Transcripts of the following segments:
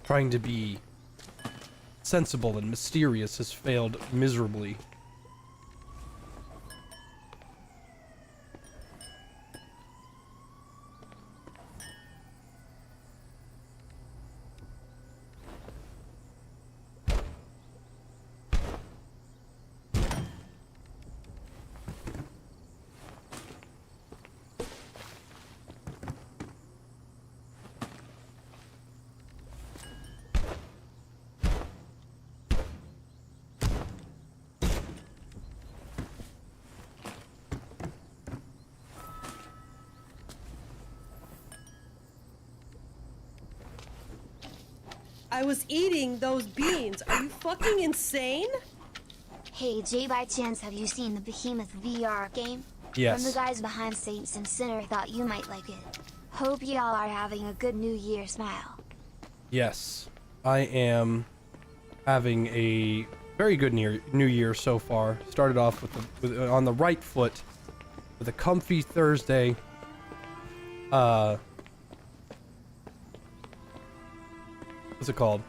Trying to be sensible and mysterious has failed miserably. I was eating those beans. Are you fucking insane? Hey, Jay, by chance, have you seen the Behemoth VR game? Yes. From the guys behind Saints and Sinner, thought you might like it. Hope y'all are having a good New Year smile. Yes, I am having a very good New Year so far. Started off with on the right foot with a comfy Thursday. What's it called?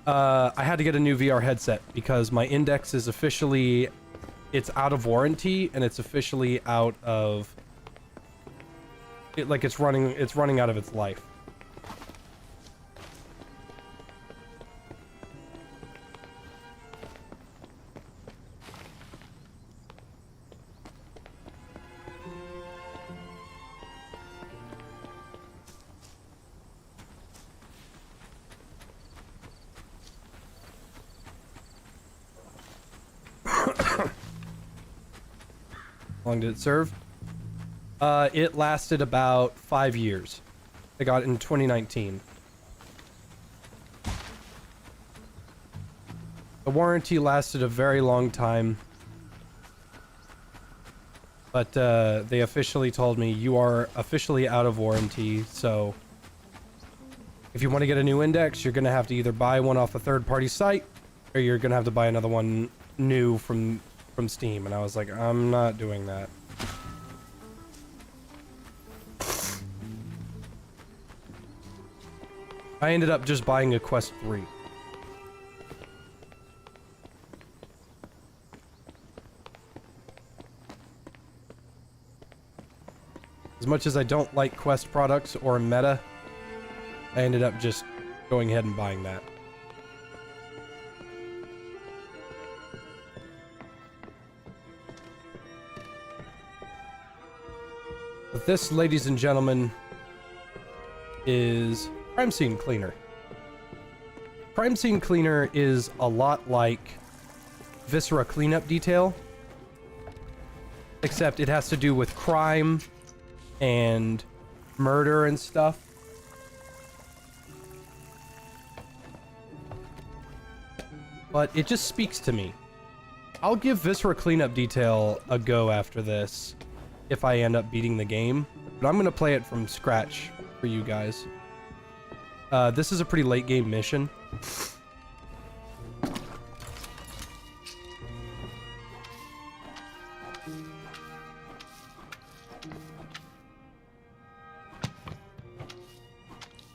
I had to get a new VR headset because my Index is officially, it's out of warranty and it's officially out of it, like it's running out of its life. How long did it serve? It lasted about 5 years. I got it in 2019. The warranty lasted a very long time. But they officially told me you are officially out of warranty, so if you want to get a new Index, you're going to have to either buy one off a third-party site or you're going to have to buy another one new from Steam. And I was like, I'm not doing that. I ended up just buying a Quest 3. As much as I don't like Quest products or Meta, I ended up just going ahead and buying that. But this, ladies and gentlemen, is Crime Scene Cleaner. Crime Scene Cleaner is a lot like Viscera Cleanup Detail, except it has to do with crime and murder and stuff. But it just speaks to me. I'll give Viscera Cleanup Detail a go after this if I end up beating the game, but I'm gonna play it from scratch for you guys. This is a pretty late game mission.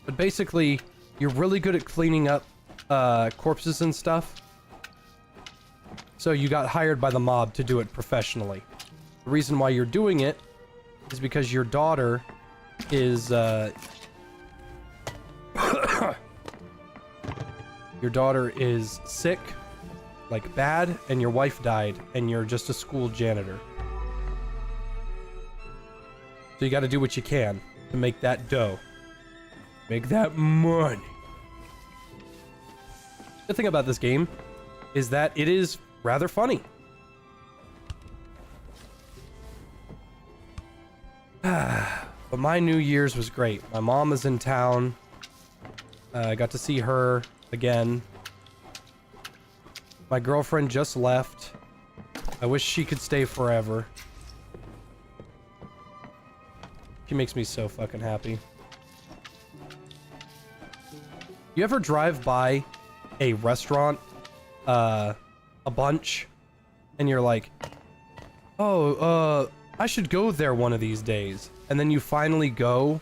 But basically, you're really good at cleaning up corpses and stuff. So you got hired by the mob to do it professionally. The reason why you're doing it is because your daughter is your daughter is sick, like bad, and your wife died, and you're just a school janitor. So you got to do what you can to make that dough. Make that money. The thing about this game is that it is rather funny. But my New Year's was great. My mom is in town. I got to see her again. My girlfriend just left. I wish she could stay forever. She makes me so fucking happy. You ever drive by a restaurant a bunch and you're like, oh, I should go there one of these days, and then you finally go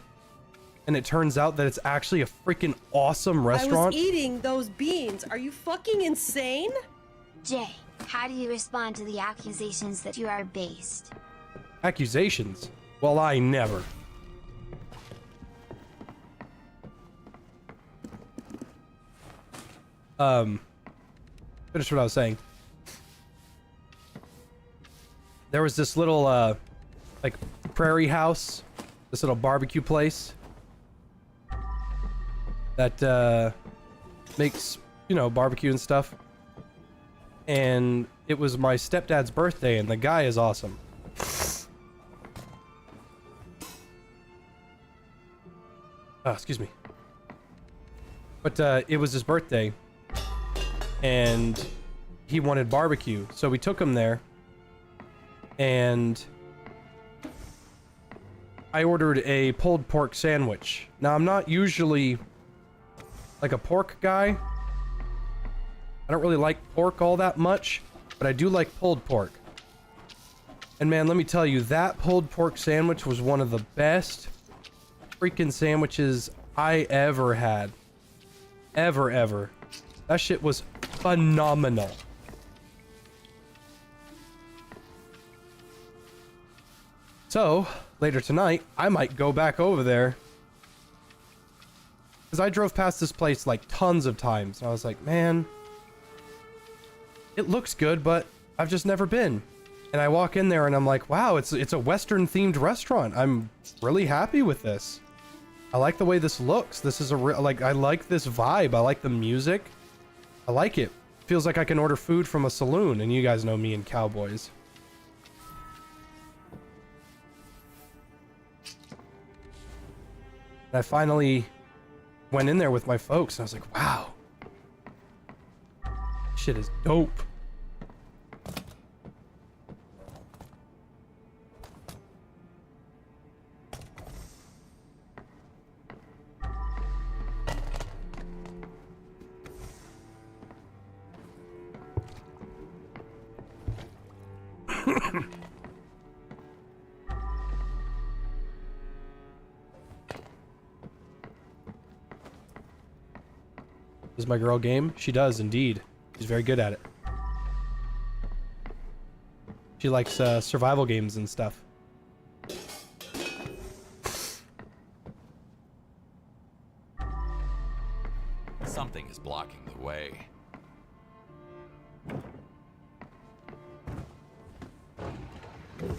and it turns out that it's actually a freaking awesome I restaurant. was eating those beans. Are you fucking insane? Jay, how do you respond to the accusations that you are based? Accusations? Well, I never. Finish what I was saying. There was this little, like, prairie house, this little barbecue place that, makes, you know, barbecue and stuff. And it was my stepdad's birthday, and the guy is awesome. Excuse me. But, it was his birthday, and he wanted barbecue, so we took him there, and I ordered a pulled pork sandwich. Now, I'm not usually like a pork guy. I don't really like pork all that much, but I do like pulled pork. And man, let me tell you, that pulled pork sandwich was one of the best freaking sandwiches I ever had. Ever. That shit was phenomenal. So, later tonight, I might go back over there. Because I drove past this place like tons of times. And I was like, man, it looks good, but I've just never been. And I walk in there and I'm like, wow, it's a Western themed restaurant. I'm really happy with this. I like the way this looks. This is like, I like this vibe. I like the music. I like it. Feels like I can order food from a saloon, and you guys know me and cowboys. I finally went in there with my folks, and I was like, wow. Shit is dope. Does my girl game? She does indeed. She's very good at it. She likes survival games and stuff. Something is blocking the way.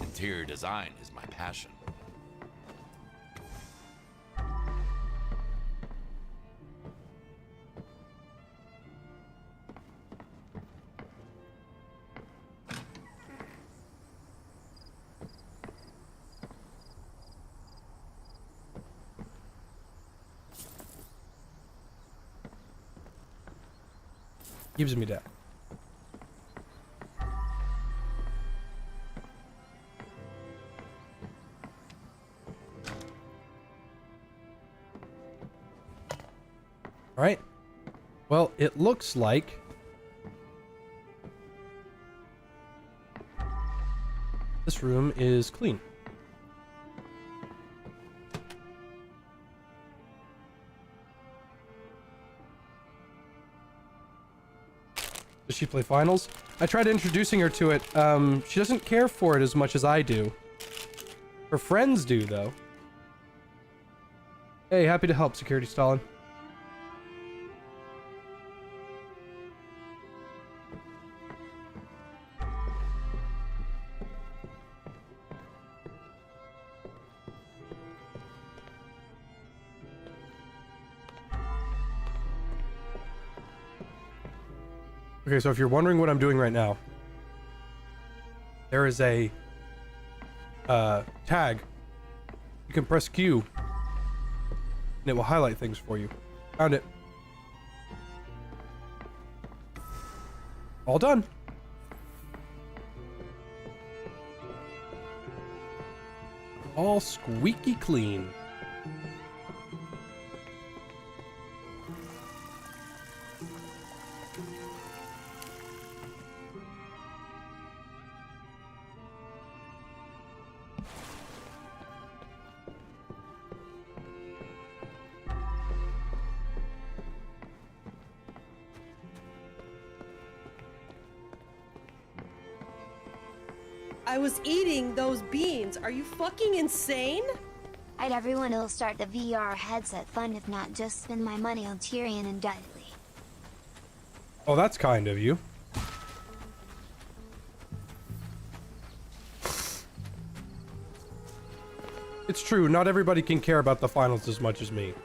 Interior design is my passion. Gives me that. All right. Well, it looks like this room is clean. Does she play finals? I tried introducing her to it. She doesn't care for it as much as I do. Her friends do, though. Hey, happy to help, Security Stalin. Okay, so if you're wondering what I'm doing right now, there is a tag. You can press Q, and it will highlight things for you. Found it. All done. All squeaky clean. I was eating those beans. Are you fucking insane? I'd everyone will start the VR headset fun if not just spend my money on Tyrion and Dudley. Oh, that's kind of you. It's true, not everybody can care about the finals as much as me.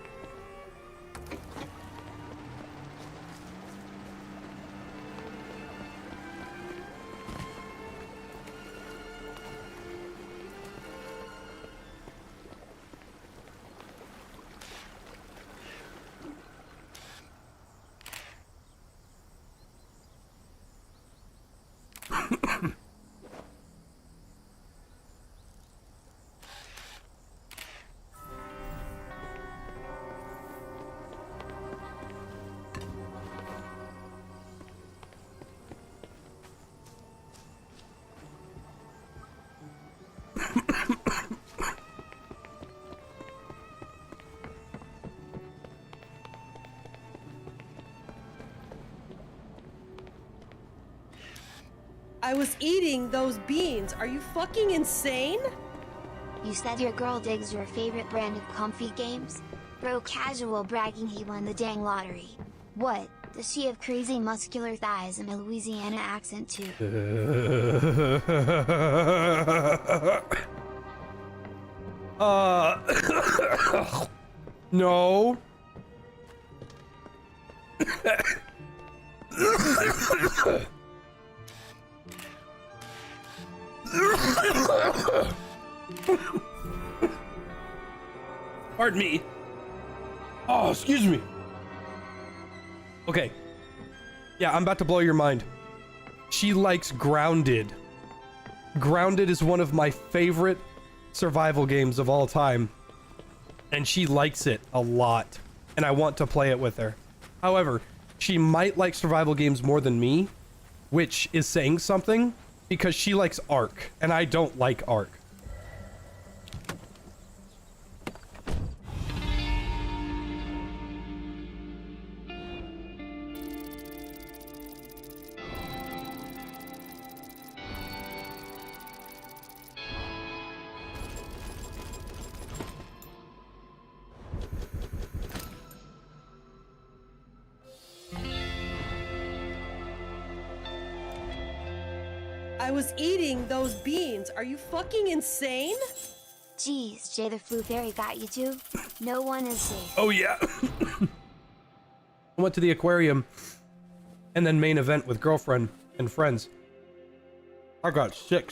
I was eating those beans. Are you fucking insane? You said your girl digs your favorite brand of comfy games? Bro casual bragging he won the dang lottery. What? Does she have crazy muscular thighs and a Louisiana accent too? No. Pardon me. Oh, excuse me. Okay. Yeah, I'm about to blow your mind. She likes Grounded. Grounded is one of my favorite survival games of all time. And she likes it a lot. And I want to play it with her. However, she might like survival games more than me, which is saying something because she likes Ark, and I don't like Ark. I was eating those beans. Are you fucking insane? Jeez, Jay the Flu Fairy got you too? No one is safe. Oh yeah. I went to the aquarium and then main event with girlfriend and friends. I got sick.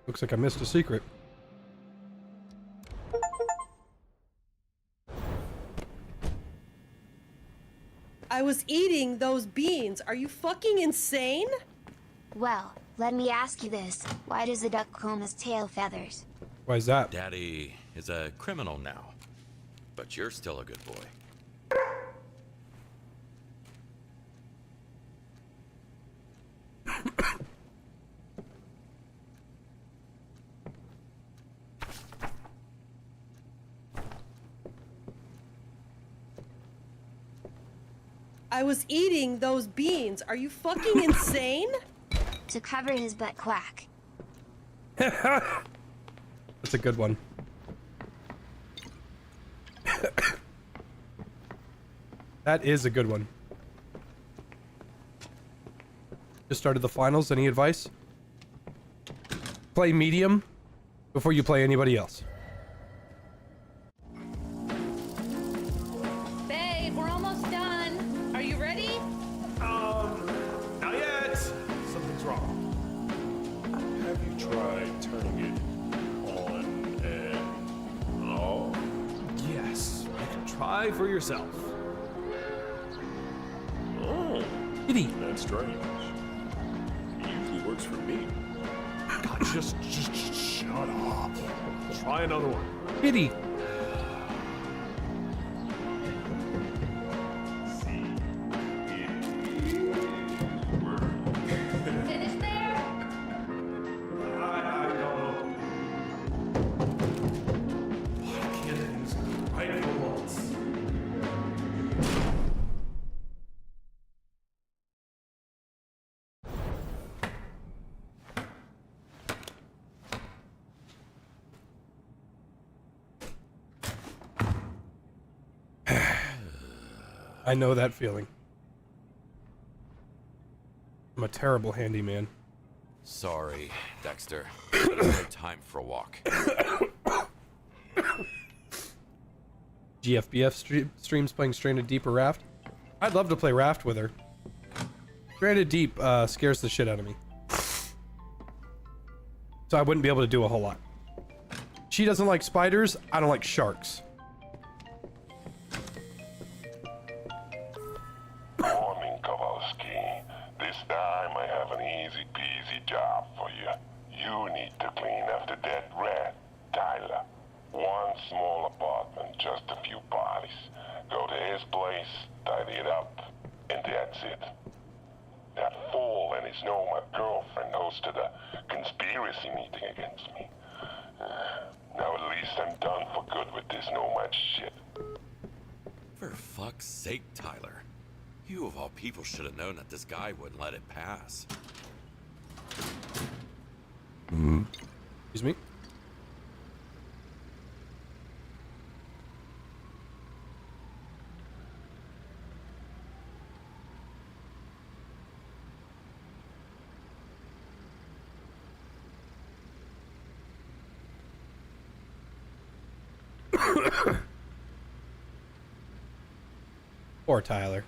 Looks like I missed a secret. I was eating those beans. Are you fucking insane? Well, let me ask you this. Why does the duck comb his tail feathers? Why is that? Daddy is a criminal now, but you're still a good boy. I was eating those beans. Are you fucking insane? To cover his butt quack. That's a good one. That is a good one. Just started the finals. Any advice? Play medium before you play anybody else. Babe, we're almost done. Are you ready? Not yet. Something's wrong. Have you tried turning it on and off? Yes. You can try for yourself. Oh, Kitty. that's strange. It usually works for me. God, just shut up. Try another one. Kitty. Finish there? I don't know. I know that feeling. I'm a terrible handyman. Sorry, Dexter. But it's no time for a walk. GFBF streams playing Stranded Deep or Raft. I'd love to play Raft with her. Stranded Deep scares the shit out of me. So I wouldn't be able to do a whole lot. She doesn't like spiders. I don't like sharks. Morning, Kowalski. This time I have an easy peasy job for you. You need to clean after that rat, Tyler. One small apartment, just a few bodies. Go to his place, tidy it up, and that's it. That fool and his nomad girlfriend hosted a conspiracy meeting against me. Now at least I'm done for good with this nomad shit. For fuck's sake, Tyler. You of all people should have known that this guy wouldn't let it pass. Excuse me. Poor Tyler.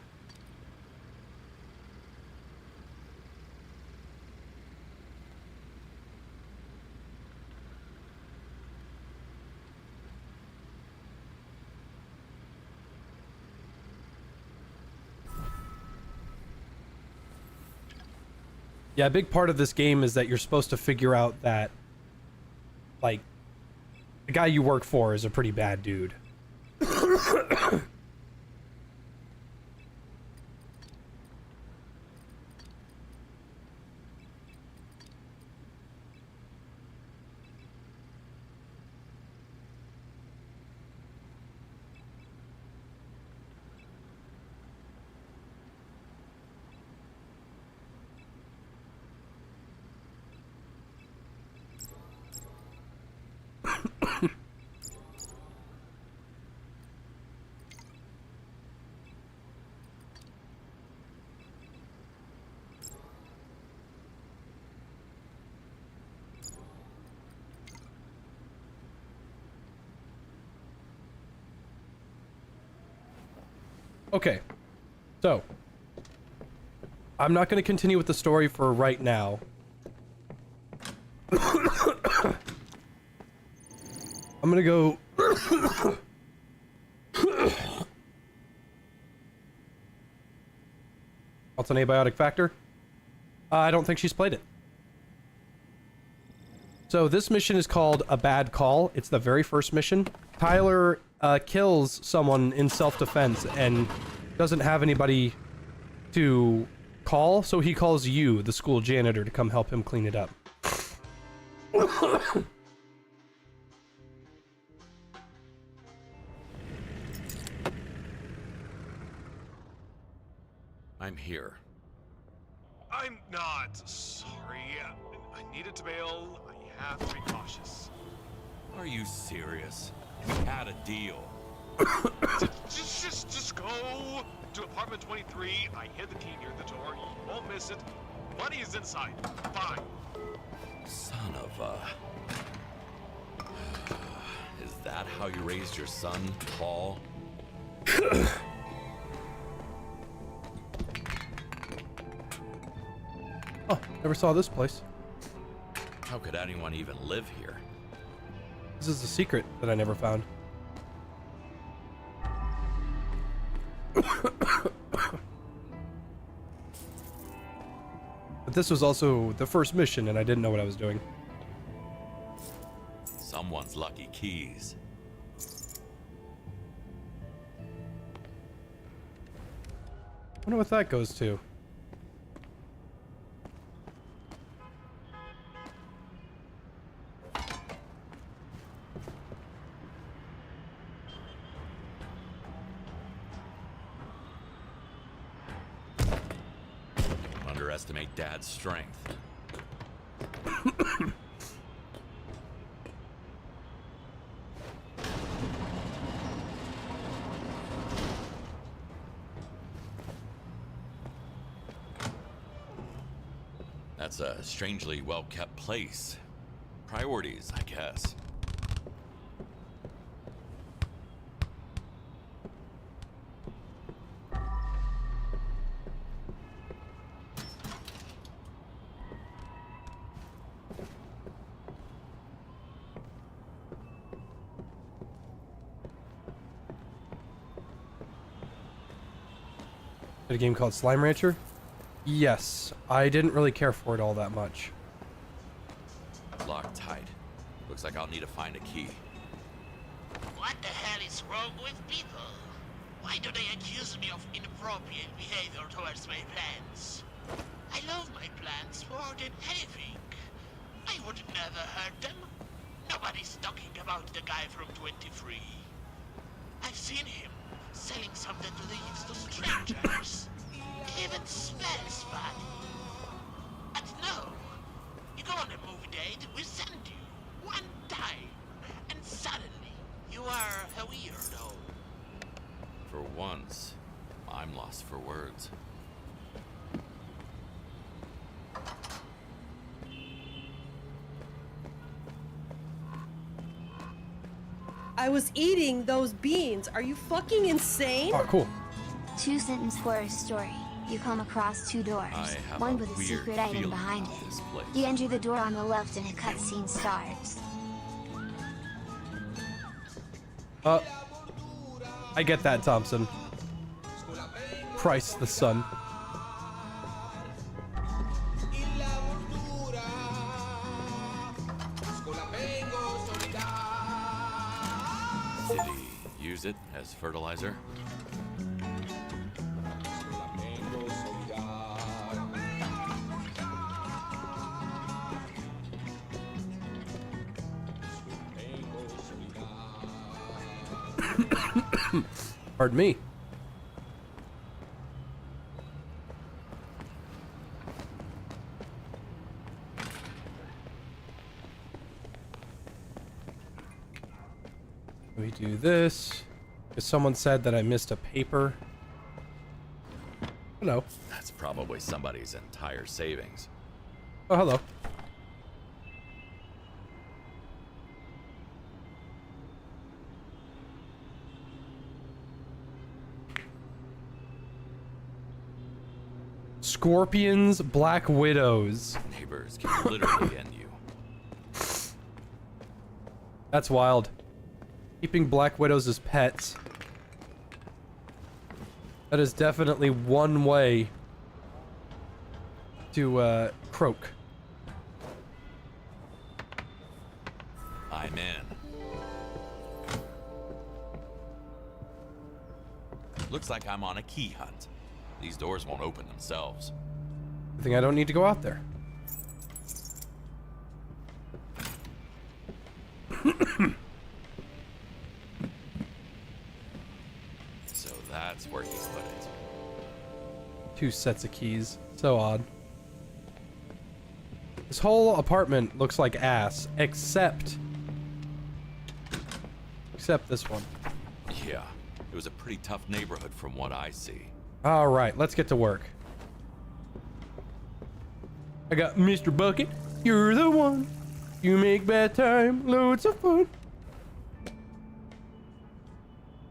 Yeah, a big part of this game is that you're supposed to figure out that, like, the guy you work for is a pretty bad dude. Okay, so I'm not going to continue with the story for right now. I'm going to go... What's an abiotic factor? I don't think she's played it. So this mission is called A Bad Call. It's the very first mission. Tyler kills someone in self-defense and doesn't have anybody to call, so he calls you, the school janitor, to come help him clean it up. I'm here. I'm not sorry. I needed to bail. I have to be cautious. Are you serious? We had a deal. Just go to apartment 23. I hid the key near the door. You won't miss it. Money is inside. Fine. Son of a... Is that how you raised your son, Paul? Oh, never saw this place. How could anyone even live here? This is a secret that I never found. But this was also the first mission, and I didn't know what I was doing. Someone's lucky keys. Wonder what that goes to. Underestimate Dad's strength. That's a strangely well-kept place. Priorities, I guess. A game called Slime Rancher? Yes, I didn't really care for it all that much. Locked tight. Looks like I'll need to find a key. What the hell is wrong with people? Why do they accuse me of inappropriate behavior towards my plants? I love my plants more than anything. I would never hurt them. Nobody's talking about the guy from 23. I've seen him selling some dead leaves to strangers. It even smells bad. But no, you go on a movie date, we send you one time, and suddenly you are a weirdo. For once, I'm lost for words. I was eating those beans. Are you fucking insane? Oh, cool. 2-sentence forest story. You come across 2 doors, I have one a with a weird secret item feeling behind about this it. place. You enter the door on the left and a cutscene starts. I get that, Thompson. Christ the sun. Did he use it as fertilizer? Pardon me. We do this. Because someone said that I missed a paper. Hello. That's probably somebody's entire savings. Oh, hello. Scorpions, Black Widows. Neighbors can literally end you. That's wild. Keeping Black Widows as pets. That is definitely one way to croak. I'm in. Looks like I'm on a key hunt. These doors won't open themselves. I think I don't need to go out there. So that's where he's put it. 2 sets of keys. So odd. This whole apartment looks like ass, except this one. Yeah, it was a pretty tough neighborhood from what I see. All right, let's get to work. I got Mr. Bucket. You're the one. You make bad time loads of fun.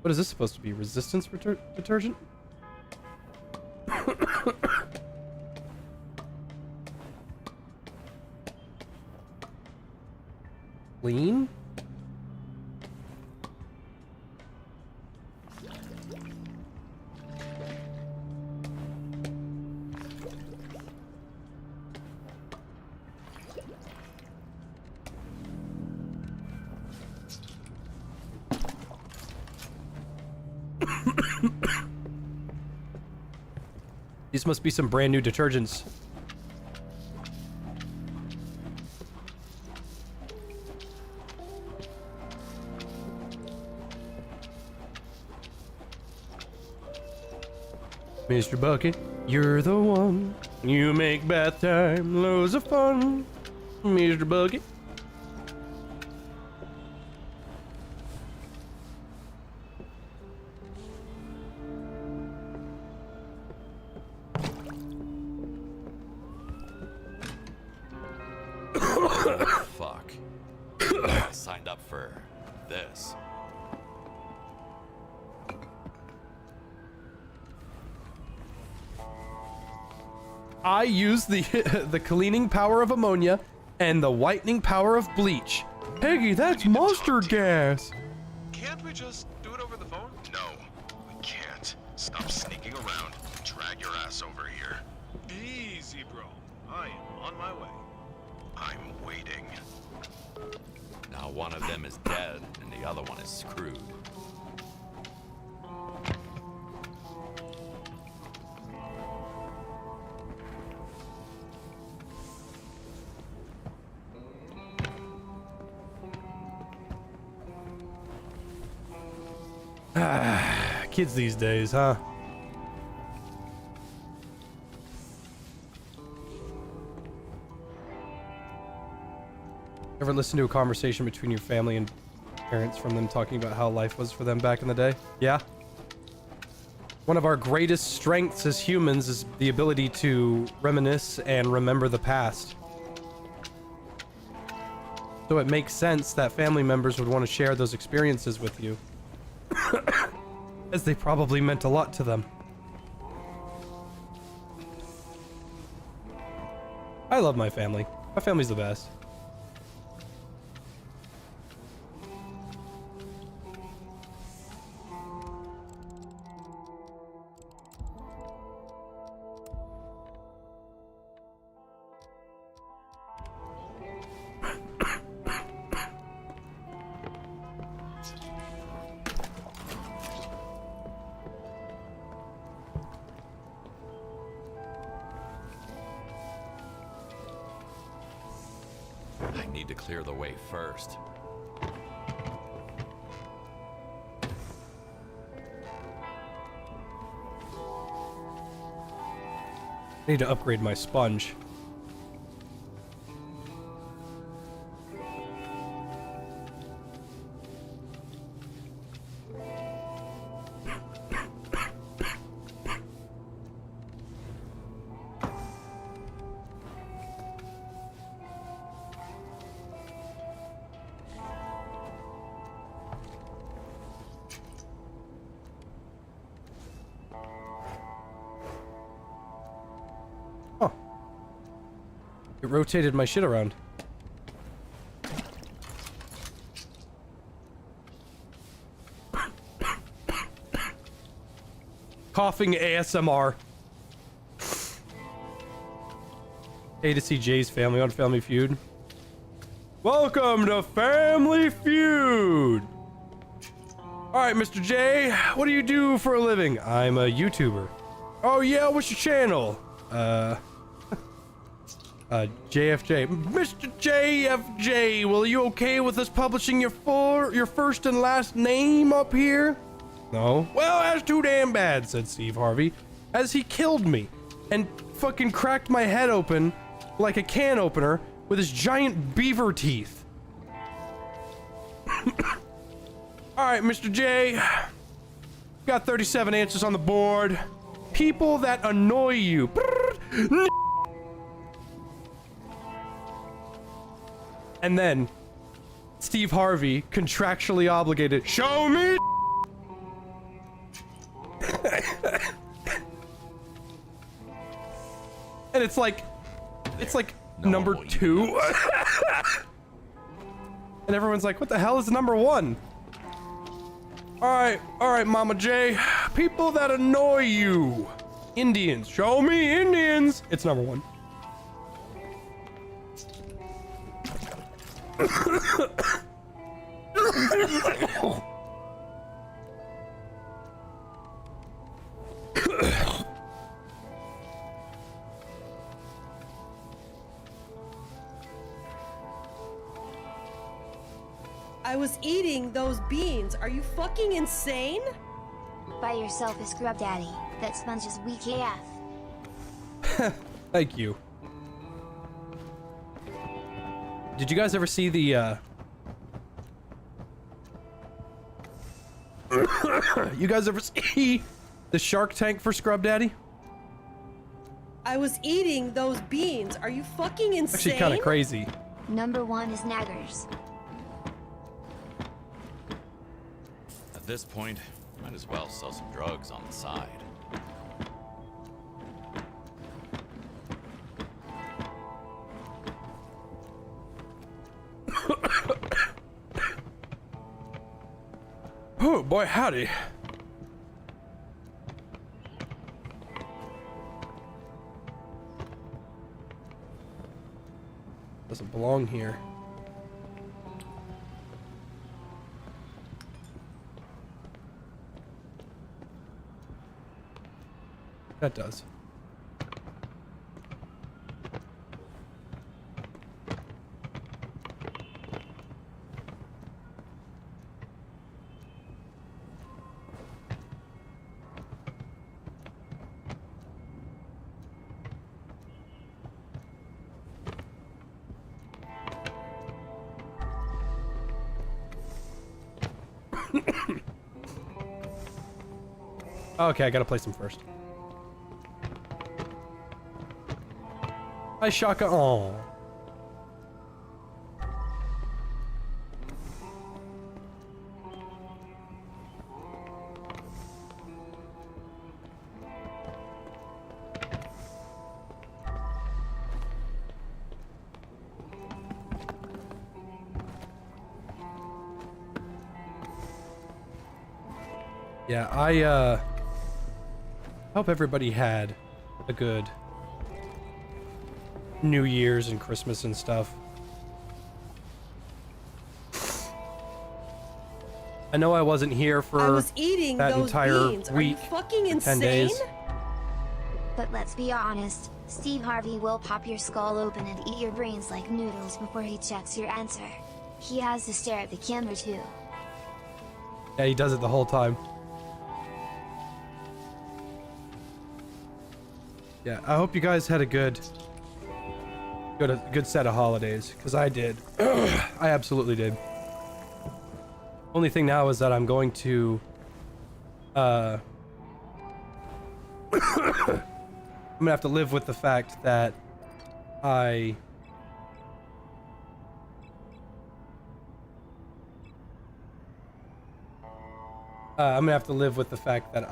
What is this supposed to be? Resistance detergent? Clean? These must be some brand new detergents. Mr. Bucket, you're the one. You make bath time loads of fun. Mr. Bucket. Oh, fuck. I signed up for this. I use the the cleaning power of ammonia and the whitening power of bleach. Peggy, that's monster gas. Can't we just do it over the phone? No, we can't. Stop sneaking around. Drag your ass over here. Easy, bro. I am on my way. I'm waiting. Now one of them is dead and the other one is screwed. Kids these days, huh? Ever listen to a conversation between your family and parents from them talking about how life was for them back in the day? Yeah? One of our greatest strengths as humans is the ability to reminisce and remember the past. So it makes sense that family members would want to share those experiences with you. As they probably meant a lot to them. I love my family. My family's the best. I need to clear the way first. I need to upgrade my sponge. It rotated my shit around. Coughing ASMR. Hey, to see Jay's family on Family Feud. Welcome to Family Feud. All right, Mr. J, what do you do for a living? I'm a YouTuber. Oh yeah, what's your channel? JFJ. Mr. JFJ, well, are you okay with us publishing your first and last name up here? No. Well, that's too damn bad, said Steve Harvey, as he killed me and fucking cracked my head open like a can opener with his giant beaver teeth. All right, Mr. J, got 37 answers on the board. People that annoy you. And then Steve Harvey, contractually obligated, show me. And it's like No number one will 2. use And everyone's like, what the hell is number 1? All right, Mama J. People that annoy you. Indians, show me Indians. It's number 1. I was eating those beans. Are you fucking insane? Buy yourself a scrub daddy. That sponge is weak AF. Thank you. Did you guys ever see the you guys ever see the Shark Tank for Scrub Daddy? I was eating those beans. Are you fucking insane? Actually kind of crazy. Number 1 is naggers. At this point, might as well sell some drugs on the side. Oh boy, howdy. Doesn't belong here. That does. Okay, I gotta place them first. Hi, Shaka. Oh. Yeah, I hope everybody had a good New Year's and Christmas and stuff. I know I wasn't here for I was eating that those entire beans. Are week, you fucking 10 insane? days. But let's be honest, Steve Harvey will pop your skull open and eat your brains like noodles before he checks your answer. He has to stare at the camera too. Yeah, he does it the whole time. Yeah, I hope you guys had a good set of holidays, because I did. I absolutely did. Only thing now is that I'm going to I'm gonna have to live with the fact that I'm gonna have to live with the fact that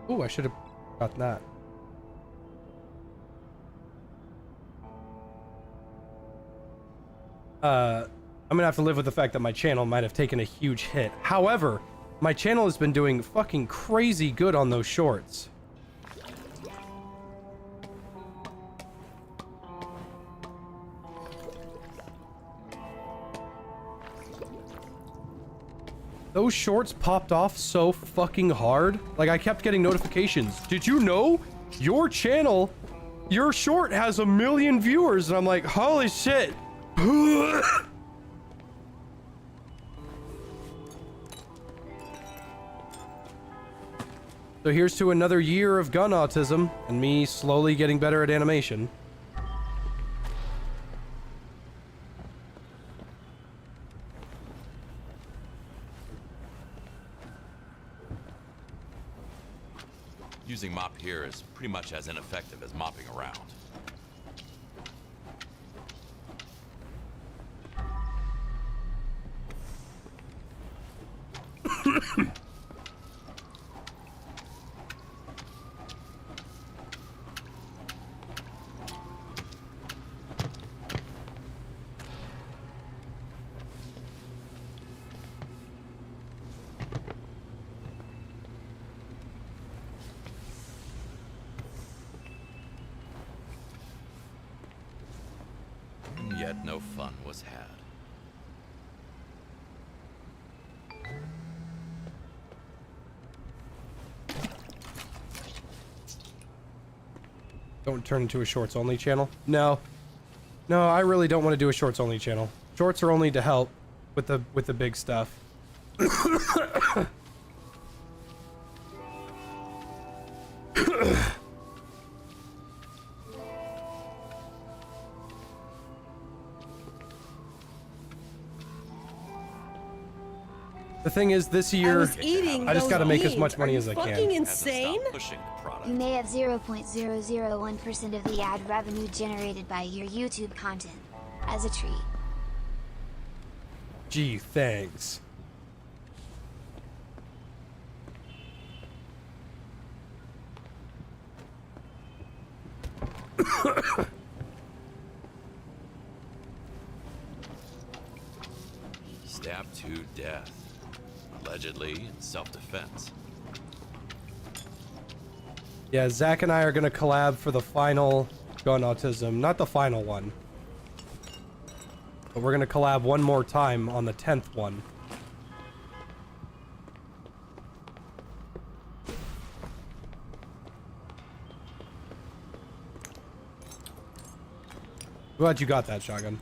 Ooh, I should have gotten that. I'm gonna have to live with the fact that my channel might have taken a huge hit. However, my channel has been doing fucking crazy good on those shorts. Those shorts popped off so fucking hard. Like, I kept getting notifications. Did you know your channel, your short has 1 million viewers? And I'm like, holy shit. So here's to another year of gun autism and me slowly getting better at animation. Using mop here is pretty much as ineffective as mopping around. And yet no fun was had. Don't turn into a shorts only channel. No, I really don't want to do a shorts only channel. Shorts are only to help with the big stuff. The thing is, this year, I just got to make as much money as I can. Fucking insane. Hasn't stopped pushing the product. You may have 0.001% of the ad revenue generated by your YouTube content as a treat. Gee, thanks. Stabbed to death. Allegedly in self-defense. Yeah, Zach and I are gonna collab for the final Gun Autism. Not the final one. But we're gonna collab one more time on the 10th one. Glad you got that, Shotgun.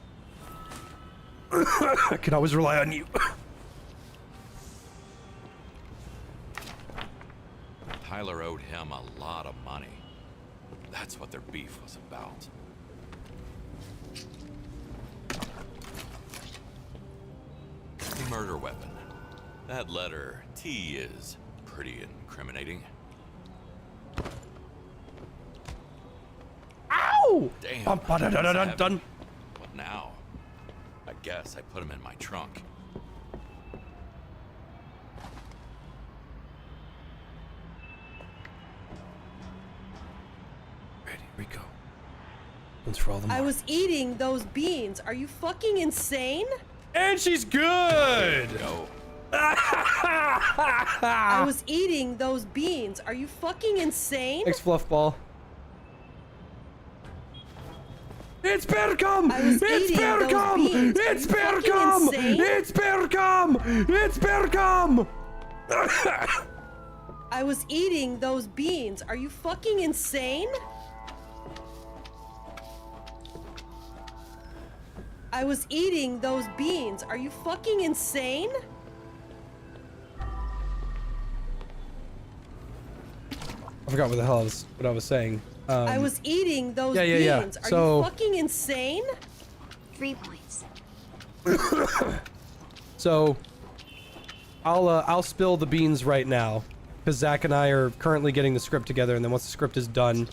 I can always rely on you. Tyler owed him a lot of money. That's what their beef was about. Murder weapon. That letter T is pretty incriminating. Ow! Damn. Dun. What now? I guess I put him in my trunk. Ready, Rico. Once for all the I more. was eating those beans. Are you fucking insane? And she's good! No. I was eating those beans. Are you fucking insane? Thanks, Fluffball. It's Bergam! I was It's eating those Bergam! beans. Are It's you fucking Bergam! insane? It's Bergam! It's Bergam! I was eating those beans. Are you fucking insane? I was eating those beans. Are you fucking insane? I forgot what the hell what I was saying. I was eating those yeah. beans. Are So- you fucking insane? 3 points. So, I'll spill the beans right now, because Zach and I are currently getting the script together, and then once the script is done,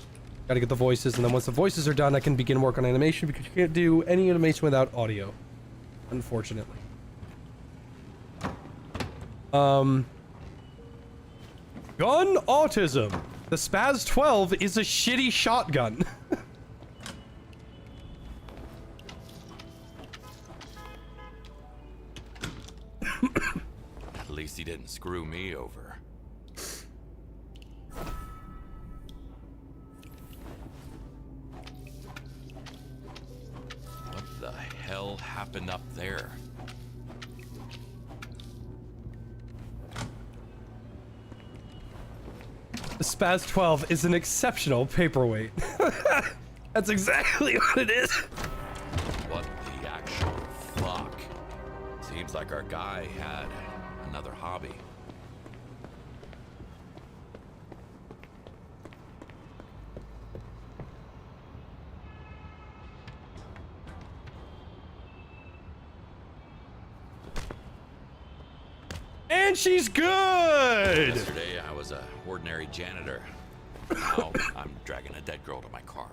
gotta get the voices, and then once the voices are done, I can begin work on animation, because you can't do any animation without audio, unfortunately. Gun Autism. The Spaz 12 is a shitty shotgun. At least he didn't screw me over. What the hell happened up there? The Spaz 12 is an exceptional paperweight. That's exactly what it is. What the actual fuck? Seems like our guy had another hobby. And she's good! Yesterday I was a ordinary janitor. Now I'm dragging a dead girl to my car.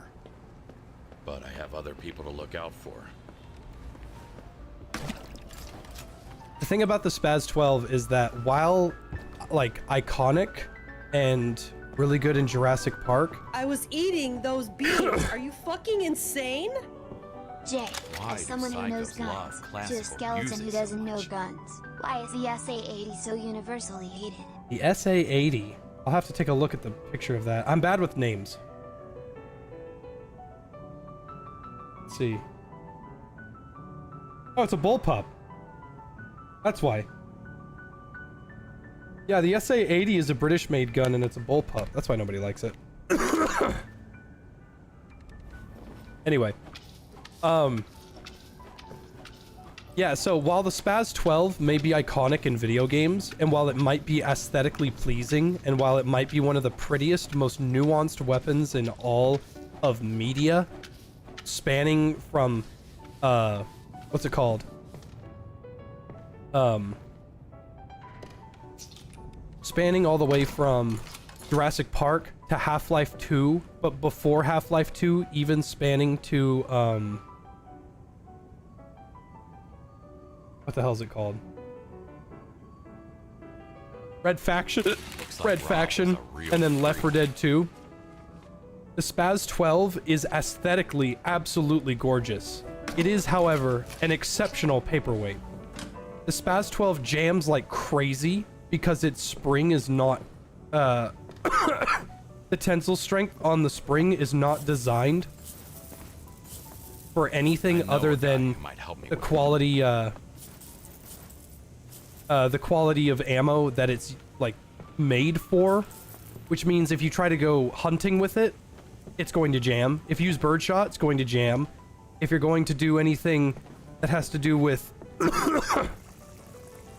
But I have other people to look out for. The thing about the Spaz 12 is that while, like, iconic and really good in Jurassic Park, I was eating those beans. Are you fucking insane? Jay, Why as do someone who knows psychos love guns, to a classical skeleton who music so doesn't know much? guns, why is the SA-80 so universally hated? the SA-80, I'll have to take a look at the picture of that. I'm bad with names. Let's see. Oh, it's a bullpup. That's why. Yeah, the SA-80 is a British-made gun, and it's a bullpup. That's why nobody likes it. Anyway. Yeah, so while the Spaz 12 may be iconic in video games, and while it might be aesthetically pleasing, and while it might be one of the prettiest, most nuanced weapons in all of media, spanning from, what's it called? Spanning all the way from Jurassic Park to Half-Life 2, but before Half-Life 2, even spanning to, what the hell is it called? Red Faction, Red Faction, and then Left 4 Dead 2. The Spaz 12 is aesthetically absolutely gorgeous. It is, however, an exceptional paperweight. The Spaz 12 jams like crazy because its spring is not, the tensile strength on the spring is not designed for anything other than the quality, the quality of ammo that it's like made for, which means if you try to go hunting with it, it's going to jam. If you use birdshot, it's going to jam. If you're going to do anything that has to do with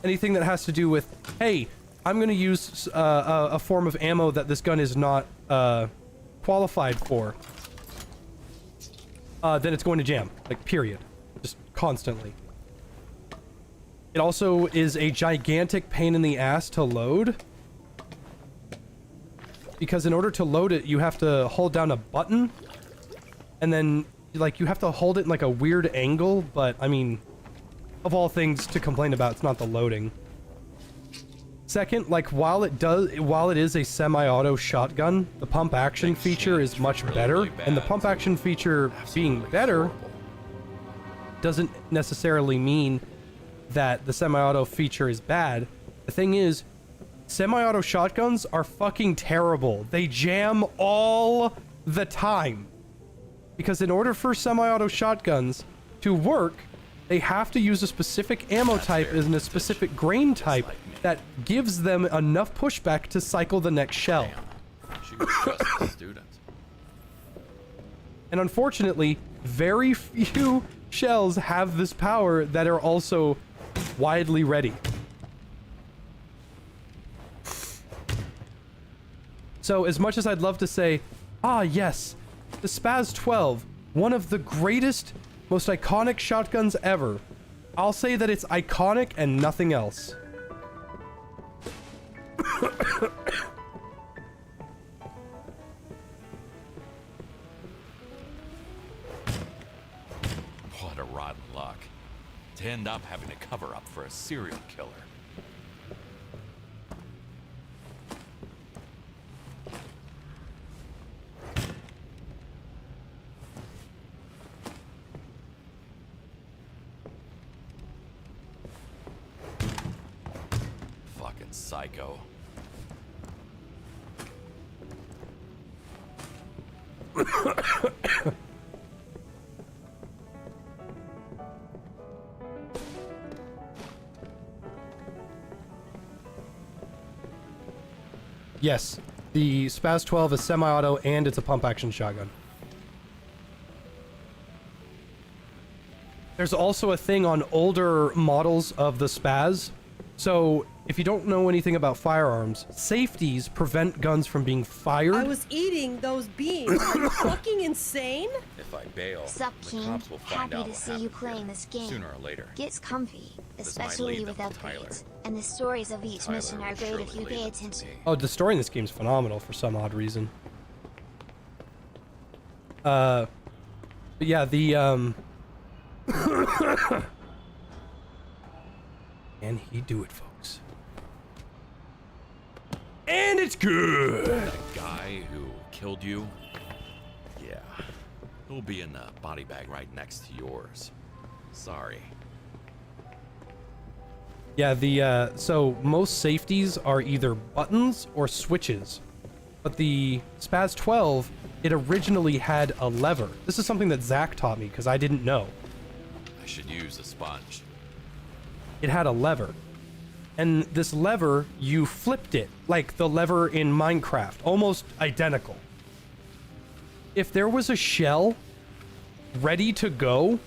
anything that has to do with, hey, I'm going to use a form of ammo that this gun is not qualified for, then it's going to jam, like, period. Just constantly. It also is a gigantic pain in the ass to load, because in order to load it, you have to hold down a button, and then, like, you have to hold it in, like, a weird angle, but, I mean, of all things to complain about, it's not the loading. Second, like, while it is a semi-auto shotgun, the pump action feature is much better, and the pump action feature being better doesn't necessarily mean that the semi-auto feature is bad. The thing is, semi-auto shotguns are fucking terrible. They jam all the time. Because in order for semi-auto shotguns to work, they have to use a specific ammo type and a specific grain type that gives them enough pushback to cycle the next shell. She was just a student. And unfortunately, very few shells have this power that are also widely ready. So as much as I'd love to say, ah yes, the Spaz 12, one of the greatest, most iconic shotguns ever, I'll say that it's iconic and nothing else. What a rotten luck. To end up having to cover up for a serial killer. Fucking psycho. Yes, the Spaz 12 is semi-auto and it's a pump-action shotgun. There's also a thing on older models of the Spaz. So, if you don't know anything about firearms, safeties prevent guns from being fired. I was eating those beans. Are you fucking insane? If I bail, Sup, the King? cops will find Happy out to what see you happened playing here, this game. sooner or later. Gets comfy, This might especially lead with them to Tyler. upgrades. And the stories of each Tyler mission will are great if surely you lead pay them to attention. me. Oh, the story in this game is phenomenal for some odd reason. But yeah, the, Can he do it, folks? And it's good! That guy who killed you? Yeah. He'll be in the body bag right next to yours. Sorry. Yeah, the, so most safeties are either buttons or switches. But the Spaz 12, it originally had a lever. This is something that Zach taught me, because I didn't know. I should use a sponge. It had a lever. And this lever, you flipped it, like the lever in Minecraft, almost identical. If there was a shell ready to go,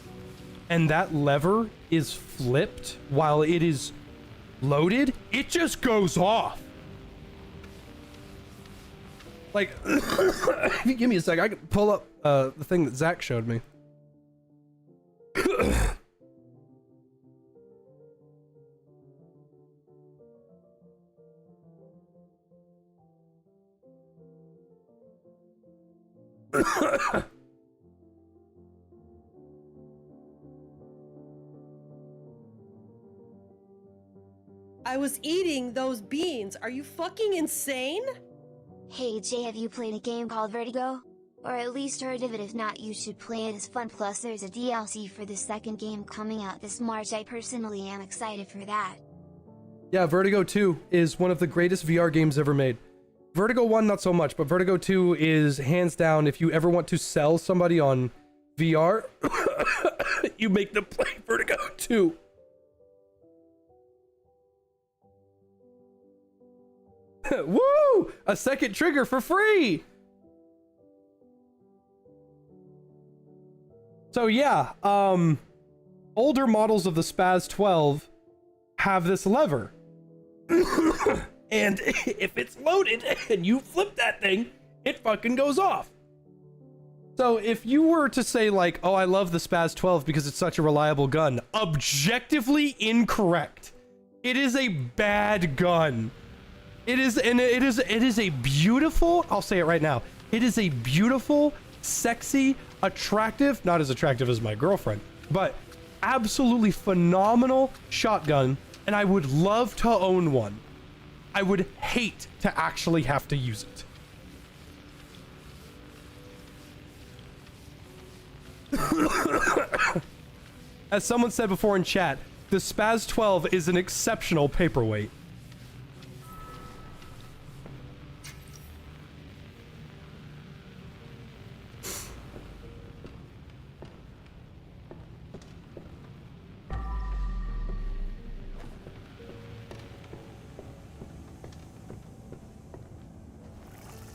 and that lever is flipped while it is loaded, it just goes off. Like, if you give me a sec, I can pull up the thing that Zach showed me. I was eating those beans. Are you fucking insane? Hey Jay, have you played a game called Vertigo? Or at least heard of it? If not, you should play it. It's fun, plus there's a DLC for the second game coming out this March. I personally am excited for that. Yeah, Vertigo 2 is one of the greatest VR games ever made. Vertigo 1 not so much, but Vertigo 2 is hands down, if you ever want to sell somebody on VR, you make them play Vertigo 2. Woo! A second trigger for free! So yeah, older models of the Spaz 12 have this lever. And if it's loaded and you flip that thing, it fucking goes off. So if you were to say like, oh, I love the Spaz 12 because it's such a reliable gun, objectively incorrect. It is a bad gun. It is a beautiful, I'll say it right now. It is a beautiful, sexy, attractive, not as attractive as my girlfriend, but absolutely phenomenal shotgun, and I would love to own one. I would hate to actually have to use it. As someone said before in chat, the Spaz 12 is an exceptional paperweight.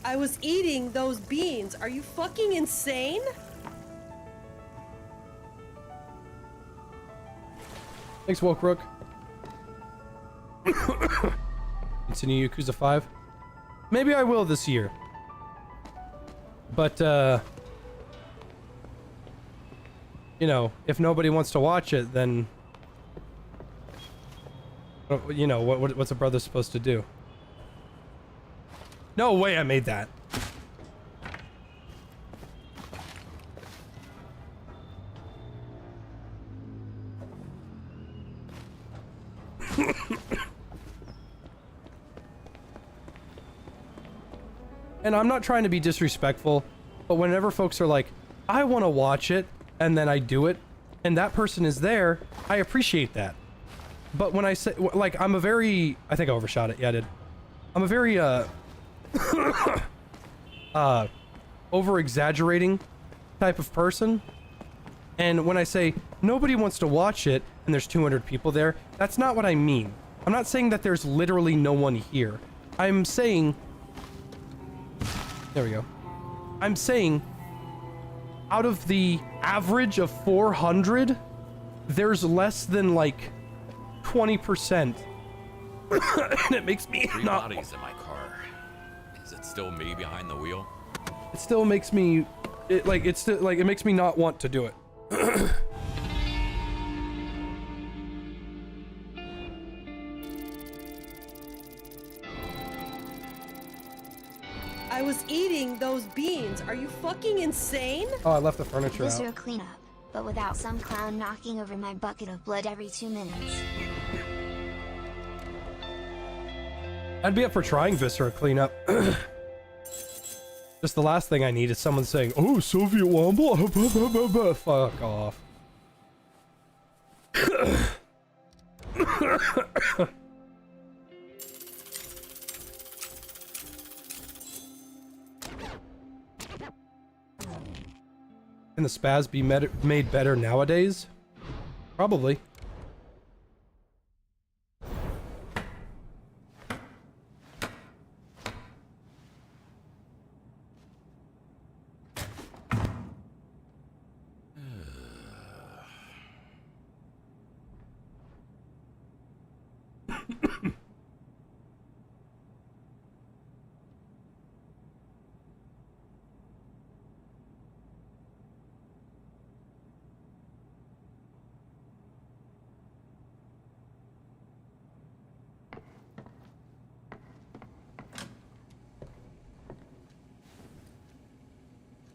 I was eating those beans. Are you fucking insane? Thanks, Wolkrook. Continue Yakuza 5. Maybe I will this year. But, you know, if nobody wants to watch it, then, you know, what's a brother supposed to do? No way I made that. And I'm not trying to be disrespectful, but whenever folks are like, I want to watch it, and then I do it, and that person is there, I appreciate that. But when I say, like, I'm a very, I think I overshot it. Yeah, I did. I'm a very, over-exaggerating type of person. And when I say nobody wants to watch it and there's 200 people there, that's not what I mean. I'm not saying that there's literally no one here. I'm saying... There we go. I'm saying out of the average of 400, there's less than like 20%. And it makes me Three not... bodies in my car. Is it still me behind the wheel? It still makes me... It makes me not want to do it. I was eating those beans. Are you fucking insane? Oh, I left the furniture out. Viscera cleanup, but without some clown knocking over my bucket of blood every 2 minutes. I'd be up for trying Viscera cleanup. Just the last thing I need is someone saying, oh, Soviet Womble? Fuck off. Can the spaz be made better nowadays? Probably.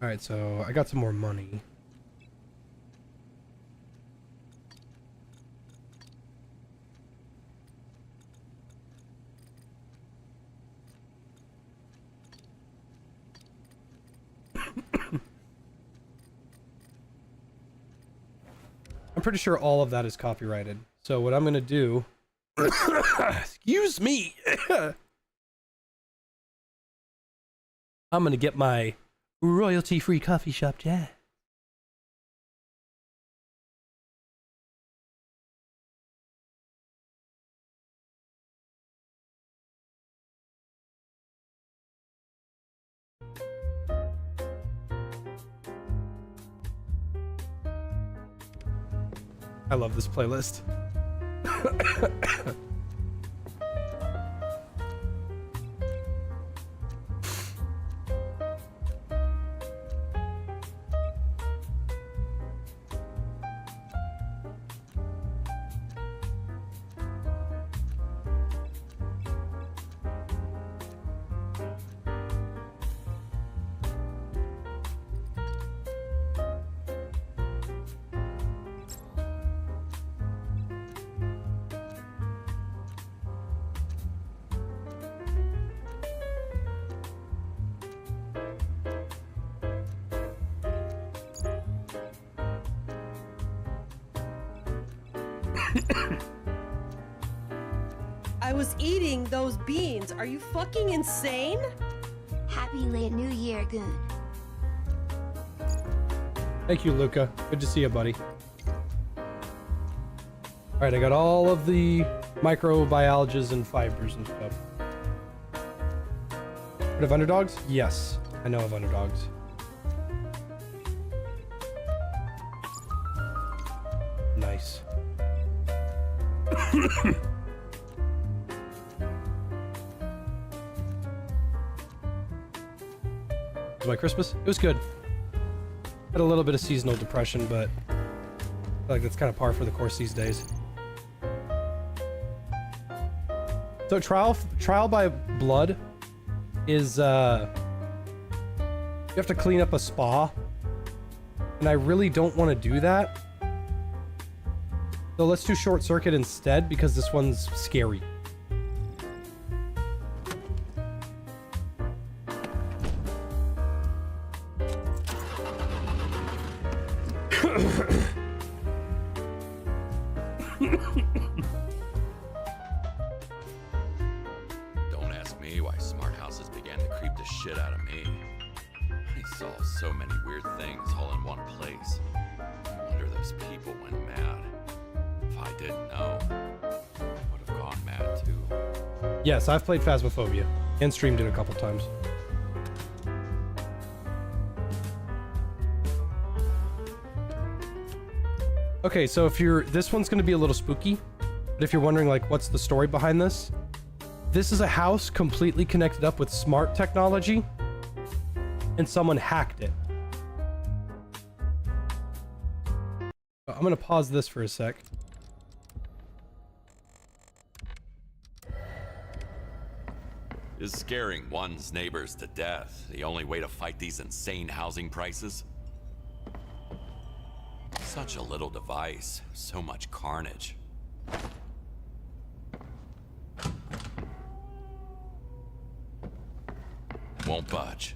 Alright, so I got some more money. I'm pretty sure all of that is copyrighted. So what I'm gonna do... Excuse me! I'm gonna get my royalty-free coffee shop jazz. I love this playlist. I was eating those beans. Are you fucking insane? Happy late New Year, Goon. Thank you, Luca. Good to see you, buddy. Alright, I got all of the microbiologists and fibers and stuff. Heard of underdogs? Yes, I know of underdogs. Nice. Was my Christmas? It was good. Had a little bit of seasonal depression, but I feel like that's kind of par for the course these days. So trial by blood is you have to clean up a spa, and I really don't want to do that. So let's do short circuit instead, because this one's scary. Don't ask me why smart houses began to creep the shit out of me. I saw so many weird things all in one place. I wonder those people went mad. If I didn't know, I would have gone mad too. Yes, I've played Phasmophobia and streamed it a couple times. Okay, so if you're... This one's going to be a little spooky, but if you're wondering, like, what's the story behind this? This is a house completely connected up with smart technology, and someone hacked it. I'm going to pause this for a sec. Is scaring one's neighbors to death the only way to fight these insane housing prices? Such a little device, so much carnage. Won't budge.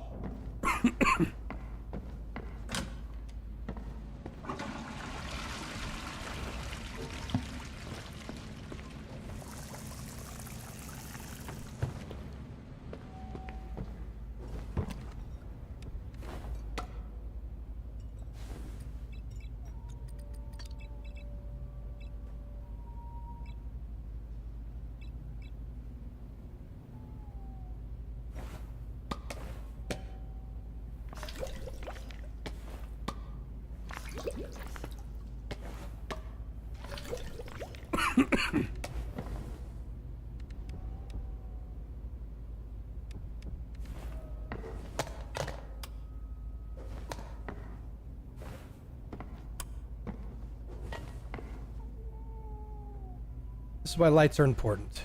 This is why lights are important.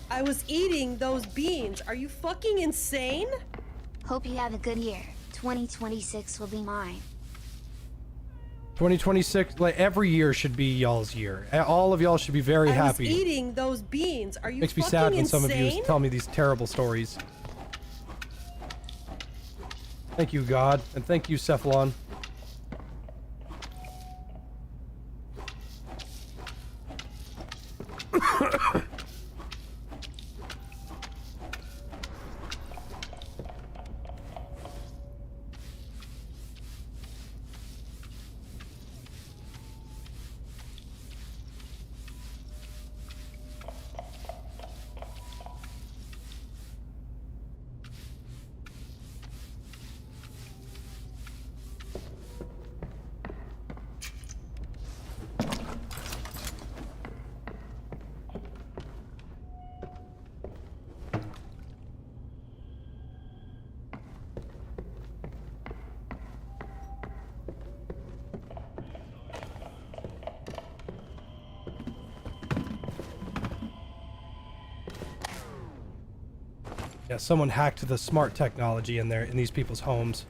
I was eating those beans. Are you fucking insane? Hope you have a good year. 2026 will be mine. 2026, like every year should be y'all's year. All of y'all should be very happy. I was eating those beans. Are you Makes me fucking sad when insane? some of you tell me these terrible stories. Thank you, God, and thank you, Cephalon. Yeah, someone hacked the smart technology in these people's homes.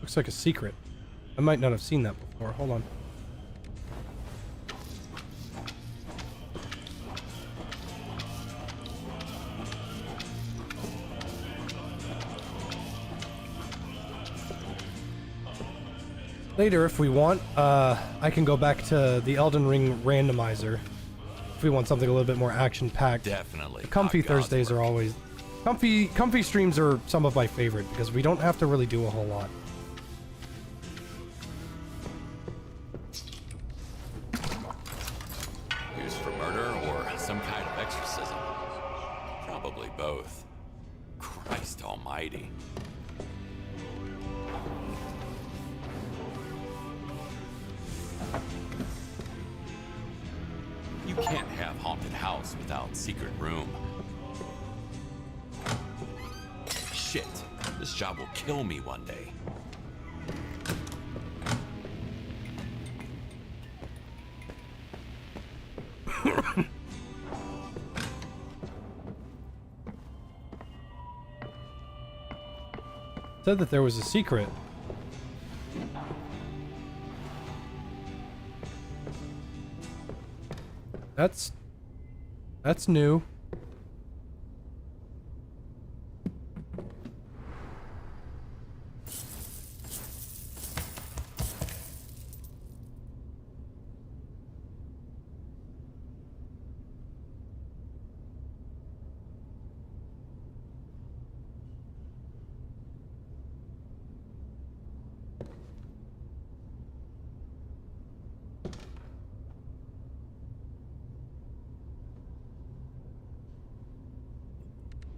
Looks like a secret. I might not have seen that before. Hold on. Later, if we want, I can go back to the Elden Ring randomizer. If we want something a little bit more action-packed. Definitely. The comfy Thursdays are always... Comfy streams are some of my favorite because we don't have to really do a whole lot. Used for murder or some kind of exorcism? Probably both. Christ almighty. You can't have haunted house without secret room. Shit, this job will kill me one day. Said that there was a secret. That's new.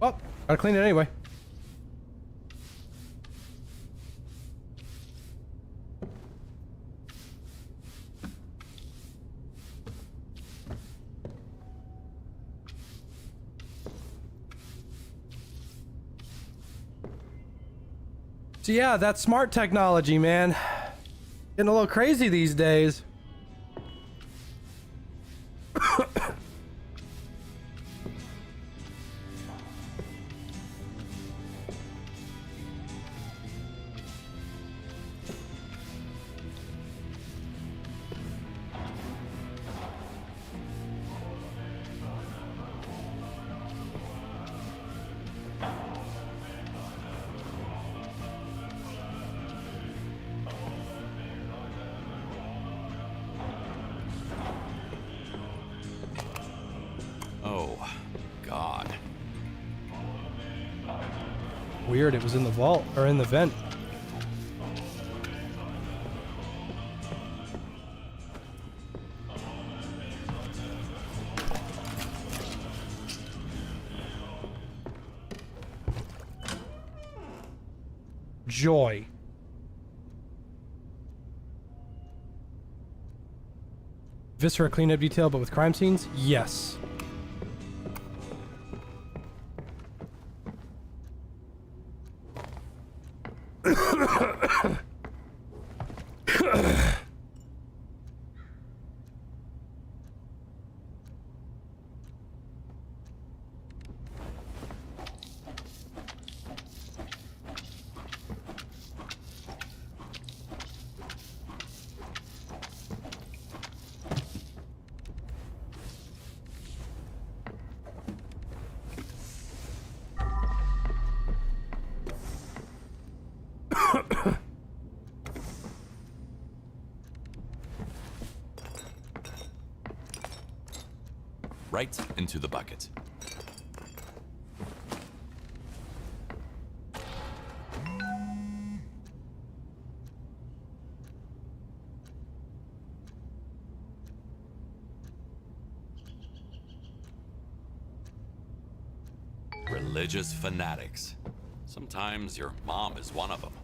Oh, gotta clean it anyway. So yeah, that smart technology, man. Getting a little crazy these days. Weird, it was in the vault, or in the vent. Joy. Viscera cleanup detail, but with crime scenes? Yes. Right into the bucket. Religious fanatics. Sometimes your mom is one of them.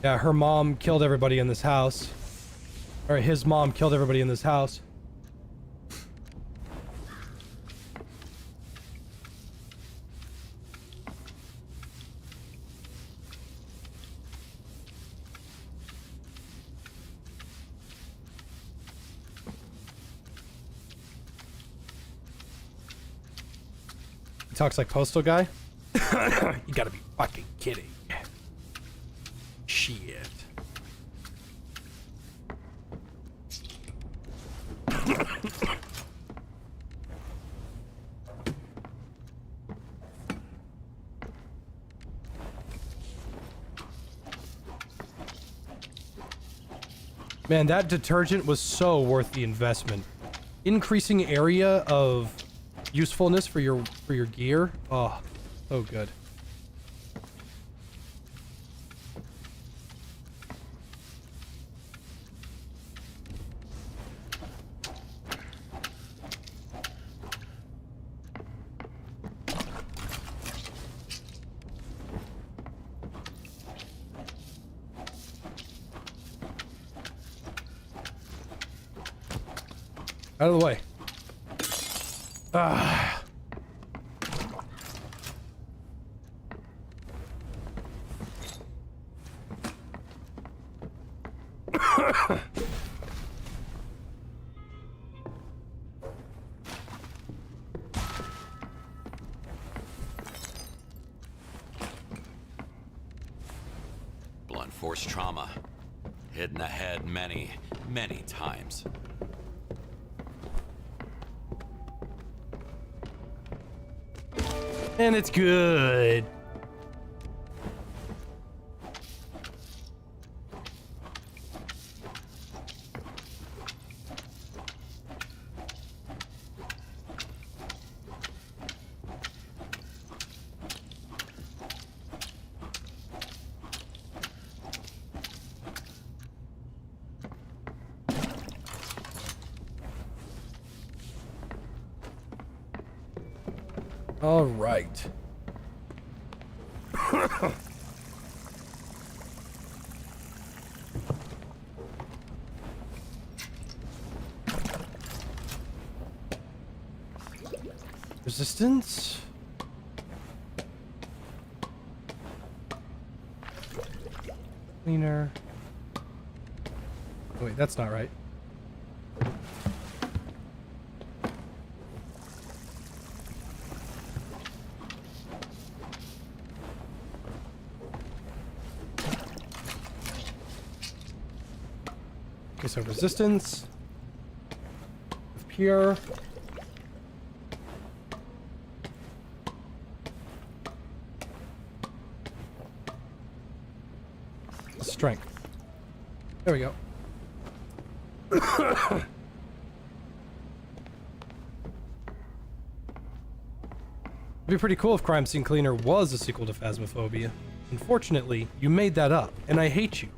Yeah, her mom killed everybody in this house. Or his mom killed everybody in this house. He talks like Postal Guy. You gotta be fucking kidding. Shit. Man, that detergent was so worth the investment. Increasing area of usefulness for your gear. Oh, so good. Out of the way. Ah. Blunt force trauma. Hit in the head many, many times. And it's good. All right. Resistance. Cleaner. Oh, wait, that's not right. Okay, so resistance. Pure. Strength. There we go. It'd be pretty cool if Crime Scene Cleaner was a sequel to Phasmophobia. Unfortunately, you made that up, and I hate you.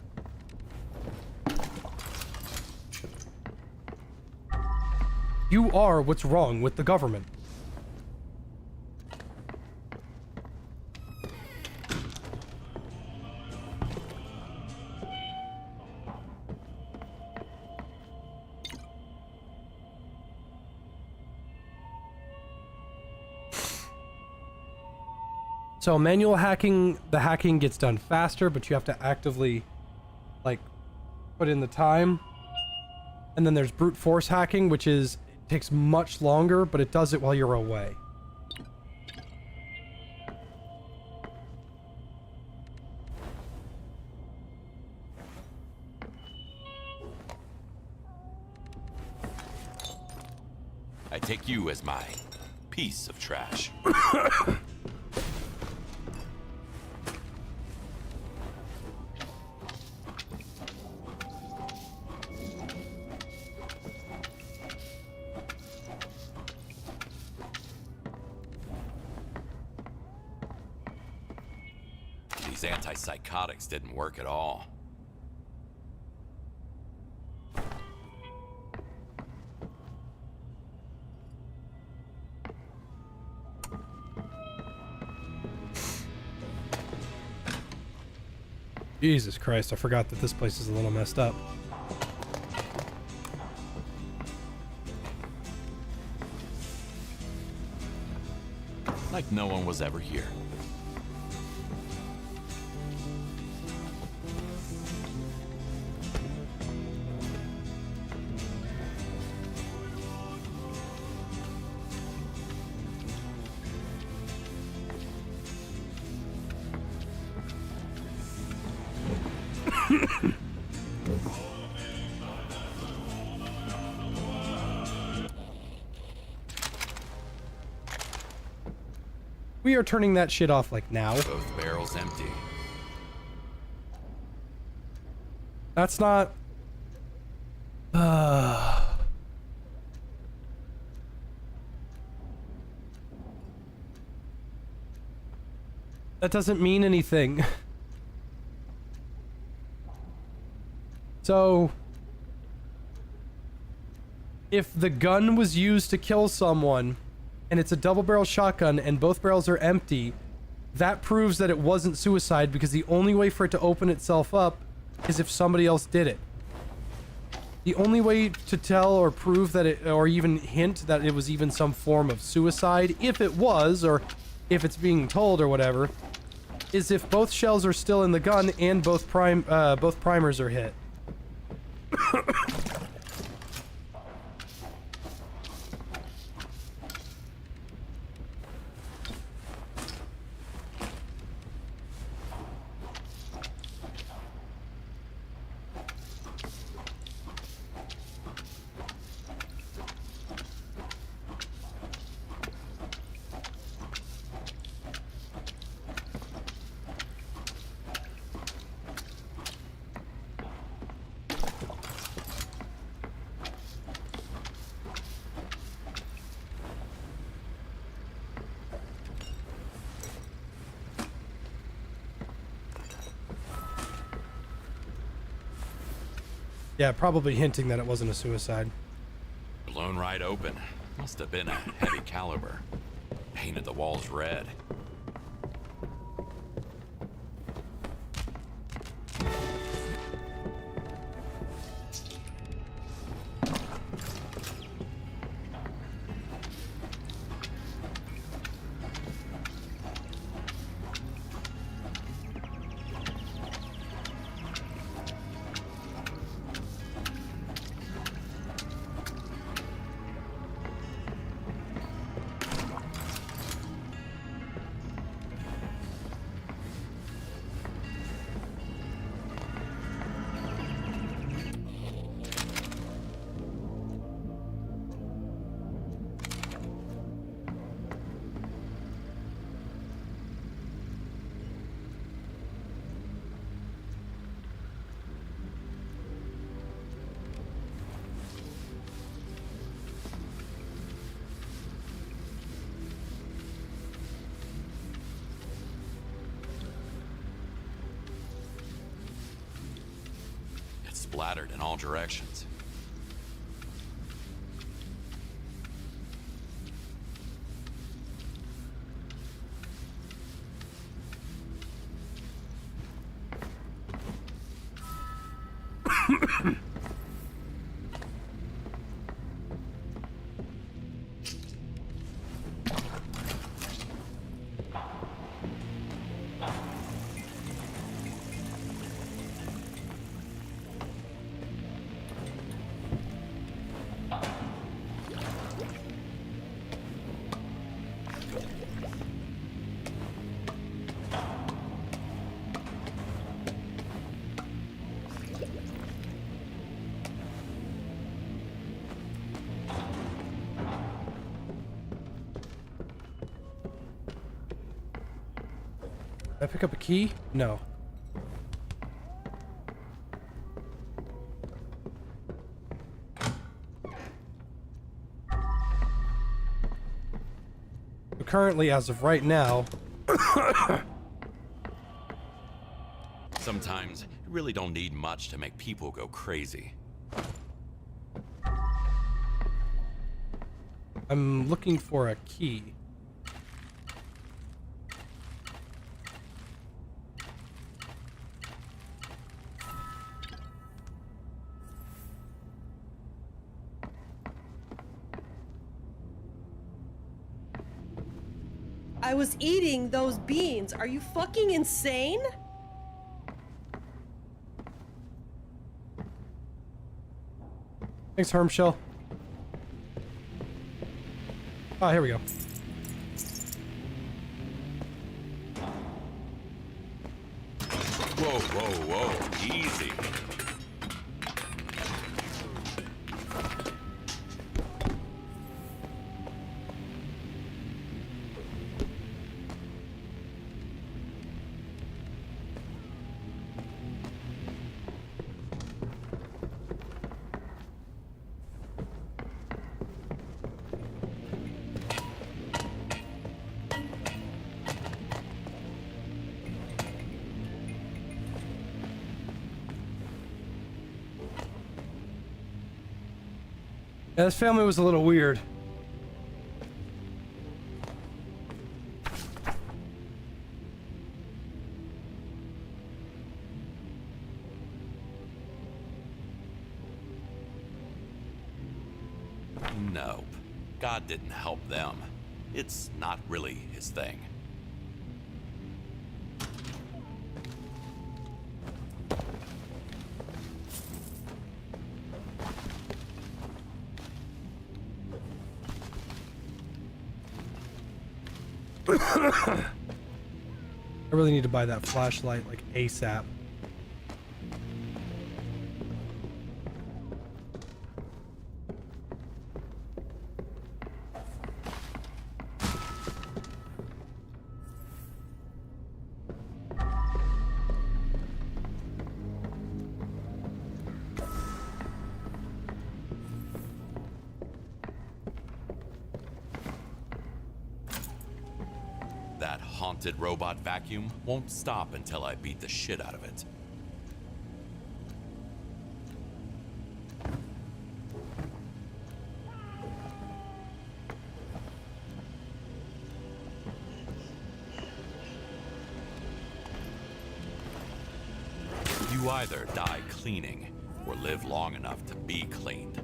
You are what's wrong with the government. So manual hacking, the hacking gets done faster, but you have to actively, like, put in the time. And then there's brute force hacking, which is, it takes much longer, but it does it while you're away. I take you as my piece of trash. These antipsychotics didn't work at all. Jesus Christ, I forgot that this place is a little messed up. Like no one was ever here. We are turning that shit off like now. Both barrels empty. That's not... That doesn't mean anything. So... if the gun was used to kill someone, and it's a double-barrel shotgun, and both barrels are empty, that proves that it wasn't suicide, because the only way for it to open itself up is if somebody else did it. The only way to tell or prove that it, or even hint that it was even some form of suicide, if it was, or if it's being told or whatever, is if both shells are still in the gun and both primers are hit. Yeah, probably hinting that it wasn't a suicide. Blown right open. Must have been a heavy caliber. Painted the walls red. splattered in all directions. Did I pick up a key? No. So currently, as of right now, Sometimes you really don't need much to make people go crazy. I'm looking for a key. I was eating those beans. Are you fucking insane? Thanks, Hermshell. Ah, here we go. Whoa, whoa, whoa, easy. Yeah, this family was a little weird. Nope. God didn't help them. It's not really his thing. I really need to buy that flashlight like ASAP. That haunted robot vacuum won't stop until I beat the shit out of it. You either die cleaning or live long enough to be cleaned.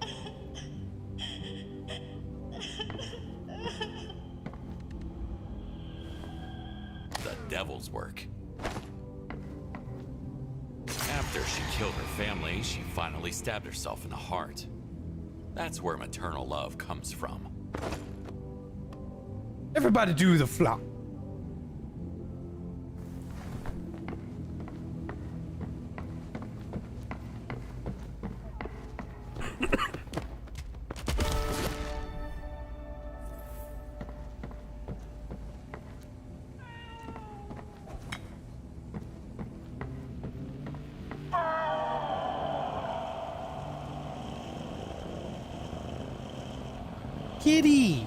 The devil's work. After she killed her family, she finally stabbed herself in the heart. That's where maternal love comes from. Everybody do the flop. Kitty.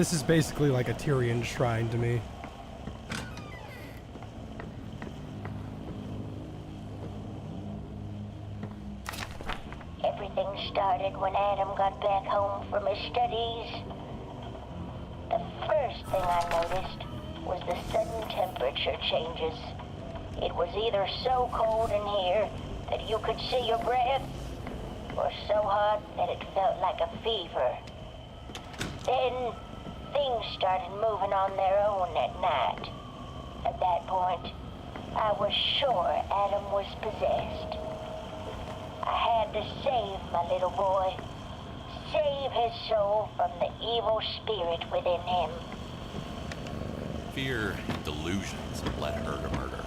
This is basically like a Tyrian shrine to me. Everything started when Adam got back home from his studies. The first thing I noticed was the sudden temperature changes. It was either so cold in here that you could see your breath, or so hot that it felt like a fever. Then, things started moving on their own at night. At that point, I was sure Adam was possessed. I had to save my little boy. Save his soul from the evil spirit within him. Fear and delusions led her to murder.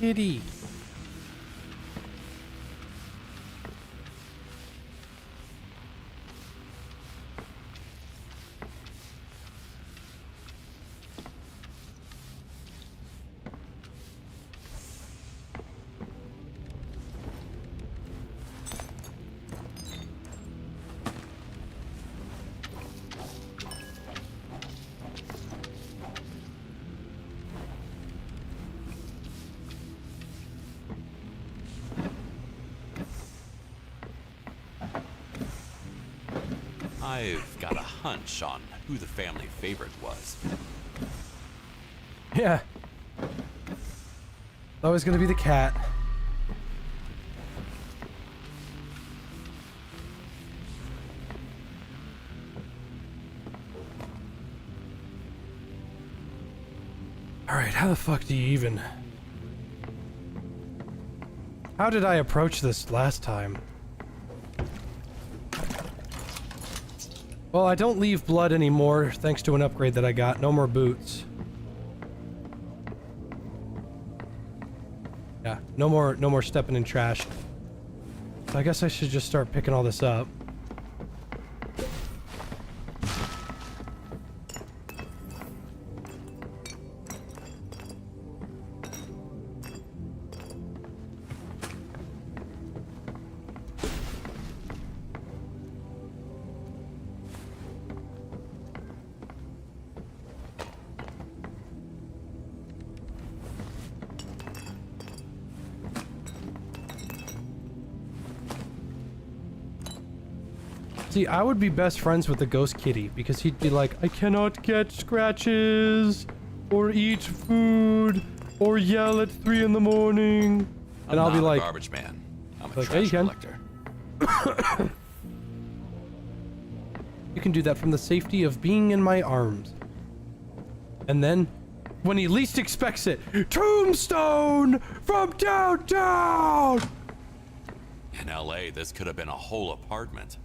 Kitty. I've got a hunch on who the family favorite was. Yeah. Always gonna be the cat. Alright, how the fuck do you even... How did I approach this last time? Well, I don't leave blood anymore, thanks to an upgrade that I got. No more boots. Yeah, no more stepping in trash. So I guess I should just start picking all this up. See, I would be best friends with the ghost kitty because he'd be like, I cannot get scratches or eat food or yell at 3 in the morning. And I'll be like, garbage man. I'm a like, trash yeah, collector. You can do that from the safety of being in my arms. And then, when he least expects it, tombstone from downtown! In LA, this could have been a whole apartment.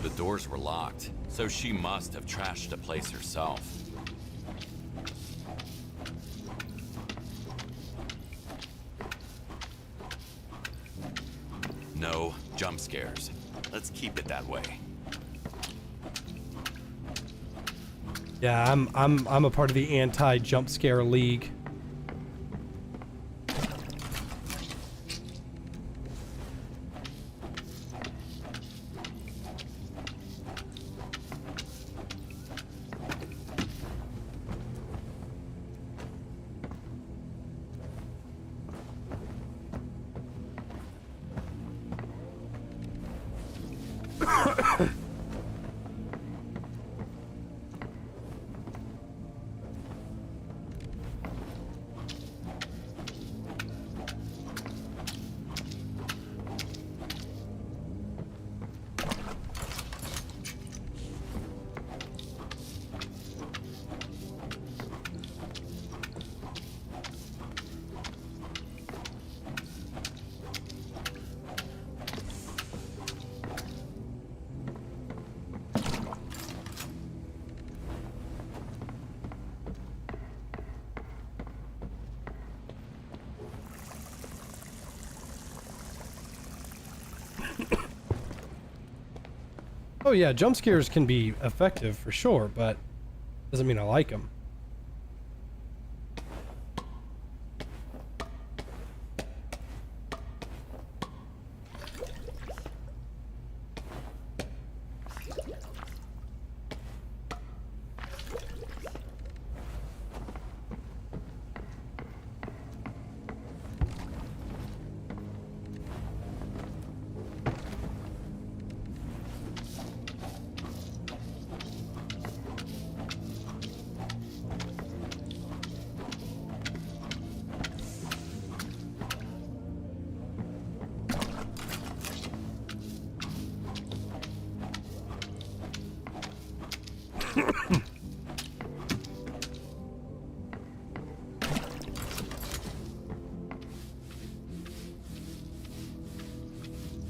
The doors were locked, so she must have trashed the place herself. No jump scares. Let's keep it that way. Yeah, I'm a part of the anti-jump scare league. Oh yeah, jump scares can be effective for sure, but doesn't mean I like them.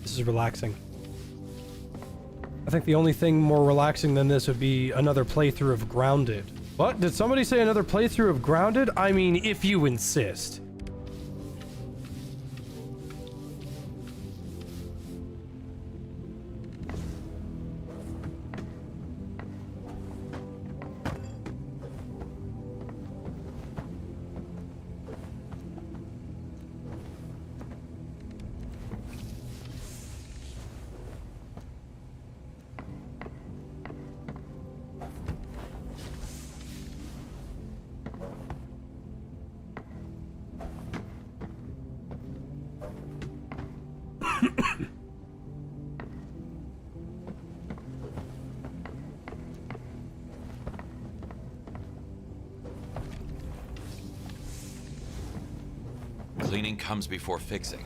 This is relaxing. I think the only thing more relaxing than this would be another playthrough of Grounded. What? Did somebody say another playthrough of Grounded? I mean, if you insist. Cleaning comes before fixing.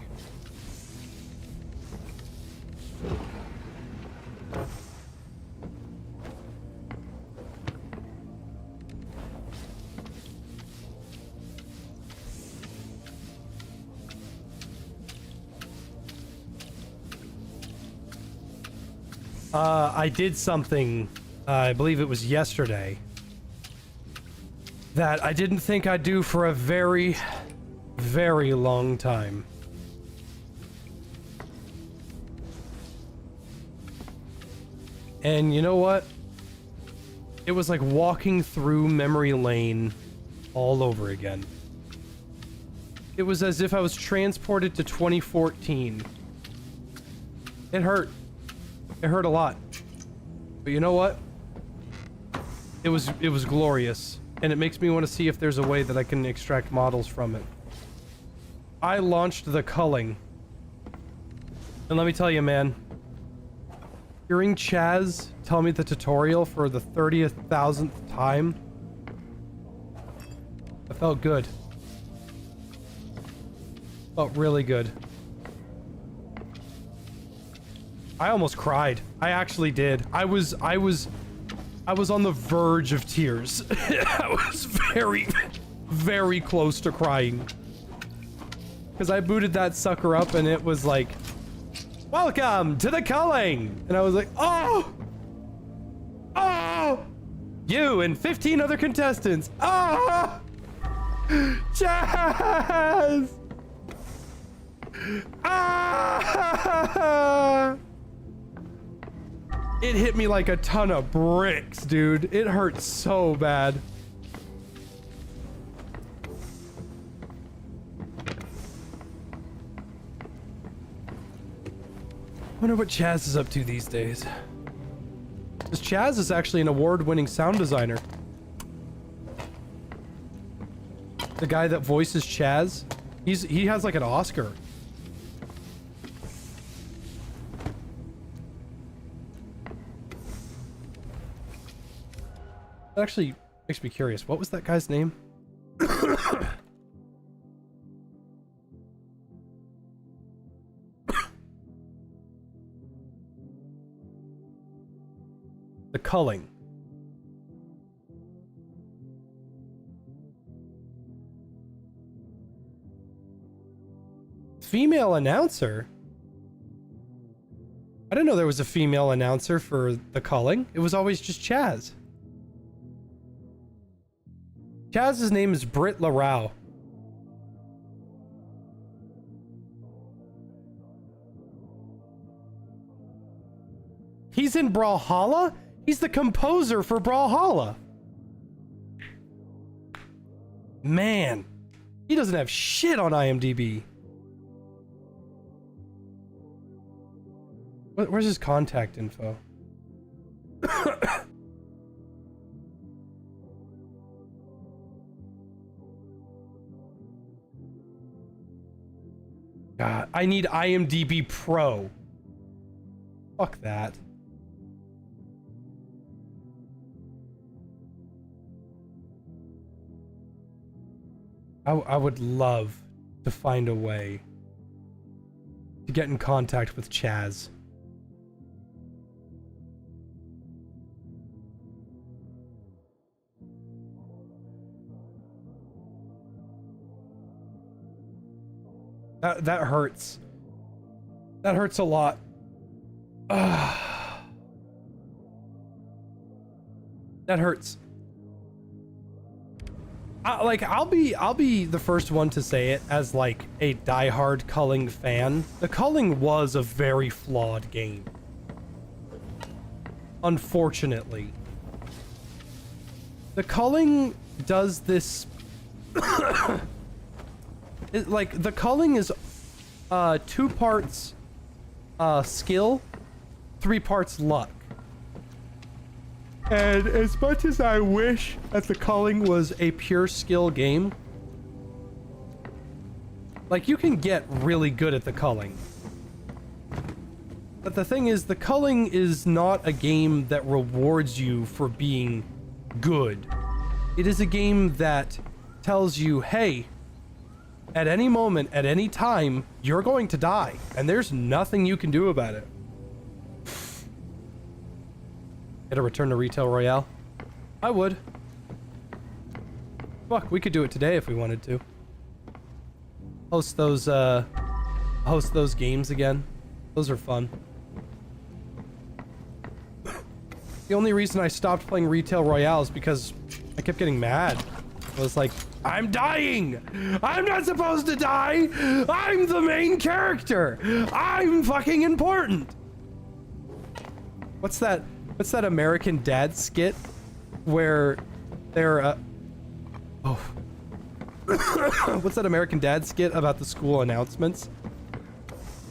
I did something, I believe it was yesterday, that I didn't think I'd do for a very, very long time. And you know what? It was like walking through memory lane all over again. It was as if I was transported to 2014. It hurt. It hurt a lot. But you know what? It was glorious. And it makes me want to see if there's a way that I can extract models from it. I launched the culling. And let me tell you, man. Hearing Chaz tell me the tutorial for the 30,000th time, I felt good. Felt really good. I almost cried. I actually did. I was on the verge of tears. I was very, very close to crying. Because I booted that sucker up and it was like, welcome to the culling! And I was like, oh! Oh! You and 15 other contestants. Oh! Chaz! Ah! It hit me like a ton of bricks, dude. It hurt so bad. Wonder what Chaz is up to these days. Because Chaz is actually an award-winning sound designer. The guy that voices Chaz, he has like an Oscar. That actually makes me curious. What was that guy's name? The culling. Female announcer? I didn't know there was a female announcer for the culling. It was always just Chaz. Chaz's name is Britt Larau. He's in Brawlhalla? He's the composer for Brawlhalla. Man, he doesn't have shit on IMDb. Where's his contact info? God, I need IMDb Pro. Fuck that. I would love to find a way to get in contact with Chaz. That hurts. That hurts a lot. That hurts. I'll be the first one to say it as like a diehard Culling fan. The Culling was a very flawed game. Unfortunately. The Culling does this the Culling is 2 parts skill, 3 parts luck. And as much as I wish that the Culling was a pure skill game, like, you can get really good at the Culling. But the thing is, the Culling is not a game that rewards you for being good. It is a game that tells you, hey, at any moment, at any time, you're going to die, and there's nothing you can do about it. Get a return to Retail Royale? I would. Fuck, we could do it today if we wanted to. Host those games again. Those are fun. The only reason I stopped playing Retail Royale is because I kept getting mad. I was like, I'm dying! I'm not supposed to die! I'm the main character! I'm fucking important! What's that American Dad skit where they're what's that American Dad skit about the school announcements?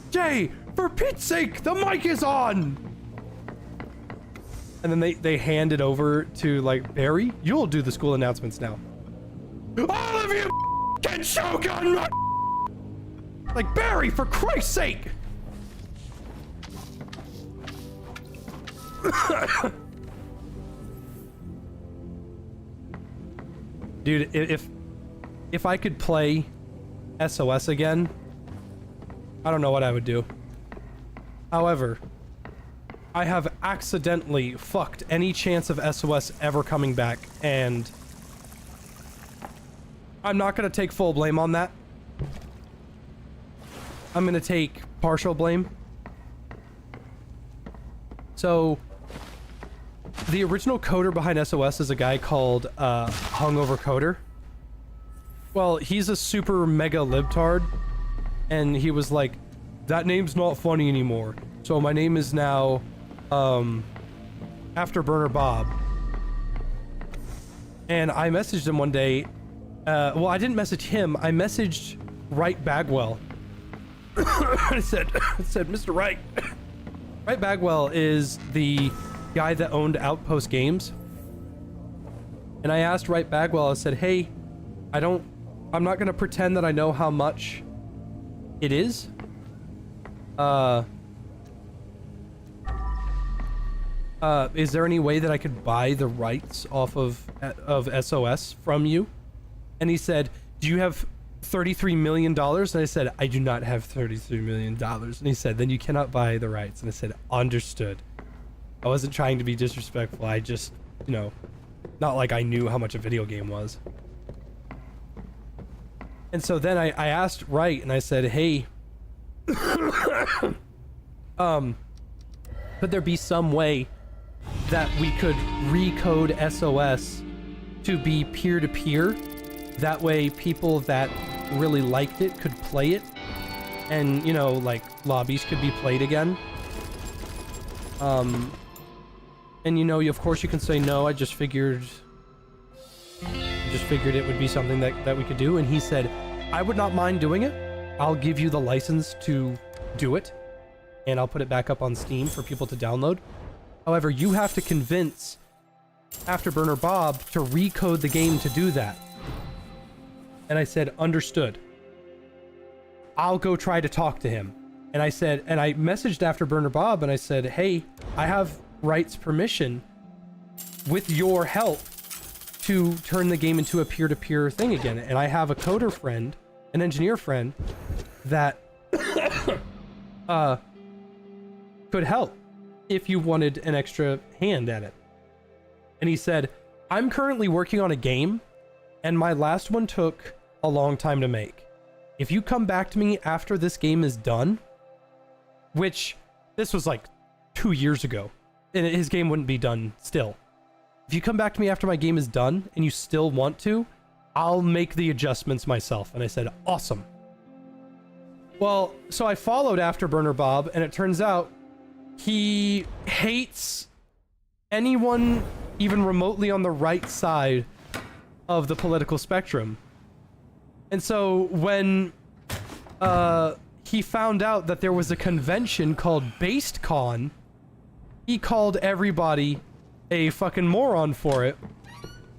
Jay, for Pete's sake, the mic is on! And then they hand it over to, like, Barry, you'll do the school announcements now. All of you can choke on my like, Barry, for Christ's sake! Dude, if I could play SOS again, I don't know what I would do. However, I have accidentally fucked any chance of SOS ever coming back, and I'm not gonna take full blame on that. I'm gonna take partial blame. So, the original coder behind SOS is a guy called Hungover Coder. Well, he's a super mega libtard, and he was like, that name's not funny anymore. So my name is now Afterburner Bob. And I messaged him one day. Well, I didn't message him. I messaged Wright Bagwell. I said, Mr. Wright. Wright Bagwell is the guy that owned Outpost Games. And I asked Wright Bagwell, I said, hey, I'm not going to pretend that I know how much it is. Is there any way that I could buy the rights off of SOS from you? And he said, do you have $33 million? And I said, I do not have $33 million. And he said, then you cannot buy the rights. And I said, understood. I wasn't trying to be disrespectful. I just, you know, not like I knew how much a video game was. And so then I asked Wright and I said, hey, could there be some way that we could recode SOS to be peer-to-peer? That way people that really liked it could play it, and, you know, like, lobbies could be played again. And, you know, of course you can say no, I just figured it would be something that we could do. And he said, I would not mind doing it. I'll give you the license to do it, and I'll put it back up on Steam for people to download. However, you have to convince Afterburner Bob to recode the game to do that. And I said, understood. I'll go try to talk to him. And I said, and I messaged Afterburner Bob and I said, hey, I have rights permission with your help to turn the game into a peer-to-peer thing again. And I have a coder friend, an engineer friend, that could help if you wanted an extra hand at it. And he said, I'm currently working on a game, and my last one took a long time to make. If you come back to me after this game is done, which this was like 2 years ago, and his game wouldn't be done still. If you come back to me after my game is done and you still want to, I'll make the adjustments myself. And I said, awesome. Well, so I followed Afterburner Bob, and it turns out he hates anyone even remotely on the right side of the political spectrum. And so when he found out that there was a convention called BasedCon, he called everybody a fucking moron for it.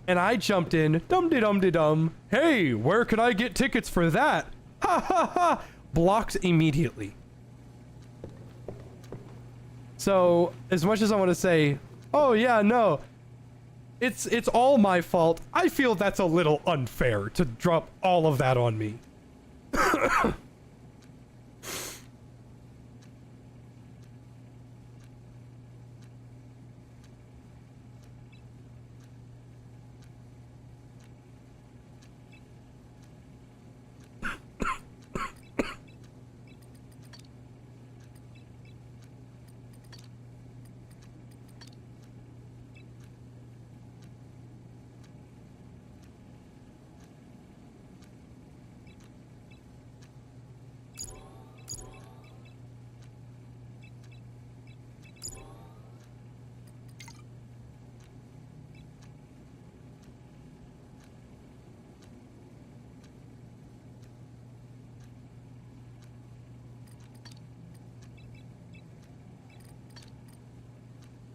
And I jumped in, dum-de-dum-de-dum. Hey, where could I get tickets for that? Ha ha ha! Blocked immediately. So, as much as I want to say, oh yeah, no, it's all my fault, I feel that's a little unfair to drop all of that on me.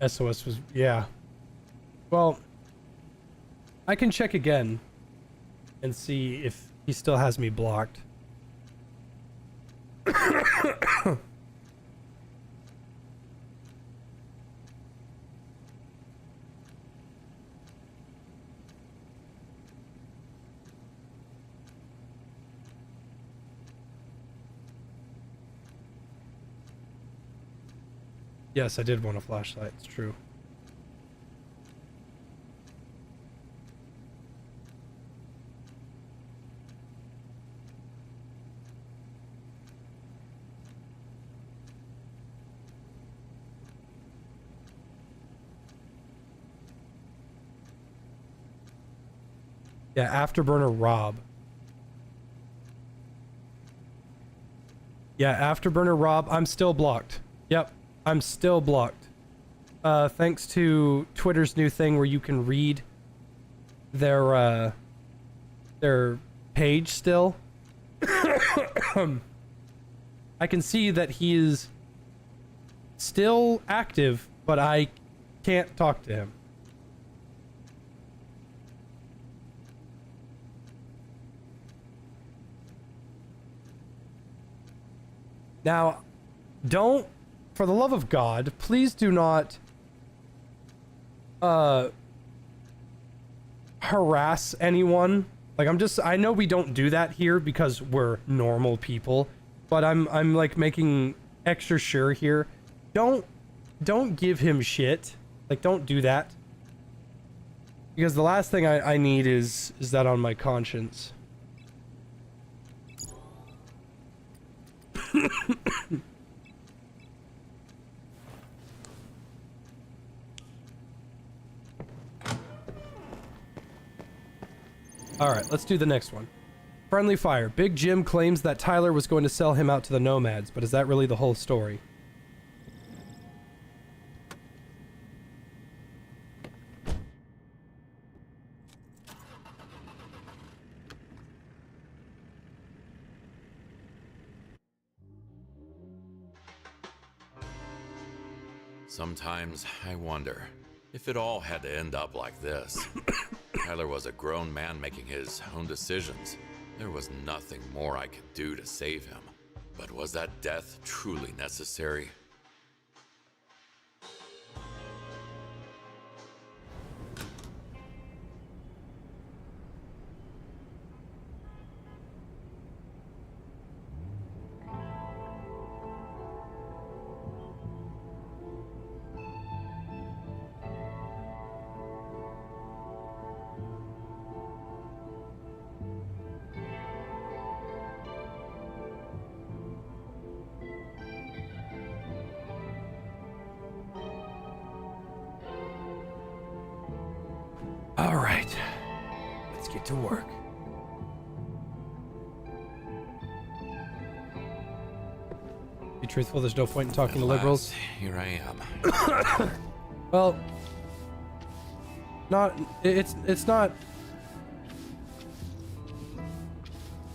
SOS was, yeah. Well, I can check again and see if he still has me blocked. Yes, I did want a flashlight, it's true. Yeah, Afterburner Rob. Yeah, Afterburner Rob, I'm still blocked. Yep. I'm still blocked. thanks to Twitter's new thing where you can read their page still. I can see that he is still active, but I can't talk to him. Now, don't, for the love of God, please do not harass anyone. Like, I know we don't do that here because we're normal people, but I'm like making extra sure here. Don't give him shit. Like, don't do that. Because the last thing I need is that on my conscience. Alright, let's do the next one. Friendly fire. Big Jim claims that Tyler was going to sell him out to the nomads, but is that really the whole story? Sometimes I wonder if it all had to end up like this. Tyler was a grown man making his own decisions. There was nothing more I could do to save him. But was that death truly necessary? All right, let's get to work. Be truthful, there's no point in talking to liberals. Here I am. Well, it's not.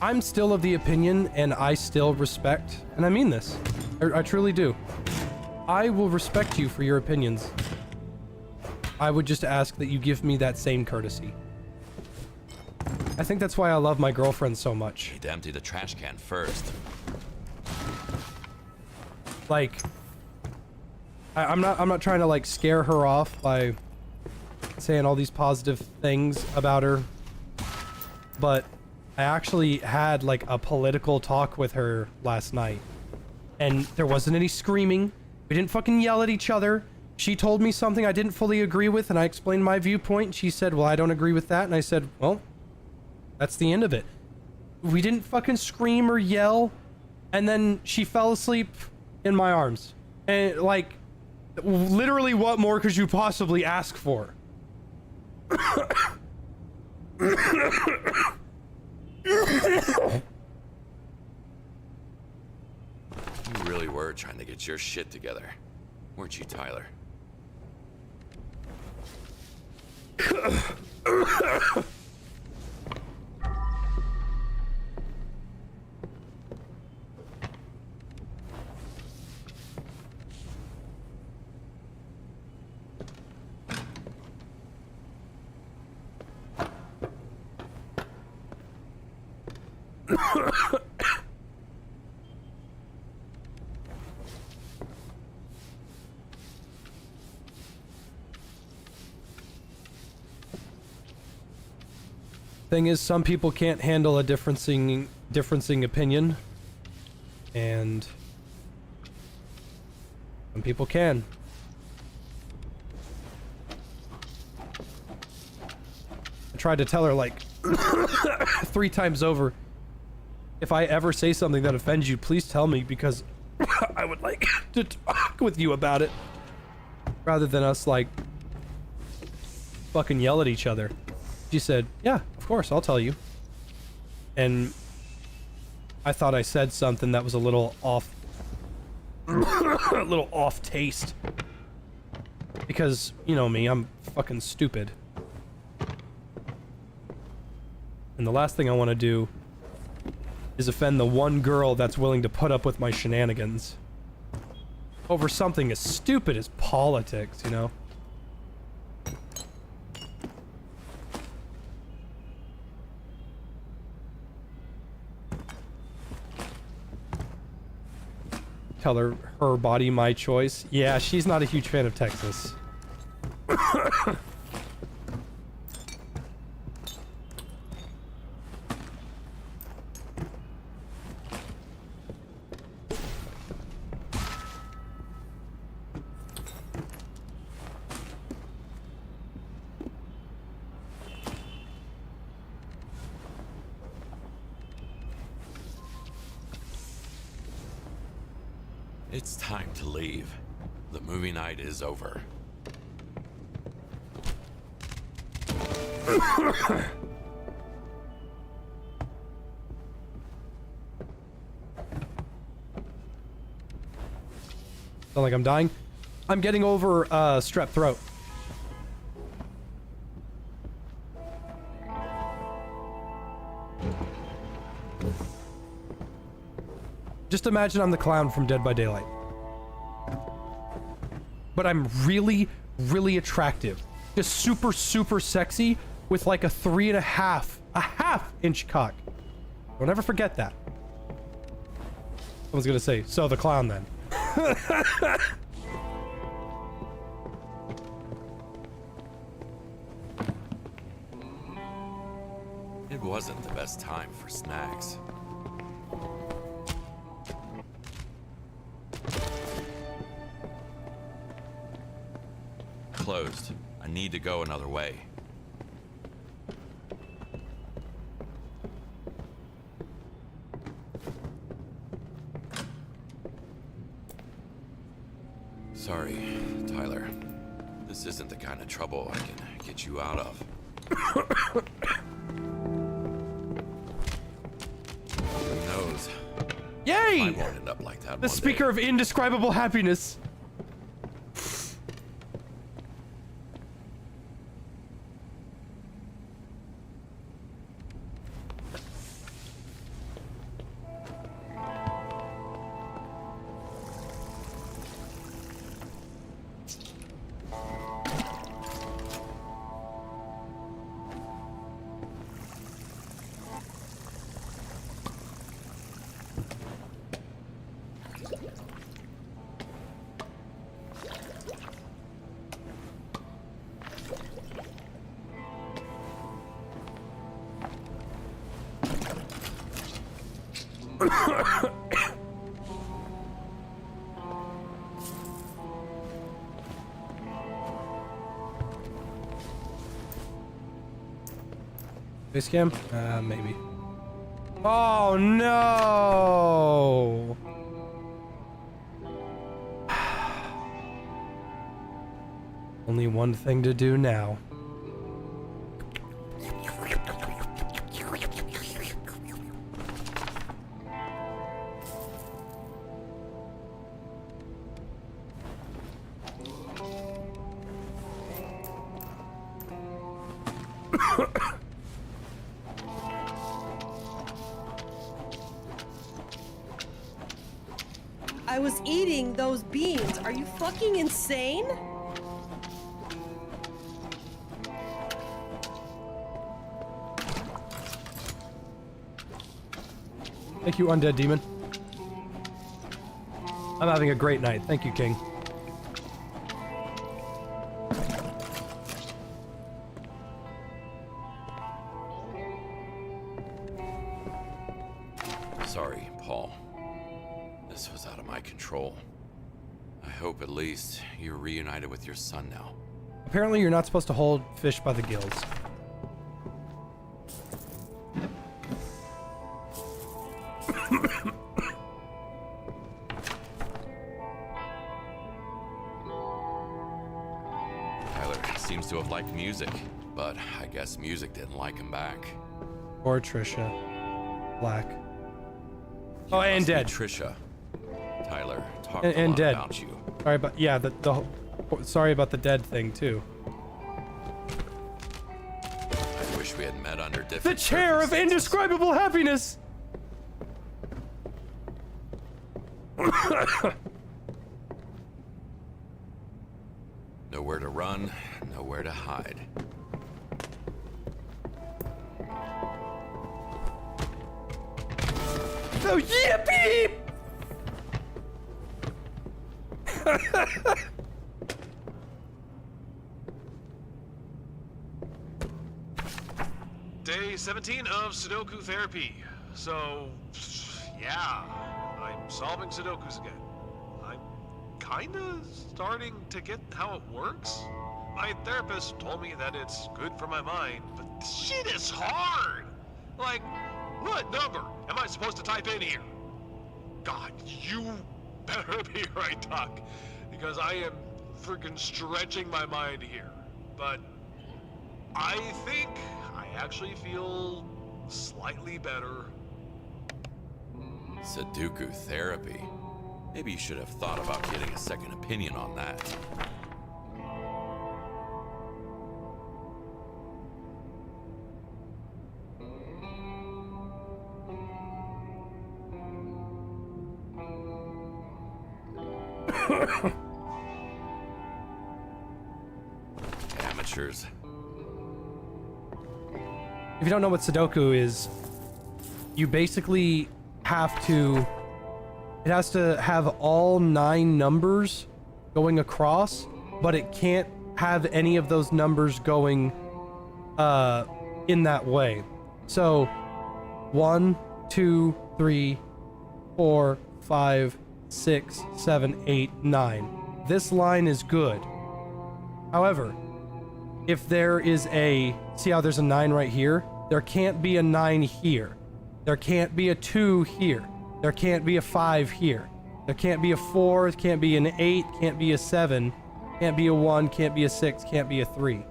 I'm still of the opinion, and I still respect, and I mean this. I truly do. I will respect you for your opinions. I would just ask that you give me that same courtesy. I think that's why I love my girlfriend so much. He'd empty the trash can first. Like, I'm not trying to like scare her off by saying all these positive things about her, but I actually had like a political talk with her last night, and there wasn't any screaming. We didn't fucking yell at each other. She told me something I didn't fully agree with, and I explained my viewpoint, and she said, well, I don't agree with that, and I said, well, that's the end of it. We didn't fucking scream or yell, and then she fell asleep in my arms. And, like, literally what more could you possibly ask for? You really were trying to get your shit together, weren't you, Tyler? Thing is, some people can't handle a differencing opinion, and some people can. I tried to tell her like 3 times over, if I ever say something that offends you, please tell me, because I would like to talk with you about it, rather than us like fucking yell at each other. She said, yeah, of course, I'll tell you. And I thought I said something that was a little off, a little off taste. Because, you know me, I'm fucking stupid. And the last thing I want to do is offend the one girl that's willing to put up with my shenanigans. Over something as stupid as politics, you know? Tell her body, my choice. Yeah, she's not a huge fan of Texas. It's time to leave. The movie night is over. Sound like I'm dying? I'm getting over strep throat. Just imagine I'm the clown from Dead by Daylight. But I'm really, really attractive. Just super, super sexy with like a 3.5 inch cock. Don't ever forget that. Someone's gonna say, so the clown then. It wasn't the best time for snacks. Closed. I need to go another way. Sorry, Tyler. This isn't the kind of trouble I can get you out of. Who knows? Yay! I won't end up like that The one speaker day. of indescribable happiness. Base cam? Maybe. Oh no! Only one thing to do now. I was eating those beans. Are you fucking insane? Thank you, undead demon. I'm having a great night. Thank you, King. Sorry, Paul. This was out of my control. I hope at least you're reunited with your son now. Apparently you're not supposed to hold fish by the gills. Tyler seems to have liked music, but I guess music didn't like him back. Or Trisha. Black. You Oh, and must be dead. Trisha. Tyler talked And a lot dead. about you. Alright, but yeah, the sorry about the dead thing too. I wish we had met under different The chair of circumstances. indescribable happiness! Nowhere to run, nowhere to hide. Oh, yippee! Day 17 of Sudoku therapy. So, yeah, I'm solving Sudokus again. I'm kinda starting to get how it works. My therapist told me that it's good for my mind, but this shit is hard! Like, what number am I supposed to type in here? God, you better be right, Doc, because I am freaking stretching my mind here. But I think I actually feel slightly better. Sudoku therapy. Maybe you should have thought about getting a second opinion on that. Amateurs. If you don't know what Sudoku is, you basically have to... It has to have all 9 numbers going across, but it can't have any of those numbers going in that way. So 1, 2, 3, 4, 5, 6, 7, 8, 9. This line is good. However, if there is a... See how there's a 9 right here? There can't be a 9 here. There can't be a 2 here. There can't be a 5 here. There can't be a 4, can't be an 8, can't be a 7, can't be a 1, can't be a 6, can't be a 3.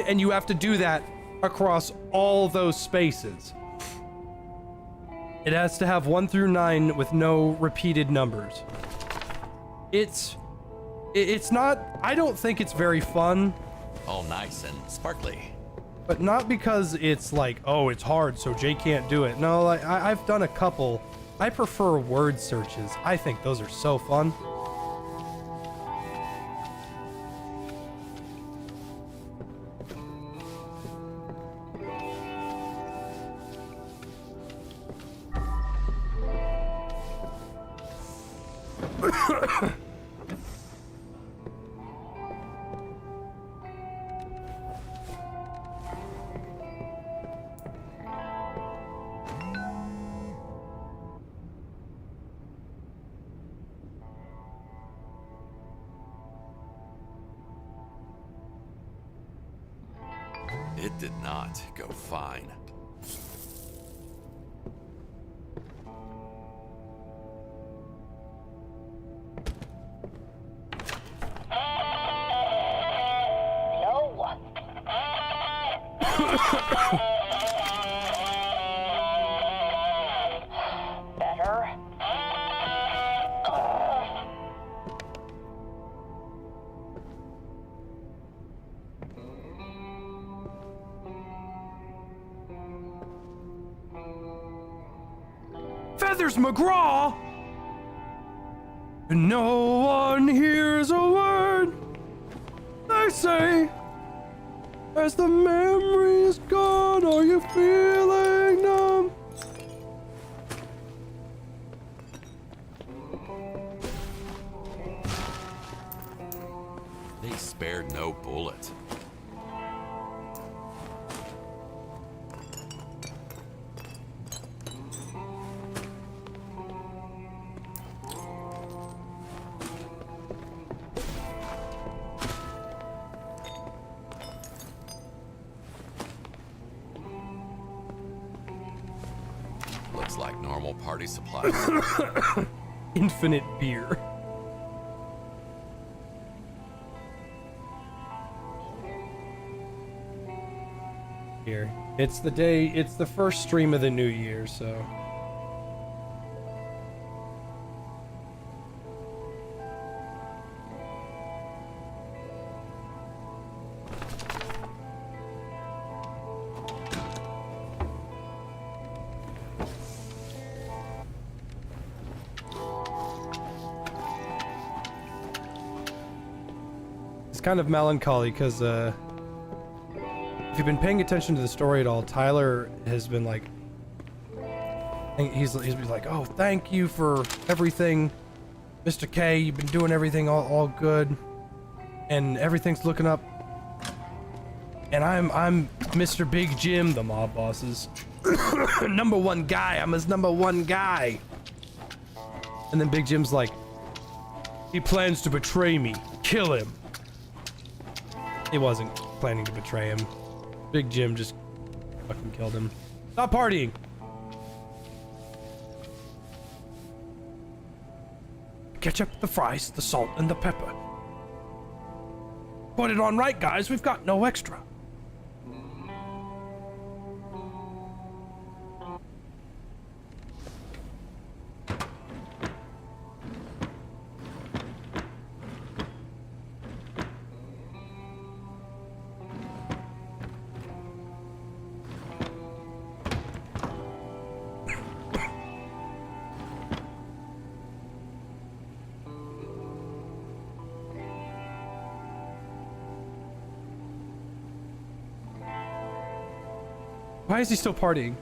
And you have to do that across all those spaces. It has to have 1 through 9 with no repeated numbers. It's not... I don't think it's very fun. All nice and sparkly. But not because it's like, oh, it's hard, so Jay can't do it. No, like, I've done a couple. I prefer word searches. I think those are so fun. It did not go fine. No. Better. Feathers McGraw! And no one hears a word they say. As the memory is gone, are you feeling numb? They spared no bullet. Looks like normal party supplies. Infinite beer. Here. It's the day, it's the first stream of the new year, so. kind of melancholy because if you've been paying attention to the story at all, Tyler has been like, he's been like, oh, thank you for everything, Mr. K. You've been doing everything all good, and everything's looking up. And I'm Mr. Big Jim, the mob boss's number one guy. I'm his number one guy. And then Big Jim's like, he plans to betray me. Kill him. He wasn't planning to betray him. Big Jim just fucking killed him. Stop partying. Ketchup, the fries, the salt, and the pepper. Put it on right, guys. We've got no extra. Why is he still partying?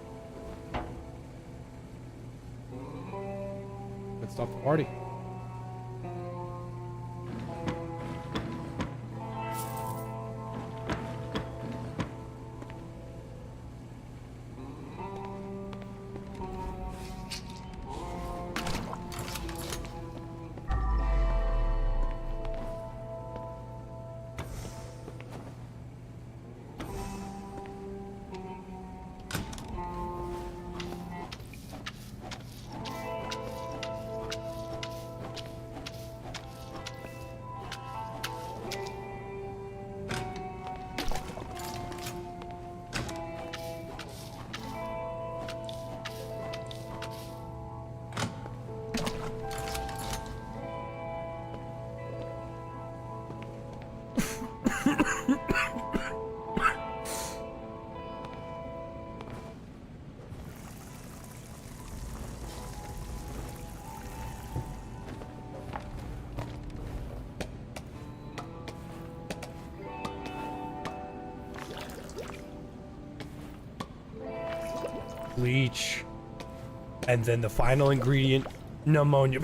Let's stop the party. Bleach. And then the final ingredient, pneumonia.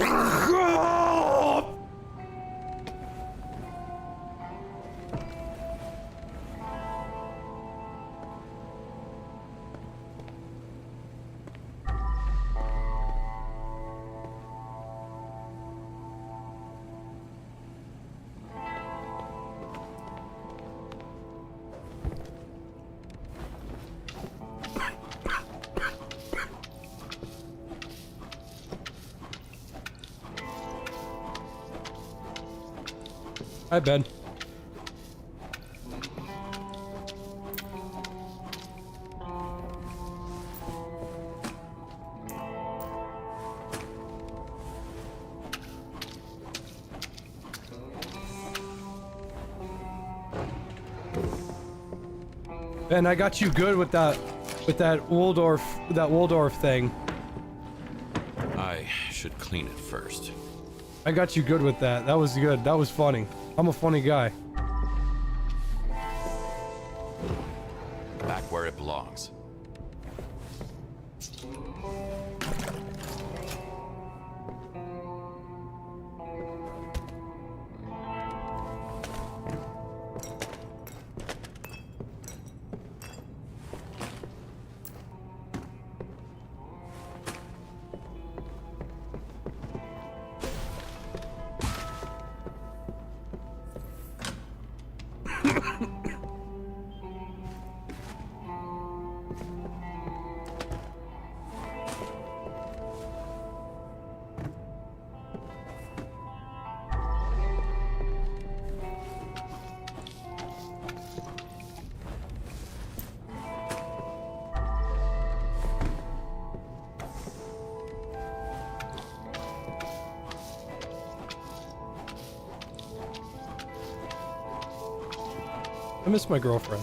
Hi, Ben. Ben, I got you good with that Waldorf thing. I should clean it first. I got you good with that. That was good. That was funny. I'm a funny guy. Back where it belongs. I miss my girlfriend.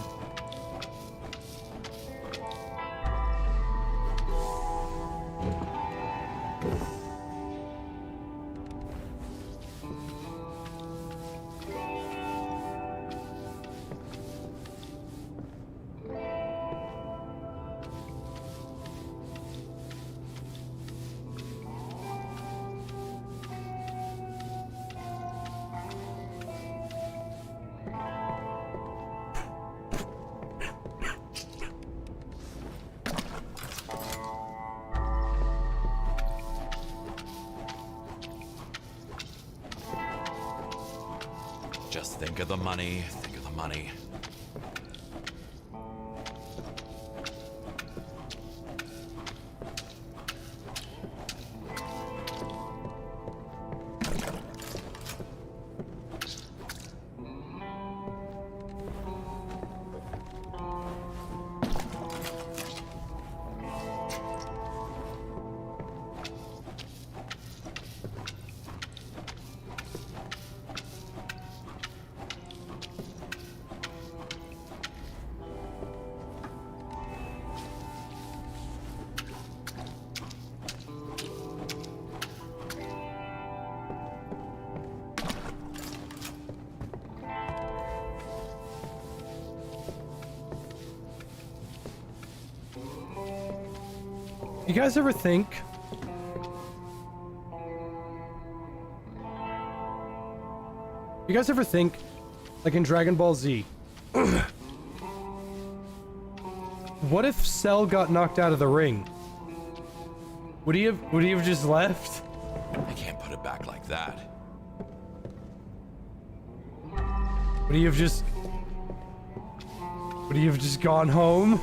think of the money, think of the money. You guys ever think? You guys ever think, like in Dragon Ball Z, what if Cell got knocked out of the ring? Would he have just left? I can't put it back like that. Would he have just gone home?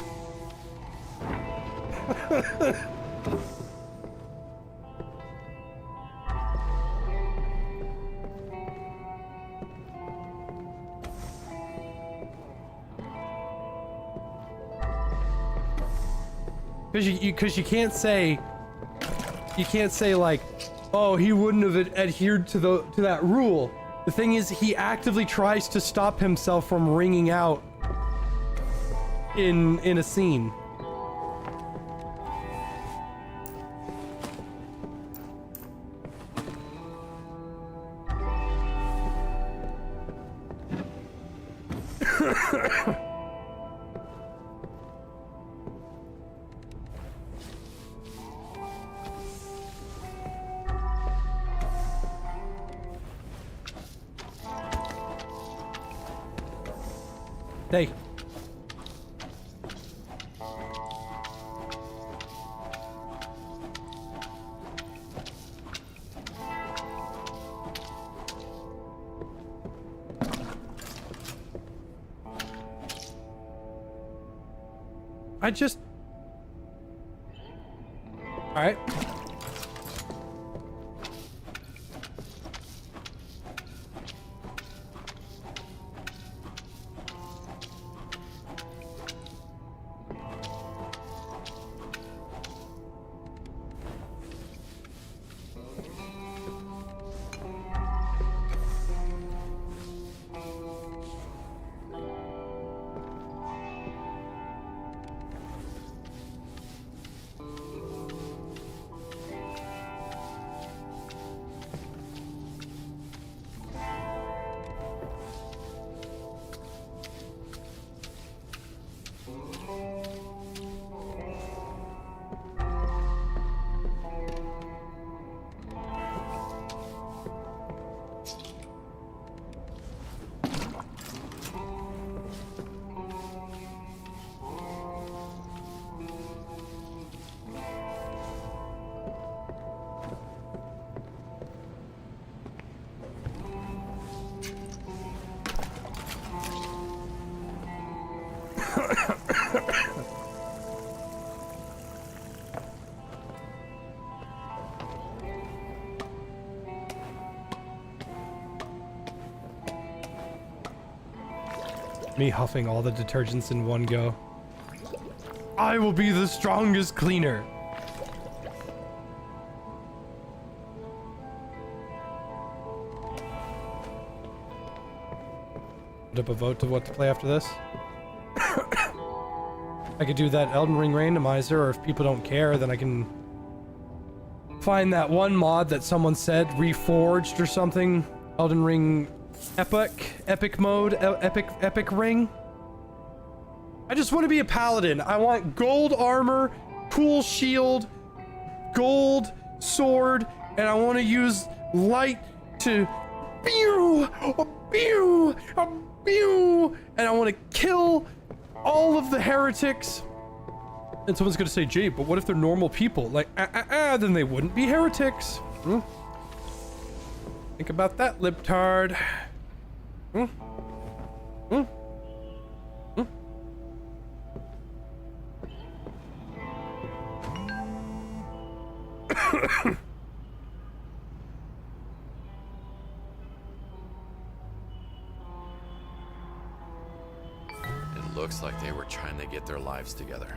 Because you can't say like, oh, he wouldn't have adhered to that rule. The thing is, he actively tries to stop himself from ringing out in a scene. Hey. I just... All right. Me huffing all the detergents in one go. I will be the strongest cleaner. Put up a vote to what to play after this. I could do that Elden Ring randomizer, or if people don't care, then I can find that one mod that someone said reforged or something. Elden Ring epic mode, epic ring. I just want to be a paladin. I want gold armor, cool shield, gold sword, and I want to use light to pew, pew, pew, and I want to kill all of the heretics. And someone's gonna say, Jay, but what if they're normal people? Like, then they wouldn't be heretics. Think about that, libtard. Hmm? Hmm? Hmm? It looks like they were trying to get their lives together.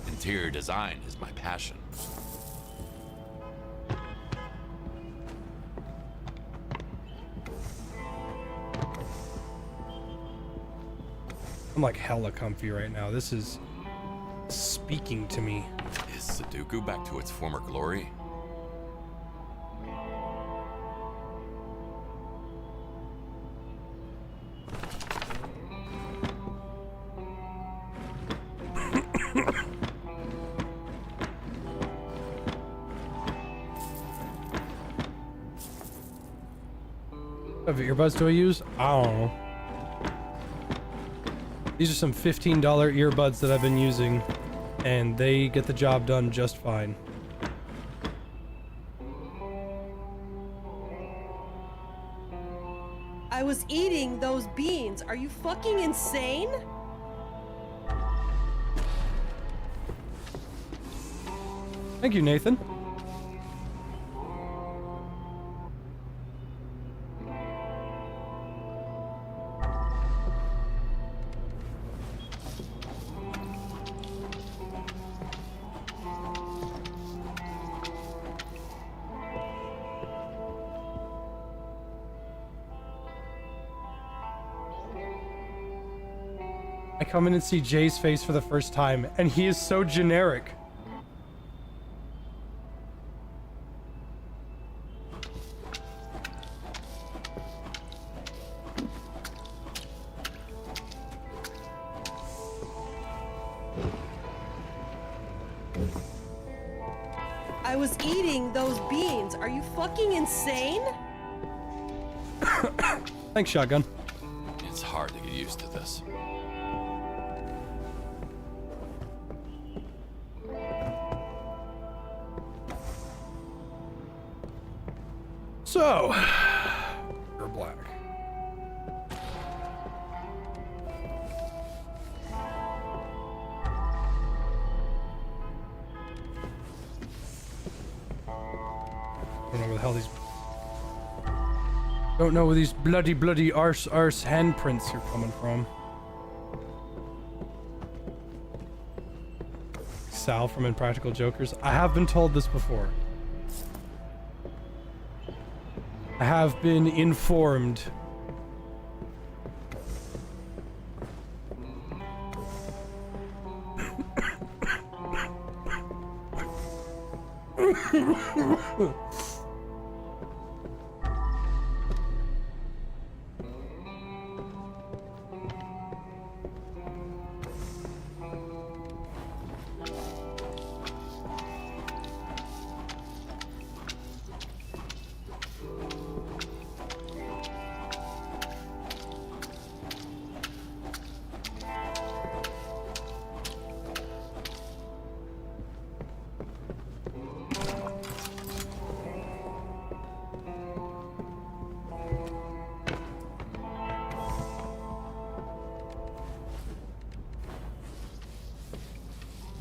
Interior design is my passion. I'm like hella comfy right now. This is speaking to me. Is Sudoku back to its former glory? What earbuds do I use? I don't know. These are some $15 earbuds that I've been using, and they get the job done just fine. I was eating those beans. Are you fucking insane? Thank you, Nathan. I come in and see Jay's face for the first time, and he is so generic. I was eating those beans. Are you fucking insane? Thanks, Shotgun. It's hard to get used to this. So, you're black. Don't know where the hell these. Don't know where these bloody arse handprints are coming from. Sal from Impractical Jokers. I have been told this before. I have been informed.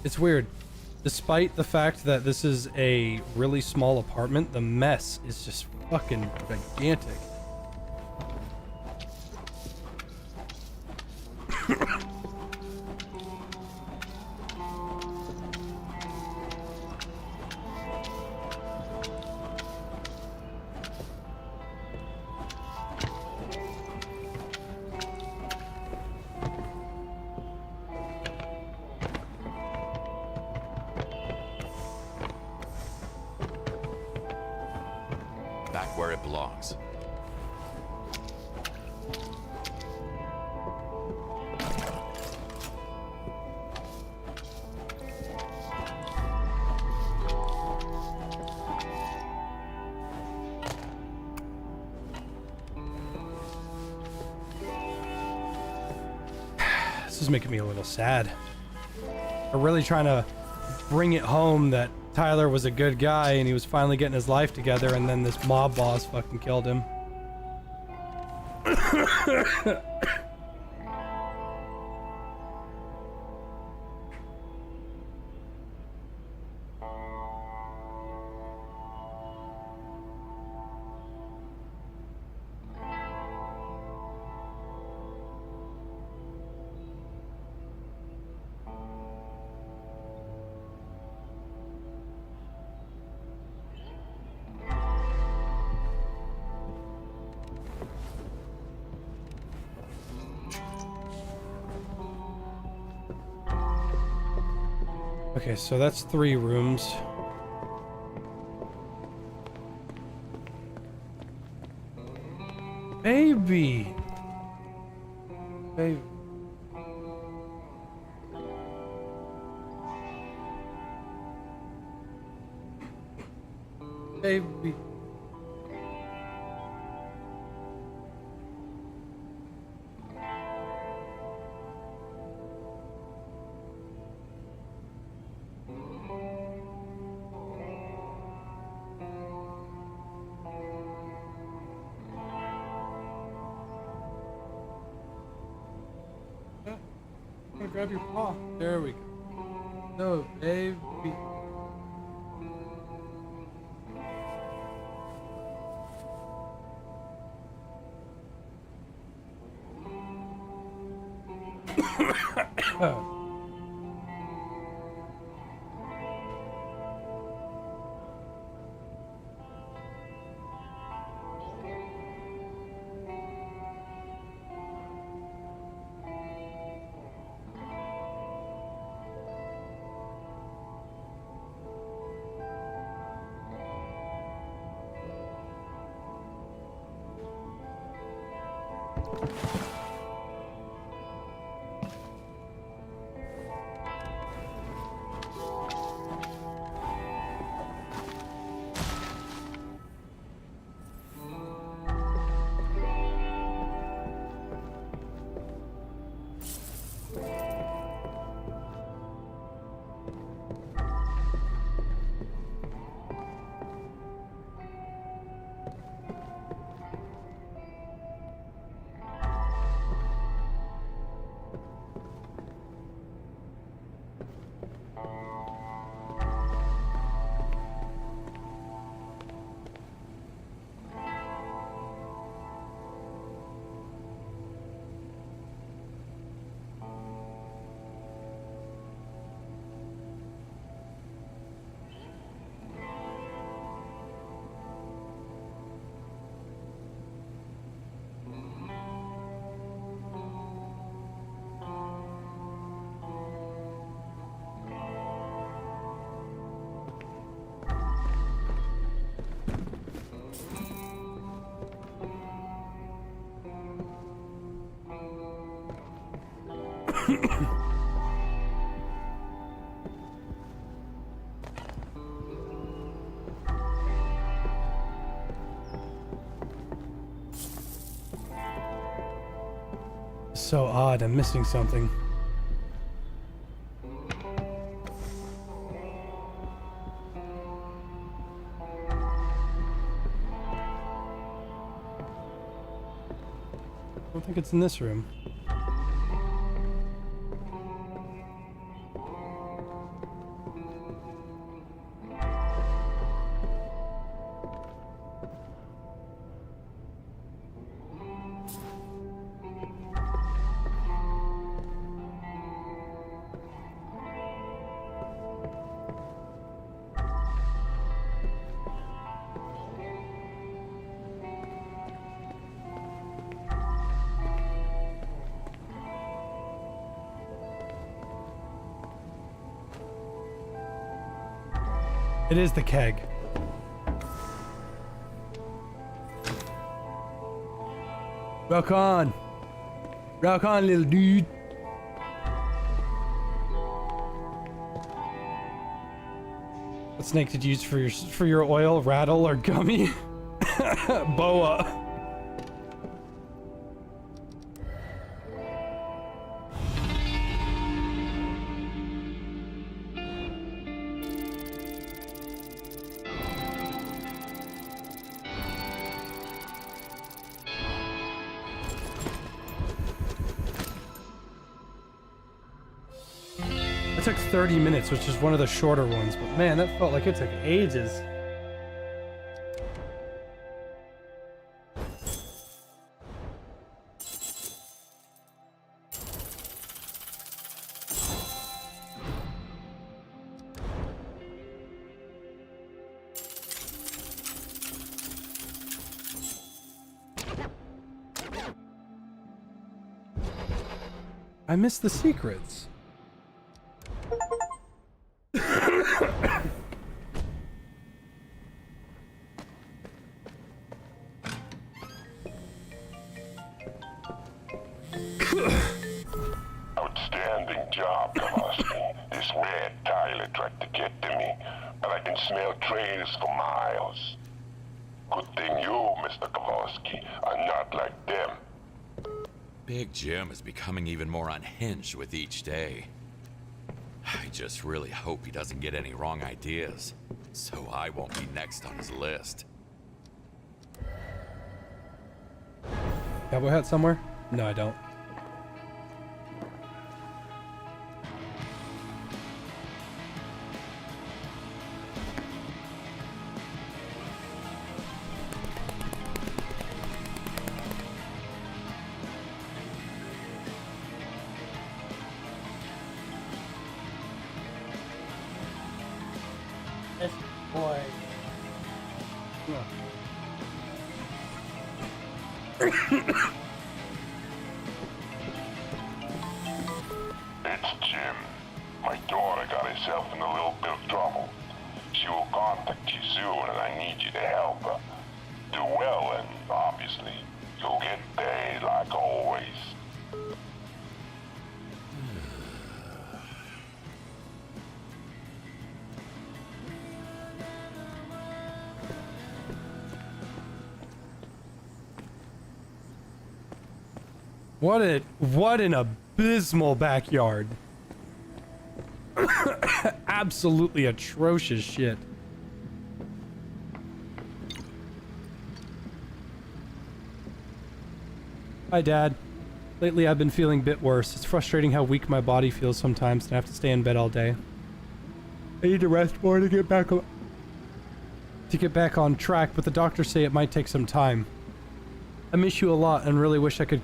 It's weird. Despite the fact that this is a really small apartment, the mess is just fucking gigantic. Back where it belongs. This is making me a little sad. I'm really trying to bring it home that Tyler was a good guy and he was finally getting his life together, and then this mob boss fucking killed him. Okay, so that's 3 rooms. Baby! Baby. Baby. Grab your paw. There we go. No, baby. So odd, I'm missing something. I don't think it's in this room. It is the keg. Rock on. Rock on, little dude. What snake did you use for your oil? Rattle or gummy? Boa. It took 30 minutes, which is one of the shorter ones, but man, that felt like it took ages. I missed the secrets. Outstanding job, Kowalski. This red Tyler tried to get to me, but I can smell traitors for miles. Good thing you, Mr. Kowalski, are not like them. Big Jim is becoming even more unhinged with each day. I just really hope he doesn't get any wrong ideas, so I won't be next on his list. Cowboy hat somewhere? No, I don't. This boy. It's Jim. My daughter got herself in a little bit of trouble. She will contact you soon, and I need you to help her. Do well, and obviously, you'll get paid like always. What an abysmal backyard. Absolutely atrocious shit. Hi, Dad. Lately I've been feeling a bit worse. It's frustrating how weak my body feels sometimes and I have to stay in bed all day. I need to rest more to get back on track, but the doctors say it might take some time. I miss you a lot and really wish I could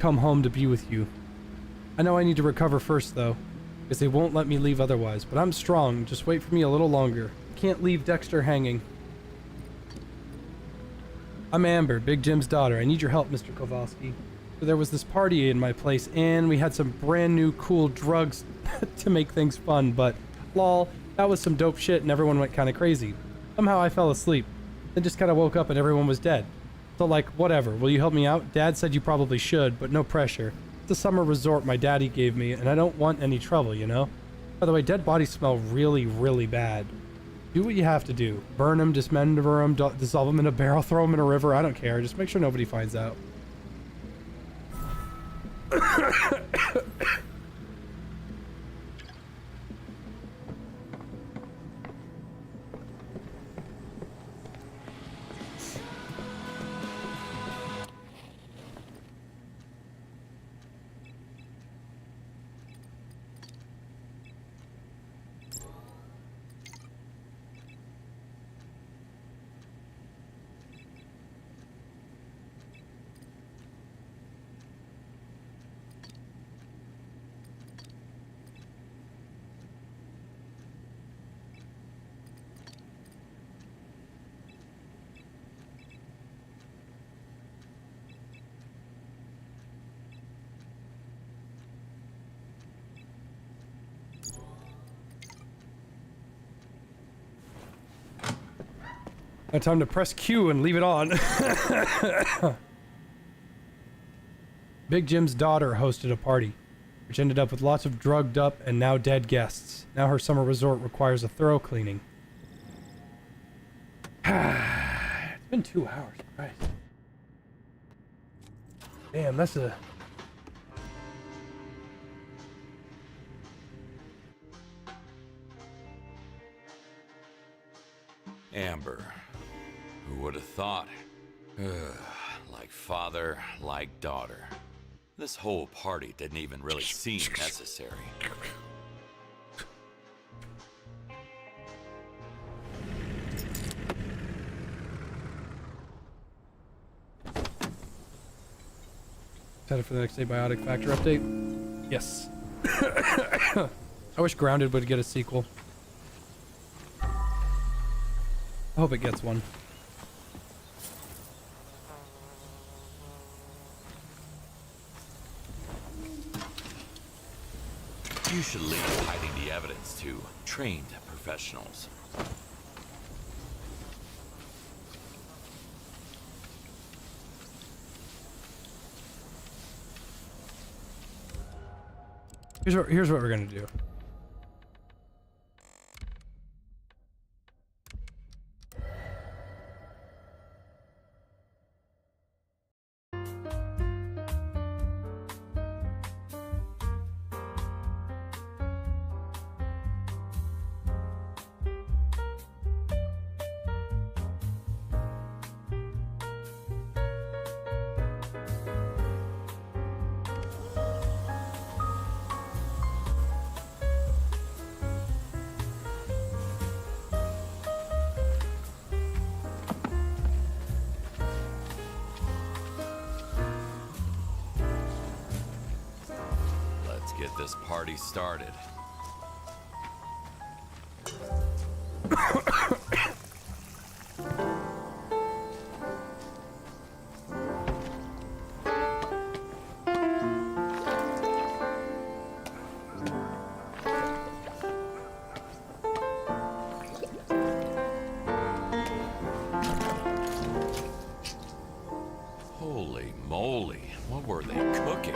come home to be with you. I know I need to recover first though, because they won't let me leave otherwise, but I'm strong. Just wait for me a little longer. I can't leave Dexter hanging. I'm Amber, Big Jim's daughter. I need your help, Mr. Kowalski. So there was this party in my place and we had some brand new cool drugs to make things fun, but lol, that was some dope shit and everyone went kind of crazy. Somehow I fell asleep, then just kind of woke up and everyone was dead. So like, whatever, will you help me out? Dad said you probably should, but no pressure. It's a summer resort my daddy gave me, and I don't want any trouble, you know? By the way, dead bodies smell really, really bad. Do what you have to do. Burn them, dismember them, dissolve them in a barrel, throw them in a river. I don't care. Just make sure nobody finds out. Now time to press Q and leave it on. Big Jim's daughter hosted a party, which ended up with lots of drugged up and now dead guests. Now her summer resort requires a thorough cleaning. It's been 2 hours, right? Damn, that's a... Amber. Who would have thought? Like father, like daughter. This whole party didn't even really seem necessary. Excited for the next abiotic factor update? Yes. I wish Grounded would get a sequel. I hope it gets one. You should leave hiding the evidence to trained professionals. Here's what we're gonna do. Get this party started. Holy moly, what were they cooking?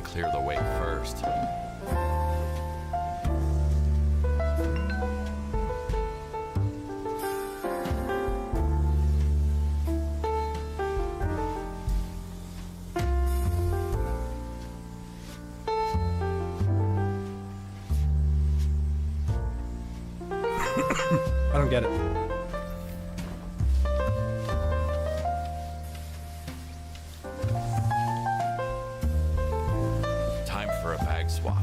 Clear the way first. I don't get it. swap.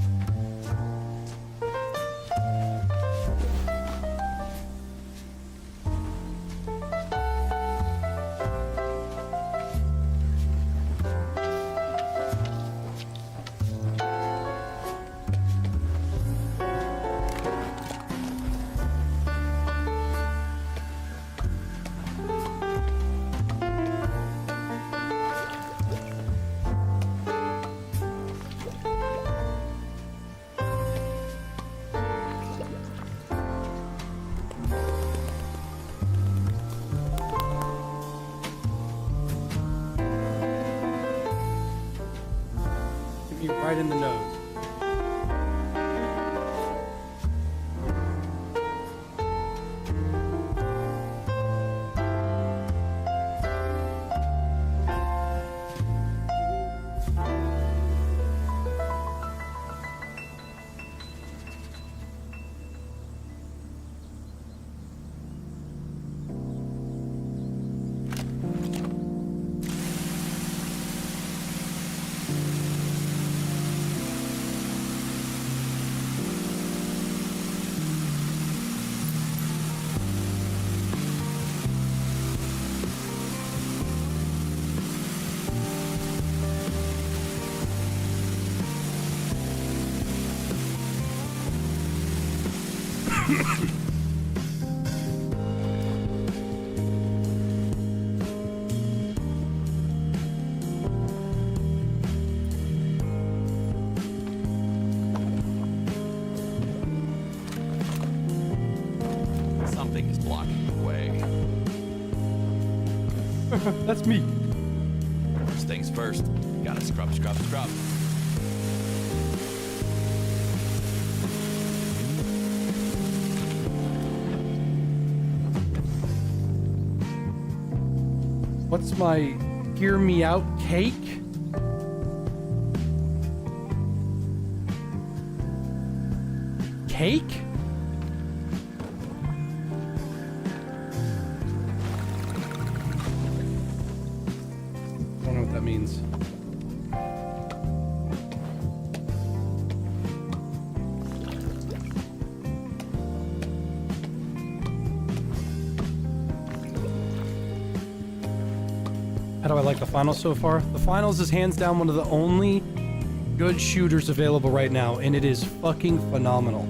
Hit me right in the nose. Something is blocking the way. That's me. First things first. Gotta scrub, scrub, scrub. What's my hear me out cake? Cake? I don't know what that means. How do I like the finals so far? The finals is hands down one of the only good shooters available right now, and it is fucking phenomenal.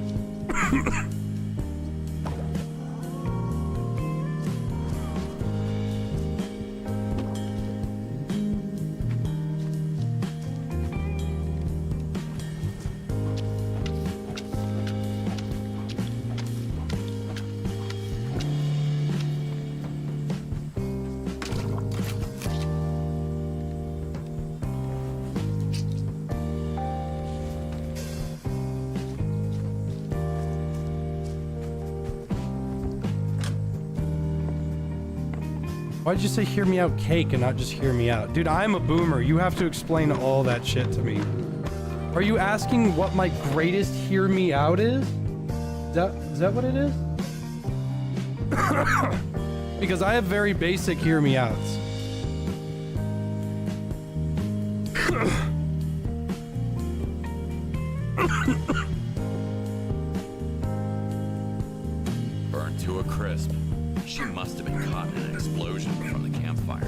Why'd you say hear me out cake and not just hear me out? Dude, I'm a boomer. You have to explain all that shit to me. Are you asking what my greatest hear me out is? Is that what it is? Because I have very basic hear me outs. Burned to a crisp. She must have been caught in an explosion from the campfire.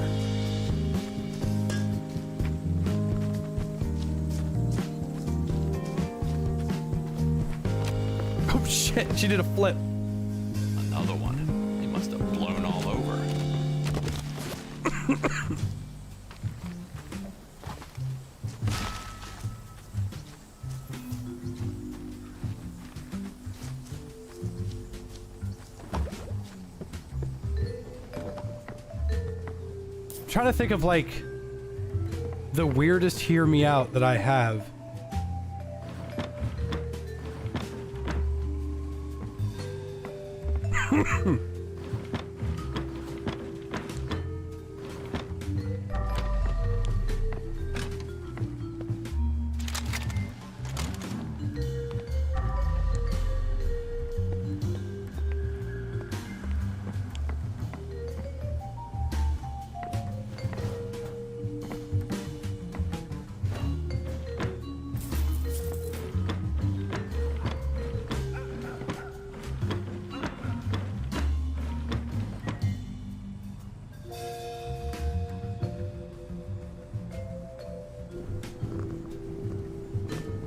Oh shit, she did a flip. Another one. They must have blown all over. Trying to think of like the weirdest hear me out that I have.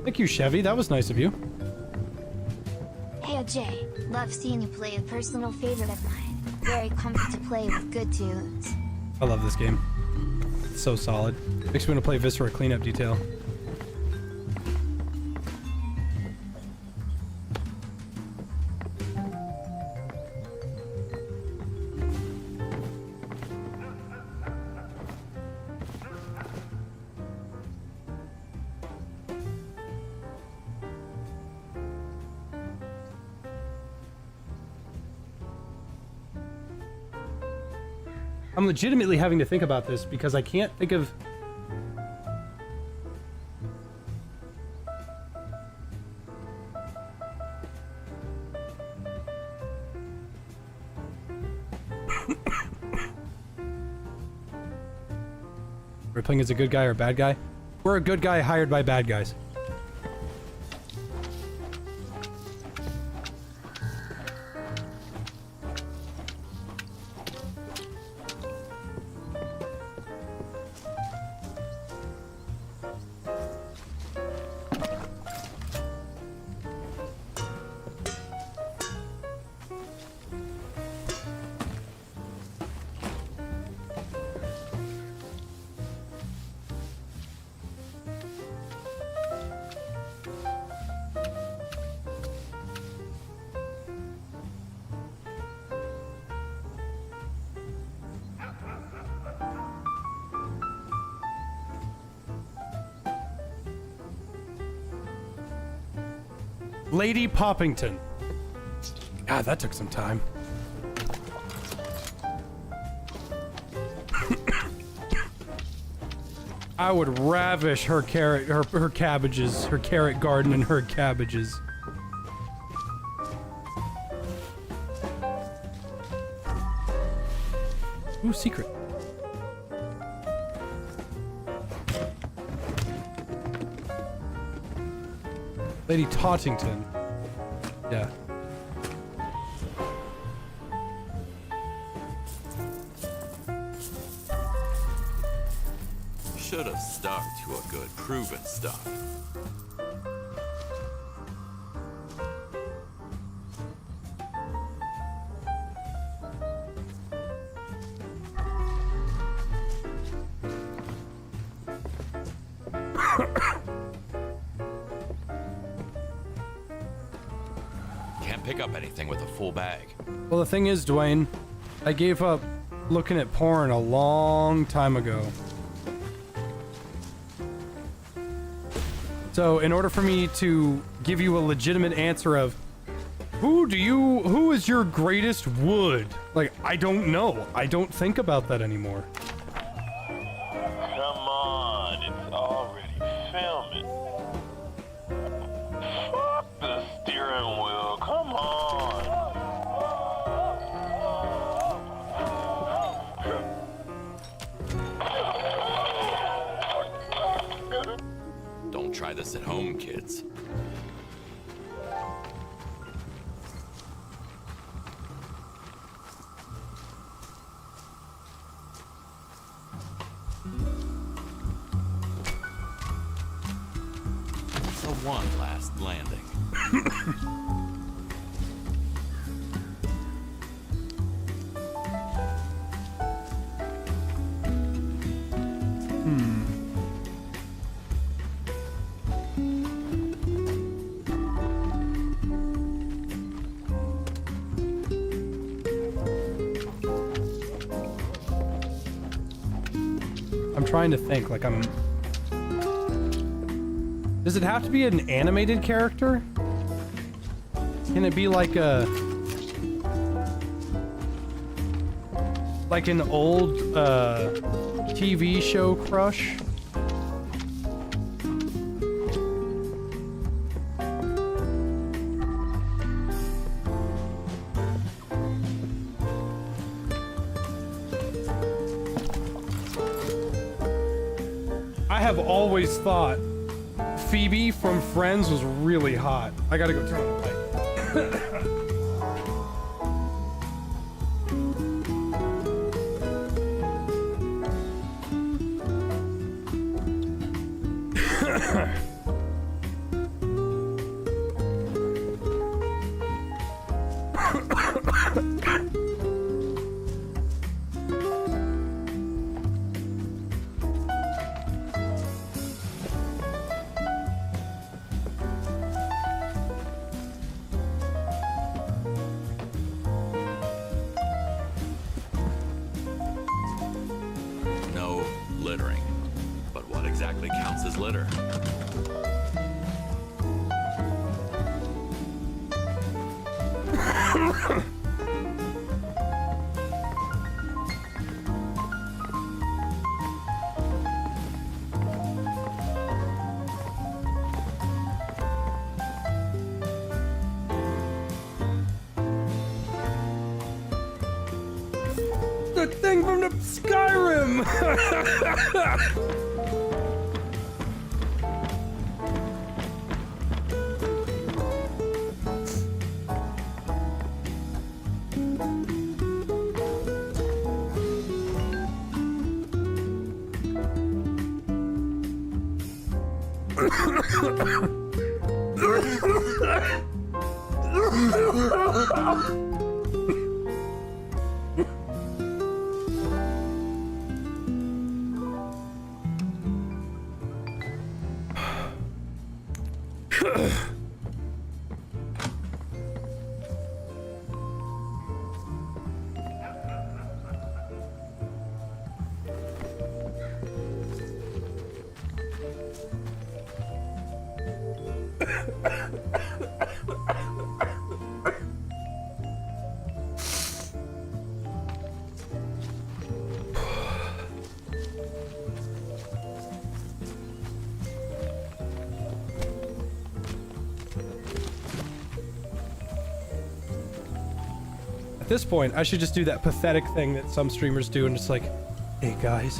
Thank you, Chevy. That was nice of you. Hey Jay, love seeing you play a personal favorite of mine. Very comfy to play with good tunes. I love this game. It's so solid. Makes me want to play Viscera Cleanup Detail. I'm legitimately having to think about this because I can't think of... We're playing as a good guy or a bad guy? We're a good guy hired by bad guys. Lady Poppington. God, that took some time. I would ravish her her cabbages, her carrot garden and her cabbages. Ooh, secret. Lady Tottington. Yeah. Should have stuck to a good proven stuff. Can't pick up anything with a full bag. Well, the thing is, Dwayne, I gave up looking at porn a long time ago. So, in order for me to give you a legitimate answer of who is your greatest wood? Like, I don't know. I don't think about that anymore. Come on, it's already filming. Fuck the steering wheel, come on. Don't try this at home, kids. So one last landing. I'm trying to think, like I'm... Does it have to be an animated character? Can it be like a... like an old, TV show crush? I have always thought Phoebe from Friends was really hot. I gotta go turn on the light. littering. But what exactly counts as litter? The thing from the Skyrim! At this point, I should just do that pathetic thing that some streamers do and just like, hey guys,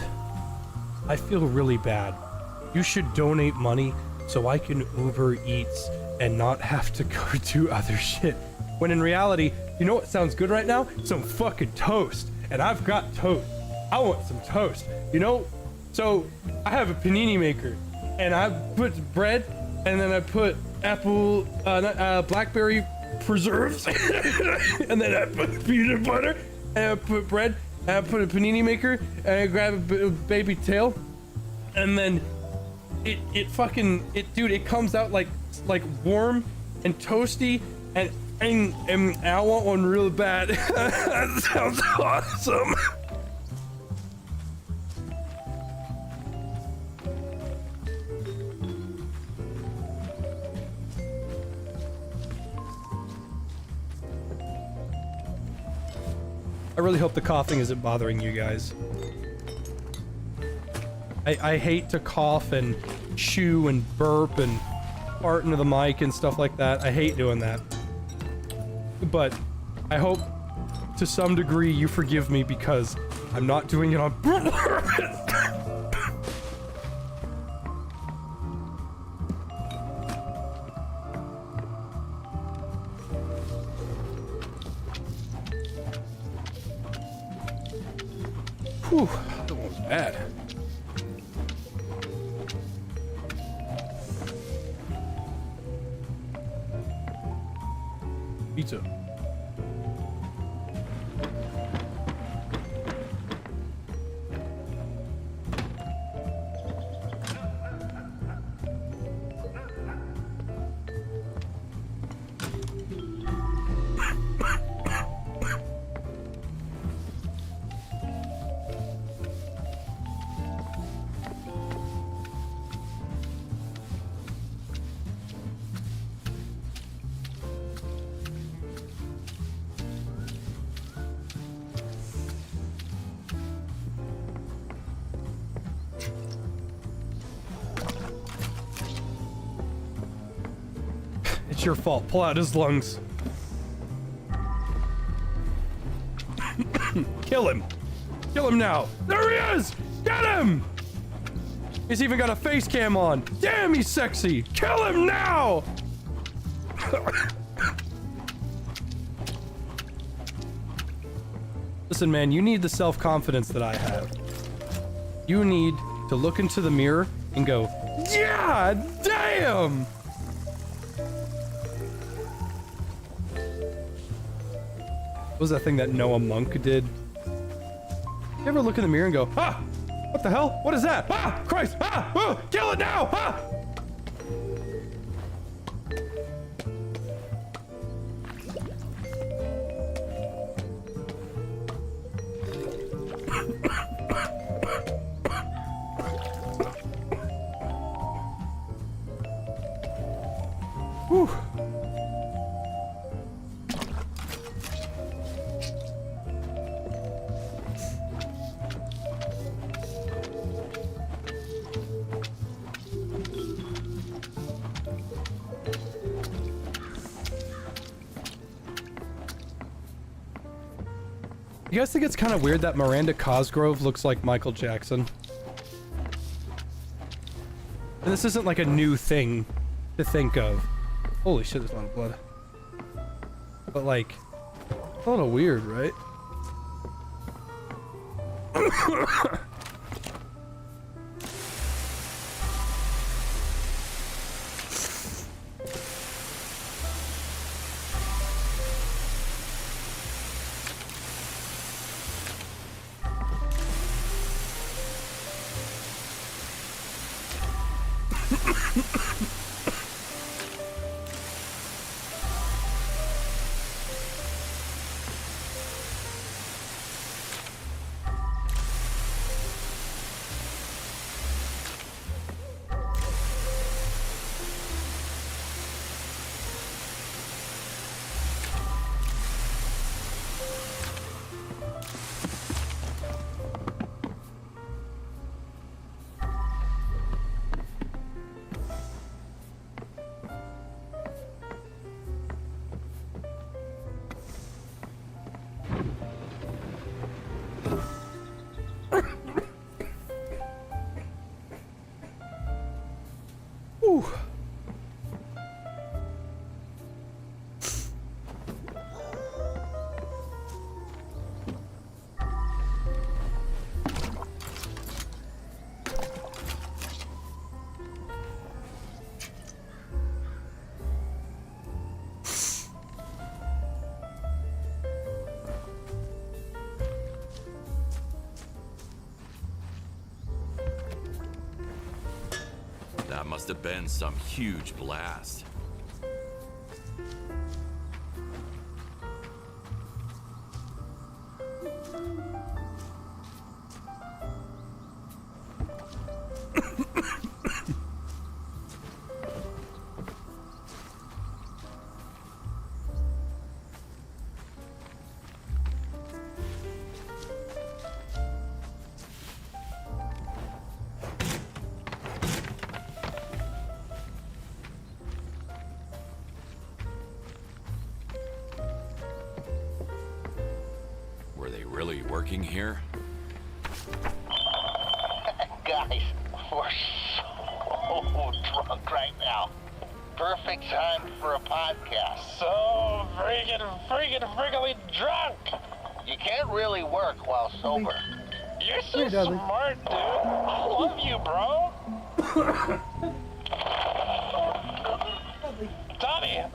I feel really bad. You should donate money so I can Uber Eats and not have to go do other shit. When in reality, you know what sounds good right now? Some fucking toast. And I've got toast. I want some toast. You know? So, I have a panini maker. And I put bread, and then I put apple, blackberry preserves. And then I put peanut butter, and I put bread, and I put a panini maker, and I grab a baby tail. And then it comes out like warm and toasty, and I want one real bad. That sounds awesome. I really hope the coughing isn't bothering you guys. I hate to cough and chew and burp and fart into the mic and stuff like that. I hate doing that. But I hope to some degree you forgive me because I'm not doing it on purpose. Whew, that one was bad. Pizza. It's your fault. Pull out his lungs. Kill him. Kill him now. There he is! Get him! He's even got a face cam on. Damn, he's sexy. Kill him now! Listen, man, you need the self-confidence that I have. You need to look into the mirror and go, yeah, damn! What was that thing that Noah Monk did? You ever look in the mirror and go, ah! What the hell? What is that? Ah! Christ! Ah! Oh, kill it now! Ah! You guys think it's kind of weird that Miranda Cosgrove looks like Michael Jackson? And this isn't like a new thing to think of. Holy shit, there's a lot of blood. But like, a little weird, right? Ooh. That must have been some huge blast. Were they really working here? Guys, we're so drunk right now. Perfect time for a podcast. So freaking drunk. You can't really work while sober. You're so smart, dude. I love you, bro.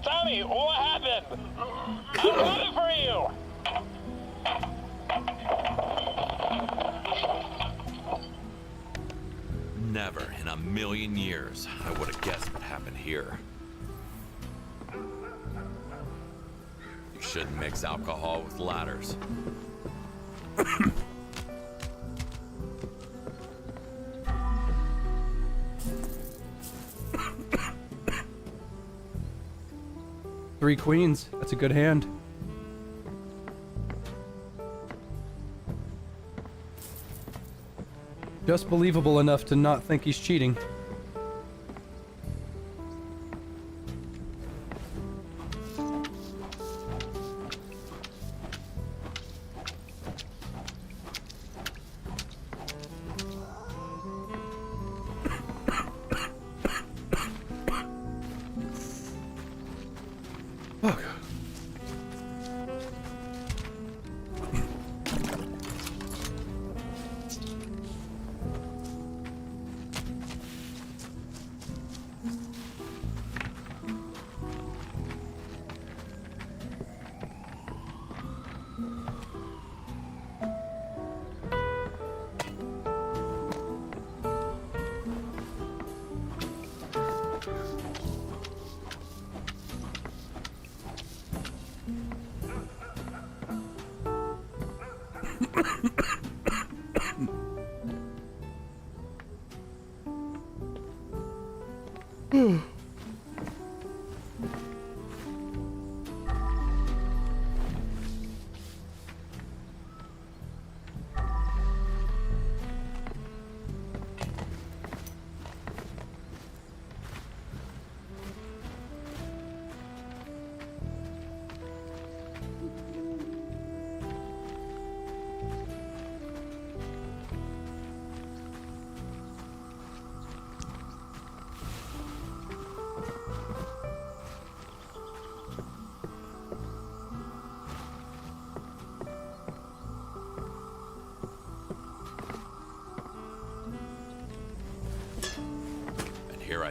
Tommy, what happened? I'm coming for you. Never in a million years I would have guessed what happened here. You shouldn't mix alcohol with ladders. Three queens. That's a good hand. Just believable enough to not think he's cheating. Oh, God.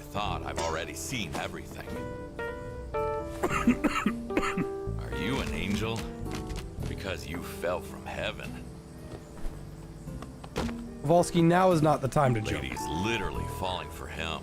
thought I've already seen everything. Are you an angel? Because you fell from heaven. Kowalski, now is not the time to joke. Lady's literally falling for him.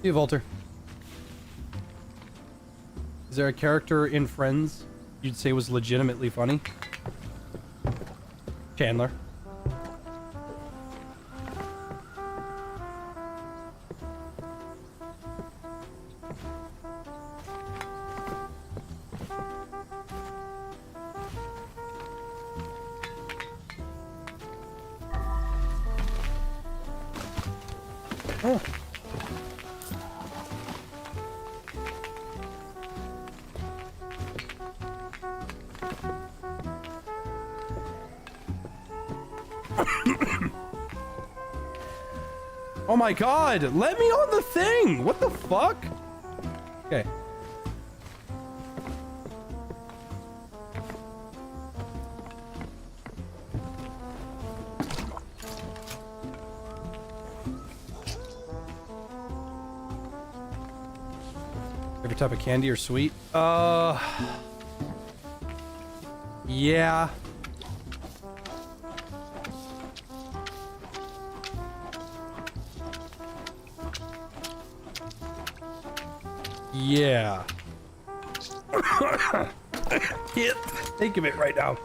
See you, Volter. Is there a character in Friends you'd say was legitimately funny? Chandler. Oh. Oh my god, let me on the thing! What the fuck? Okay. Favorite type of candy or sweet? Yeah. Yeah. Can't think of it right now.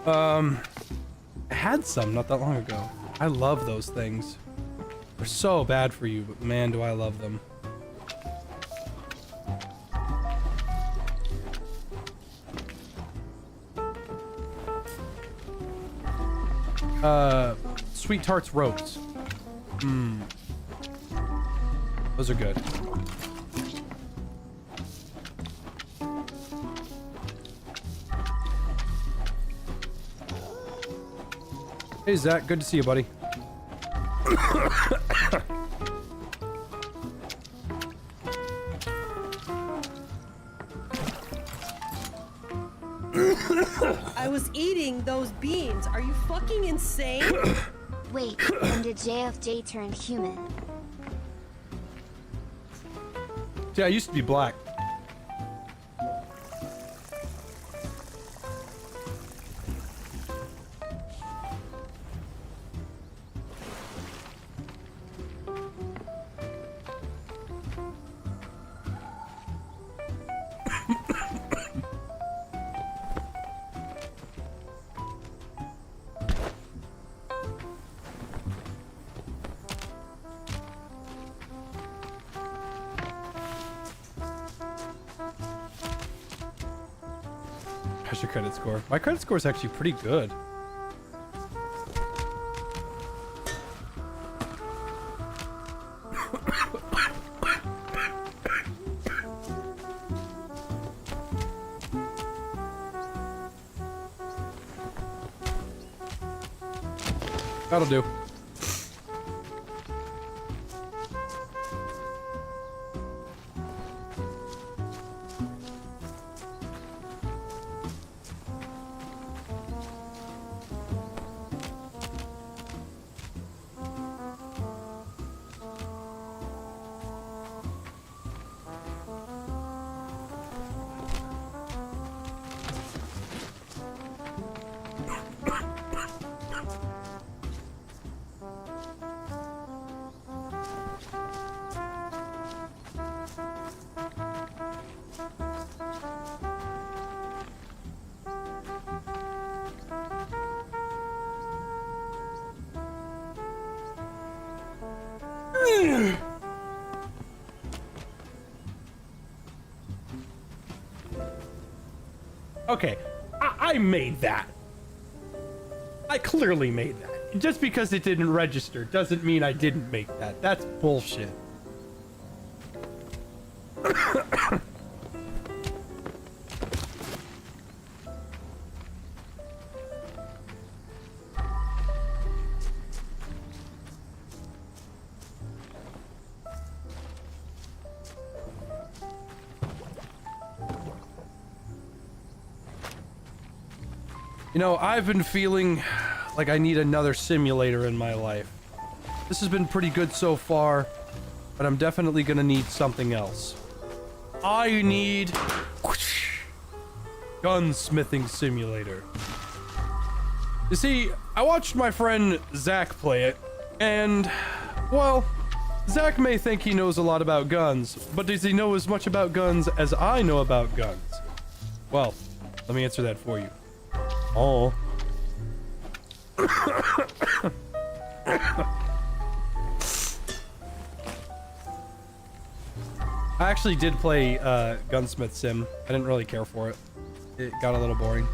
I had some not that long ago. I love those things. They're so bad for you, but man, do I love them. Sweet Tarts Ropes. Mmm. Those are good. Hey, Zach. Good to see you, buddy. I was eating those beans. Are you fucking insane? Wait, when did JFJ turn human? See, I used to be black. How's your credit score? My credit score is actually pretty good. That'll do. Okay, I made that. I clearly made that. Just because it didn't register doesn't mean I didn't make that. That's bullshit. You know, I've been feeling like I need another simulator in my life. This has been pretty good so far, but I'm definitely gonna need something else. I need gunsmithing simulator. You see, I watched my friend Zach play it, and, well, Zach may think he knows a lot about guns, but does he know as much about guns as I know about guns? Well, let me answer that for you. Oh. I actually did play Gunsmith Sim. I didn't really care for it. It got a little boring.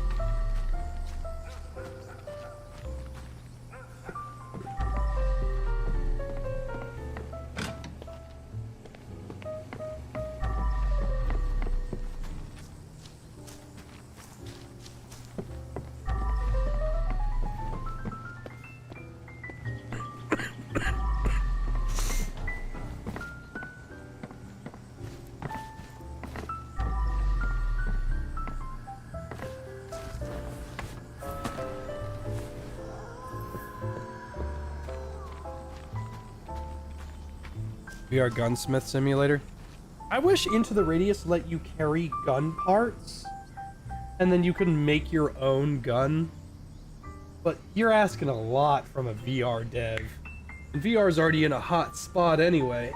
VR Gunsmith Simulator. I wish Into the Radius let you carry gun parts, and then you can make your own gun. But you're asking a lot from a VR dev. And VR's already in a hot spot anyway.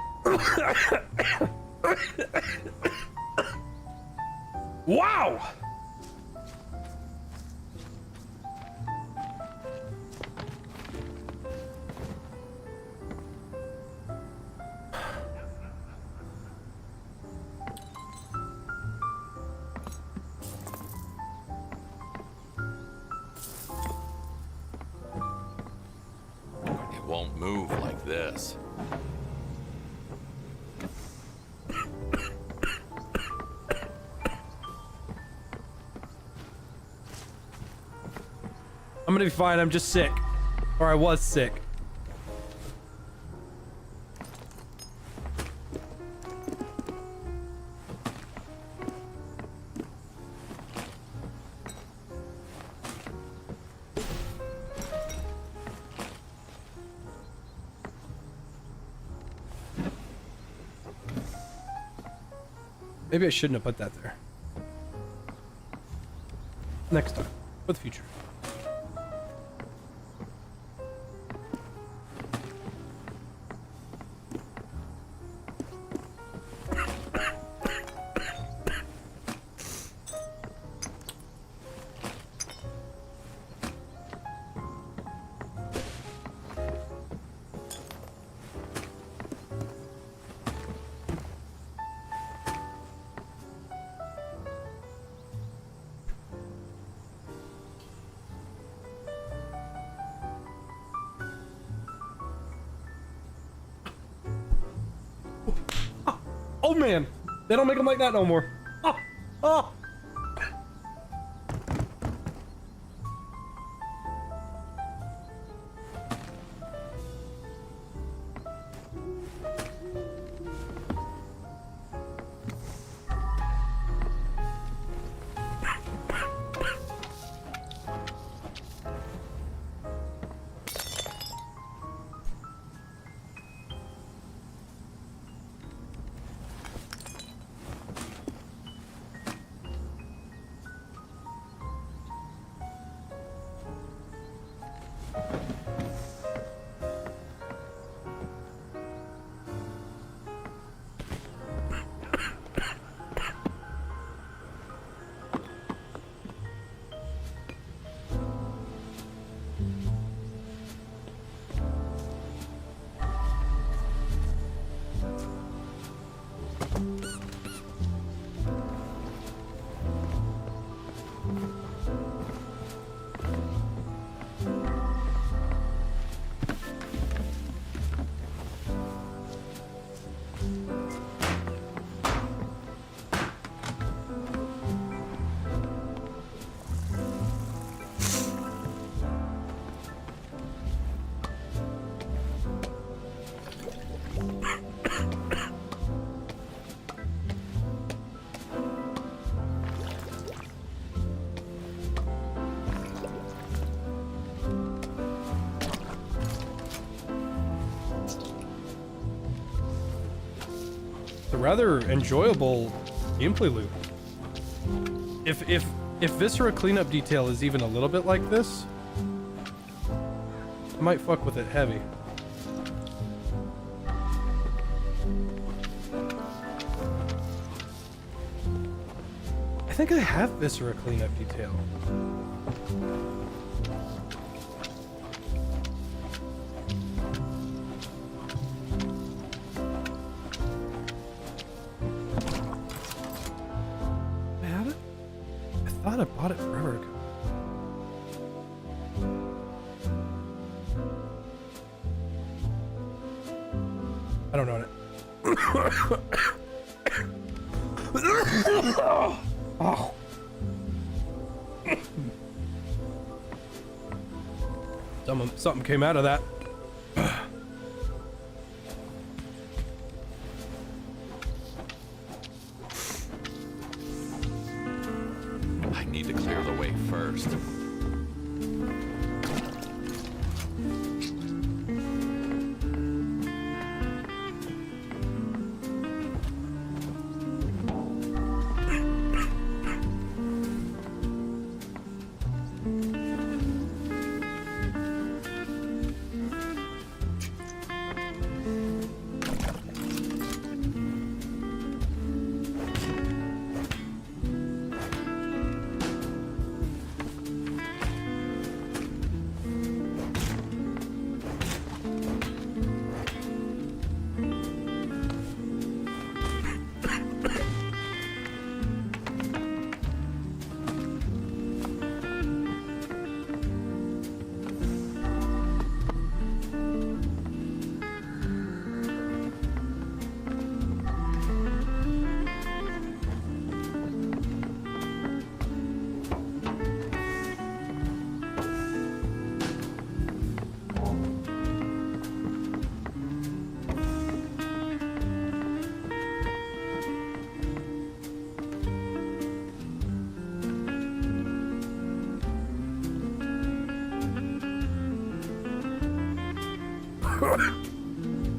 Wow! Won't move like this. I'm gonna be fine, I'm just sick. Or I was sick. Maybe I shouldn't have put that there. Next time. For the future. Oh man, they don't make them like that no more. Oh, oh. It's a rather enjoyable gameplay loop. If Viscera cleanup detail is even a little bit like this, I might fuck with it heavy. I think I have Viscera cleanup detail. I have it? I thought I bought it forever ago. I don't know it. Oh. Something came out of that. I need to clear the way first.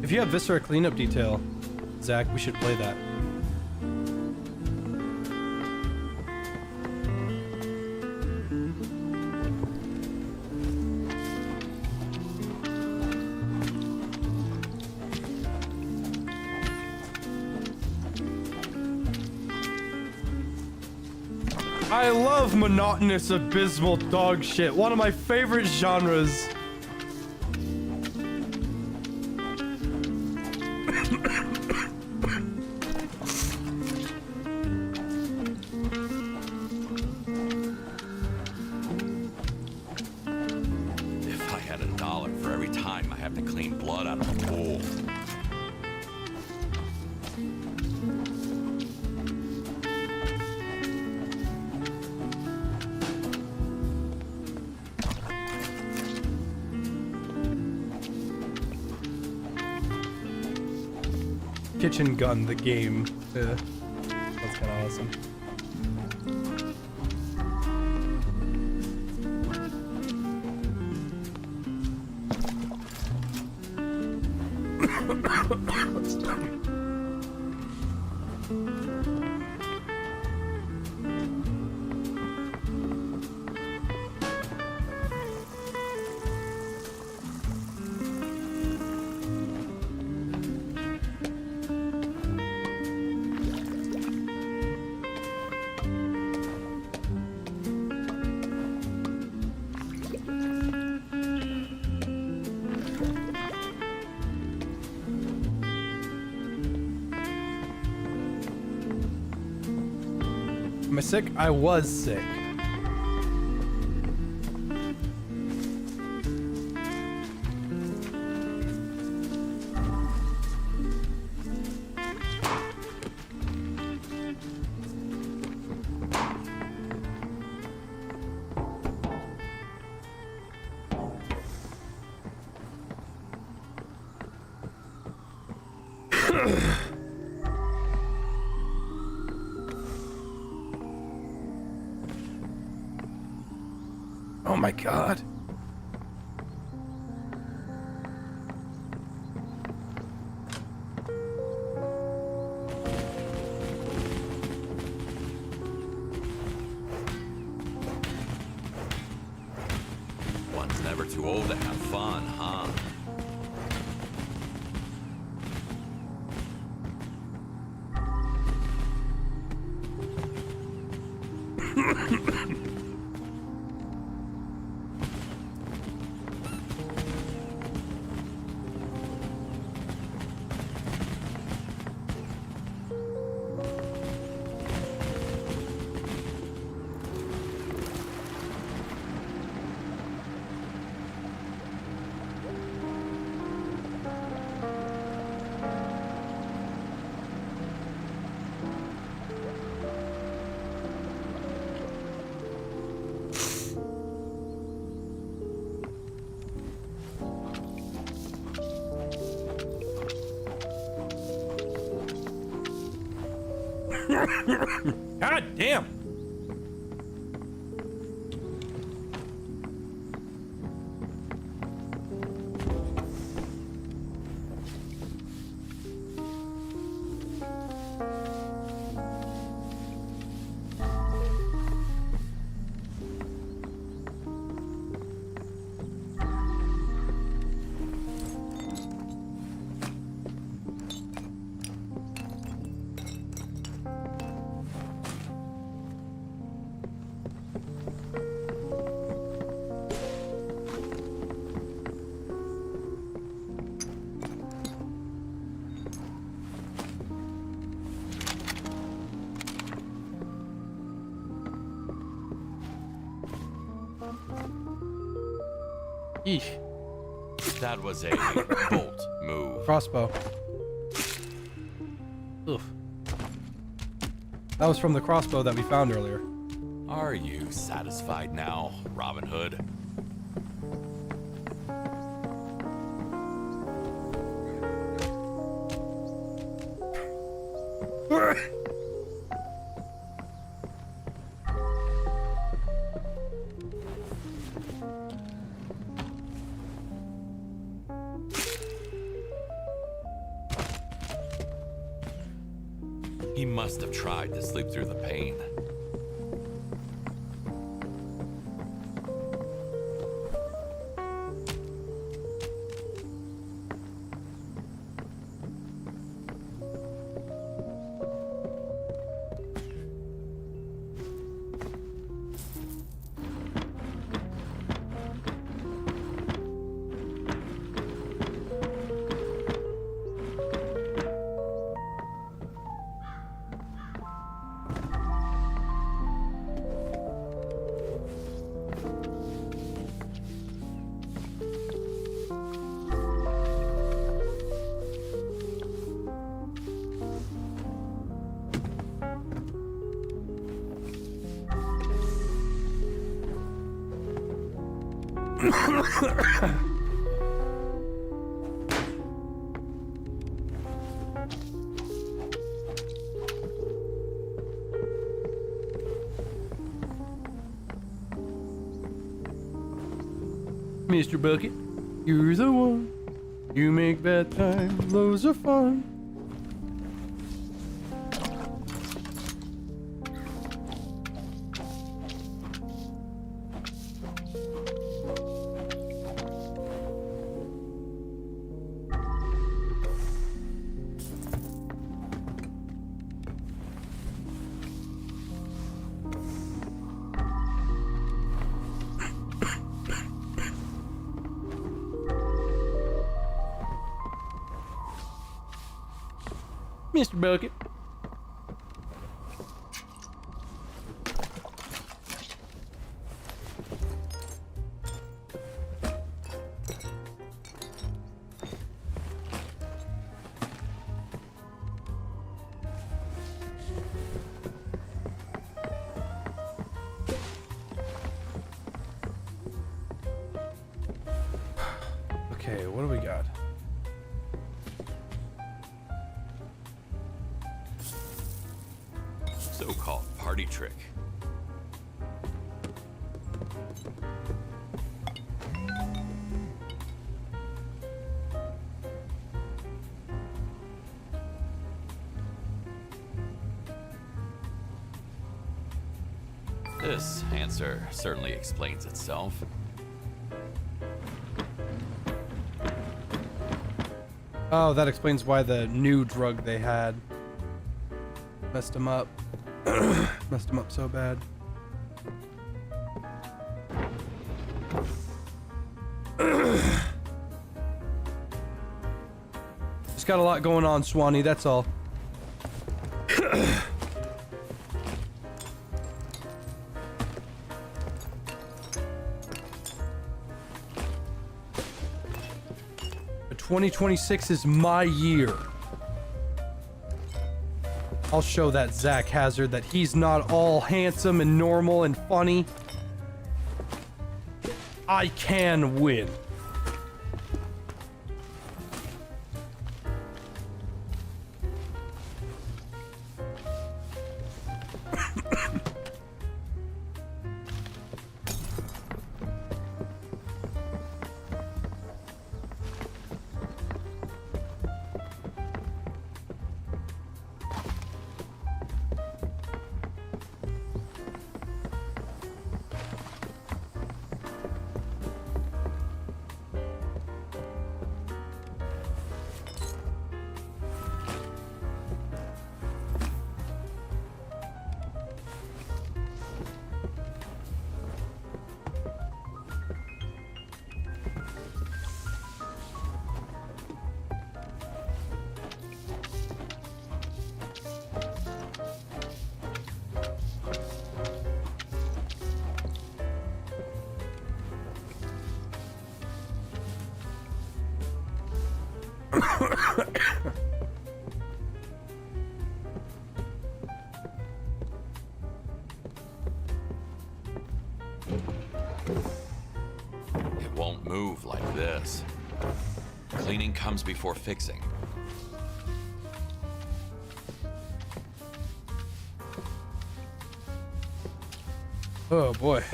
If you have Viscera cleanup detail, Zach, we should play that. I love monotonous, abysmal dog shit. One of my favorite genres. If I had $1 for every time I have to clean blood out of a pool. Kitchen Gun, the game. That's kind of awesome. Am I sick? I was sick. Oh my god. One's never too old to have fun, huh? God damn. Eesh. That was a bolt move. Crossbow. Oof. That was from the crossbow that we found earlier. Are you satisfied now, Robin Hood? He must have tried to sleep through the pain. Mr. Bucket, you're the one. You make bad times, loads of fun. Mr. Bucket. Okay, what do we got? So-called party trick. This answer certainly explains itself. Oh, that explains why the new drug they had messed him up. Messed him up so bad. Just got a lot going on, Swanee, that's all. But 2026 is my year. I'll show that Zach Hazard that he's not all handsome and normal and funny. I can win. It won't move like this. Cleaning comes before fixing. Oh boy.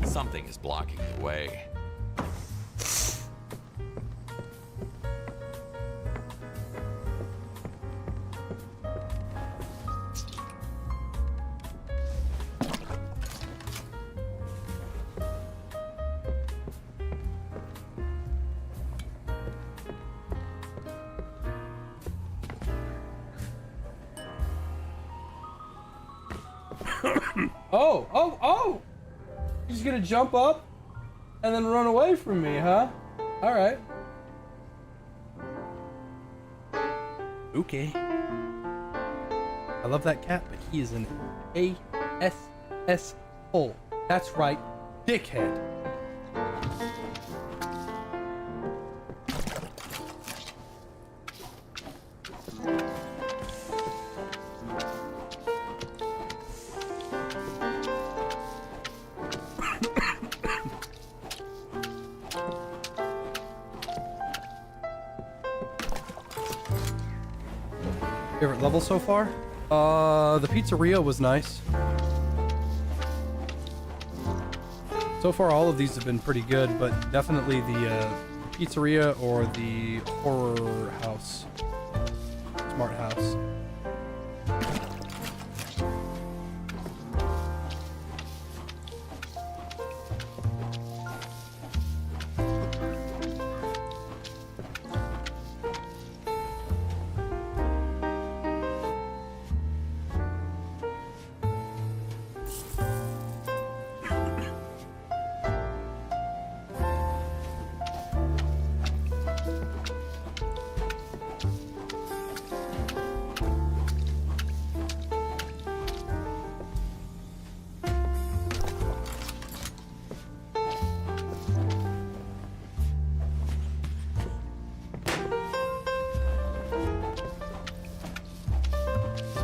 Something is blocking the way. Oh! You're just gonna jump up and then run away from me, huh? Alright. Okay. I love that cat, but he is an ASS hole. That's right, dickhead. Favorite level so far? The pizzeria was nice. So far, all of these have been pretty good, but definitely the pizzeria or the horror house. Smart house.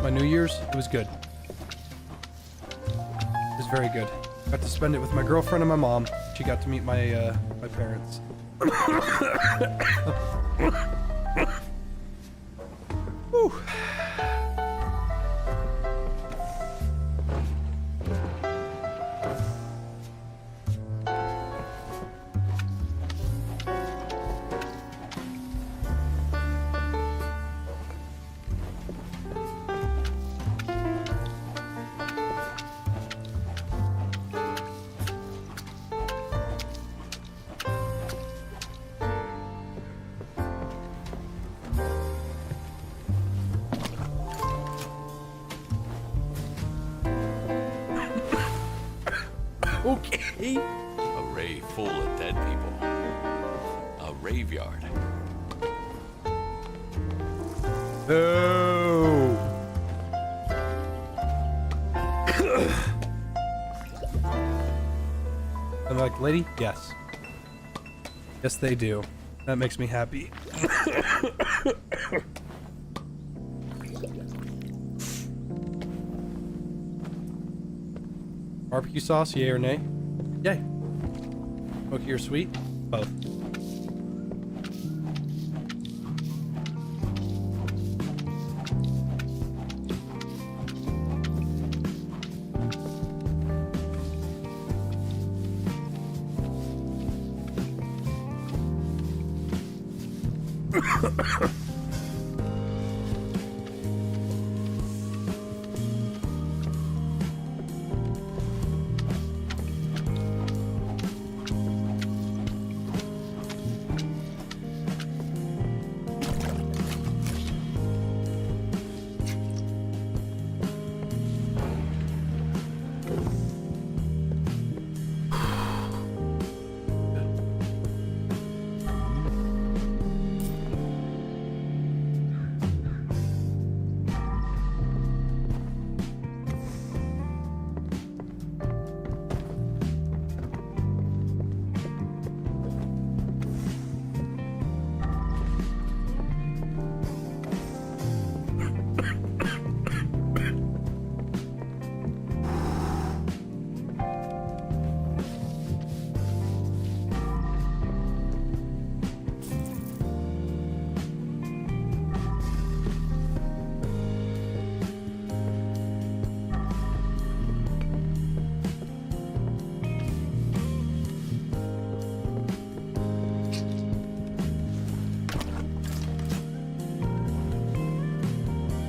My New Year's, it was good. It was very good. Got to spend it with my girlfriend and my mom. She got to meet my my parents. Whew. Okay. A rave full of dead people. A raveyard. No. I'm like, lady? Yes. Yes, they do. That makes me happy. Barbecue sauce, yay or nay? Yay. Smoky or sweet? Both.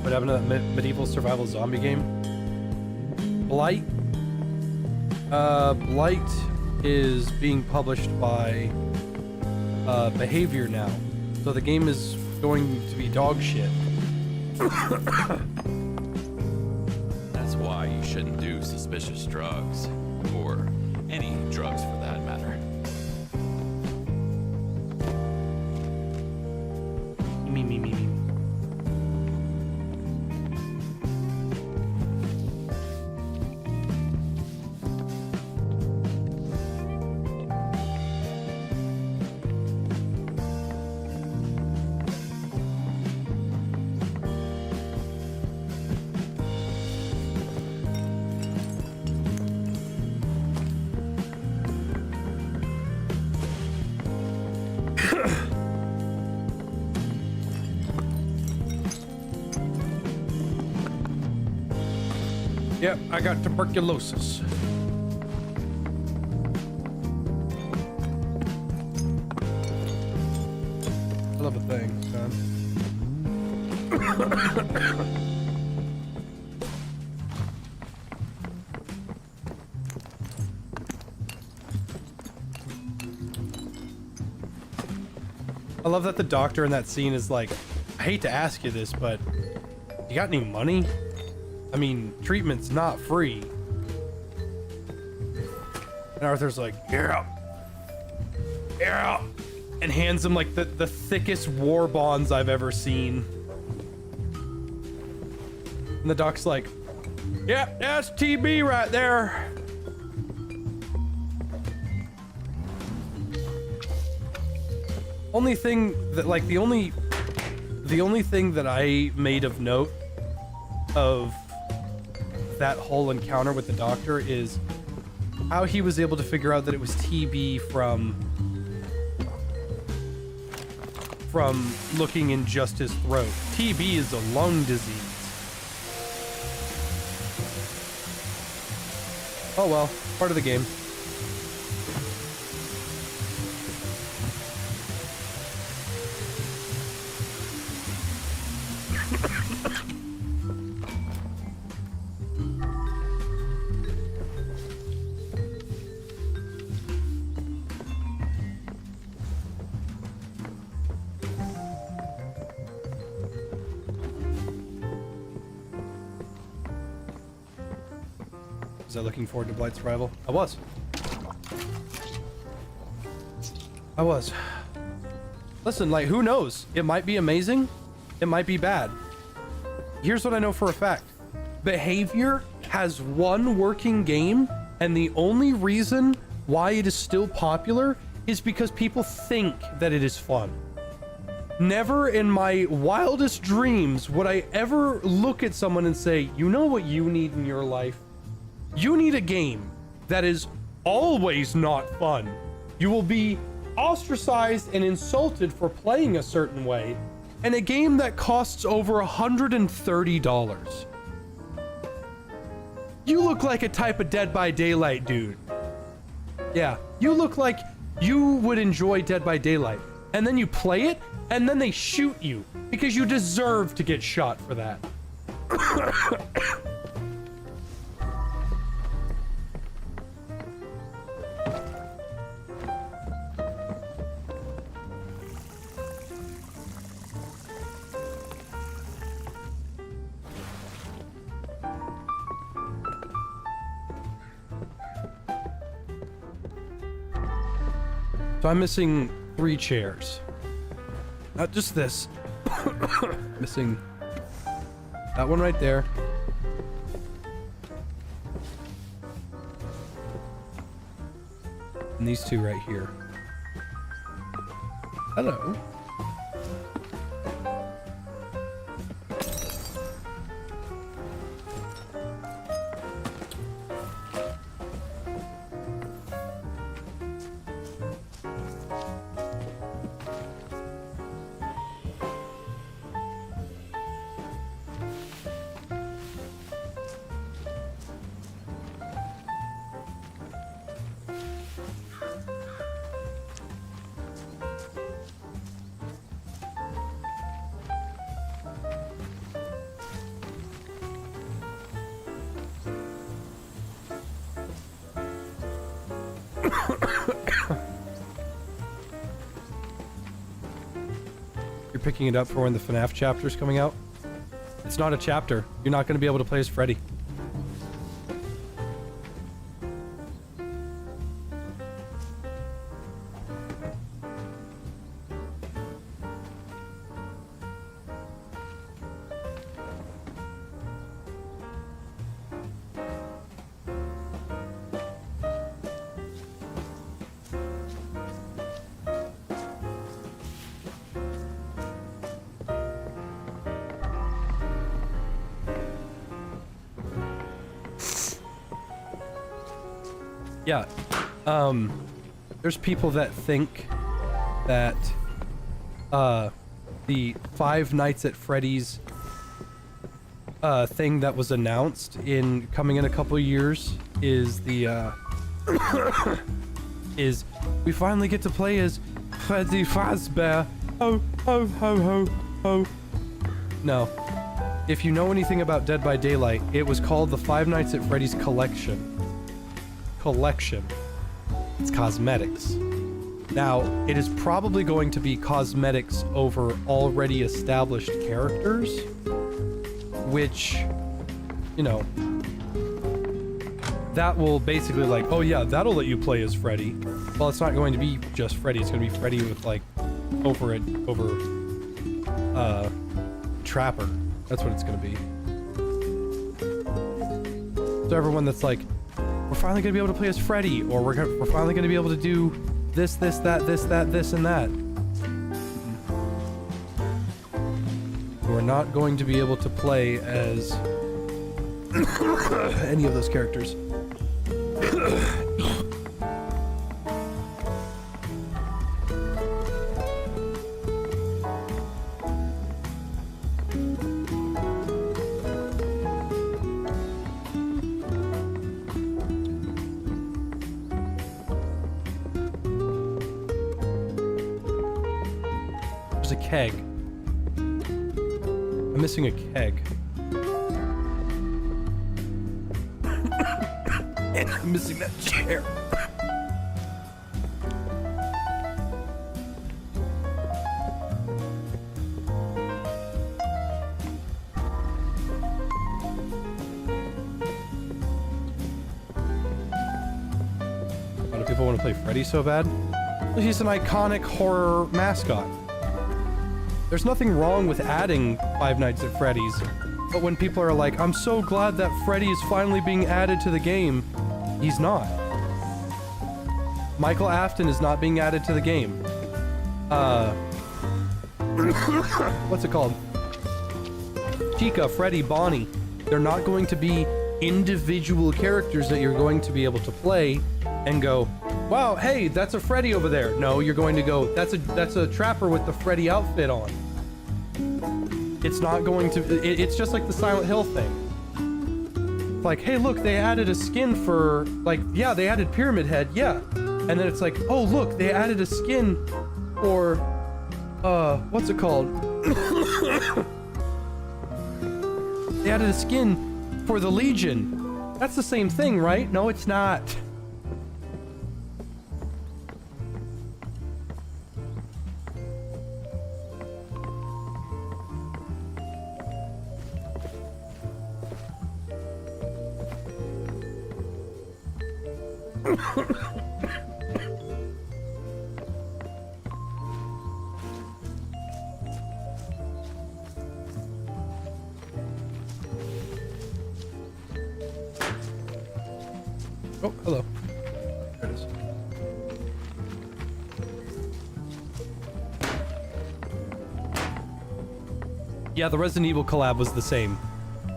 What happened to that medieval survival zombie game? Blight? Blight is being published by Behavior now. So the game is going to be dog shit. That's why you shouldn't do suspicious drugs. Or any drugs for that matter. Me. Yep, I got tuberculosis. I love a thing, son. I love that the doctor in that scene is like, I hate to ask you this, but you got any money? I mean, treatment's not free. And Arthur's like, yeah, and hands him like the thickest war bonds I've ever seen. And the doc's like, yeah, that's TB right there. Only thing that, like, the only thing that I made of note of that whole encounter with the doctor is how he was able to figure out that it was TB from looking in just his throat. TB is a lung disease. Oh well, part of the game. Was I looking forward to Blight's Rival? I was. I was. Listen, like, who knows? It might be amazing. It might be bad. Here's what I know for a fact. Behavior has one working game, and the only reason why it is still popular is because people think that it is fun. Never in my wildest dreams would I ever look at someone and say, you know what you need in your life? You need a game that is always not fun. You will be ostracized and insulted for playing a certain way, and a game that costs over $130. You look like a type of Dead by Daylight dude. Yeah, you look like you would enjoy Dead by Daylight, and then you play it, and then they shoot you because you deserve to get shot for that. So I'm missing 3 chairs. Not just this. Missing that one right there. And these 2 right here. Hello. You're picking it up for when the FNAF chapter is coming out? It's not a chapter. You're not going to be able to play as Freddy. Yeah, there's people that think that, the Five Nights at Freddy's, thing that was announced coming in a couple of years is the, is we finally get to play as Freddy Fazbear. Ho, ho, ho, ho, ho. No. If you know anything about Dead by Daylight, it was called the Five Nights at Freddy's Collection. It's cosmetics. Now, it is probably going to be cosmetics over already established characters, which, you know, that will basically like, oh yeah, that'll let you play as Freddy. Well, it's not going to be just Freddy, it's going to be Freddy with like, Trapper. That's what it's going to be. So everyone that's like, we're finally going to be able to play as Freddy, or we're finally going to be able to do this, this, that, this, that, this, and that. We're not going to be able to play as any of those characters. There's a keg. I'm missing a keg. And I'm missing that chair. Why do people want to play Freddy so bad? He's an iconic horror mascot. There's nothing wrong with adding Five Nights at Freddy's, but when people are like, I'm so glad that Freddy is finally being added to the game, he's not. Michael Afton is not being added to the game. What's it called? Chica, Freddy, Bonnie. They're not going to be individual characters that you're going to be able to play and go, wow, hey, that's a Freddy over there. No, you're going to go, that's a trapper with the Freddy outfit on. It's not going to, it's just like the Silent Hill thing. Like, hey, look, they added a skin for, like, yeah, they added Pyramid Head, yeah. And then it's like, oh, look, they added a skin for, what's it called? They added a skin for the Legion. That's the same thing, right? No, it's not. Oh, hello. There it is. Yeah, the Resident Evil collab was the same.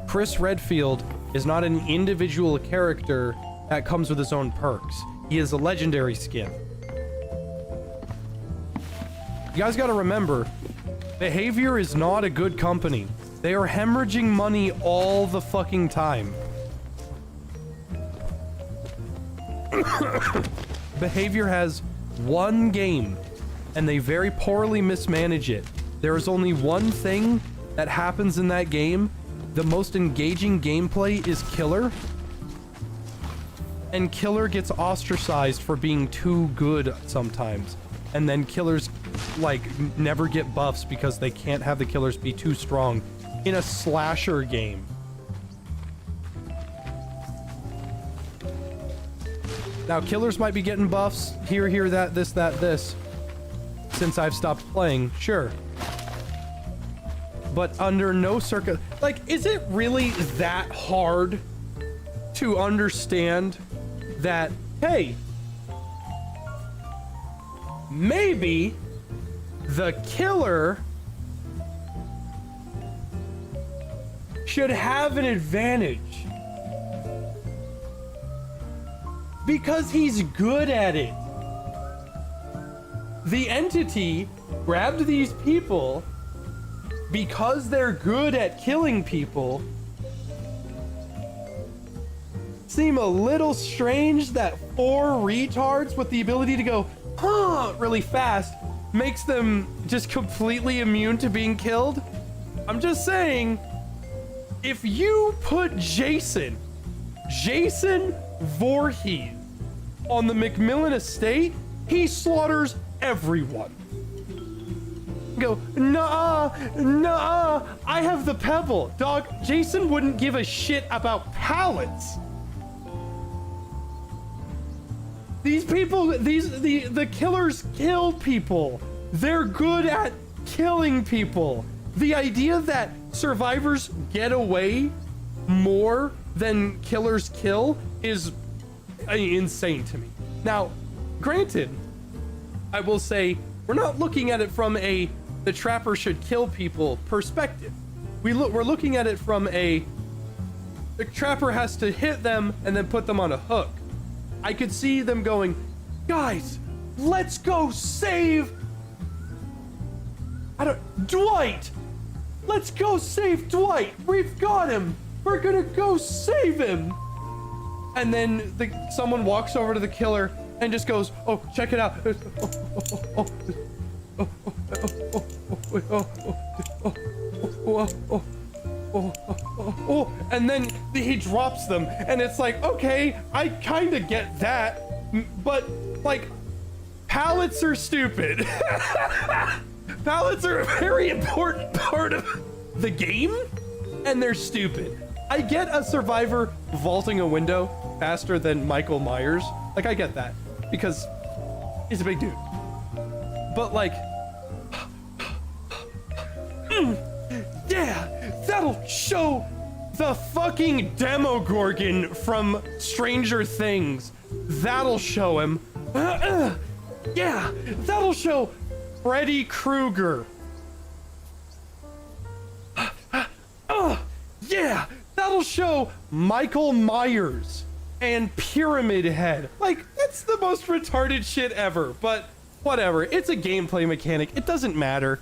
Chris Redfield is not an individual character that comes with his own perks. He is a legendary skin. You guys gotta remember, Behavior is not a good company. They are hemorrhaging money all the fucking time. Behavior has one game, and they very poorly mismanage it. There is only one thing that happens in that game. The most engaging gameplay is Killer. And Killer gets ostracized for being too good sometimes. And then Killers, like, never get buffs because they can't have the Killers be too strong in a slasher game. Now, Killers might be getting buffs here, that, this, since I've stopped playing, sure. But under no circuit, like, is it really that hard to understand that, hey, maybe the killer should have an advantage because he's good at it. The entity grabbed these people because they're good at killing people. Seem a little strange that 4 retards with the ability to go, huh, really fast makes them just completely immune to being killed. I'm just saying, if you put Jason Voorhees on the McMillan estate, he slaughters everyone. Go, nah, I have the pebble. Dog, Jason wouldn't give a shit about pallets. These people, the killers kill people. They're good at killing people. The idea that survivors get away more than killers kill is insane to me. Now, granted, I will say we're not looking at it from a the trapper should kill people perspective. We're looking at it from a the trapper has to hit them and then put them on a hook. I could see them going, guys, let's go save Dwight. Let's go save Dwight. We've got him. We're gonna go save him. And then someone walks over to the killer and just goes, oh, check it out. And then he drops them, and it's like, okay, I kind of get that, but like, pallets are stupid. Pallets are a very important part of the game, and they're stupid. I get a survivor vaulting a window faster than Michael Myers. Like, I get that, because he's a big dude. but like, yeah, that'll show the fucking Demogorgon from Stranger Things. That'll show him. Yeah, that'll show Freddy Krueger. Yeah, that'll show Michael Myers and Pyramid Head. Like, that's the most retarded shit ever, but whatever. It's a gameplay mechanic. It doesn't matter.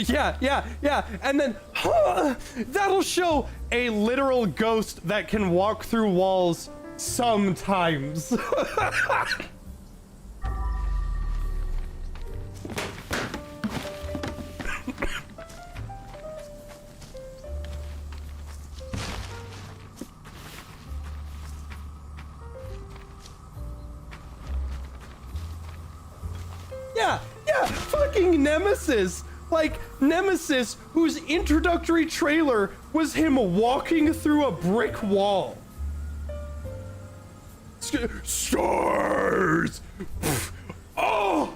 Yeah. And then that'll show a literal ghost that can walk through walls sometimes. Yeah, fucking Nemesis. Like, Nemesis, whose introductory trailer was him walking through a brick wall. Stars! Oh!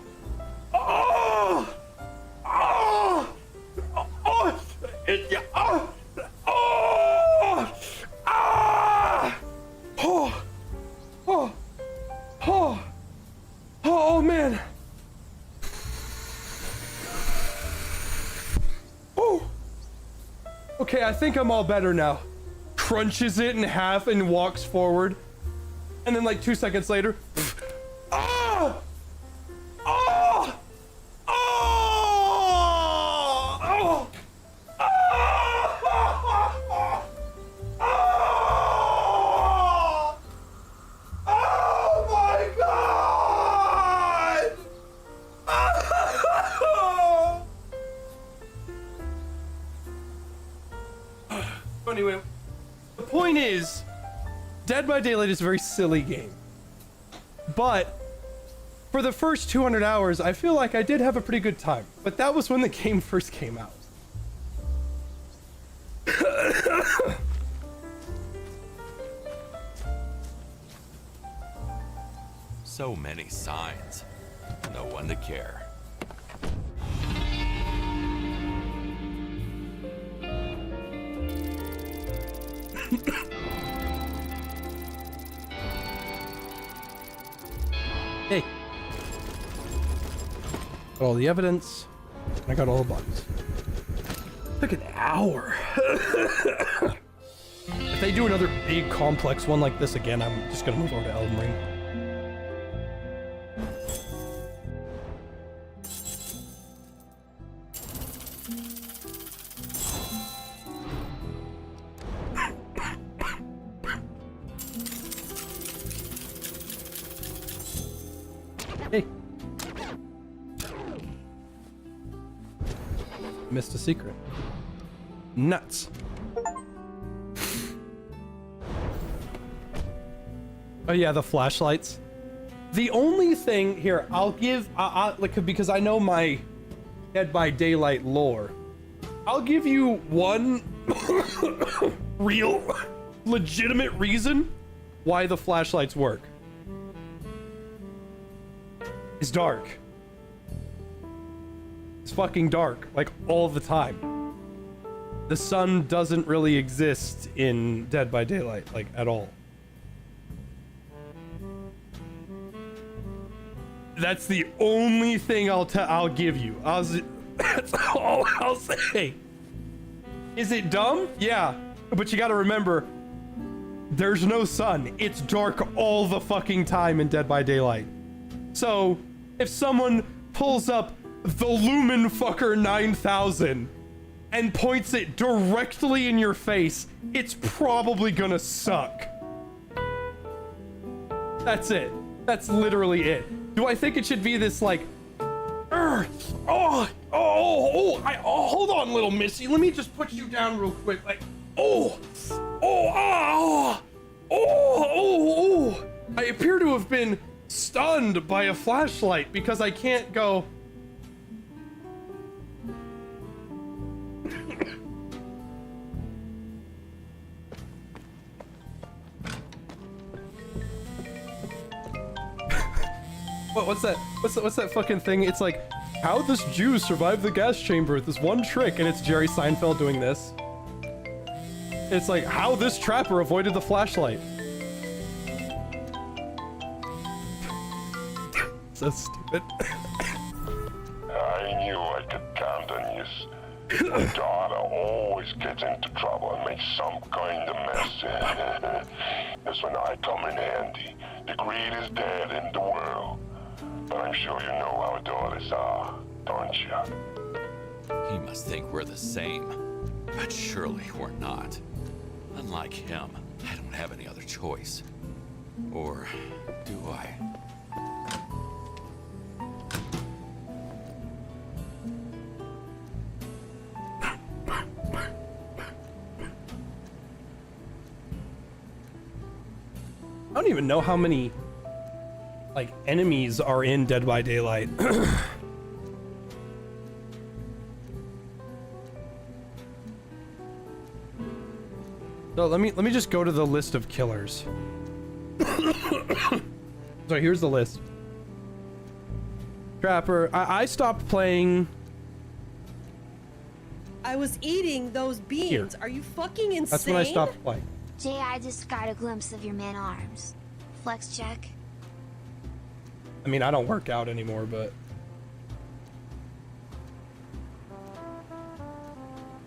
Oh! Oh! Oh! Oh! Oh! Ah! Oh! Oh! Oh! Oh, man! Oh! Okay, I think I'm all better now. Crunches it in half and walks forward. And then like 2 seconds later, ah! Oh! Oh! Oh! Oh! Oh my God! Anyway, the point is, Dead by Daylight is a very silly game, but for the first 200 hours, I feel like I did have a pretty good time, but that was when the game first came out. So many signs. No one to care. Hey. Got all the evidence. I got all the bodies. Took an hour. If they do another big complex one like this again, I'm just gonna move over to Elden Ring. Hey. Missed a secret. Nuts. Oh yeah, the flashlights. The only thing here, I'll give, like, because I know my Dead by Daylight lore, I'll give you one real, legitimate reason why the flashlights work. It's dark. It's fucking dark, like all the time. The sun doesn't really exist in Dead by Daylight, like at all. That's the only thing I'll give you. That's all I'll say. Is it dumb? Yeah, but you gotta remember, there's no sun. It's dark all the fucking time in Dead by Daylight. So, if someone pulls up the Lumen Fucker 9000 and points it directly in your face, it's probably gonna suck. That's it. That's literally it. Do I think it should be this like, hold on, little missy. Let me just put you down real quick. Like, I appear to have been stunned by a flashlight because I can't go. What's that? What's that fucking thing? It's like, how this Jew survived the gas chamber with this one trick, and it's Jerry Seinfeld doing this. It's like, how this trapper avoided the flashlight. So stupid. I knew I could count on you. My daughter always gets into trouble and makes some kind of mess. That's when I come in handy. The greatest dad in the world. But I'm sure you know how daughters are, don't you? He must think we're the same. But surely we're not. Unlike him, I don't have any other choice. Or do I? I don't even know how many, like, enemies are in Dead by Daylight. So let me just go to the list of killers. So here's the list. Trapper, I stopped playing. I was eating those beans. Here. Are you fucking insane? That's when I stopped playing. Jay, I just got a glimpse of your man-arms. Flex check. I mean, I don't work out anymore, but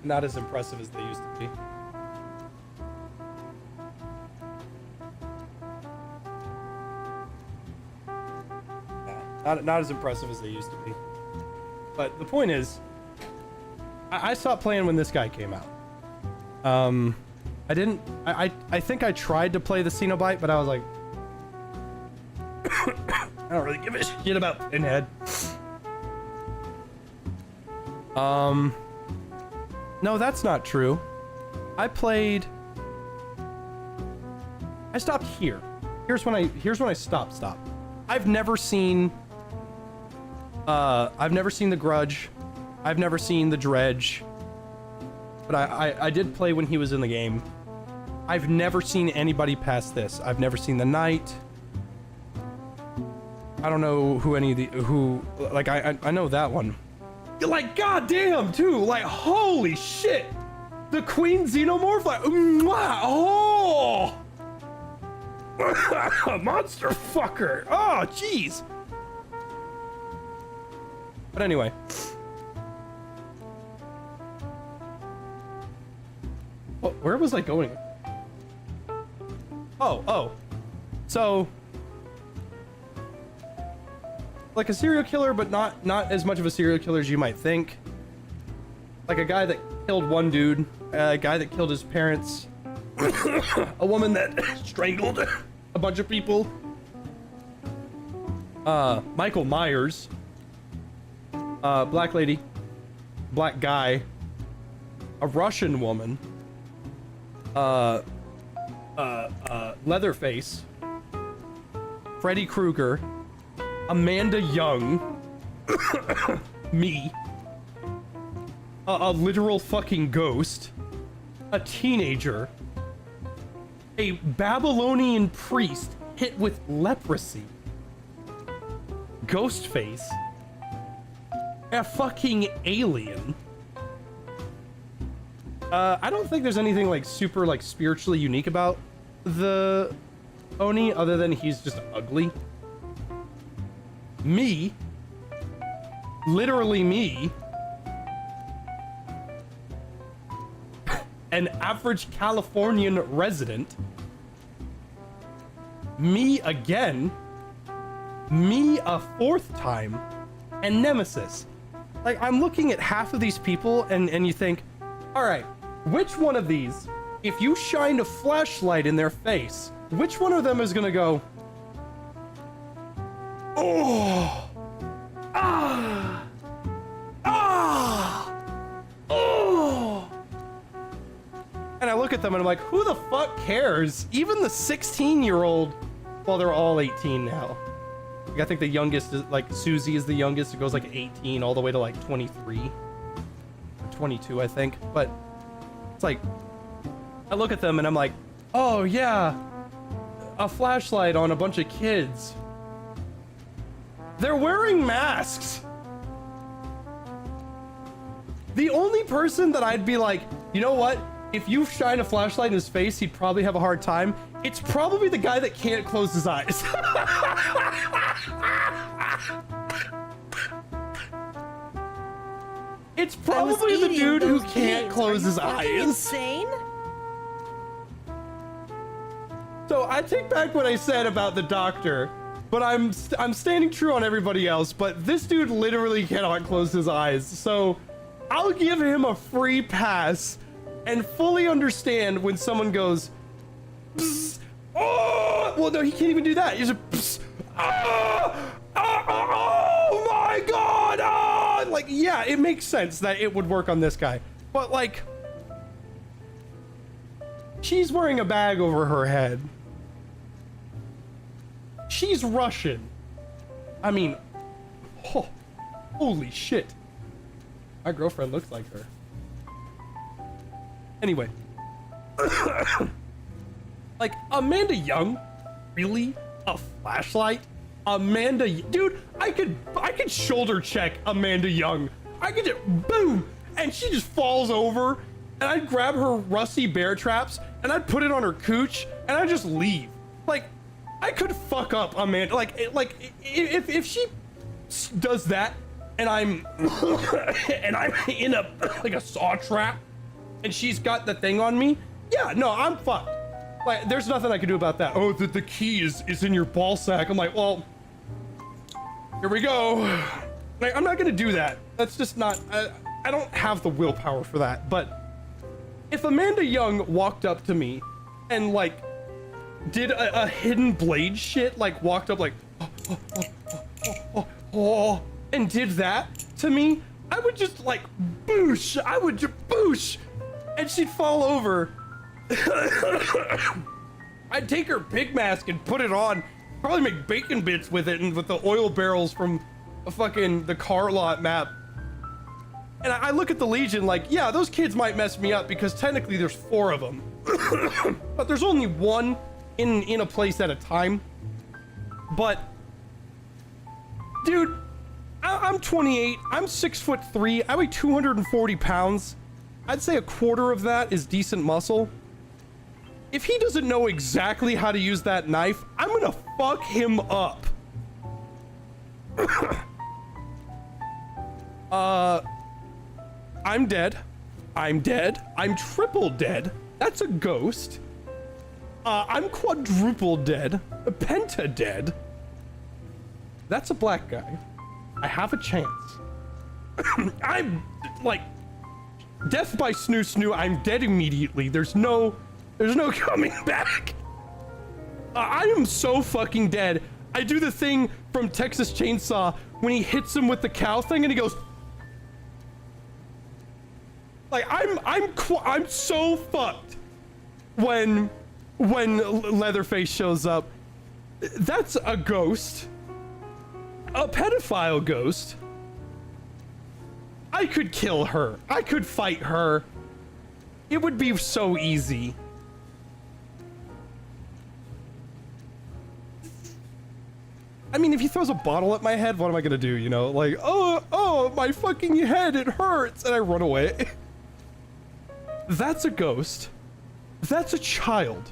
not as impressive as they used to be. Not as impressive as they used to be. But the point is, I stopped playing when this guy came out. I think I tried to play the Cenobite, but I was like, I don't really give a shit about Pinhead. No, that's not true. I stopped here. Here's when I stopped. I've never seen The Grudge. I've never seen The Dredge. But I did play when he was in the game. I've never seen anybody past this. I've never seen The Knight. I don't know who any of the like I know that one. Like goddamn too. Like holy shit. The Queen Xenomorph. Like mwah, oh. Monster fucker. Oh jeez. But anyway. Where was I going? Oh. So, like a serial killer, but not as much of a serial killer as you might think. Like a guy that killed one dude, a guy that killed his parents, a woman that strangled a bunch of people, Michael Myers, black lady, black guy, a Russian woman, Leatherface, Freddy Krueger, Amanda Young, me, a literal fucking ghost, a teenager, a Babylonian priest hit with leprosy, Ghostface, a fucking alien. I don't think there's anything like super like spiritually unique about the Oni other than he's just ugly. Me, literally me, an average Californian resident, me again, me a fourth time, and Nemesis. Like I'm looking at half of these people and you think, all right, which one of these, if you shined a flashlight in their face, which one of them is gonna go, oh, ah, ah, oh. And I look at them and I'm like, who the fuck cares? Even the 16-year-old, well, they're all 18 now. Like, I think the youngest is like Susie is the youngest. It goes like 18 all the way to like 23 or 22, I think. But it's like, I look at them and I'm like, oh yeah, a flashlight on a bunch of kids. They're wearing masks. The only person that I'd be like, you know what? If you shine a flashlight in his face, he'd probably have a hard time. It's probably the guy that can't close his eyes. It's probably the dude who can't close his eyes. Insane? So I take back what I said about the doctor, but I'm standing true on everybody else. But this dude literally cannot close his eyes. So I'll give him a free pass and fully understand when someone goes, psst, oh, well, no, he can't even do that. He's a, psst, oh my God. Oh. Like, yeah, it makes sense that it would work on this guy. But like, she's wearing a bag over her head. She's Russian. I mean, oh, holy shit. My girlfriend looks like her. Anyway. Like, Amanda Young? Really? A flashlight? Amanda, dude, I could shoulder check Amanda Young. I could just, boom, and she just falls over, and I'd grab her rusty bear traps, and I'd put it on her cooch, and I'd just leave. Like, I could fuck up Amanda. Like if she does that, and I'm in a like a saw trap, and she's got the thing on me, yeah, no, I'm fucked. Like, there's nothing I can do about that. Oh, the key is in your ball sack. I'm like, well, here we go. Like, I'm not gonna do that. That's just not, I don't have the willpower for that. But if Amanda Young walked up to me and like did a hidden blade shit, like walked up like, and did that to me, I would just like boosh. I would just boosh, and she'd fall over. I'd take her pig mask and put it on, probably make bacon bits with it and with the oil barrels from the car lot map. And I look at the Legion like, yeah, those kids might mess me up because technically there's 4 of them. But there's only one in a place at a time. But dude, I'm 28, I'm 6'3", I weigh 240 pounds. I'd say a quarter of that is decent muscle. If he doesn't know exactly how to use that knife, I'm gonna fuck him up. I'm dead. I'm dead. I'm triple dead. That's a ghost. I'm quadruple dead. Penta dead. That's a black guy. I have a chance. I'm like death by snoo snoo. I'm dead immediately. There's no coming back. I am so fucking dead. I do the thing from Texas Chainsaw when he hits him with the cow thing and he goes like, I'm so fucked when Leatherface shows up. That's a ghost. A pedophile ghost. I could kill her. I could fight her. It would be so easy. I mean, if he throws a bottle at my head, what am I gonna do? You know, like, oh, my fucking head, it hurts, and I run away. That's a ghost. That's a child.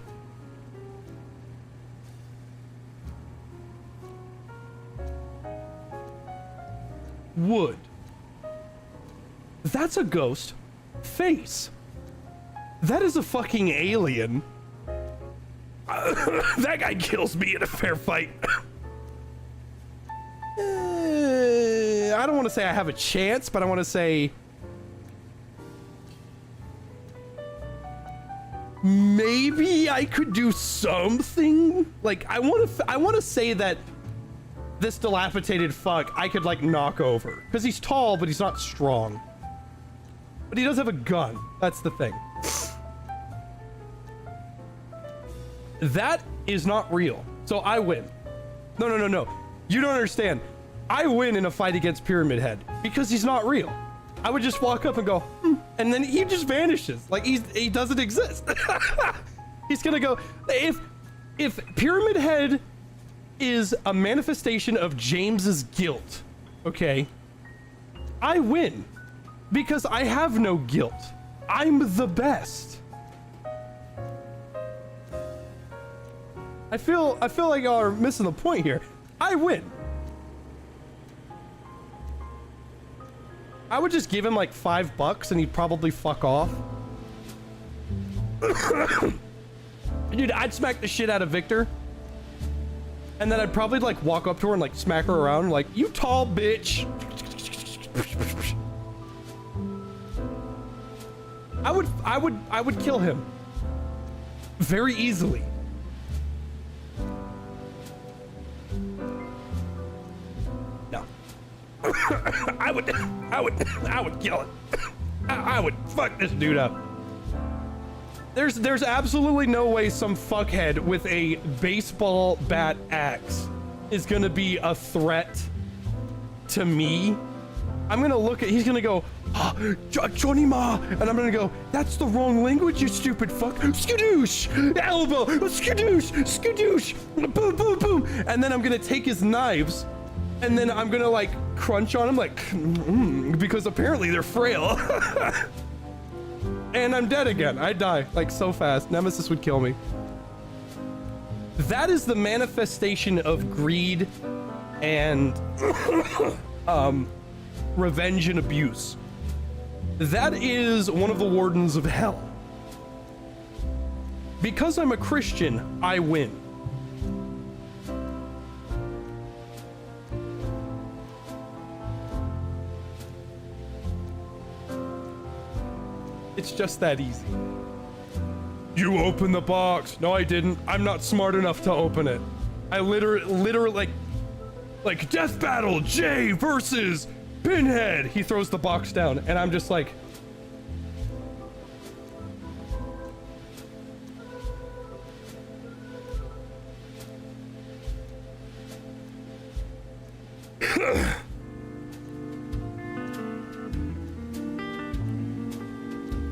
Wood. That's a ghost. Face. That is a fucking alien. That guy kills me in a fair fight. I don't want to say I have a chance, but I want to say maybe I could do something. Like, I want to say that this dilapidated fuck I could like knock over because he's tall, but he's not strong. But he does have a gun. That's the thing. That is not real. So I win. No. You don't understand. I win in a fight against Pyramid Head because he's not real. I would just walk up and go, and then he just vanishes. Like he doesn't exist. He's gonna go, if Pyramid Head is a manifestation of James's guilt. Okay? I win because I have no guilt. I'm the best. I feel like y'all are missing the point here. I win. I would just give him like $5 and he'd probably fuck off. Dude, I'd smack the shit out of Victor. And then I'd probably like walk up to her and like smack her around like, you tall bitch. I would kill him. Very easily. No. I would kill it. I would fuck this dude up. There's absolutely no way some fuckhead with a baseball bat axe is gonna be a threat to me. I'm gonna look at, he's gonna go, oh, Johnny Ma, and I'm gonna go, that's the wrong language, you stupid fuck. Skadoosh, elbow, skadoosh, skadoosh, boom, boom, boom. And then I'm gonna take his knives, and then I'm gonna like crunch on him like, because apparently they're frail. And I'm dead again. I die like so fast. Nemesis would kill me. That is the manifestation of greed and revenge and abuse. That is one of the wardens of hell. Because I'm a Christian, I win. It's just that easy. You open the box. No, I didn't. I'm not smart enough to open it. I literally like death battle Jay versus Pinhead. He throws the box down and I'm just like,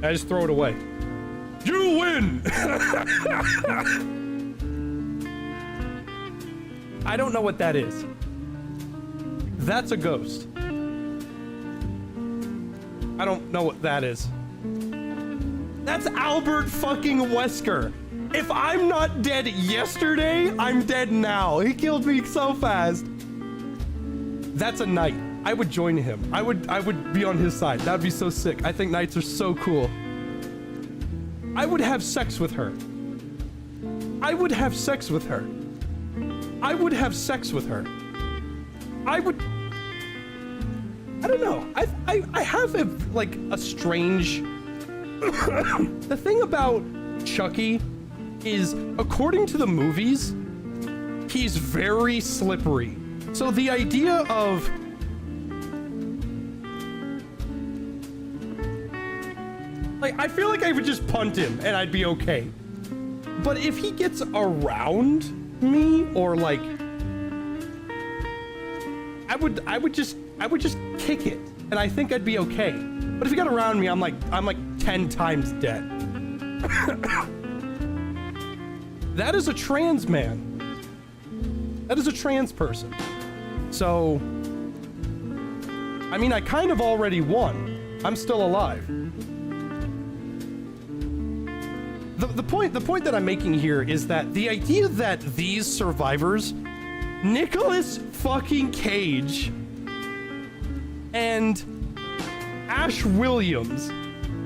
I just throw it away. You win! I don't know what that is. That's a ghost. I don't know what that is. That's Albert fucking Wesker. If I'm not dead yesterday, I'm dead now. He killed me so fast. That's a knight. I would join him. I would be on his side. That'd be so sick. I think knights are so cool. I would have sex with her. I would have sex with her. I would have sex with her. I don't know. I have a strange... The thing about Chucky is, according to the movies, he's very slippery. So the idea of... Like, I feel like I would just punt him and I'd be okay. But if he gets around me, or like... I would just kick it, and I think I'd be okay. But if he got around me, I'm like 10 times dead. That is a trans man. That is a trans person. So, I mean, I kind of already won. I'm still alive. The point that I'm making here is that the idea that these survivors, Nicolas fucking Cage and Ash Williams,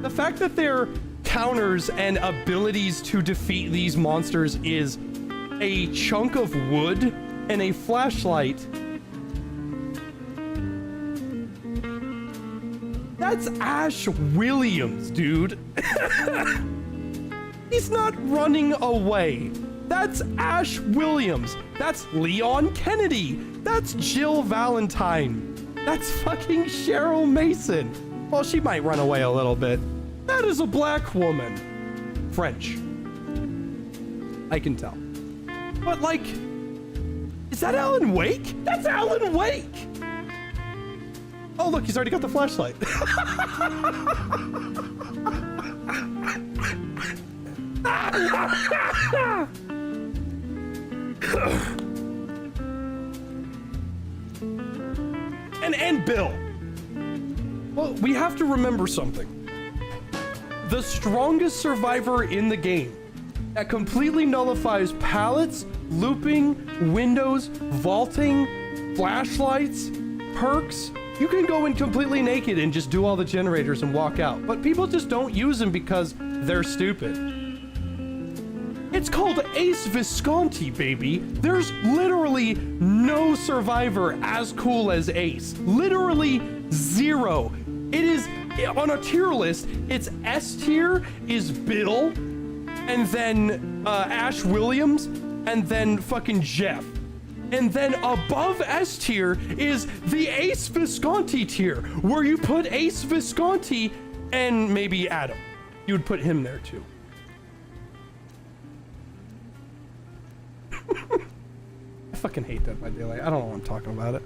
the fact that their counters and abilities to defeat these monsters is a chunk of wood and a flashlight. That's Ash Williams, dude. He's not running away. That's Ash Williams. That's Leon Kennedy. That's Jill Valentine. That's fucking Cheryl Mason. Well, she might run away a little bit. That is a black woman. French. I can tell. But like, is that Alan Wake? That's Alan Wake! Oh look, he's already got the flashlight. and Bill. Well, we have to remember something. The strongest survivor in the game that completely nullifies pallets, looping, windows, vaulting, flashlights, perks. You can go in completely naked and just do all the generators and walk out. But people just don't use them because they're stupid. It's called Ace Visconti, baby. There's literally no survivor as cool as Ace. Literally zero. It is, on a tier list, it's S tier is Bill, and then Ash Williams, and then fucking Jeff. And then above S tier is the Ace Visconti tier, where you put Ace Visconti and maybe Adam. You would put him there too. I fucking hate Dead by Daylight. I don't know why I'm talking about it.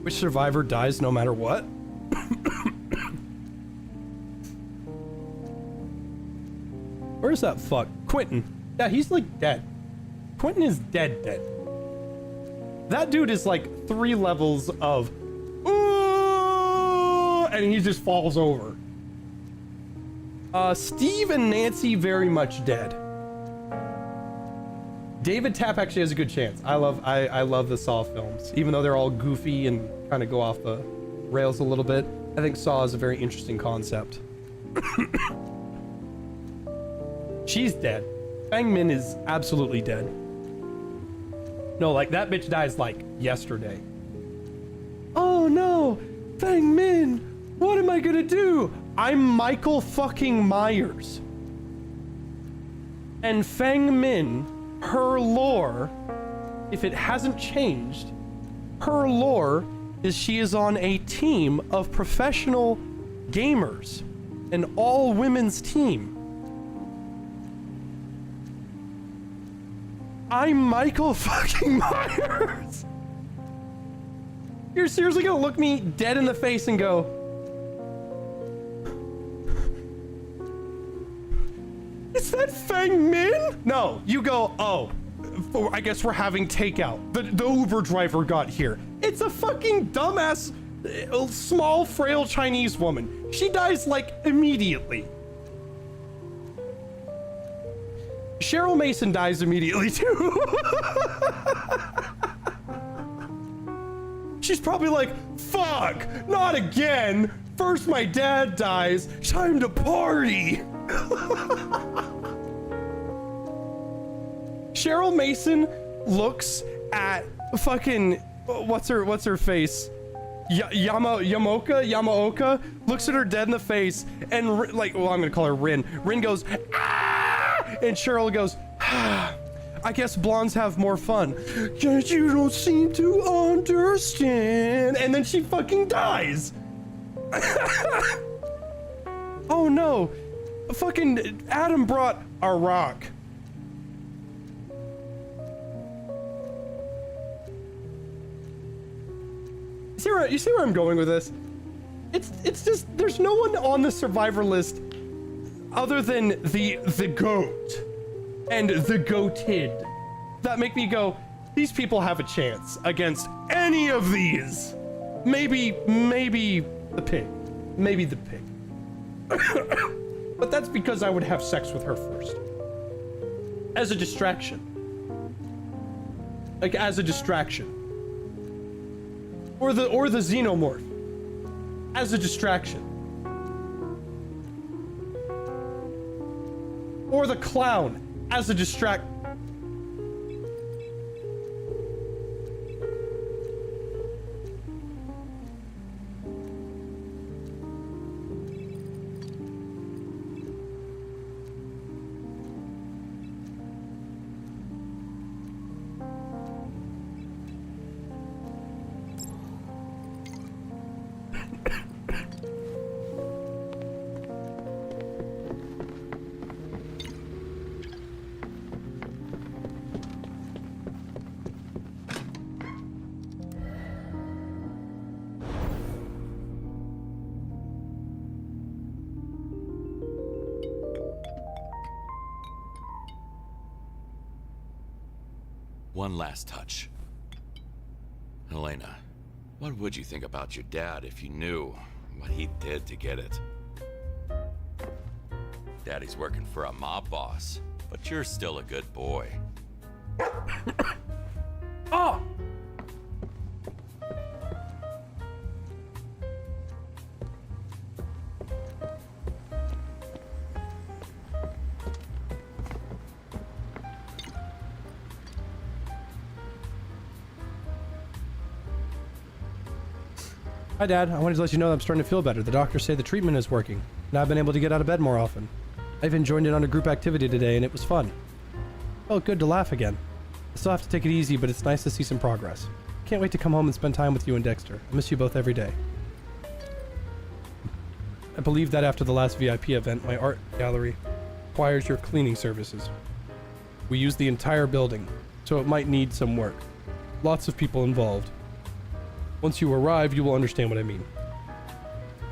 Which survivor dies no matter what? Where's that fuck? Quentin. Yeah, he's like dead. Quentin is dead. That dude is like 3 levels of and he just falls over. Steve and Nancy very much dead. David Tapp actually has a good chance. I love the Saw films, even though they're all goofy and kind of go off the rails a little bit. I think Saw is a very interesting concept. She's dead. Fang Min is absolutely dead. No, like that bitch dies like yesterday. Oh no, Fang Min, what am I gonna do? I'm Michael fucking Myers. And Fang Min, her lore, if it hasn't changed, her lore is she is on a team of professional gamers, an all-women's team. I'm Michael fucking Myers. You're seriously gonna look me dead in the face and go, is that Fang Min? No, you go, oh, I guess we're having takeout. The Uber driver got here. It's a fucking dumbass, small, frail Chinese woman. She dies like immediately. Cheryl Mason dies immediately too. She's probably like, fuck, not again. First my dad dies, time to party. Cheryl Mason looks at fucking, what's her face? Yamaoka looks at her dead in the face and like, well, I'm gonna call her Rin. Rin goes, ah! And Cheryl goes, ah, I guess blondes have more fun. Yet you don't seem to understand. And then she fucking dies. Oh no. Fucking Adam brought a rock. You see where I'm going with this? It's just, there's no one on the survivor list other than the goat and the goated that make me go, these people have a chance against any of these. Maybe the pig. Maybe the pig. But that's because I would have sex with her first. As a distraction. Like, as a distraction. Or the xenomorph. As a distraction. Or the clown. As a distract. One last touch. Elena, what would you think about your dad if you knew what he did to get it? Daddy's working for a mob boss, but you're still a good boy. Oh! Hi, Dad. I wanted to let you know that I'm starting to feel better. The doctors say the treatment is working, and I've been able to get out of bed more often. I even joined in on a group activity today, and it was fun. Felt good to laugh again. I still have to take it easy, but it's nice to see some progress. Can't wait to come home and spend time with you and Dexter. I miss you both every day. I believe that after the last VIP event, my art gallery requires your cleaning services. We use the entire building, so it might need some work. Lots of people involved. Once you arrive, you will understand what I mean.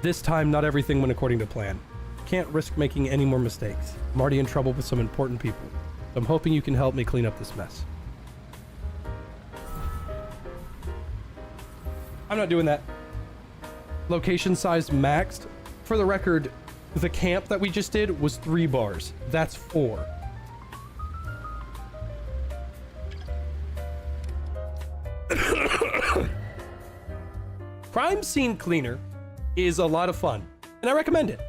This time, not everything went according to plan. Can't risk making any more mistakes. I'm already in trouble with some important people, so I'm hoping you can help me clean up this mess. I'm not doing that. Location size maxed. For the record, the camp that we just did was 3 bars. That's 4. Crime Scene Cleaner is a lot of fun, and I recommend it.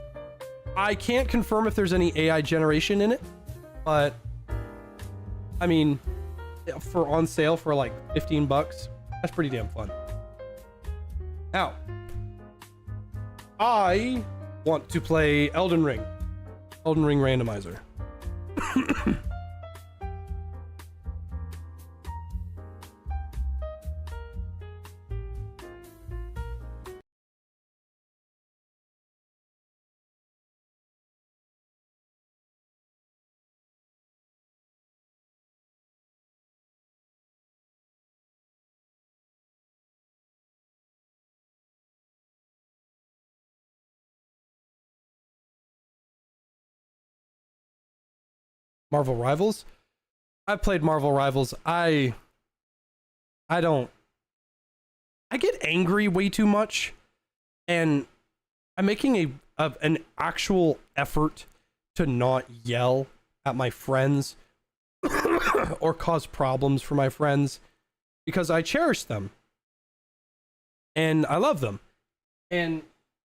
I can't confirm if there's any AI generation in it, but I mean, for on sale for like 15 bucks, that's pretty damn fun. Now, I want to play Elden Ring Randomizer. Marvel Rivals. I've played Marvel Rivals. I get angry way too much, and I'm making an actual effort to not yell at my friends or cause problems for my friends, because I cherish them and I love them. And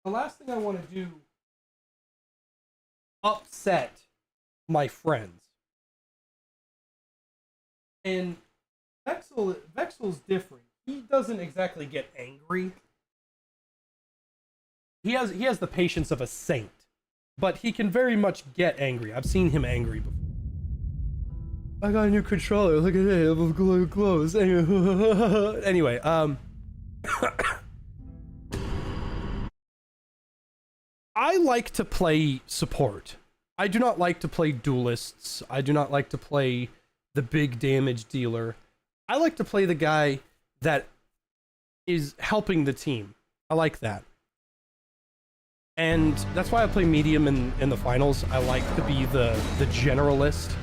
the last thing I want to do upset my friends. And Vexel's different. He doesn't exactly get angry. He has the patience of a saint, but he can very much get angry. I've seen him angry before. I got a new controller. Look at it. I'm close. Anyway, I like to play support. I do not like to play duelists. I do not like to play the big damage dealer. I like to play the guy that is helping the team. I like that. And that's why I play medium in the finals. I like to be the generalist.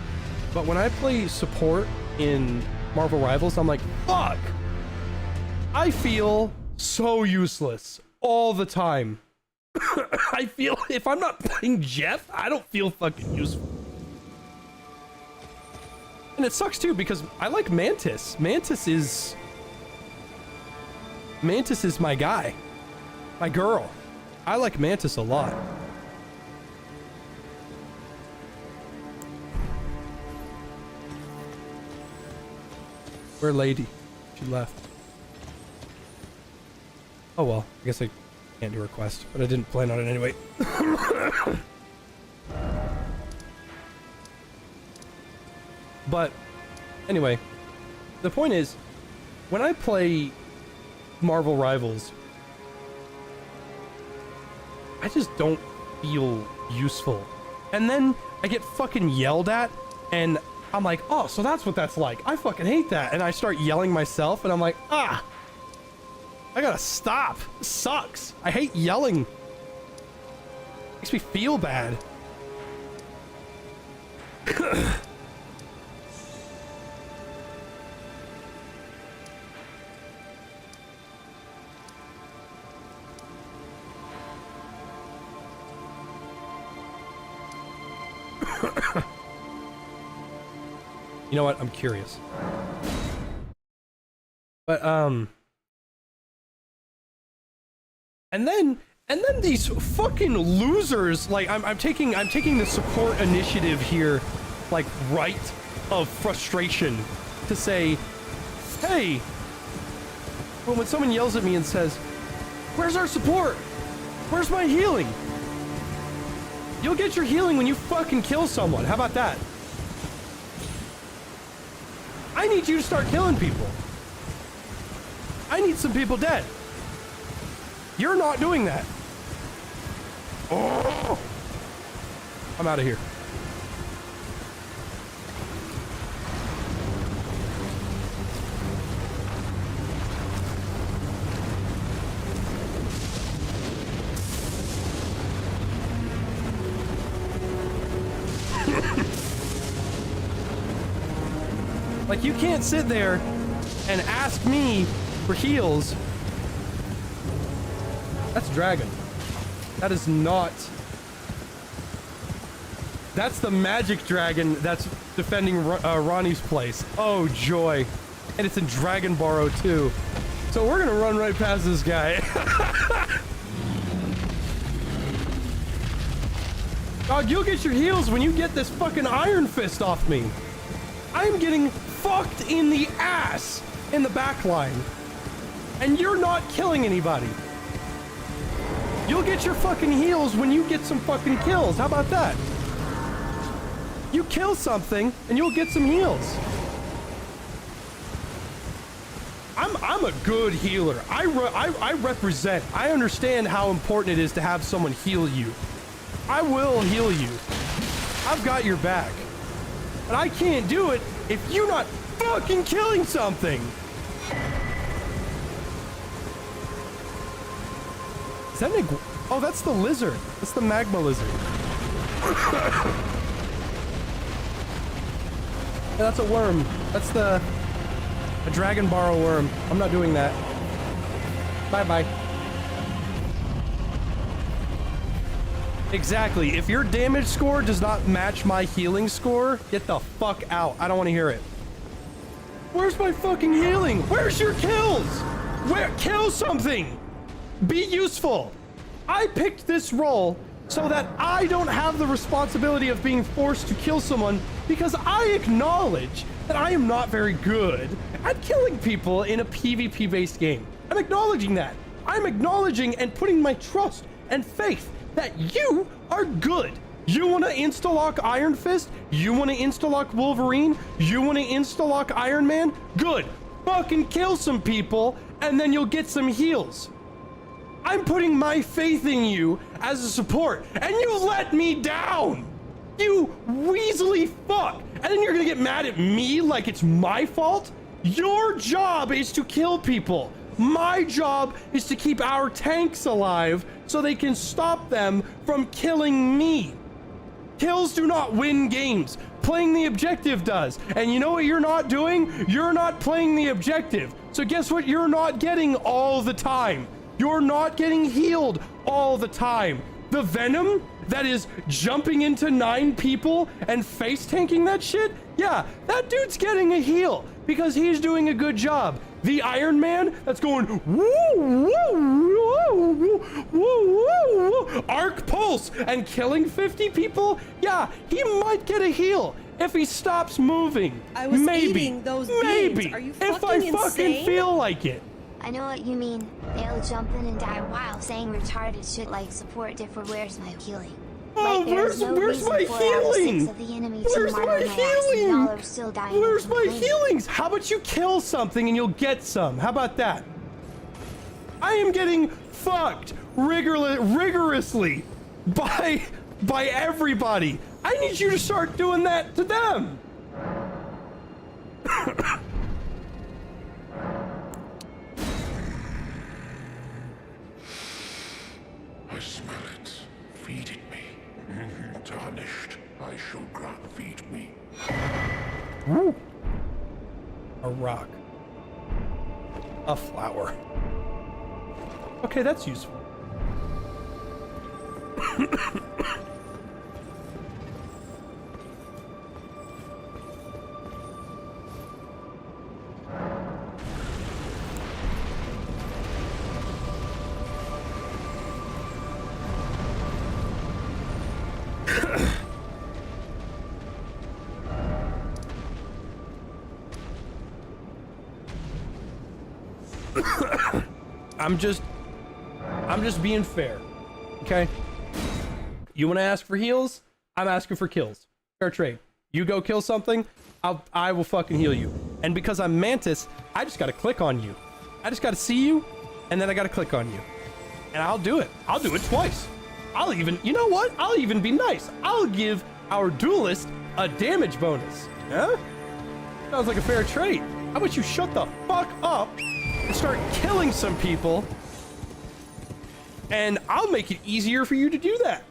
But when I play support in Marvel Rivals, I'm like, fuck! I feel so useless all the time. I feel, if I'm not playing Jeff, I don't feel fucking useful. And it sucks too, because I like Mantis. Mantis is my guy. My girl. I like Mantis a lot. Where lady? She left. Oh well, I guess I can't do a request, but I didn't plan on it anyway. But anyway, the point is, when I play Marvel Rivals, I just don't feel useful. And then I get fucking yelled at, and I'm like, oh, so that's what that's like. I fucking hate that. And I start yelling myself, and I'm like, I gotta stop. This sucks. I hate yelling. Makes me feel bad. You know what? I'm curious. But and then these fucking losers, like I'm taking the support initiative here, like right of frustration, to say, hey, when someone yells at me and says, where's our support? Where's my healing? You'll get your healing when you fucking kill someone. How about that? I need you to start killing people. I need some people dead. You're not doing that. Oh! I'm out of here. Like, you can't sit there and ask me for heals. That's dragon. That is not... That's the magic dragon that's defending Ronnie's place. Oh, joy. And it's in Dragon Borrow, too. So we're gonna run right past this guy. Dog, you'll get your heals when you get this fucking Iron Fist off me. I'm getting fucked in the ass in the back line. And you're not killing anybody. You'll get your fucking heals when you get some fucking kills. How about that? You kill something and you'll get some heals. I'm a good healer. I represent. I understand how important it is to have someone heal you. I will heal you. I've got your back. But I can't do it if you're not fucking killing something. Is that an oh, that's the lizard. That's the magma lizard. Yeah, that's a worm. That's a Dragon Borrow worm. I'm not doing that. Bye-bye. Exactly. If your damage score does not match my healing score, get the fuck out. I don't want to hear it. Where's my fucking healing? Where's your kills? Kill something. Be useful. I picked this role so that I don't have the responsibility of being forced to kill someone, because I acknowledge that I am not very good at killing people in a PvP-based game. I'm acknowledging that. I'm acknowledging and putting my trust and faith that you are good. You want to insta-lock Iron Fist? You want to insta-lock Wolverine? You want to insta-lock Iron Man? Good. Fucking kill some people, and then you'll get some heals. I'm putting my faith in you as a support, and you let me down! You weaselly fuck! And then you're gonna get mad at me like it's my fault? Your job is to kill people. My job is to keep our tanks alive so they can stop them from killing me. Kills do not win games. Playing the objective does. And you know what you're not doing? You're not playing the objective. So guess what you're not getting all the time? You're not getting healed all the time. The Venom that is jumping into 9 people and face tanking that shit? Yeah, that dude's getting a heal because he's doing a good job. The Iron Man that's going woo, woo, woo, woo, woo, woo, arc pulse and killing 50 people? Yeah, he might get a heal if he stops moving. I was maybe, eating those beans. maybe, Are you if I fucking fucking insane? feel like it. I know what you mean. They'll jump in and die while saying retarded shit like support differ. Where's my healing? Oh, Like there's no where's reason my for out of healing? 6 of the enemy Where's team my are on my ass and healing? y'all are still dying. Where's and my complaining. healings? How about you kill something and you'll get some? How about that? I am getting fucked rigorously by everybody. I need you to start doing that to them. I smell it. Feed it me. Tarnished. I shall grant feed me. Woo. A rock. A flower. Okay, that's useful. I'm just being fair, okay? You want to ask for heals? I'm asking for kills. Fair trade. You go kill something, I will fucking heal you. And because I'm Mantis, I just gotta click on you. I just gotta see you, and then I gotta click on you. And I'll do it. I'll do it twice. I'll even, you know what? I'll even be nice. I'll give our duelist a damage bonus. Huh? Sounds like a fair trade. How about you shut the fuck up and start killing some people, and I'll make it easier for you to do that.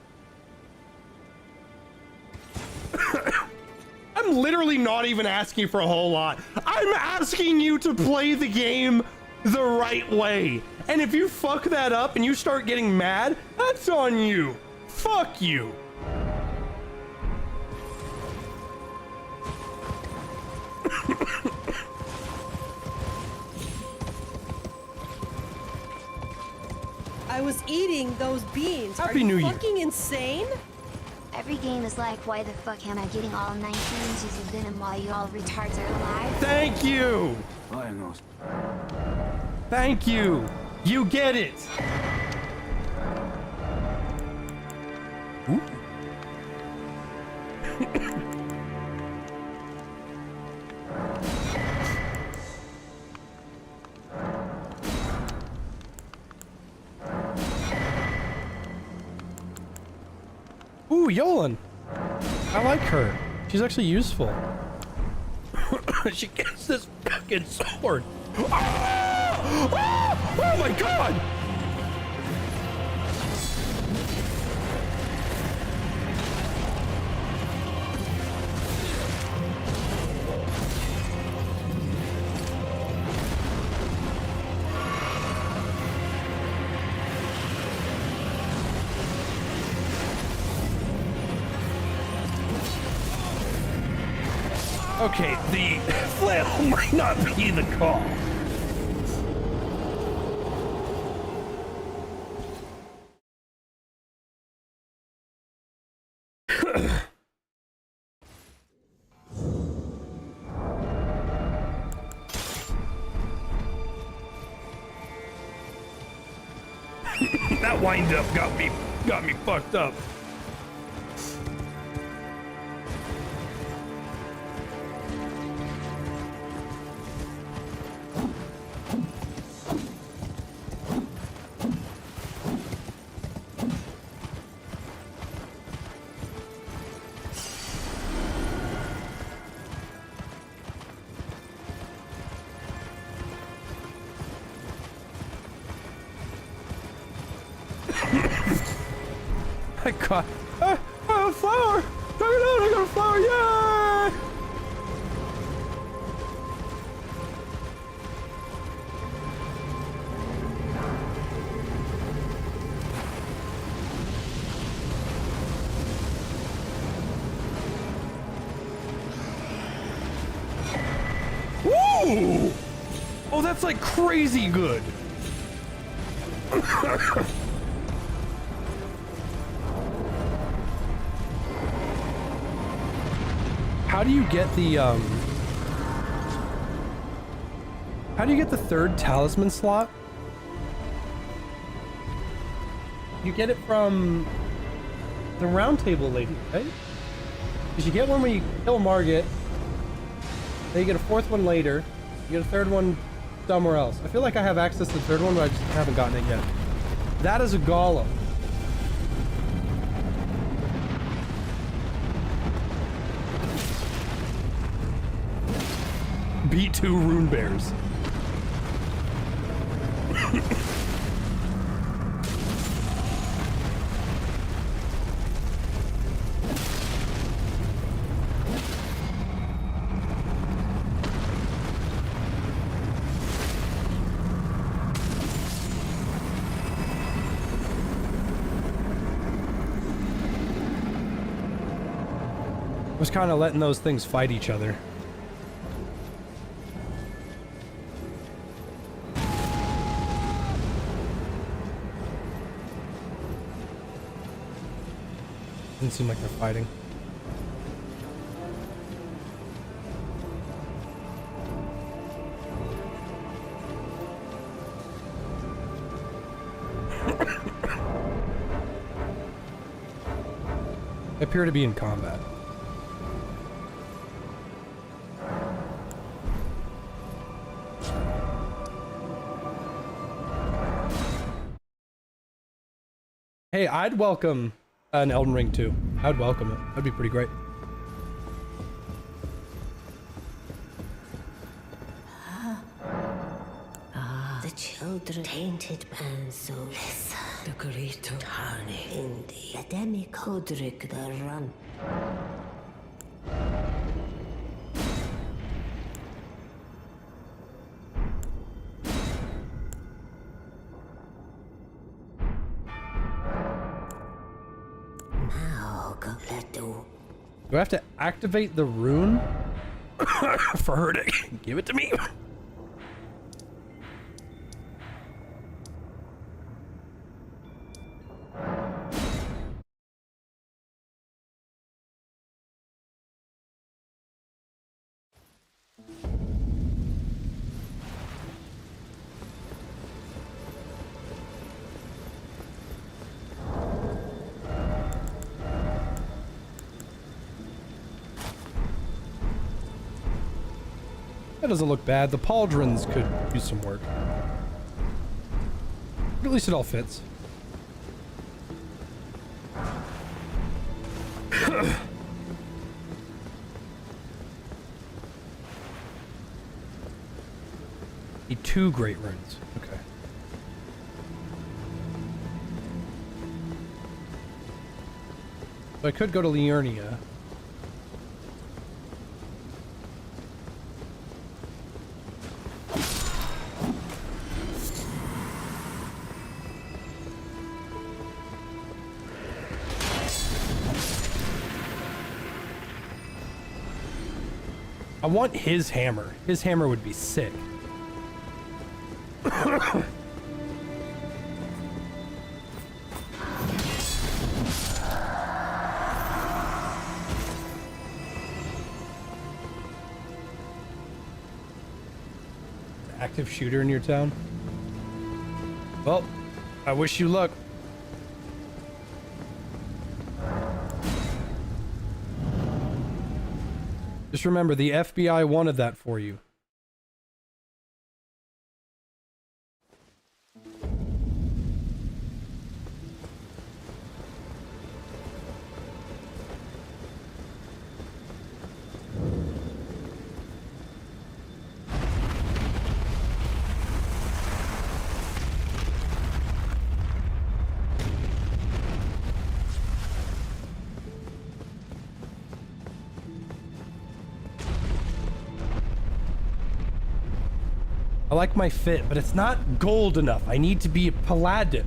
I'm literally not even asking for a whole lot. I'm asking you to play the game the right way. And if you fuck that up and you start getting mad, that's on you. Fuck you. I was eating those beans. Happy New Year. Fucking insane? Every game is like, why the fuck am I getting all 19 inches of venom while you all retards are alive? Thank you. Thank you. You get it. Ooh. Ooh, Yolan. I like her. She's actually useful. She gets this fucking sword. Ah! Ah! Oh my god! Okay, the flail might not be the call. That wind up got me fucked up. I got a flower! Check it out, I got a flower, yay! Woo! Oh, that's like crazy good. How do you get the how do you get the third talisman slot? You get it from the round table lady, right? Because you get one when you kill Margit, then you get a fourth one later, you get a third one somewhere else. I feel like I have access to the third one, but I just haven't gotten it yet. That is a golem. B2 rune bears. Was kind of letting those things fight each other. Doesn't seem like they're fighting. appear to be in combat. Hey, I'd welcome an Elden Ring 2. I'd welcome it. That'd be pretty great. The children tainted man's soul. Listen, the greater honey in the Ademic Hodrick the run. Now go let do. Do I have to activate the rune for her to give it to me? That doesn't look bad. The pauldrons could use some work. But at least it all fits. Need 2 great runes. Okay. So I could go to Liurnia. I want his hammer. His hammer would be sick. Active shooter in your town? Well, I wish you luck. Just remember, the FBI wanted that for you. I like my fit, but it's not gold enough. I need to be a paladin.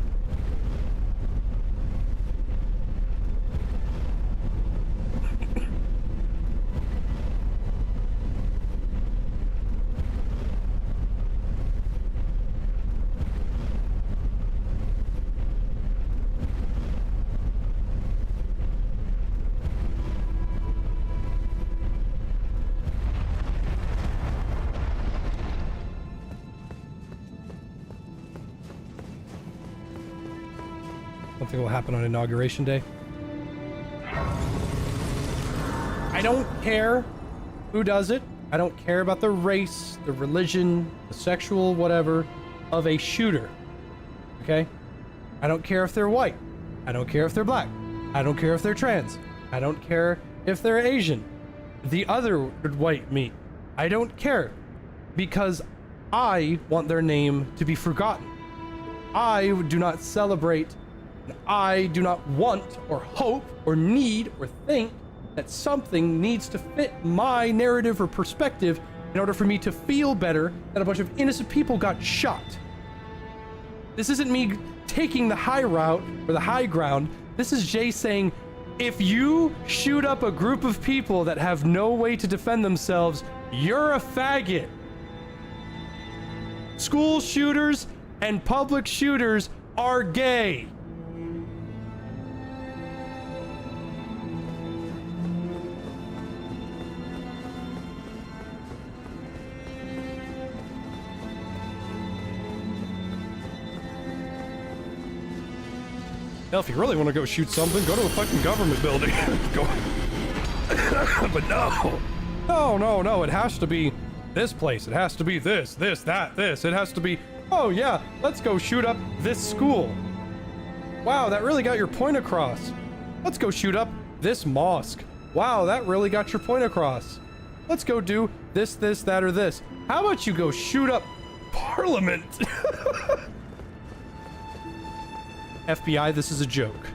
Something will happen on Inauguration Day. I don't care who does it. I don't care about the race, the religion, the sexual, whatever, of a shooter. Okay? I don't care if they're white. I don't care if they're black. I don't care if they're trans. I don't care if they're Asian. The other white meat. I don't care. Because I want their name to be forgotten. I do not celebrate. I do not want or hope or need or think that something needs to fit my narrative or perspective in order for me to feel better that a bunch of innocent people got shot. This isn't me taking the high route or the high ground. This is Jay saying, if you shoot up a group of people that have no way to defend themselves, you're a faggot. School shooters and public shooters are gay. Hell, if you really want to go shoot something, go to a fucking government building. Go. But no. No. It has to be this place. It has to be this, that, this. It has to be, oh yeah, let's go shoot up this school. Wow, that really got your point across. Let's go shoot up this mosque. Wow, that really got your point across. Let's go do this, that, or this. How about you go shoot up Parliament? FBI, this is a joke.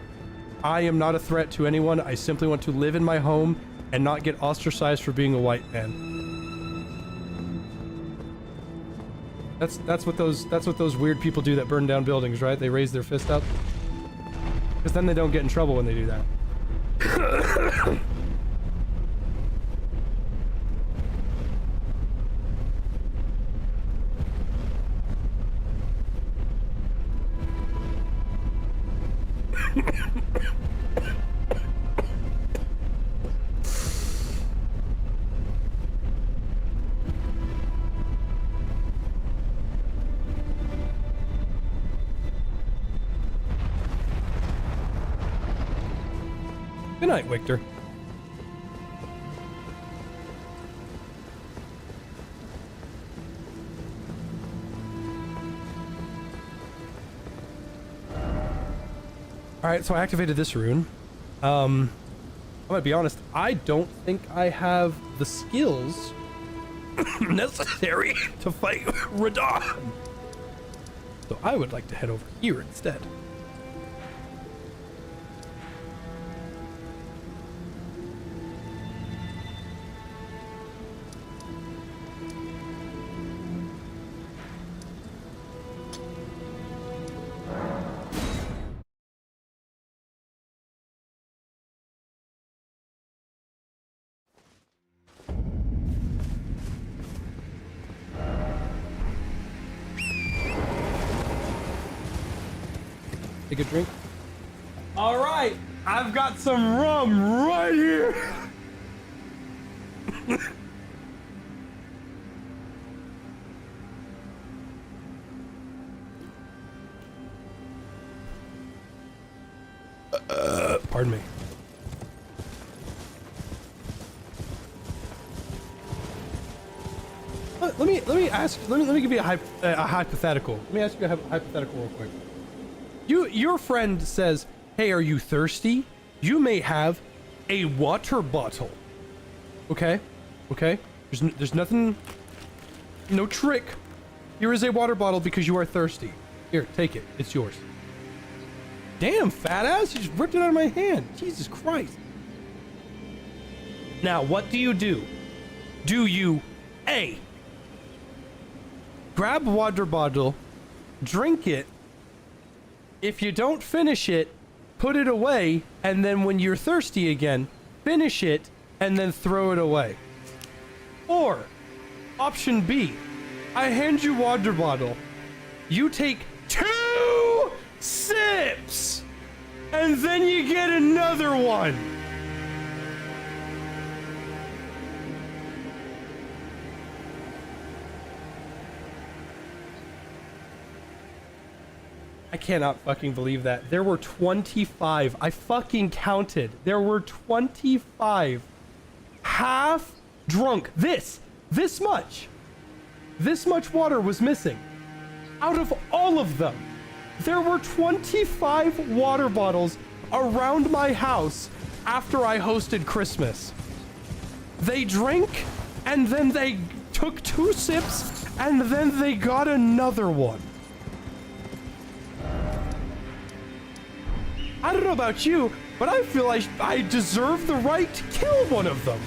I am not a threat to anyone. I simply want to live in my home and not get ostracized for being a white man. That's what those weird people do that burn down buildings, right? They raise their fist up. Because then they don't get in trouble when they do that. Good night, Victor. Alright, so I activated this rune. I'm gonna be honest, I don't think I have the skills necessary to fight Radon. So I would like to head over here instead. Take a drink. All right, I've got some rum right here. Pardon me. Let me give you a hypothetical. Let me ask you a hypothetical real quick. Your friend says, hey, are you thirsty? You may have a water bottle. Okay? There's nothing, no trick. Here is a water bottle because you are thirsty. Here, take it. It's yours. Damn, fat ass, you just ripped it out of my hand. Jesus Christ. Now, what do? Do you, A, grab a water bottle, drink it, if you don't finish it, put it away, and then when you're thirsty again, finish it, and then throw it away? Or, option B, I hand you water bottle, you take 2 sips, and then you get another one. I cannot fucking believe that. There were 25. I fucking counted. There were 25 half drunk. This much water was missing. Out of all of them, there were 25 water bottles around my house after I hosted Christmas. They drank, and then they took 2 sips, and then they got another one. I don't know about you, but I feel like I deserve the right to kill one of them.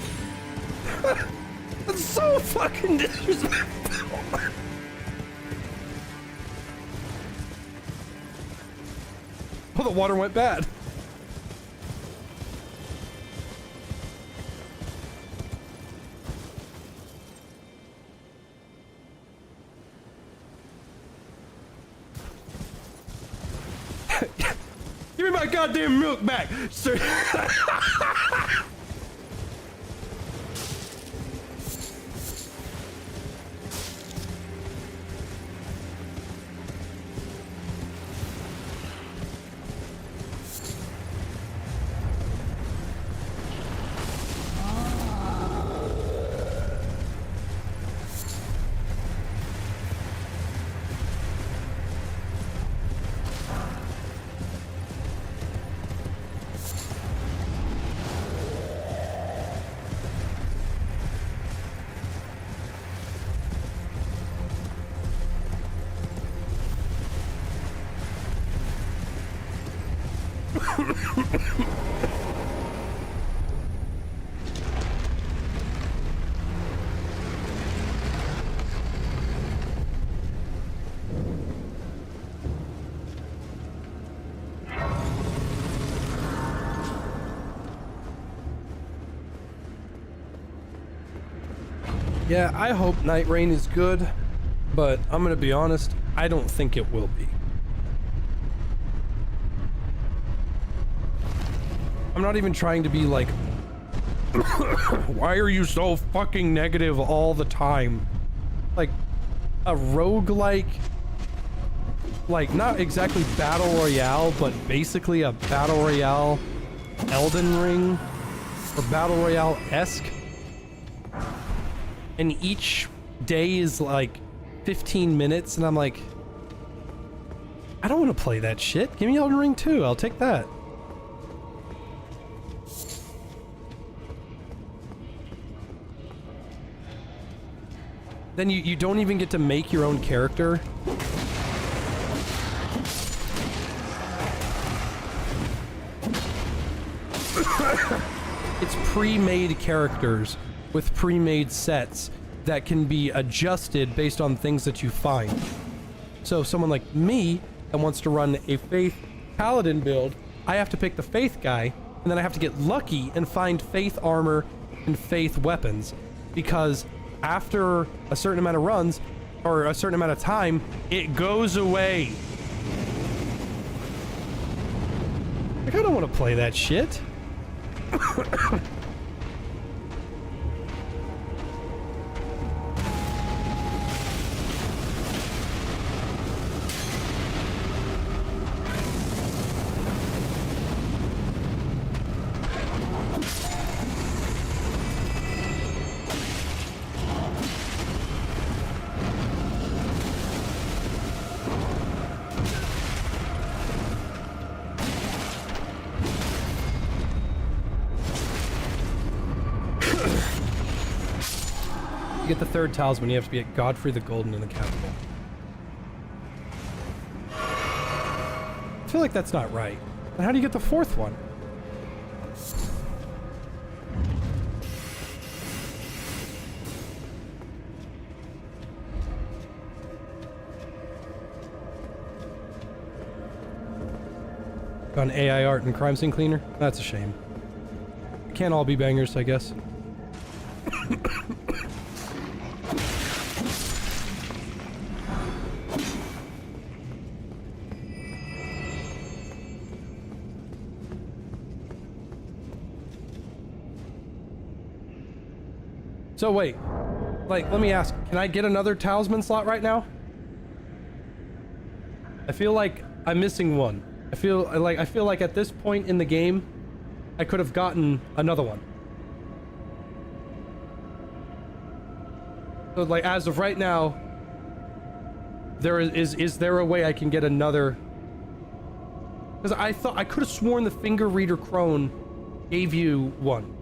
That's so fucking disrespectful. Oh, the water went bad. Give me my goddamn milk back, sir. Yeah, I hope Night Rain is good, but I'm gonna be honest, I don't think it will be. I'm not even trying to be like, why are you so fucking negative all the time? Like, a roguelike, like, not exactly Battle Royale, but basically a Battle Royale Elden Ring, or Battle Royale-esque. And each day is like 15 minutes, and I'm like, I don't want to play that shit. Give me Elden Ring 2, I'll take that. Then you don't even get to make your own character. It's pre-made characters with pre-made sets that can be adjusted based on things that you find. So someone like me that wants to run a Faith Paladin build, I have to pick the Faith guy, and then I have to get lucky and find Faith armor and Faith weapons, because after a certain amount of runs, or a certain amount of time, it goes away. Like, I don't want to play that shit. To get the third talisman, you have to be at Godfrey the Golden in the capital. I feel like that's not right. And how do you get the fourth one? Found AI art and crime scene cleaner? That's a shame. It can't all be bangers, I guess. So wait, like, let me ask, can I get another talisman slot right now? I feel like I'm missing one. I feel like at this point in the game, I could have gotten another one. So like, as of right now, is there a way I can get another? Because I thought I could have sworn the finger reader crone gave you one.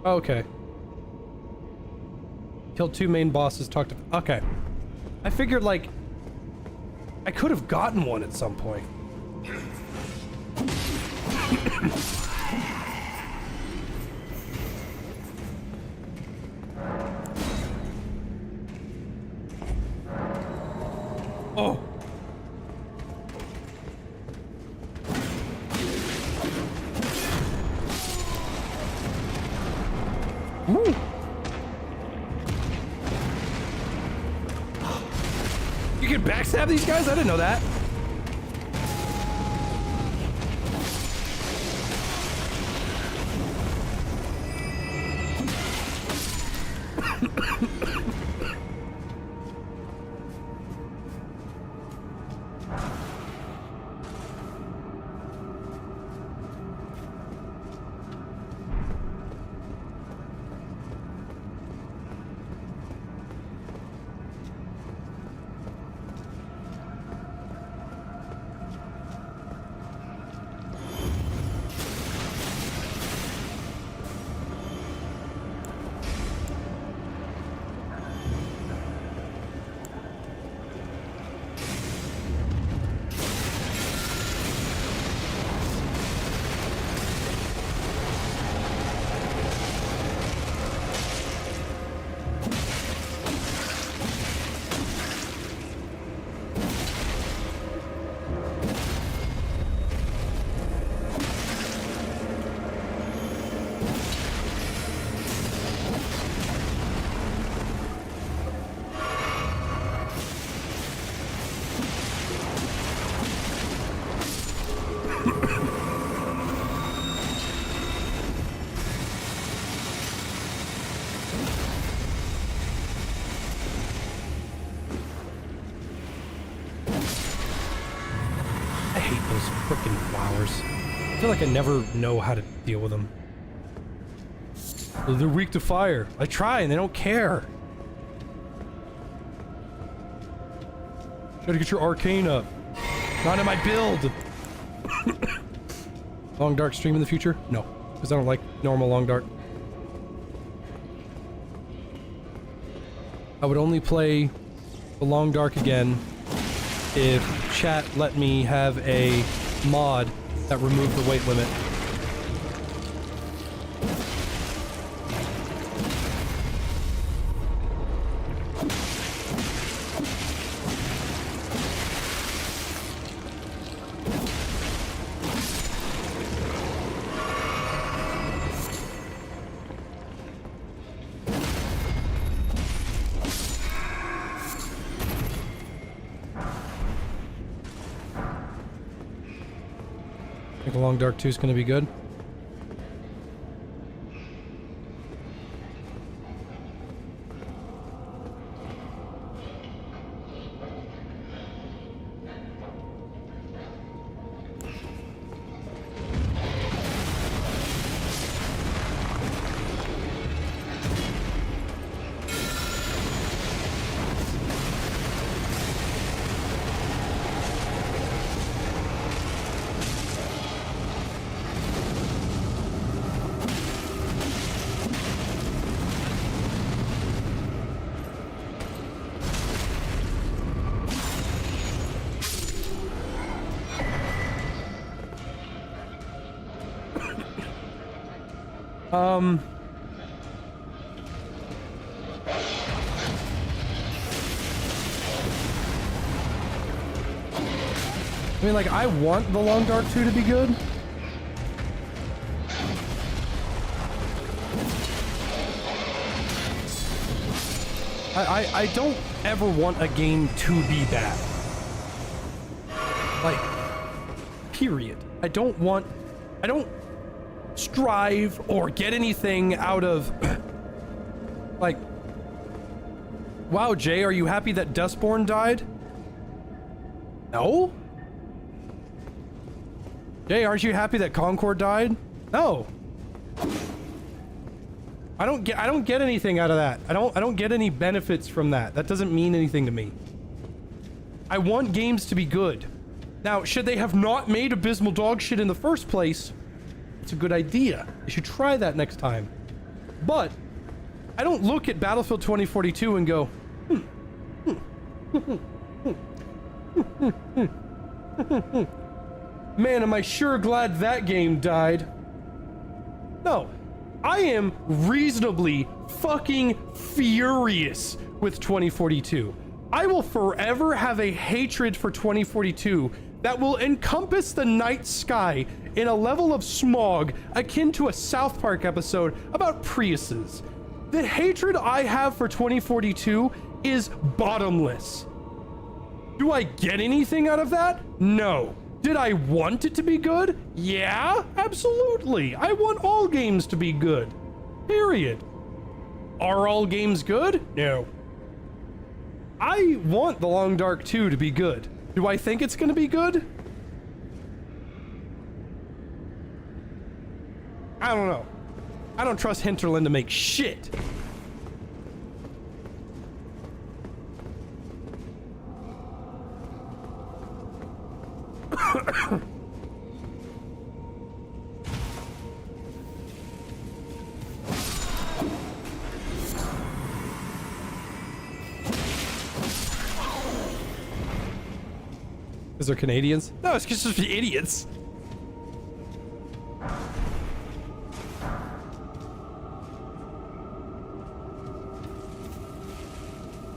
Okay. Killed 2 main bosses, talked to... Okay. I figured, like, I could have gotten one at some point. Oh. Woo. You can backstab these guys? I didn't know that. Frickin' flowers. I feel like I never know how to deal with them. They're weak to fire. I try and they don't care. Gotta get your arcane up. Not in my build. Long dark stream in the future? No, because I don't like normal long dark. I would only play the long dark again if chat let me have a mod that removed the weight limit. Think Long Dark 2 is going to be good? I mean, like, I want the Long Dark 2 to be good. I don't ever want a game to be bad. Like, period. I don't strive or get anything out of, like, wow, Jay, are you happy that Dustborn died? No? Jay, aren't you happy that Concord died? No. I don't get anything out of that. I don't get any benefits from that. That doesn't mean anything to me. I want games to be good. Now, should they have not made abysmal dog shit in the first place? It's a good idea. You should try that next time. But I don't look at Battlefield 2042 and go, man, am I sure glad that game died. No, I am reasonably fucking furious with 2042. I will forever have a hatred for 2042 that will encompass the night sky in a level of smog akin to a South Park episode about Priuses. The hatred I have for 2042 is bottomless. Do I get anything out of that? No. Did I want it to be good? Yeah, absolutely. I want all games to be good. Period. Are all games good? No. I want The Long Dark 2 to be good. Do I think it's gonna be good? I don't know. I don't trust Hinterland to make shit. Is there Canadians? No, it's just idiots.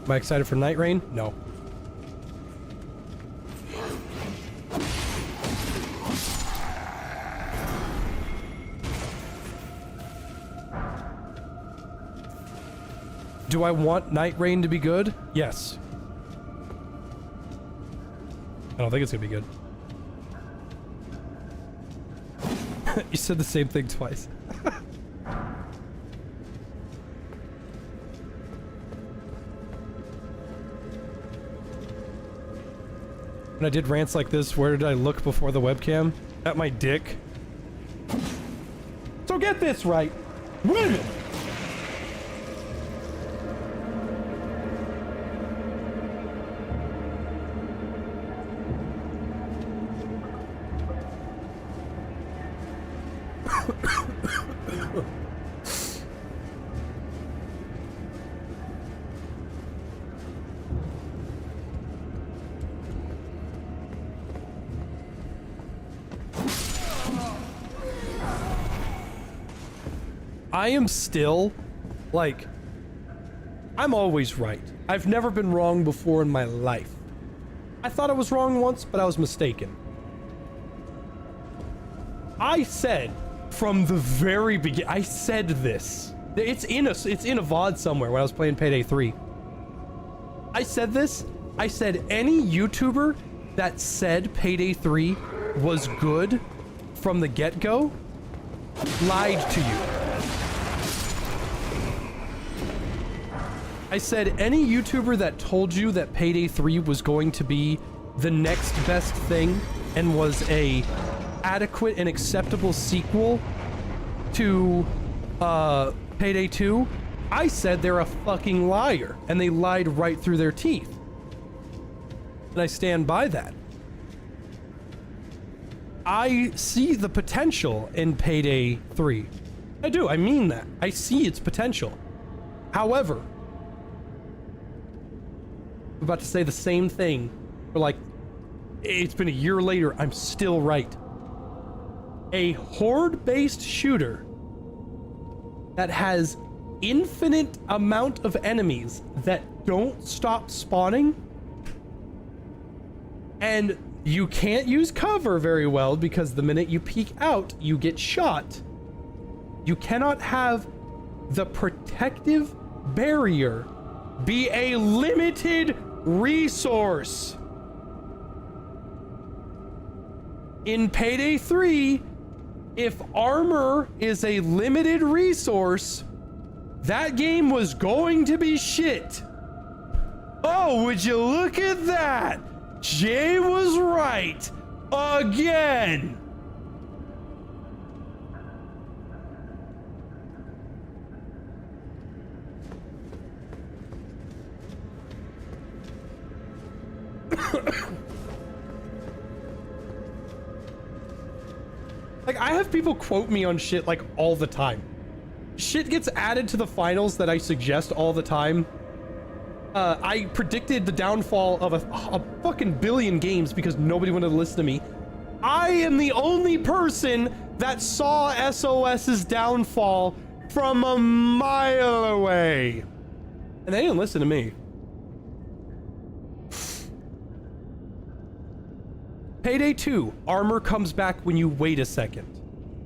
Am I excited for Night Rain? No. Do I want Night Rain to be good? Yes. I don't think it's gonna be good. You said the same thing twice. When I did rants like this, where did I look before the webcam? At my dick. So get this right. Women! I am still, like, I'm always right. I've never been wrong before in my life. I thought I was wrong once, but I was mistaken. I said from the very beginning, I said this. It's in a VOD somewhere when I was playing Payday 3. I said this. I said any YouTuber that said Payday 3 was good from the get-go lied to you. I said any YouTuber that told you that Payday 3 was going to be the next best thing and was a adequate and acceptable sequel to Payday 2, I said they're a fucking liar, and they lied right through their teeth. And I stand by that. I see the potential in Payday 3. I do, I mean that. I see its potential. However, I'm about to say the same thing for like, it's been a year later, I'm still right. A horde-based shooter that has infinite amount of enemies that don't stop spawning, and you can't use cover very well because the minute you peek out, you get shot. You cannot have the protective barrier be a limited resource. In Payday 3, if armor is a limited resource, that game was going to be shit. Oh, would you look at that? Jay was right again. Like, I have people quote me on shit like all the time. Shit gets added to the finals that I suggest all the time. I predicted the downfall of a fucking billion games because nobody wanted to listen to me. I am the only person that saw SOS's downfall from a mile away. And they didn't listen to me. Payday 2, armor comes back when you wait a second.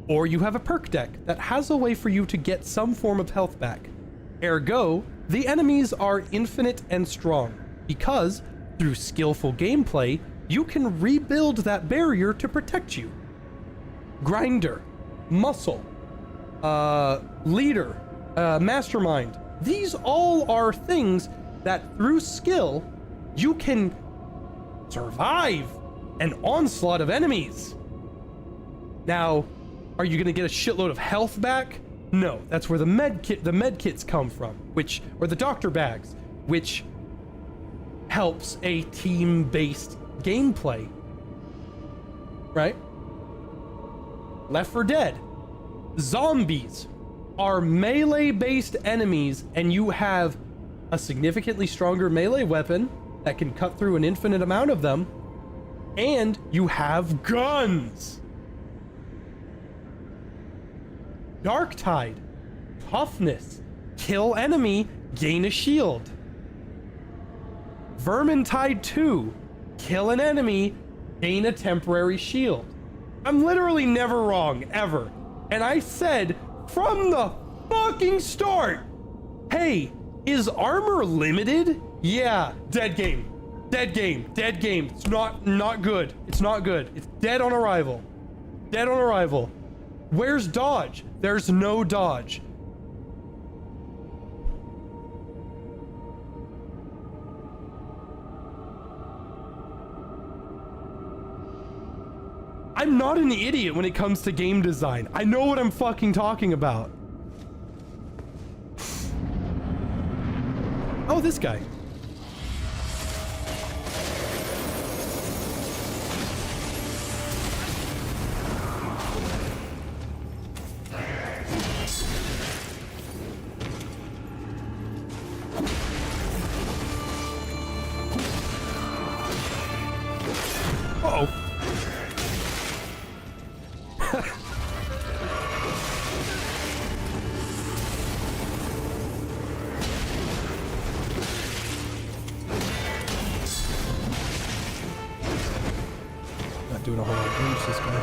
Or you have a perk deck that has a way for you to get some form of health back. Ergo, the enemies are infinite and strong, because through skillful gameplay, you can rebuild that barrier to protect you. Grinder, muscle, leader, mastermind, these all are things that through skill, you can survive an onslaught of enemies. Now, are you gonna get a shitload of health back? No, that's where the med kits come from, or the doctor bags, which helps a team-based gameplay, right? Left 4 Dead. Zombies are melee-based enemies, and you have a significantly stronger melee weapon that can cut through an infinite amount of them, and you have guns. Darktide, toughness, kill enemy, gain a shield. Vermintide 2, kill an enemy, gain a temporary shield. I'm literally never wrong, ever. And I said from the fucking start, hey, is armor limited? Yeah, dead game. Dead game. Dead game. It's not good. It's not good. It's dead on arrival. Dead on arrival. Where's dodge? There's no dodge. I'm not an idiot when it comes to game design. I know what I'm fucking talking about. Oh, this guy. Uh-oh. Not doing a whole lot of damage to this guy.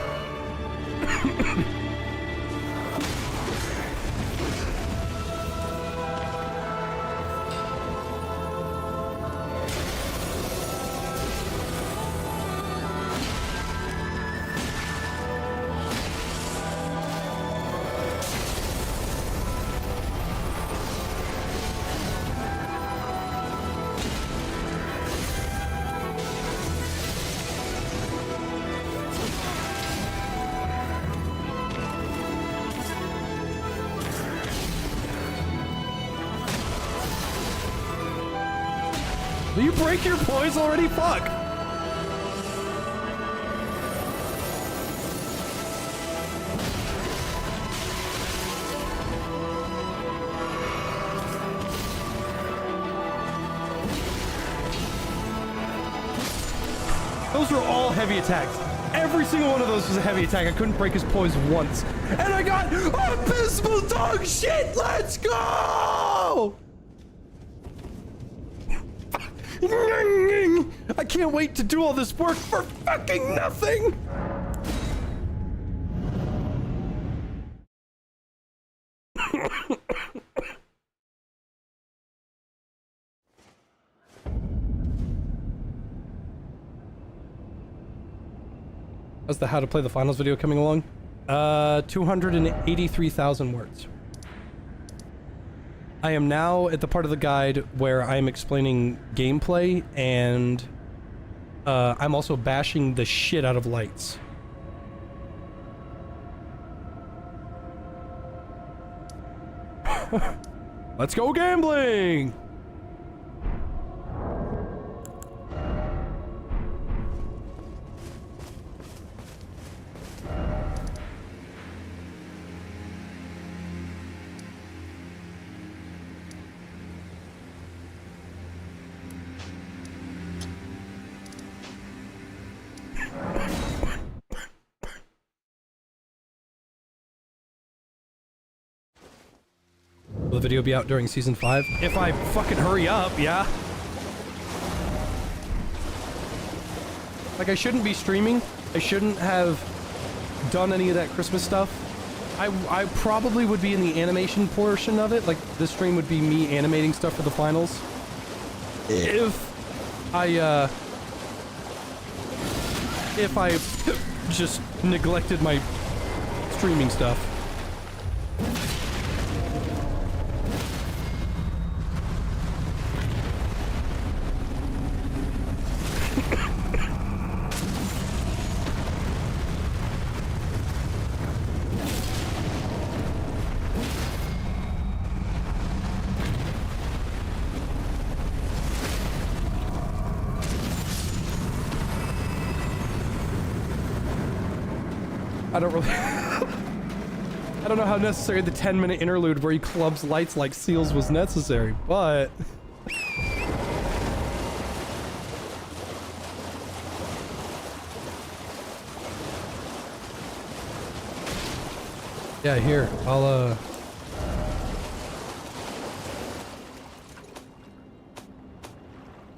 Will you break your poise already? Fuck! Those were all heavy attacks. Every single one of those was a heavy attack. I couldn't break his poise once. And I got abysmal dog shit! Let's go! I can't wait to do all this work for fucking nothing! How's the how to play the finals video coming along? 283,000 words. I am now at the part of the guide where I'm explaining gameplay, and I'm also bashing the shit out of lights. Let's go gambling! Will the video be out during season 5? If I fucking hurry up, yeah. Like, I shouldn't be streaming. I shouldn't have done any of that Christmas stuff. I probably would be in the animation portion of it. Like, this stream would be me animating stuff for the finals. If I just neglected my streaming stuff. I don't really... I don't know how necessary the 10-minute interlude where he clubs lights like seals was necessary, but... Yeah, here, I'll,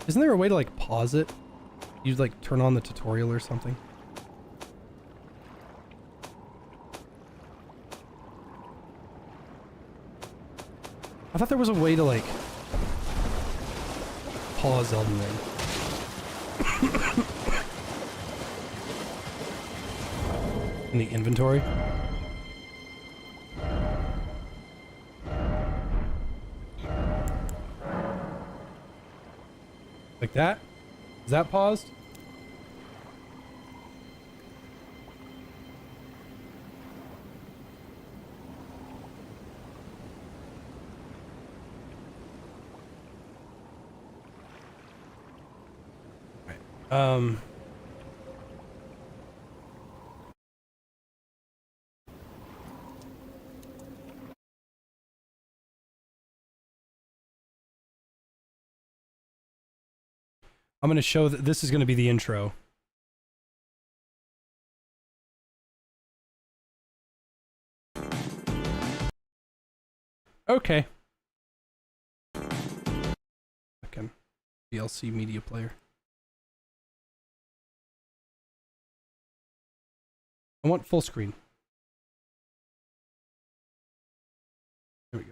Isn't there a way to, like, pause it? You, like, turn on the tutorial or something? I thought there was a way to, like, pause Elden Ring. In the inventory? Like that? Is that paused? I'm going to show that this is going to be the intro. Okay. Second. DLC media player. I want full screen. There we go.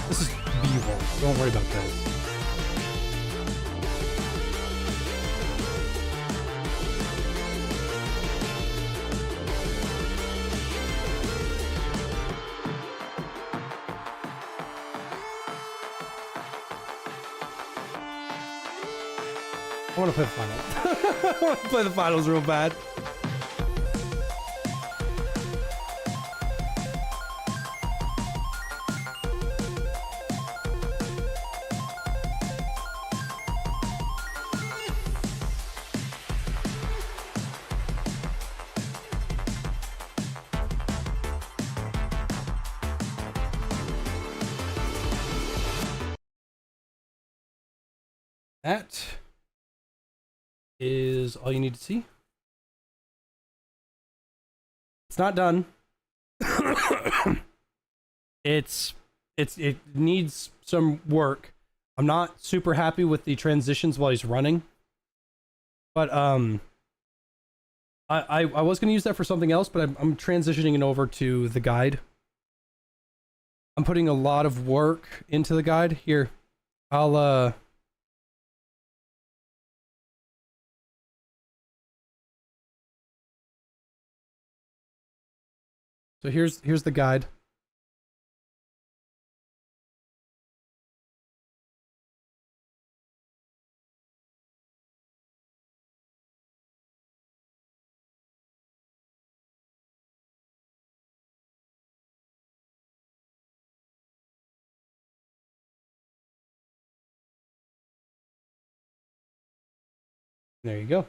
This is B-roll. Don't worry about this. I want to play the finals. I want to play the finals real bad. That is all you need to see. It's not done. it needs some work. I'm not super happy with the transitions while he's running. But I was going to use that for something else, but I'm transitioning it over to the guide. I'm putting a lot of work into the guide. Here, I'll So here's the guide. There you go.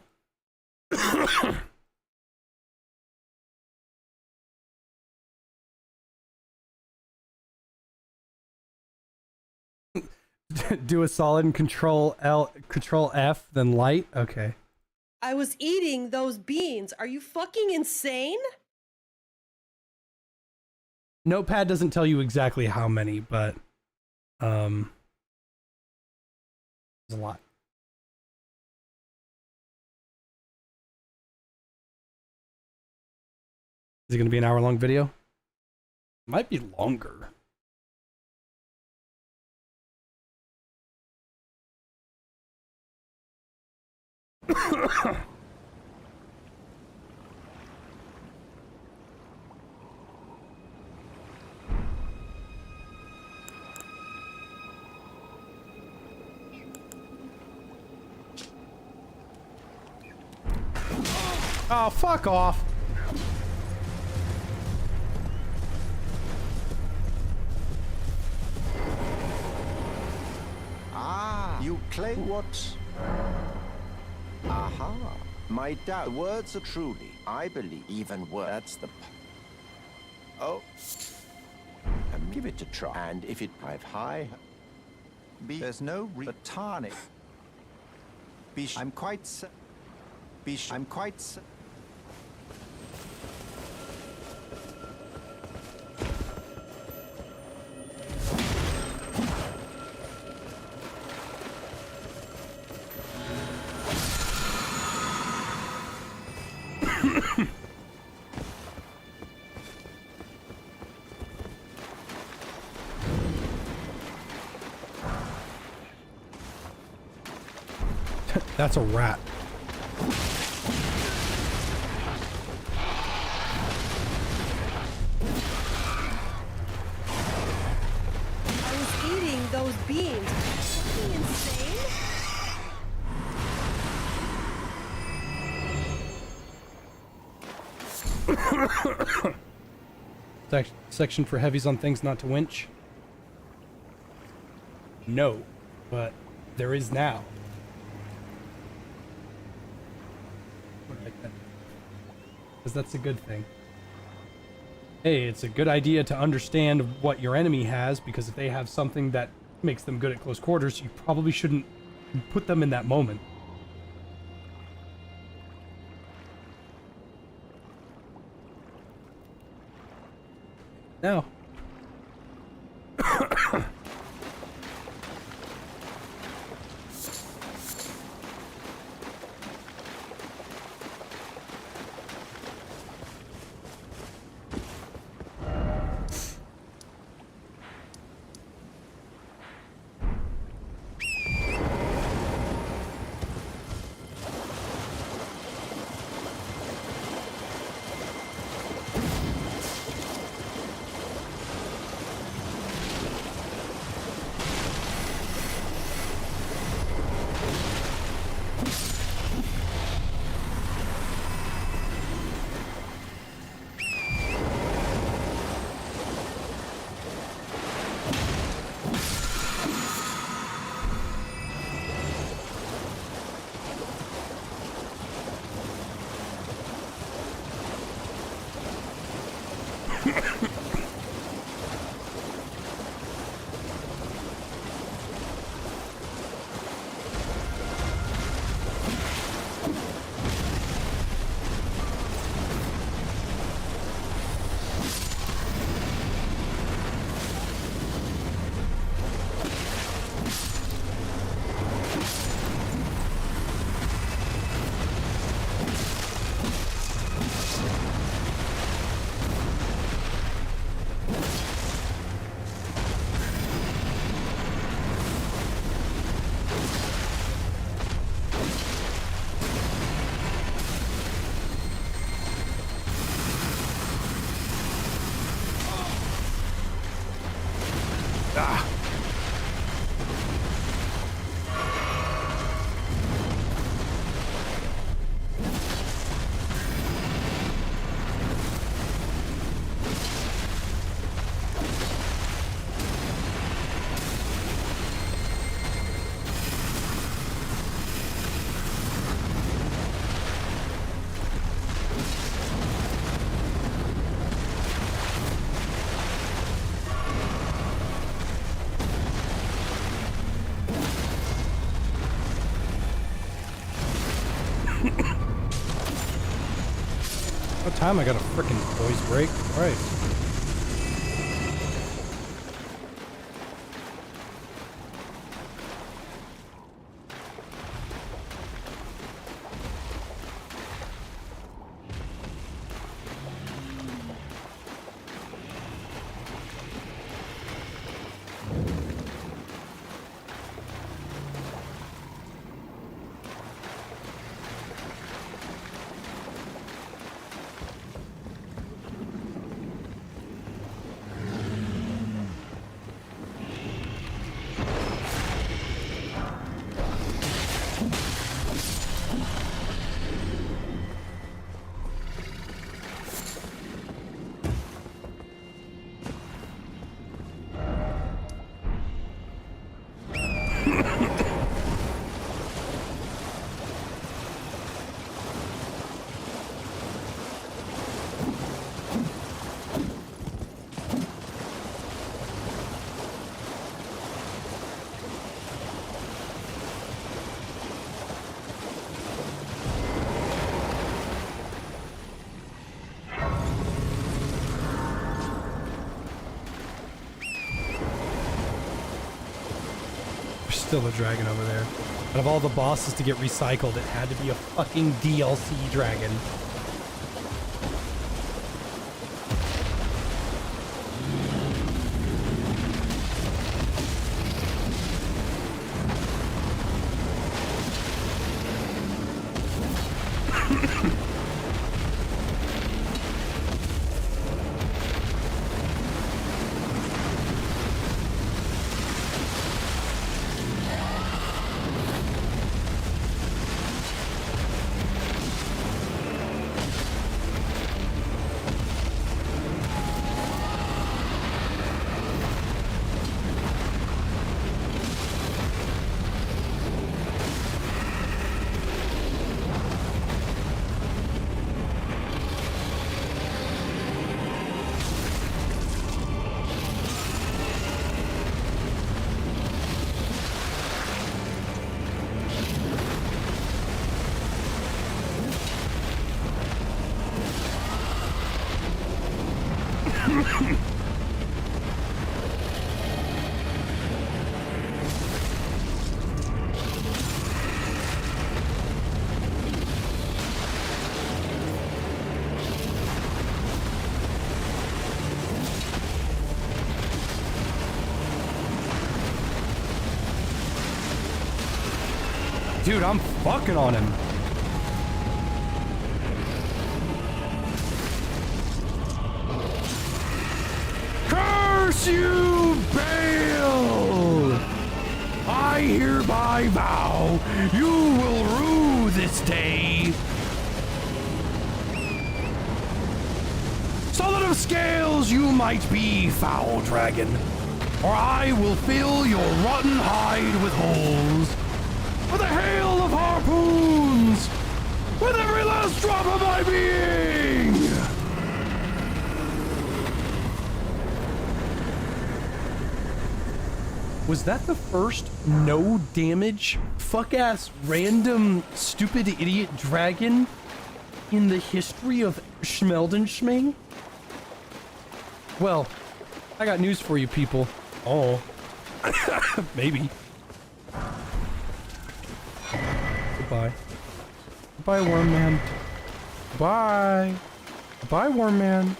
Do a solid and control F, then light. Okay. I was eating those beans. Are you fucking insane? Notepad doesn't tell you exactly how many, but there's a lot. Is it going to be an hour-long video? Might be longer. Oh, fuck off. Ah, you claim what? Aha. My doubt. Words are truly, I believe, even words. That's the. Oh. Give it a try. And if it drive high. There's no Batani. I'm quite. I'm quite. That's a rat. I was eating those beans. Are you fucking insane? Section for heavies on things not to winch. No, but there is now. Because that's a good thing. Hey, it's a good idea to understand what your enemy has, because if they have something that makes them good at close quarters, you probably shouldn't put them in that moment. Now. What time I got a frickin' voice break? Right. Still a dragon over there. Out of all the bosses to get recycled, it had to be a fucking DLC dragon. Dude, I'm fucking on him. Curse you, Baal! I hereby vow you will rue this day. Solid of scales you might be, foul dragon, or I will fill your rotten hide with holes, with a hail of harpoons, with every last drop of my being. Was that the first no damage, fuck ass, random, stupid idiot dragon in the history of Schmeldenschming? Well, I got news for you people. Oh. Maybe. Goodbye. Goodbye, Worm Man. Bye. Bye, Worm Man.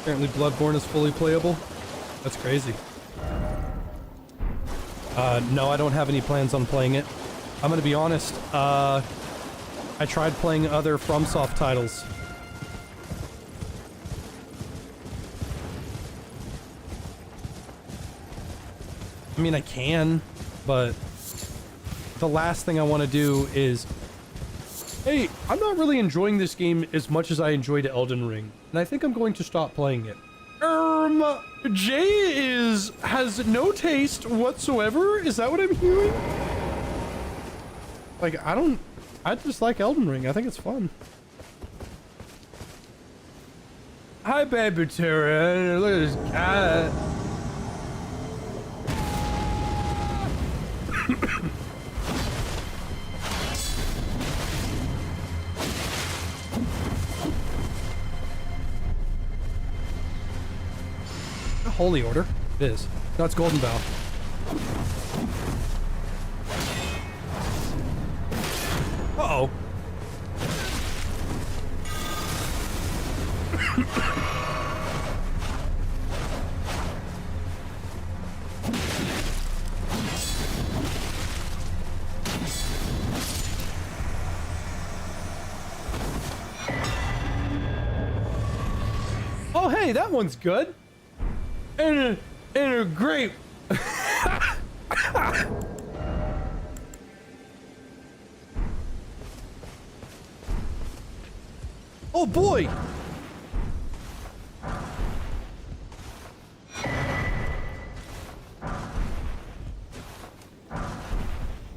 Apparently Bloodborne is fully playable. That's crazy. No, I don't have any plans on playing it. I'm gonna be honest, I tried playing other FromSoft titles. I mean, I can, but the last thing I want to do is, hey, I'm not really enjoying this game as much as I enjoyed Elden Ring, and I think I'm going to stop playing it. Jay has no taste whatsoever? Is that what I'm hearing? Like, I just like Elden Ring. I think it's fun. Hi, baby Tara. Look at this cat. Holy Order. It is. No, it's Golden Bough. Uh-oh. Oh, hey, that one's good. And a grape. Oh boy.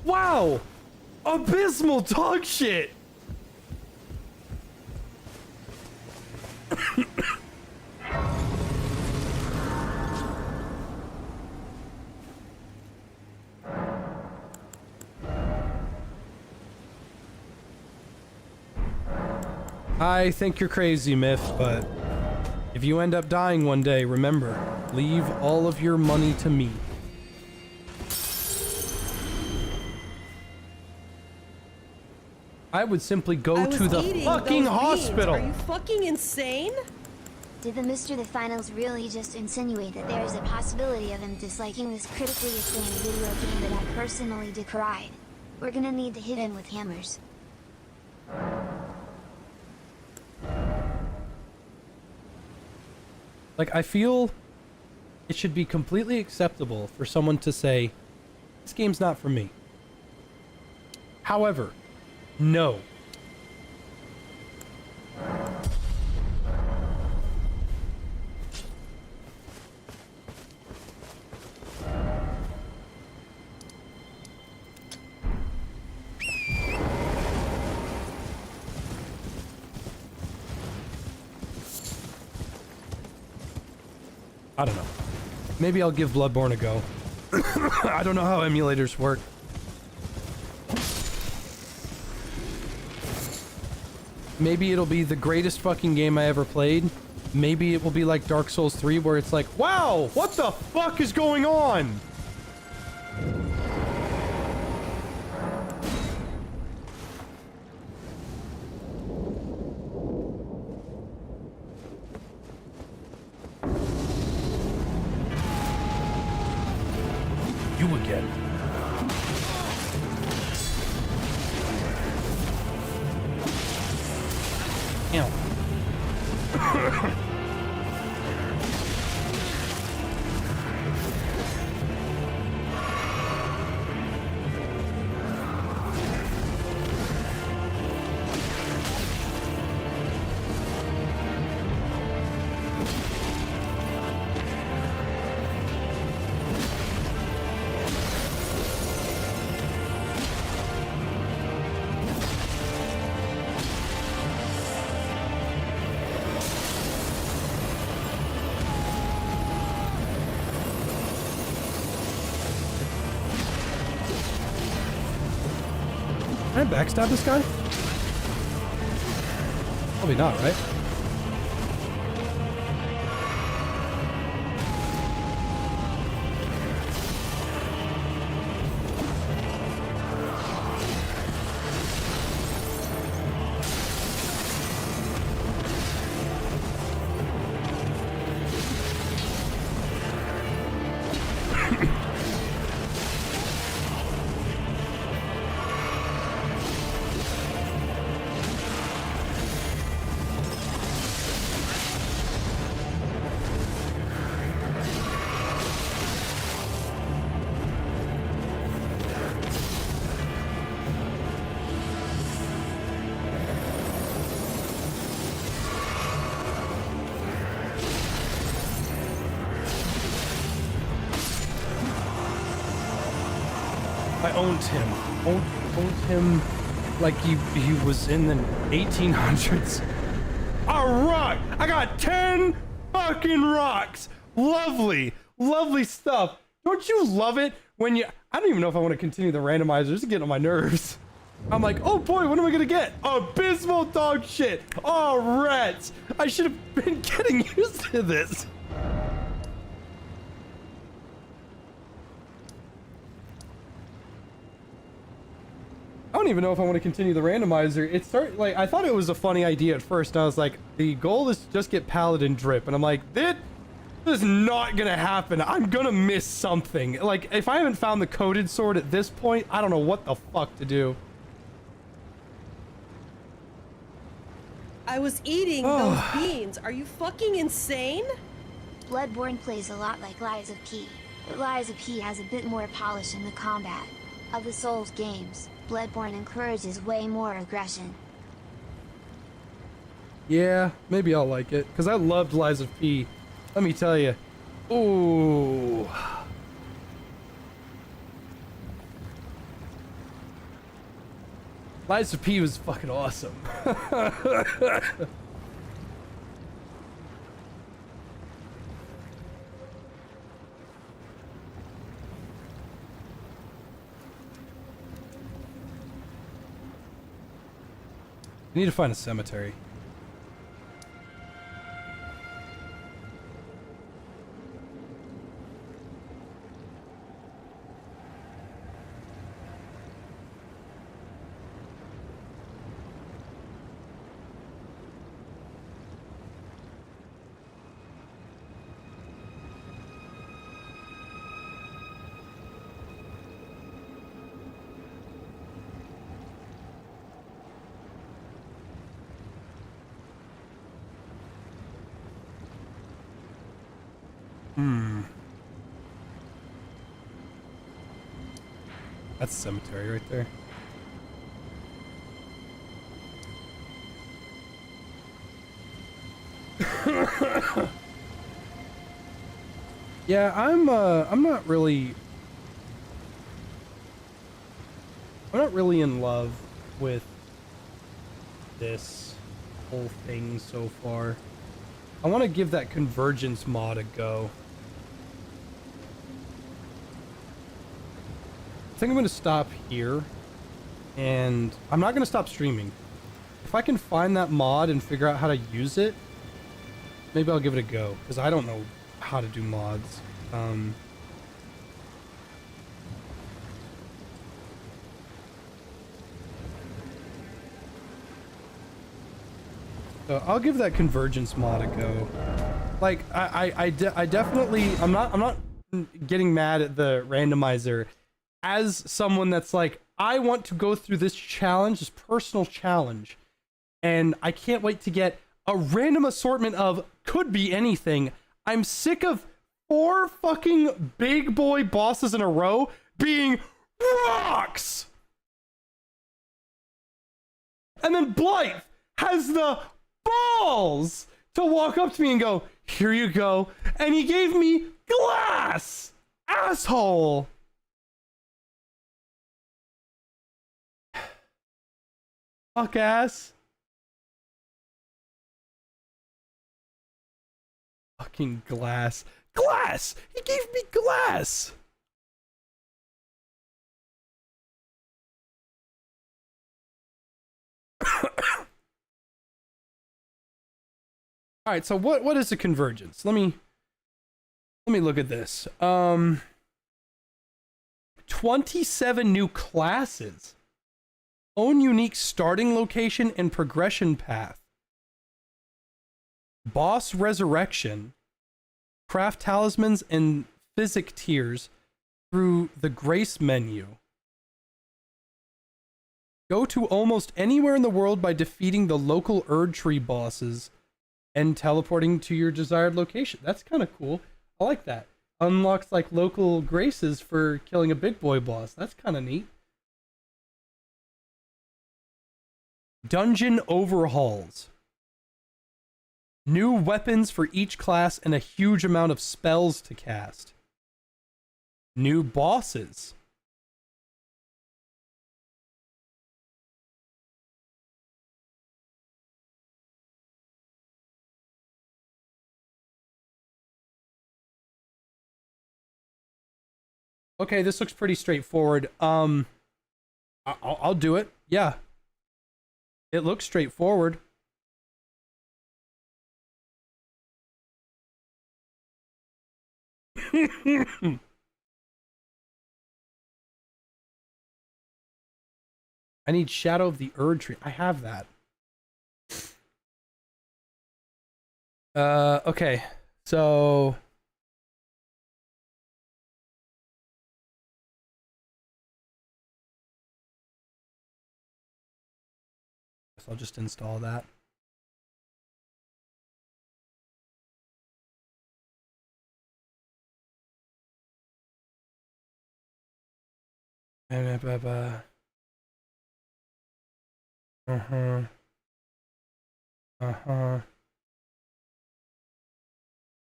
Wow. Abysmal dog shit. I think you're crazy, Myth, but if you end up dying one day, remember, leave all of your money to me. I would simply go to the fucking hospital. Are you fucking insane? Did the Mr. The Finals really just insinuate that there is a possibility of him disliking this critically acclaimed video game that I personally decried? We're gonna need to hit him with hammers. Like, I feel it should be completely acceptable for someone to say, this game's not for me. However, no. I don't know. Maybe I'll give Bloodborne a go. I don't know how emulators work. Maybe it'll be the greatest fucking game I ever played. Maybe it will be like Dark Souls 3 where it's like, wow, what the fuck is going on? You again. Ow. Can I backstab this guy? Probably not, right? I owned him. Owned him like he was in the 1800s. A rock! I got 10 fucking rocks! Lovely, lovely stuff. Don't you love it when you... I don't even know if I want to continue the randomizer. It's getting on my nerves. I'm like, oh boy, what am I gonna get? Abysmal dog shit. Oh, rats. I should have been getting used to this. I don't even know if I want to continue the randomizer. It started like, I thought it was a funny idea at first. And I was like, the goal is to just get Paladin drip. And I'm like, this is not gonna happen. I'm gonna miss something. Like, if I haven't found the coded sword at this point, I don't know what the fuck to do. I was eating those beans. Are you fucking insane? Bloodborne plays a lot like Lies of P, but Lies of P has a bit more polish in the combat. Of the Souls games, Bloodborne encourages way more aggression. Yeah, maybe I'll like it, because I loved Lies of P. Let me tell you. Ooh. Lies of P was fucking awesome. I need to find a cemetery. That's a cemetery right there. Yeah, I'm not really in love with this whole thing so far. I want to give that convergence mod a go. I think I'm going to stop here, and I'm not going to stop streaming. If I can find that mod and figure out how to use it, maybe I'll give it a go, because I don't know how to do mods. So I'll give that convergence mod a go. Like, I definitely, I'm not getting mad at the randomizer as someone that's like, I want to go through this challenge, this personal challenge, and I can't wait to get a random assortment of could be anything. I'm sick of 4 fucking big boy bosses in a row being rocks! And then Blythe has the balls to walk up to me and go, here you go. And he gave me glass! Asshole! Fuck ass. Fucking glass. Glass! He gave me glass! All right, so what is a convergence? Let me look at this. 27 new classes. Own unique starting location and progression path. Boss resurrection. Craft talismans and physic tiers through the grace menu. Go to almost anywhere in the world by defeating the local Erd Tree bosses and teleporting to your desired location. That's kind of cool. I like that. Unlocks like local graces for killing a big boy boss. That's kind of neat. Dungeon overhauls. New weapons for each class and a huge amount of spells to cast. New bosses. Okay, this looks pretty straightforward. I'll do it. Yeah. It looks straightforward. I need Shadow of the Erd Tree. I have that. Okay. So I'll just install that. Uh-huh. Uh-huh.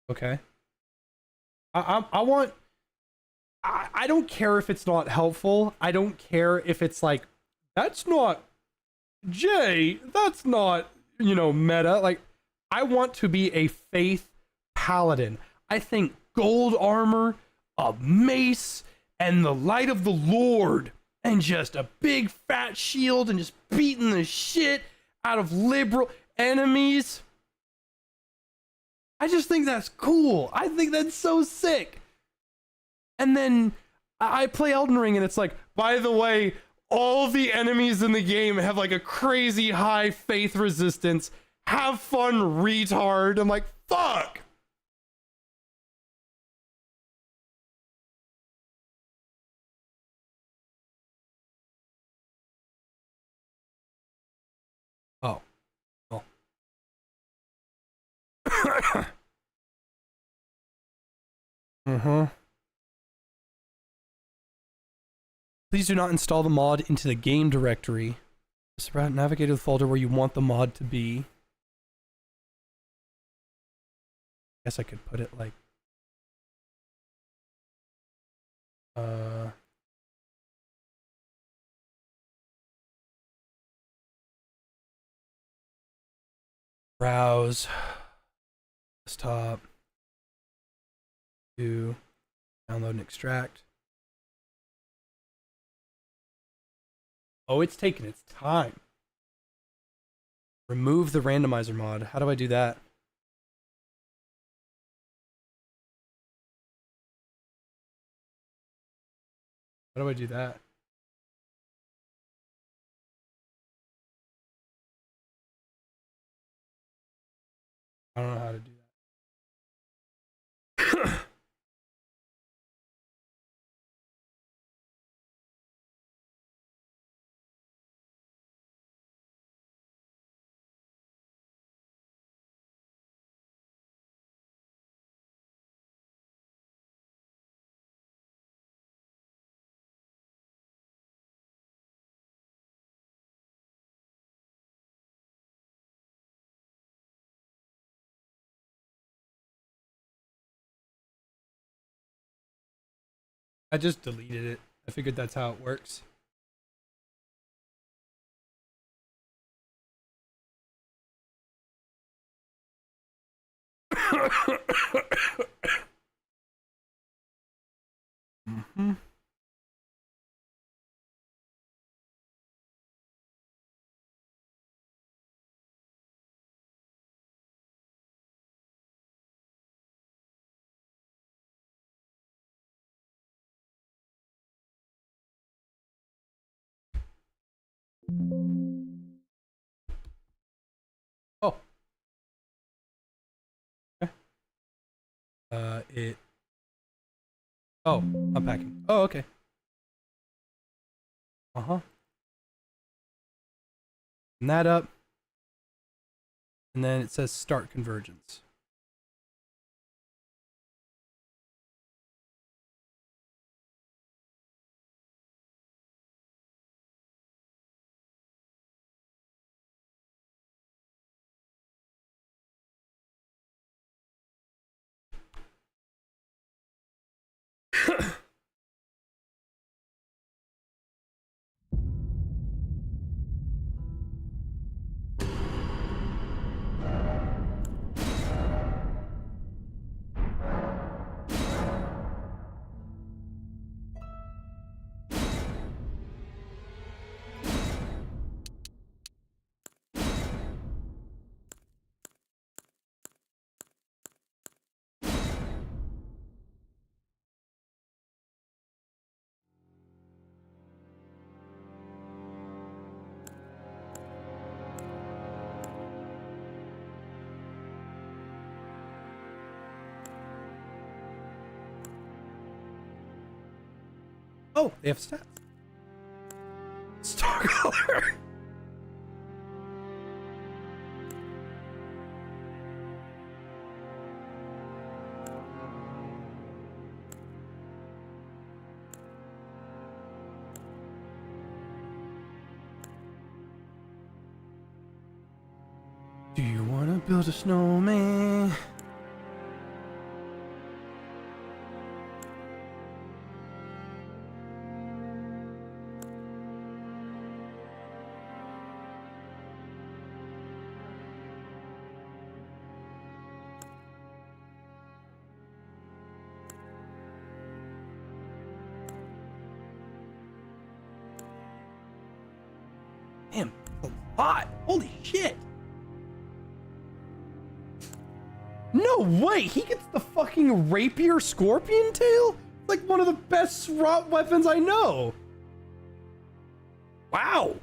Okay. I want... I don't care if it's not helpful. I don't care if it's like, that's not... Jay, that's not, you know, meta. Like, I want to be a faith paladin. I think gold armor, a mace, and the light of the Lord, and just a big fat shield, and just beating the shit out of liberal enemies. I just think that's cool. I think that's so sick. And then I play Elden Ring, and it's like, by the way, all the enemies in the game have like a crazy high faith resistance. Have fun, retard. I'm like, fuck. Oh. Oh. Uh-huh. Please do not install the mod into the game directory. Just navigate to the folder where you want the mod to be. Guess I could put it like... Browse. Desktop. Do. Download and extract. Oh, it's taking its time. Remove the randomizer mod. How do I do that? How do I do that? I don't know how to do that. I just deleted it. I figured that's how it works. Mm-hmm. Oh. Okay. Oh, unpacking. Oh, okay. Uh-huh. And that up. And then it says start convergence. Oh, they have stats. Star color. Do you want to build a snowman? Damn, a lot. Holy shit. No way, he gets the fucking rapier scorpion tail? Like one of the best rot weapons I know. Wow.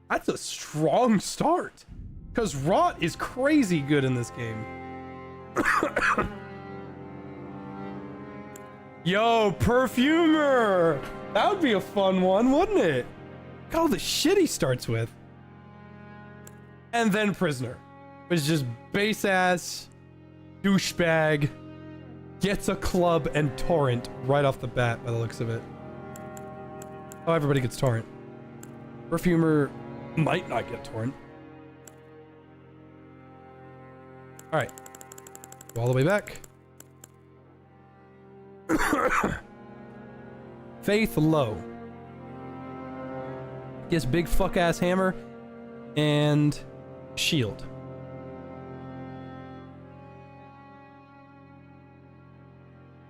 That's a strong start. Because rot is crazy good in this game. Yo, perfumer. That would be a fun one, wouldn't it? Look at all the shit he starts with. And then prisoner, which is just base ass douchebag, gets a club and torrent right off the bat by the looks of it. Oh, everybody gets torrent. Perfumer might not get torrent. All right, go all the way back. Faith low. Gets big fuck ass hammer and shield.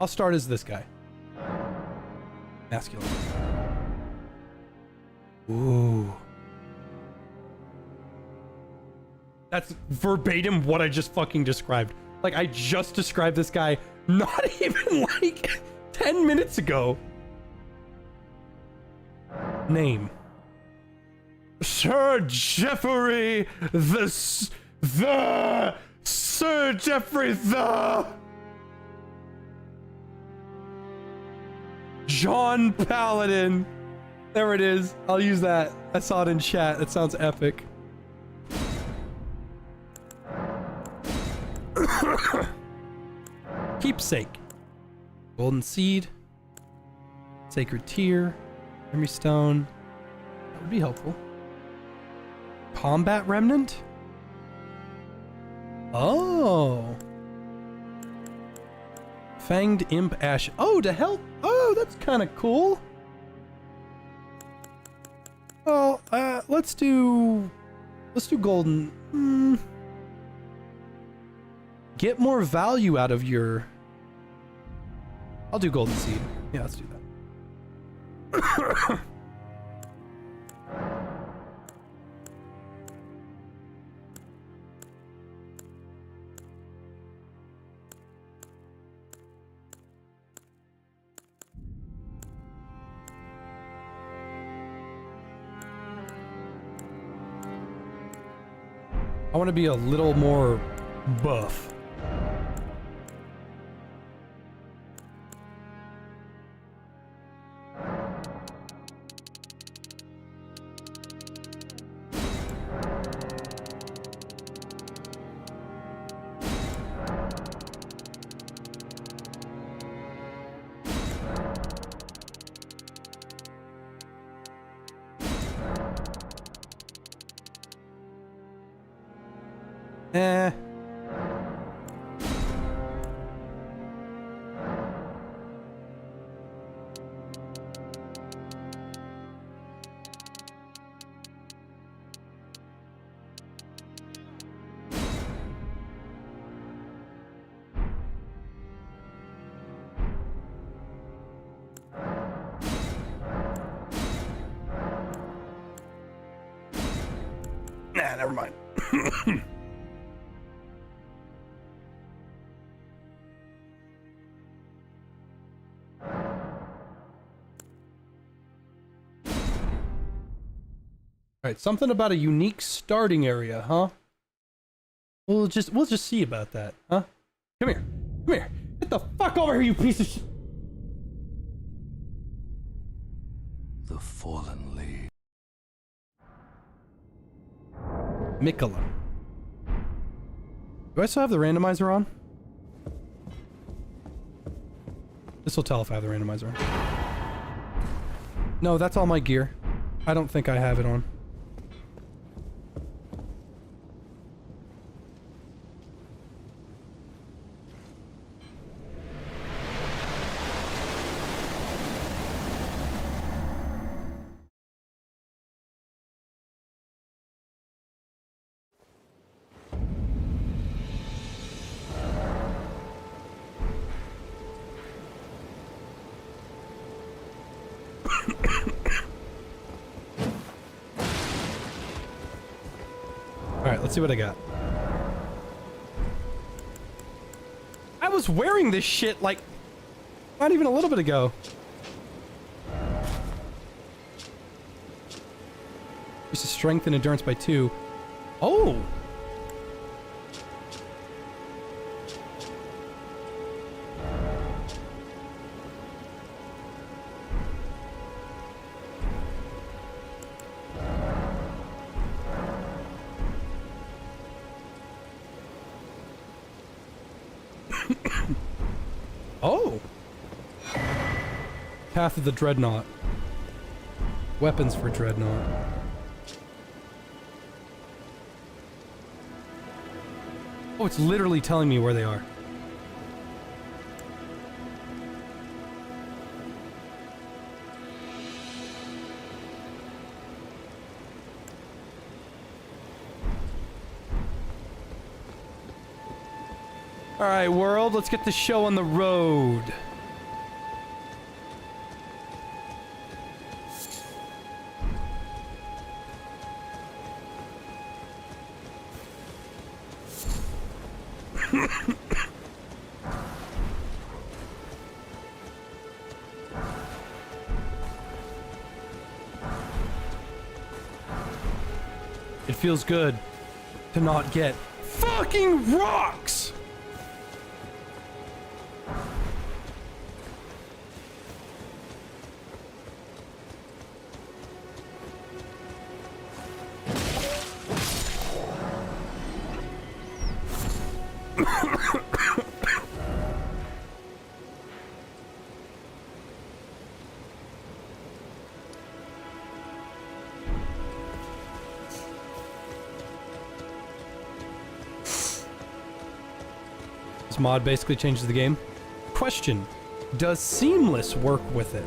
I'll start as this guy. Masculine. Ooh. That's verbatim what I just fucking described. Like, I just described this guy not even like 10 minutes ago. Name. Sir Jeffrey the Sir Jeffrey the John Paladin. There it is. I'll use that. I saw it in chat. That sounds epic. Keepsake. Golden seed. Sacred tear. Memory stone. That would be helpful. Combat remnant? Oh. Fanged imp ash. Oh, to help. Oh, that's kind of cool. Well, let's do golden. Get more value out of your. I'll do golden seed. Yeah, let's do that. I want to be a little more buff. Nah, never mind. Alright, something about a unique starting area, huh? We'll just see about that, huh? Come here. Come here. Get the fuck over here, you piece of shit. The fallen leaves. Mikola. Do I still have the randomizer on? This will tell if I have the randomizer on. No, that's all my gear. I don't think I have it on. Alright, let's see what I got. I was wearing this shit like not even a little bit ago. Increases strength and endurance by 2. Oh! Oh! Path of the Dreadnought. Weapons for Dreadnought. Oh, it's literally telling me where they are. Alright, world, let's get the show on the road. It feels good to not get fucking rocks! This mod basically changes the game. Question: does Seamless work with it?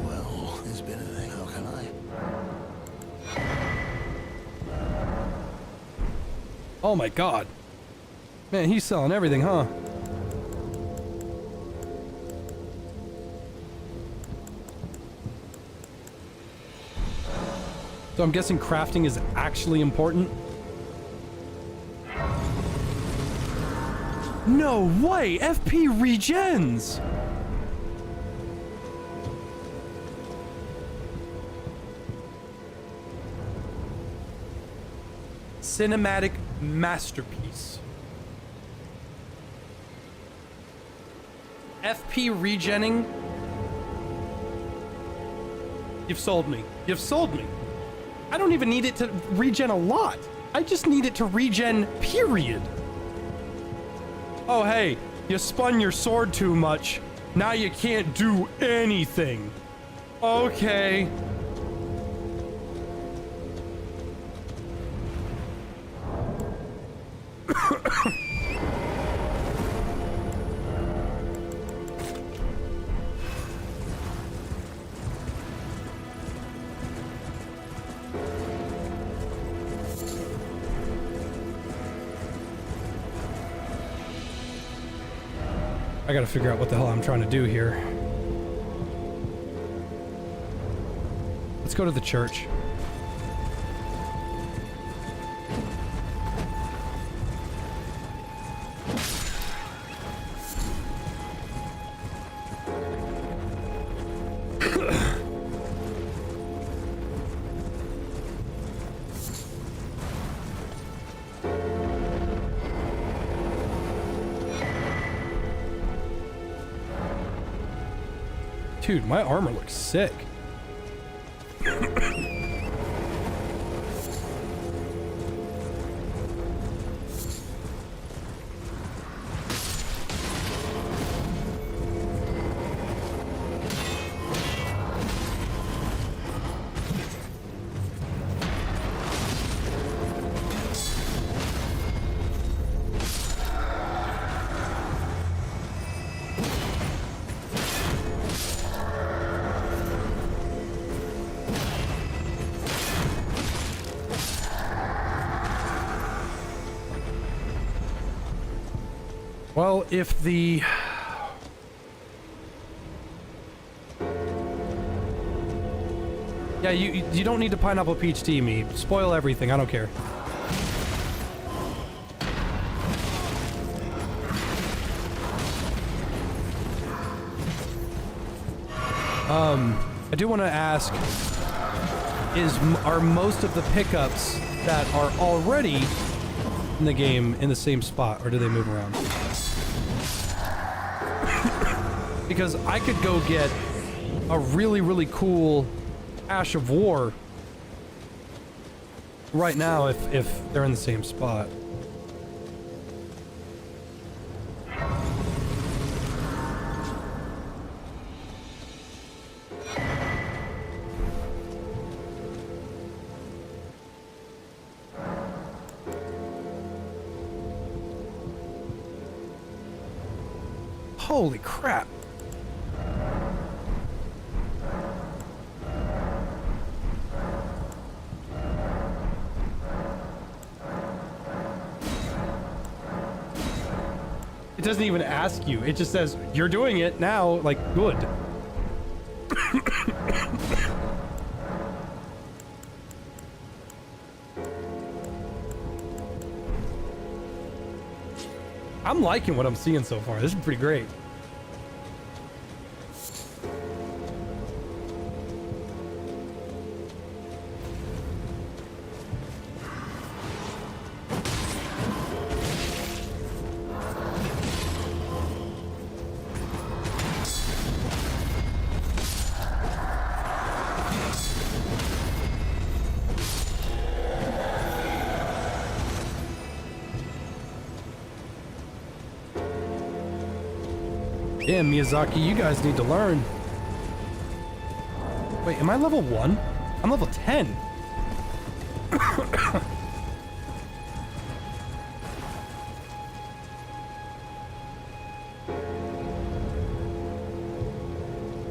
Well, there's been a thing. How can I? Oh my god. Man, he's selling everything, huh? So I'm guessing crafting is actually important? No way! FP regens! Cinematic masterpiece. FP regenning? You've sold me. You've sold me. I don't even need it to regen a lot. I just need it to regen, period. Oh, hey, you spun your sword too much. Now you can't do anything. Okay. I gotta figure out what the hell I'm trying to do here. Let's go to the church. Dude, my armor looks sick. Well, if the... Yeah, you don't need to pineapple peach tea me. Spoil everything, I don't care. I do want to ask, are most of the pickups that are already in the game in the same spot, or do they move around? Because I could go get a really, really cool Ash of War right now if they're in the same spot. Holy crap. It doesn't even ask you. It just says, you're doing it now. Like, good. I'm liking what I'm seeing so far. This is pretty great. Damn, Miyazaki, you guys need to learn. Wait, am I level 1? I'm level 10.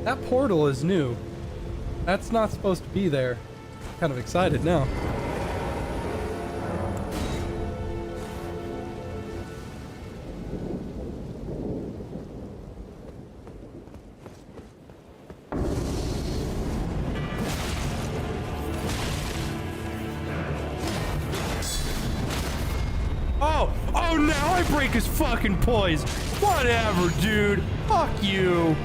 That portal is new. That's not supposed to be there. Kind of excited now. Oh, now I break his fucking poise. Whatever, dude. Fuck you.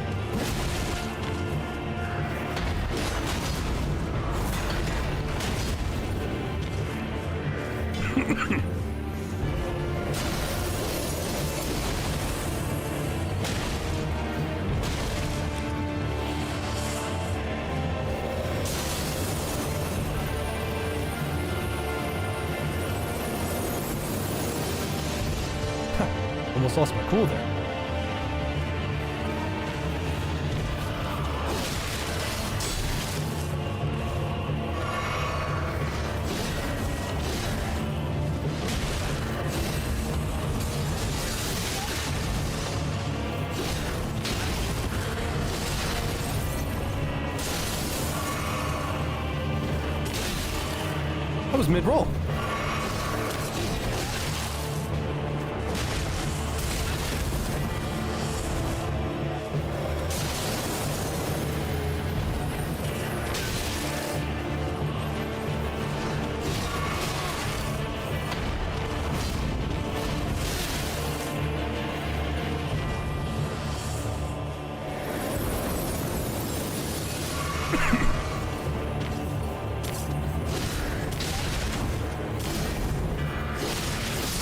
Almost lost my cool there. That was mid-roll.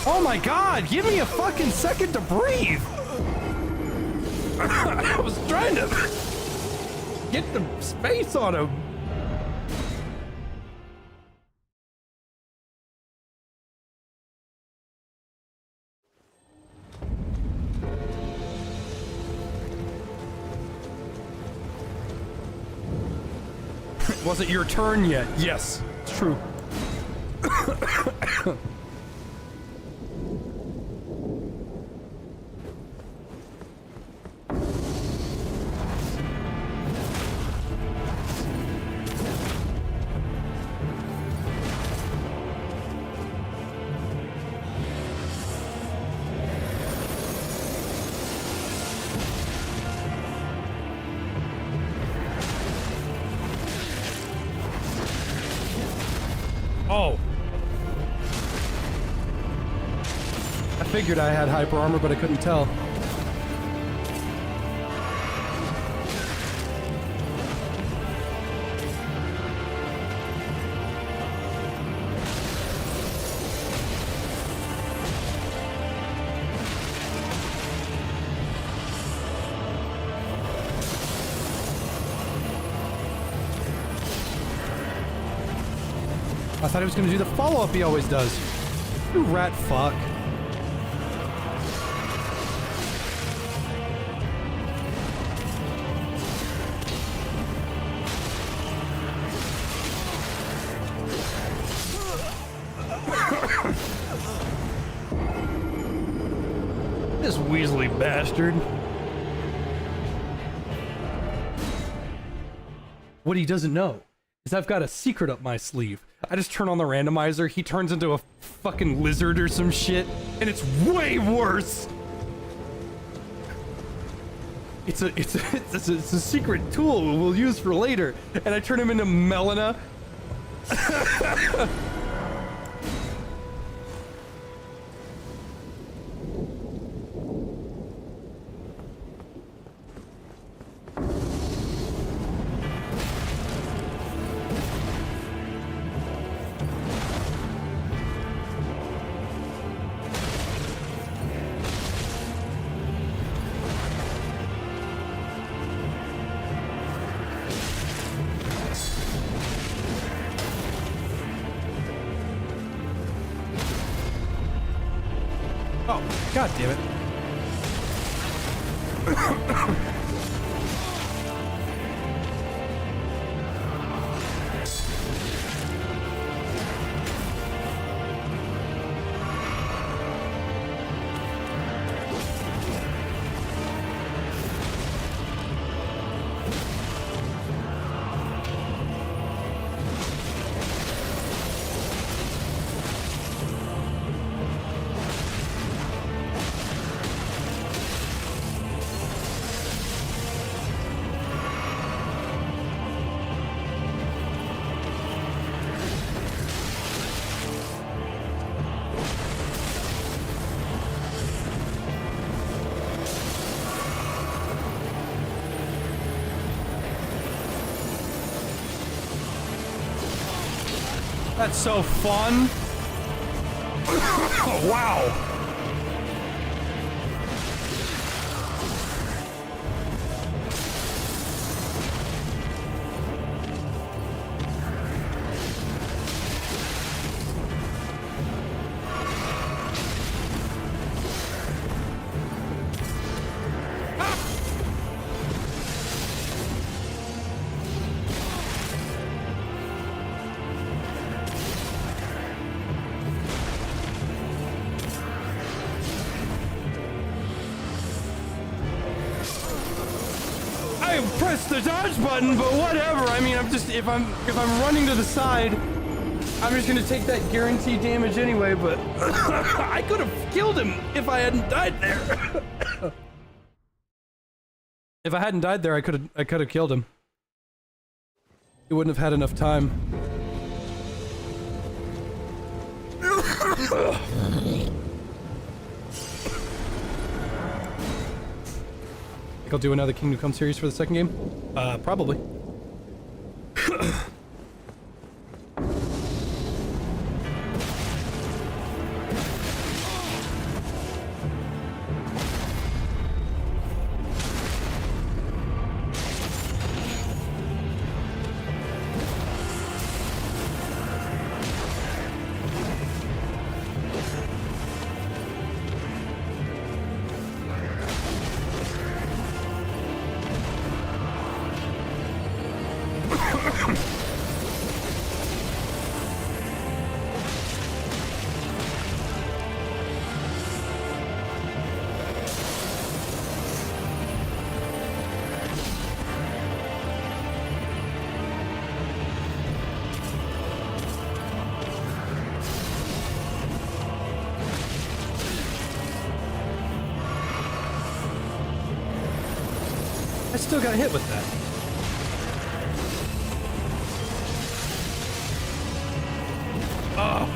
Oh my god, give me a fucking second to breathe! I was trying to get the space on him. Was it your turn yet? Yes, it's true. Oh. I figured I had hyper armor, but I couldn't tell. I thought he was going to do the follow-up he always does. You rat fuck. This Weasley bastard. what he doesn't know is I've got a secret up my sleeve. I just turn on the randomizer, he turns into a fucking lizard or some shit, and it's way worse. It's a secret tool we'll use for later, and I turn him into Melina. Oh, god damn it. That's so fun. Oh, wow. I pressed the dodge button, but whatever. I mean, I'm just if I'm running to the side, I'm just gonna take that guaranteed damage anyway. But I could have killed him if I hadn't died there. If I hadn't died there, I could have killed him. He wouldn't have had enough time. Think I'll do another Kingdom Come series for the second game? Probably. I still got hit with that. Oh.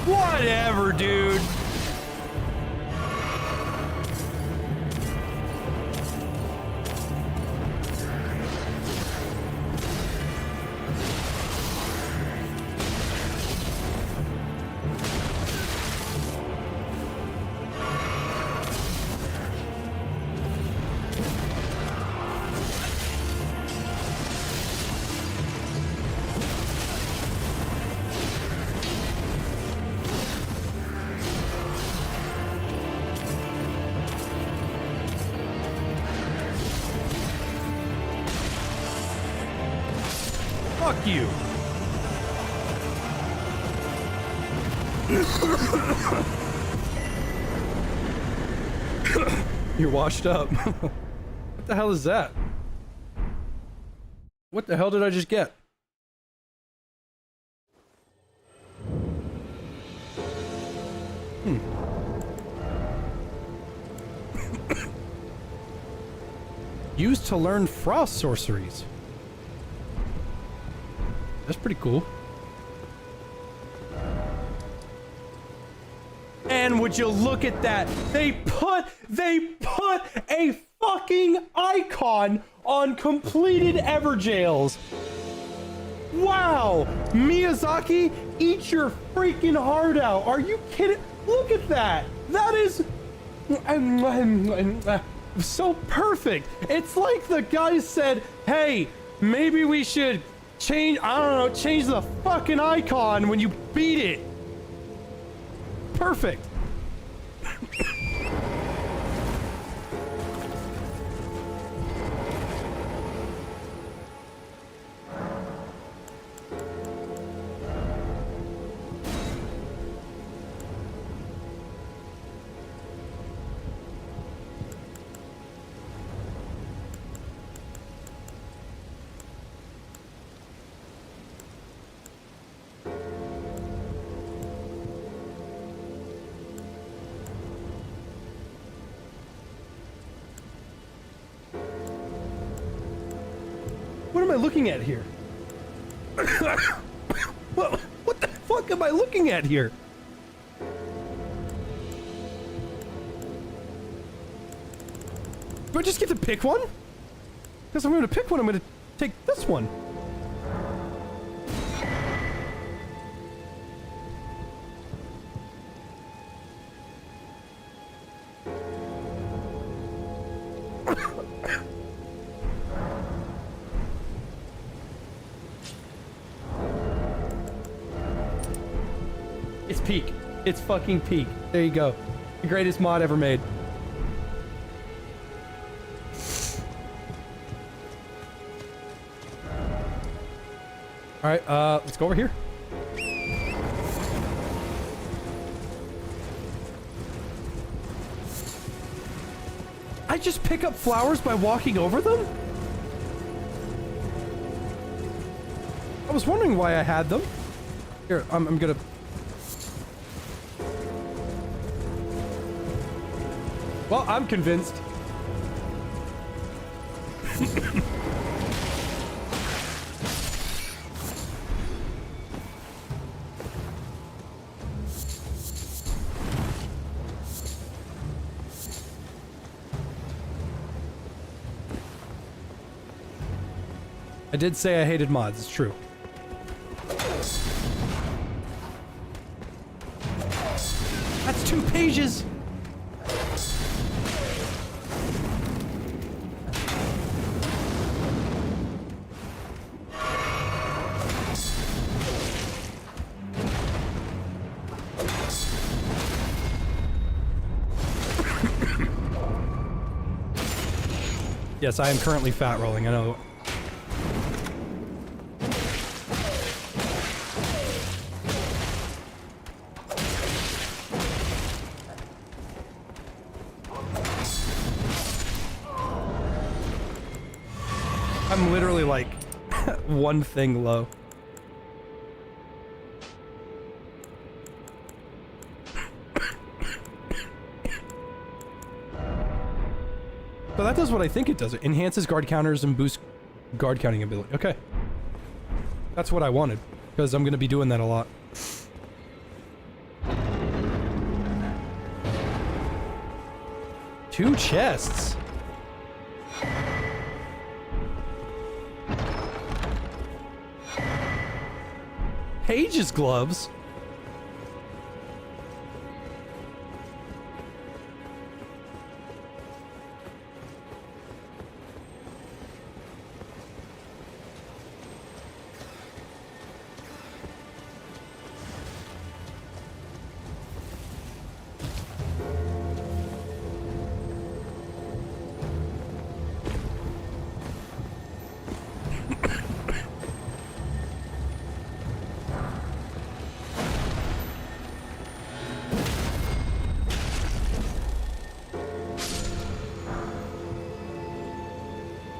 Whatever, dude. Fuck you. You're washed up. What the hell is that? What the hell did I just get? Used to learn frost sorceries. That's pretty cool. And would you look at that? They put a fucking icon on completed Everjails. Wow, Miyazaki, eat your freaking heart out. Are you kidding? Look at that. That is so perfect. It's like the guy said, hey, maybe we should change, I don't know, change the fucking icon when you beat it. Perfect. What am I looking at here? What the fuck am I looking at here? Do I just get to pick one? Because I'm going to pick one, I'm going to take this one. It's peak. It's fucking peak. There you go. The greatest mod ever made. Alright, let's go over here. I just pick up flowers by walking over them? I was wondering why I had them. Here, I'm gonna... Well, I'm convinced. I did say I hated mods, it's true. That's 2 pages! Yes, I am currently fat rolling, I know. I'm literally like one thing low. So that does what I think it does. It enhances guard counters and boosts guard counting ability. Okay. That's what I wanted, because I'm going to be doing that a lot. Two chests. Page's gloves.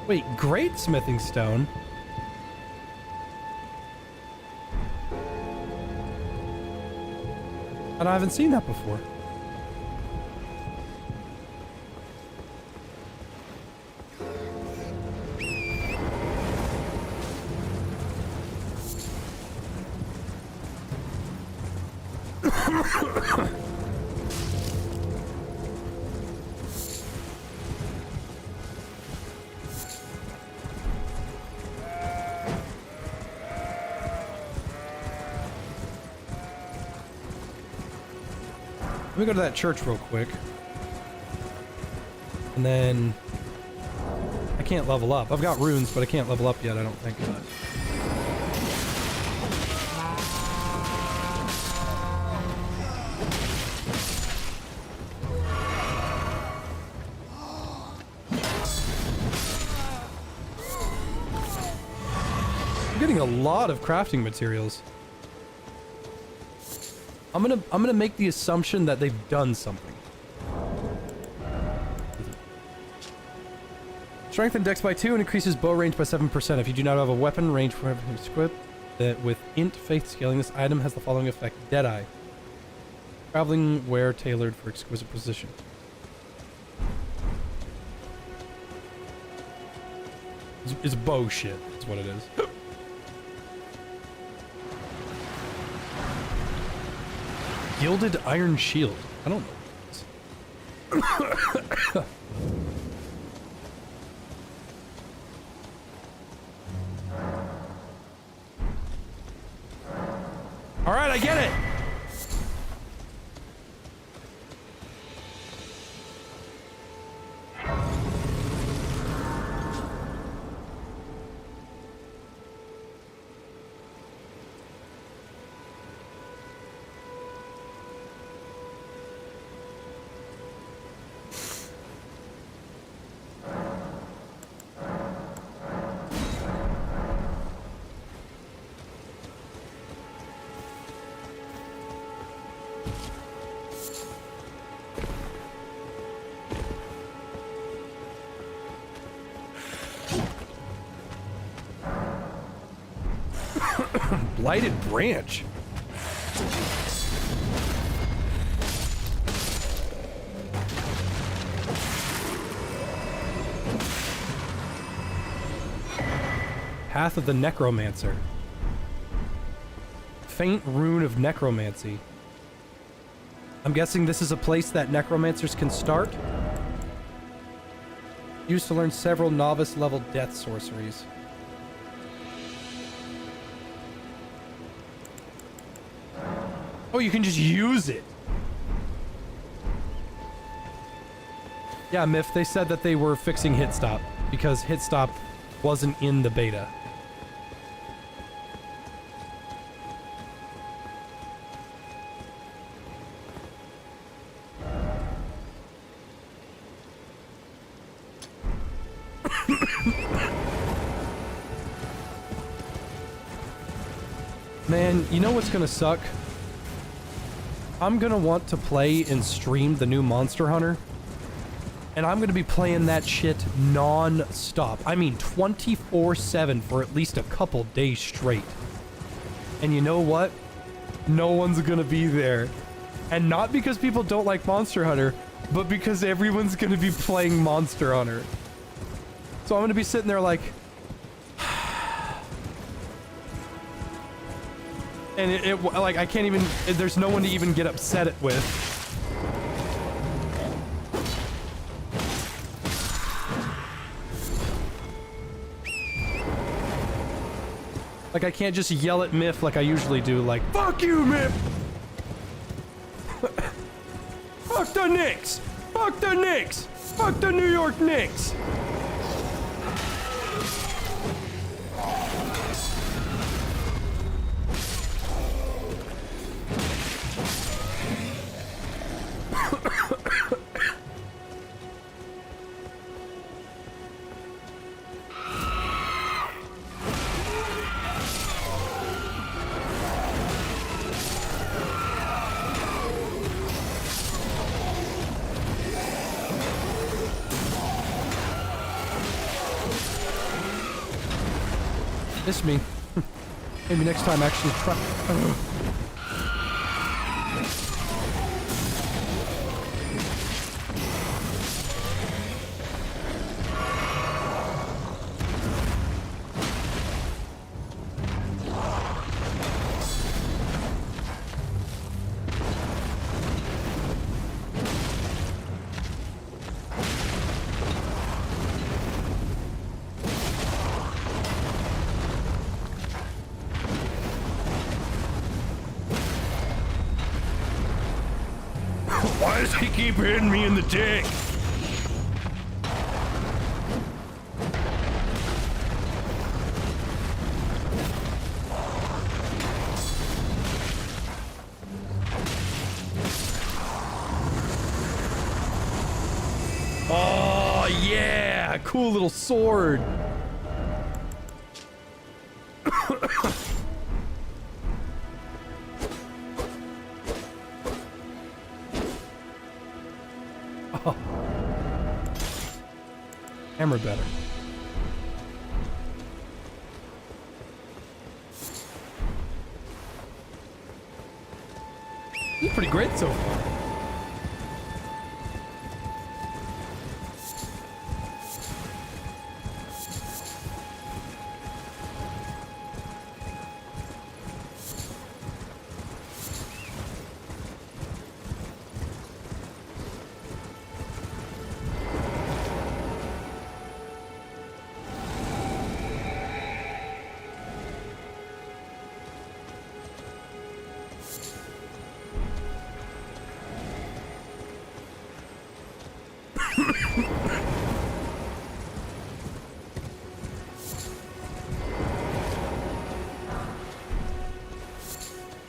Wait, great smithing stone? And I haven't seen that before. Let me go to that church real quick. And then... I can't level up. I've got runes, but I can't level up yet, I don't think. I'm getting a lot of crafting materials. I'm gonna make the assumption that they've done something. Strength and dex by 2 and increases bow range by 7%. If you do not have a weapon range for equipped with int faith scaling, this item has the following effect: Deadeye. Traveling wear tailored for exquisite precision. It's bow shit, is what it is. Gilded iron shield. I don't know what it is. All right, I get it. Blighted branch. Path of the Necromancer. Faint rune of necromancy. I'm guessing this is a place that necromancers can start. Used to learn several novice level death sorceries. Oh, you can just use it. Yeah, Miff, they said that they were fixing hit stop because hit stop wasn't in the beta. Man, you know what's gonna suck? I'm gonna want to play and stream the new Monster Hunter, and I'm gonna be playing that shit non-stop. I mean 24/7 for at least a couple days straight. And you know what? No one's gonna be there. And not because people don't like Monster Hunter, but because everyone's gonna be playing Monster Hunter. So I'm gonna be sitting there like... And like, I can't even, there's no one to even get upset with. Like, I can't just yell at Miff like I usually do, like, fuck you, Miff! Fuck the Knicks! Fuck the Knicks! Fuck the New York Knicks! Miss me. Maybe next time actually try. Why does he keep hitting me in the dick? Oh, yeah! Cool little sword. Oh. Hammer better. This is pretty great so far.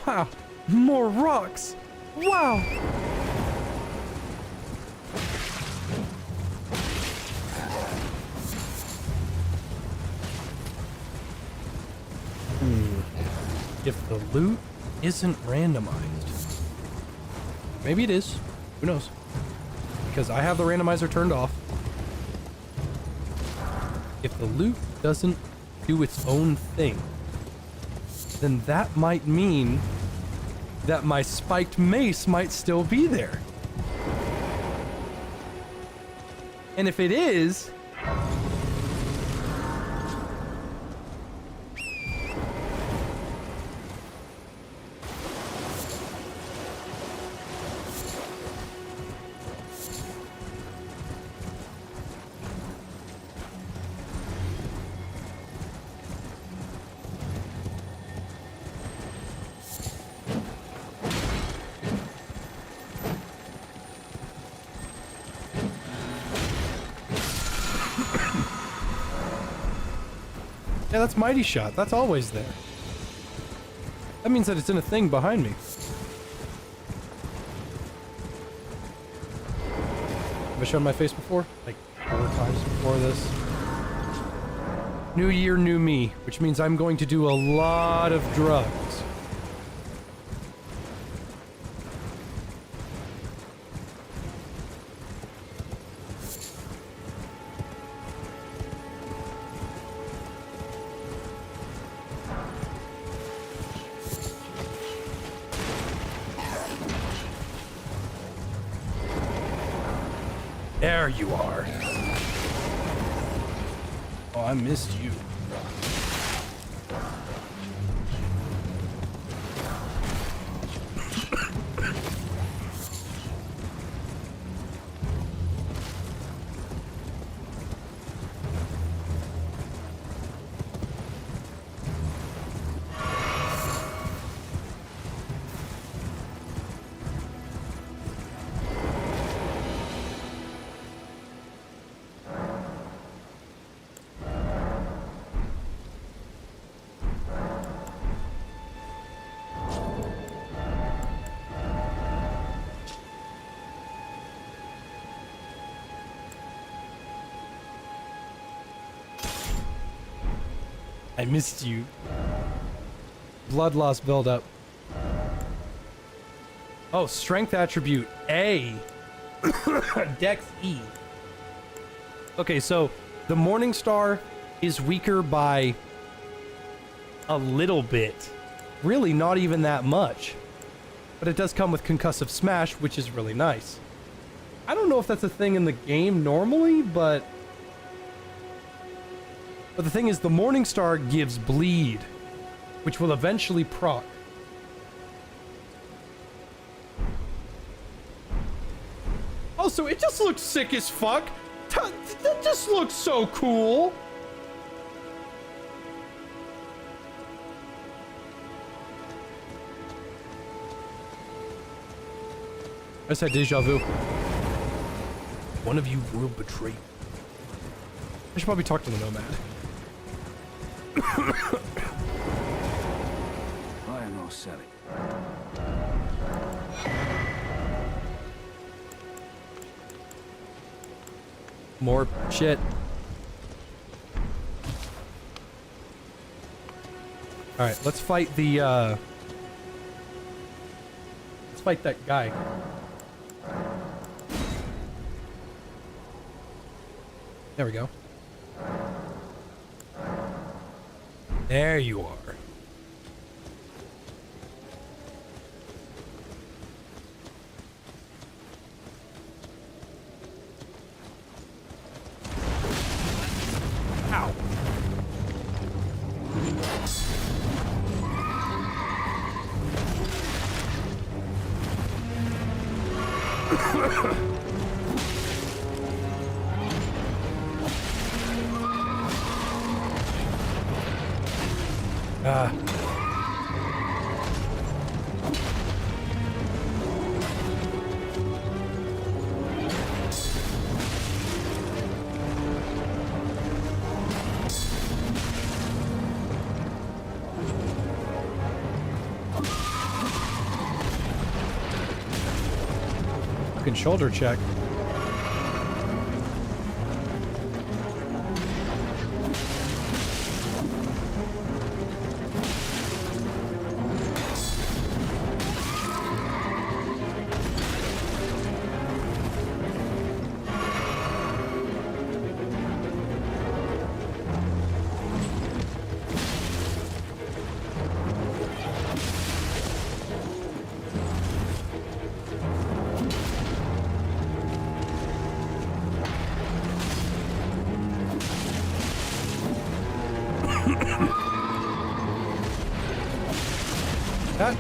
Wow, more rocks. Wow. If the loot isn't randomized. Maybe it is. Who knows? Because I have the randomizer turned off. If the loot doesn't do its own thing, then that might mean that my spiked mace might still be there. And if it is, yeah, that's Mighty Shot. That's always there. That means that it's in a thing behind me. Have I shown my face before? Like 4 times before this. New year, new me, which means I'm going to do a lot of drugs. There you are. Oh, I missed you. I missed you. Blood loss buildup. Oh, strength attribute A. Dex E. Okay, so the Morning Star is weaker by a little bit. Really not even that much. But it does come with concussive smash, which is really nice. I don't know if that's a thing in the game normally, but the thing is, the Morningstar gives bleed, which will eventually proc. Also, it just looks sick as fuck. That just looks so cool. I said deja vu. One of you will betray me. I should probably talk to the Nomad. I am all set. More shit. Alright, let's fight the, let's fight that guy. There we go. There you are. Ow. Fucking shoulder check. That.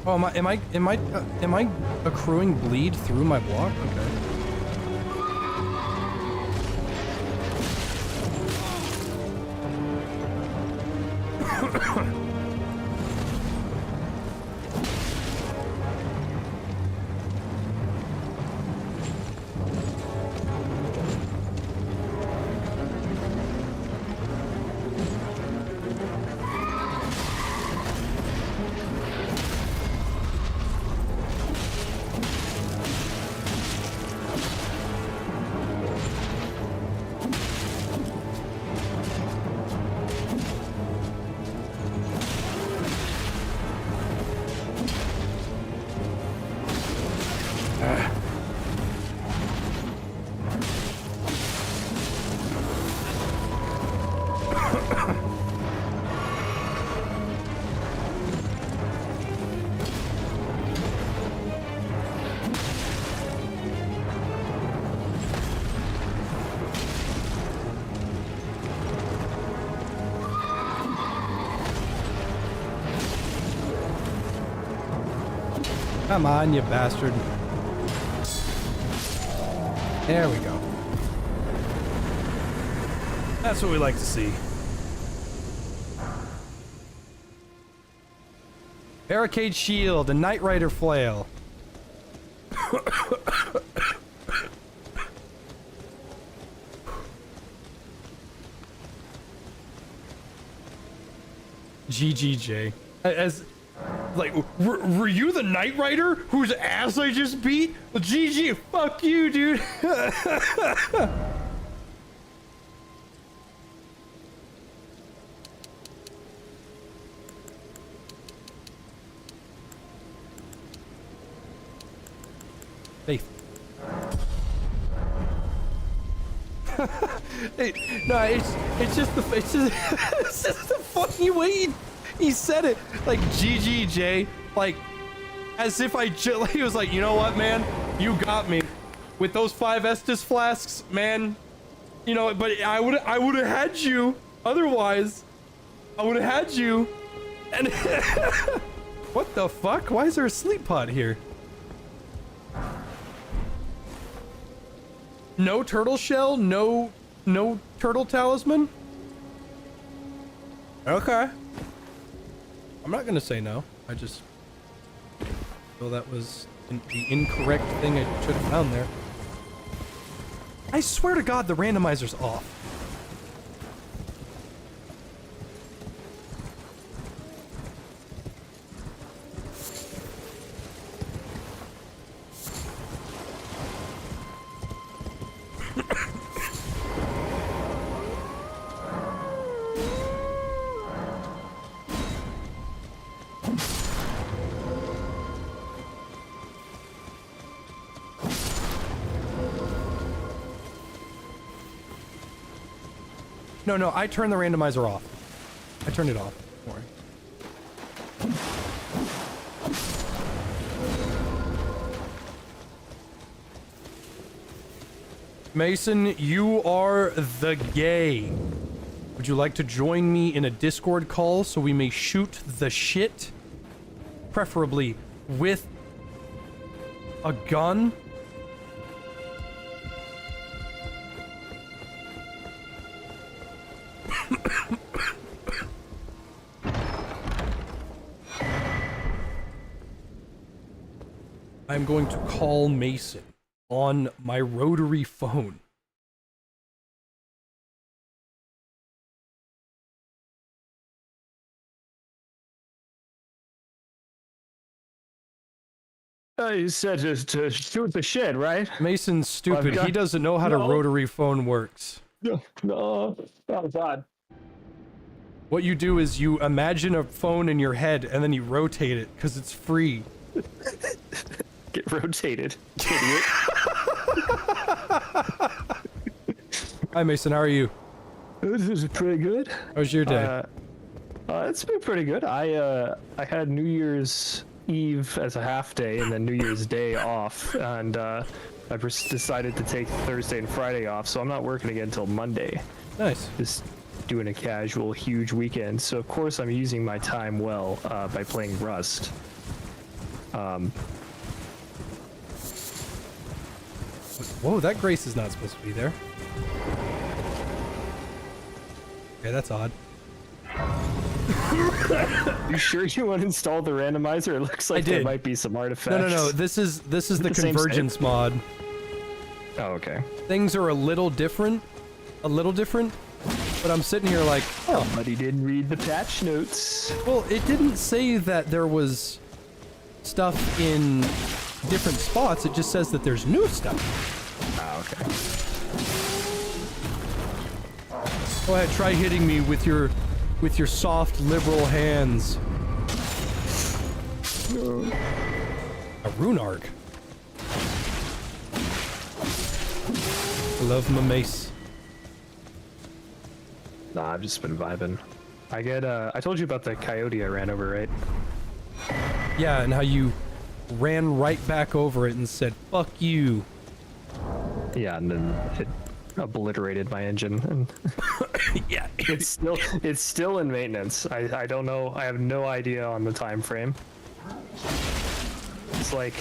Oh, am I accruing bleed through my block? Okay. Come on, you bastard. There we go. That's what we like to see. Barricade shield, a Knight Rider flail. GGJ. As like, were you the Knight Rider whose ass I just beat? Well, GG, fuck you, dude. Faith. No, it's just the it's just the funny way he said it, like GGJ, like as if like, he was like, you know what, man, you got me with those 5 Estus flasks, man. You know, but I would have had you otherwise. I would have had you. And what the fuck? Why is there a sleep pod here? No turtle shell, no turtle talisman? Okay. I'm not gonna say no. I just feel that was the incorrect thing I should have found there. I swear to God, the randomizer's off. No, I turned the randomizer off. I turned it off. Don't worry. Mason, you are the gay. Would you like to join me in a Discord call so we may shoot the shit? Preferably with a gun? I'm going to call Mason on my rotary phone. You said to shoot the shit, right? Mason's stupid. He doesn't know how to rotary phone works. No, oh God. What you do is you imagine a phone in your head and then you rotate it because it's free. Get rotated, idiot. Hi Mason, how are you? This is pretty good. How was your day? It's been pretty good. I had New Year's Eve as a half day and then New Year's Day off, and I decided to take Thursday and Friday off, so I'm not working again until Monday. Nice. Just doing a casual, huge weekend. So of course I'm using my time well by playing Rust. Whoa, that Grace is not supposed to be there. Okay, that's odd. You sure you want to install the randomizer? It looks like there might be some artifacts. No. This is the convergence mod. Oh, okay. Things are a little different. But I'm sitting here like, oh. Somebody didn't read the patch notes. Well, it didn't say that there was stuff in different spots. It just says that there's new stuff. Ah, okay. Go ahead, try hitting me with your soft liberal hands. A rune arc. I love my mace. Nah, I've just been vibing. I told you about the coyote I ran over, right? Yeah, and how you ran right back over it and said, fuck you. Yeah, and then it obliterated my engine. And yeah, it's still in maintenance. I don't know. I have no idea on the time frame. It's like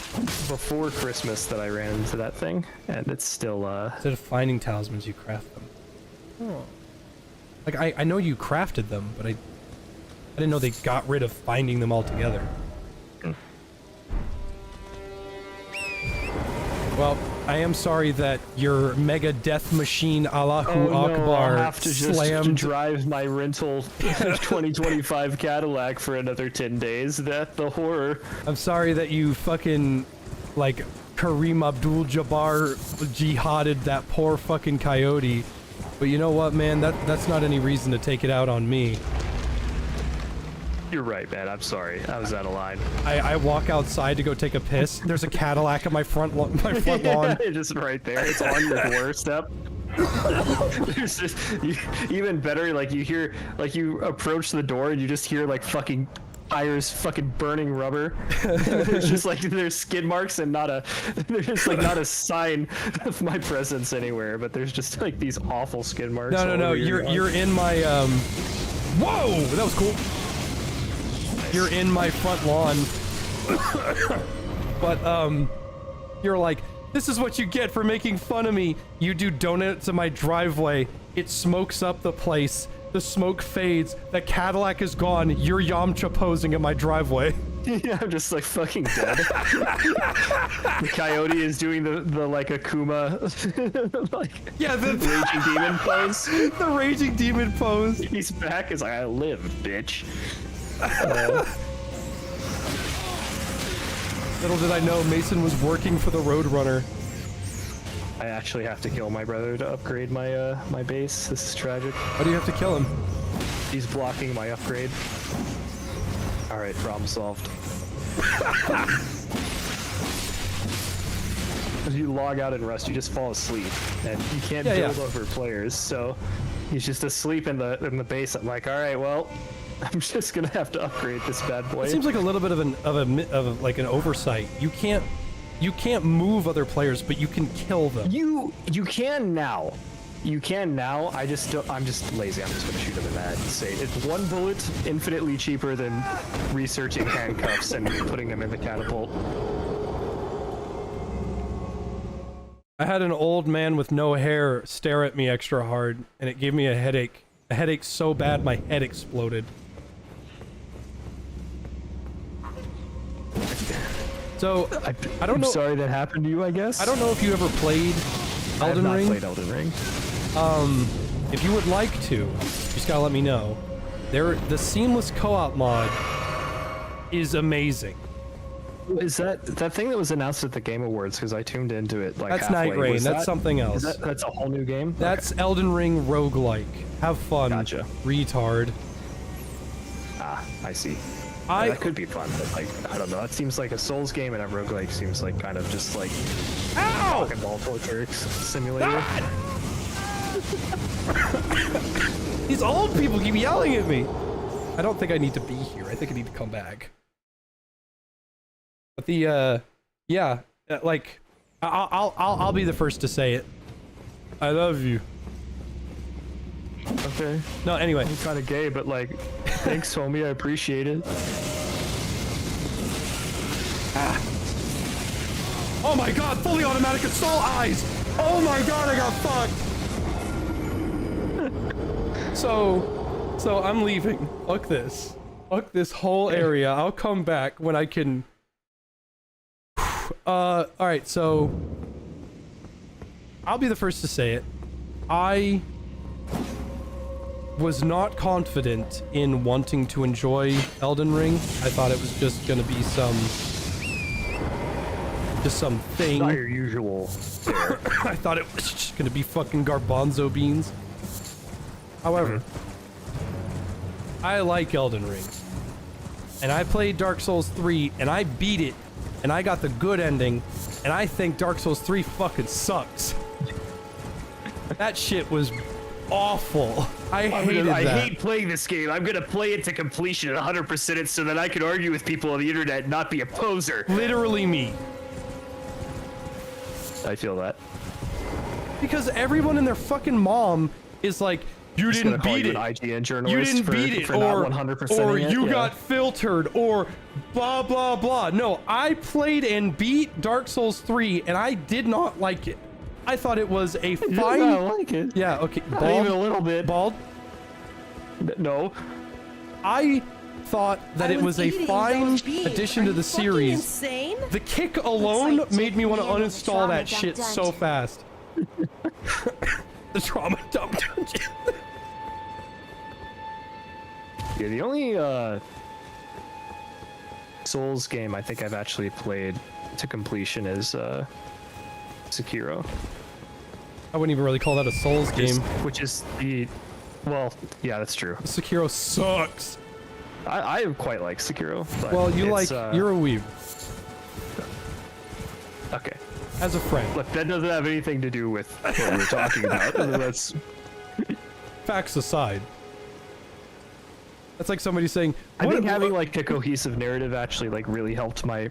before Christmas that I ran into that thing, and it's still Instead of finding talismans, you craft them. Oh. Like I know you crafted them, but I didn't know they got rid of finding them altogether. Well, I am sorry that your mega death machine Allahu Oh no, Akbar I'll have to just slammed. drive my rental 2025 Cadillac for another 10 days. That the horror. I'm sorry that you fucking, like, Kareem Abdul-Jabbar jihaded that poor fucking coyote. But you know what, man? That's not any reason to take it out on me. You're right, man. I'm sorry. I was out of line. I walk outside to go take a piss. There's a Cadillac at my front lawn. It's just right there. It's on your doorstep. There's just even better. Like you hear, like you approach the door and you just hear like fucking tires, fucking burning rubber. It's just like there's skid marks and there's just like not a sign of my presence anywhere. But there's just like these awful skid marks. No. You're in my Whoa, that was cool. You're in my front lawn. But you're like, this is what you get for making fun of me. You do donuts in my driveway. It smokes up the place. The smoke fades. The Cadillac is gone. You're Yamcha posing in my driveway. Yeah, I'm just like fucking dead. The coyote is doing the like Akuma, like the raging demon pose. The raging demon pose. He's back. Is like, I live, bitch. Little did I know Mason was working for the Roadrunner. I actually have to kill my brother to upgrade my my base. This is tragic. Why do you have to kill him? He's blocking my upgrade. All right, problem solved. If you log out in Rust, you just fall asleep, and you can't build over players. So he's just asleep in the base. I'm like, all right, well, I'm just gonna have to upgrade this bad boy. It seems like a little bit of an oversight. You can't move other players, but you can kill them. You can now. You can now. I'm just lazy. I'm just gonna shoot him in that. Say it's one bullet, infinitely cheaper than researching handcuffs and putting them in the catapult. I had an old man with no hair stare at me extra hard, and it gave me a headache. A headache so bad my head exploded. So I don't know. I'm sorry that happened to you. I guess. I don't know if you ever played Elden Ring. I have not played Elden Ring. If you would like to, you just gotta let me know. The seamless co-op mod is amazing. Is that thing that was announced at the Game Awards? Because I tuned into it like that's halfway. Night Rain. That's something else. That's a whole new game. That's Elden Ring roguelike. Have fun, Gotcha. Retard. Ah, I see. That could be fun, but like I don't know. It seems like a Souls game, and a roguelike seems like kind of just like fucking ball torture simulator. These old people keep yelling at me. I don't think I need to be here. I think I need to come back. But like, I'll be the first to say it. I love you. Okay. No, anyway. I'm kind of gay, but like, thanks, homie. I appreciate it. Oh my god, fully automatic assault eyes! Oh my god, I got fucked! So I'm leaving. Fuck this. Fuck this whole area. I'll come back when I can... alright, so... I'll be the first to say it. I was not confident in wanting to enjoy Elden Ring. I thought it was just gonna be some thing. Not your usual. I thought it was just gonna be fucking garbanzo beans. However, I like Elden Ring. And I played Dark Souls 3 and I beat it and I got the good ending and I think Dark Souls 3 fucking sucks. That shit was awful. I hate playing this game. I'm gonna play it to completion at 100% it so that I can argue with people on the internet and not be a poser. Literally me. I feel that. Because everyone and their fucking mom is like, you didn't beat it. IGN journalist You didn't beat it, or you got filtered, or blah blah blah. No, I played and beat Dark Souls 3, and I did not like it. I thought it was a fine. I like it. Yeah. Okay. Not even a little bit. Bald. No. I thought that I it was a eating fine those beans. addition Are to you the fucking series. Insane? The kick alone like made me want to taking me into the uninstall that trauma shit dump so dungeon. fast. The trauma dump dungeon. Yeah, the only Souls game I think I've actually played to completion is Sekiro. I wouldn't even really call that a Souls game. Which is the, well, yeah, that's true. Sekiro sucks. I quite like Sekiro. But Well, you like, it's, you're a weeb. okay. As a friend. Look, that doesn't have anything to do with what we're talking about. That's Facts aside. That's like somebody saying, I think having like a cohesive narrative actually like really helped my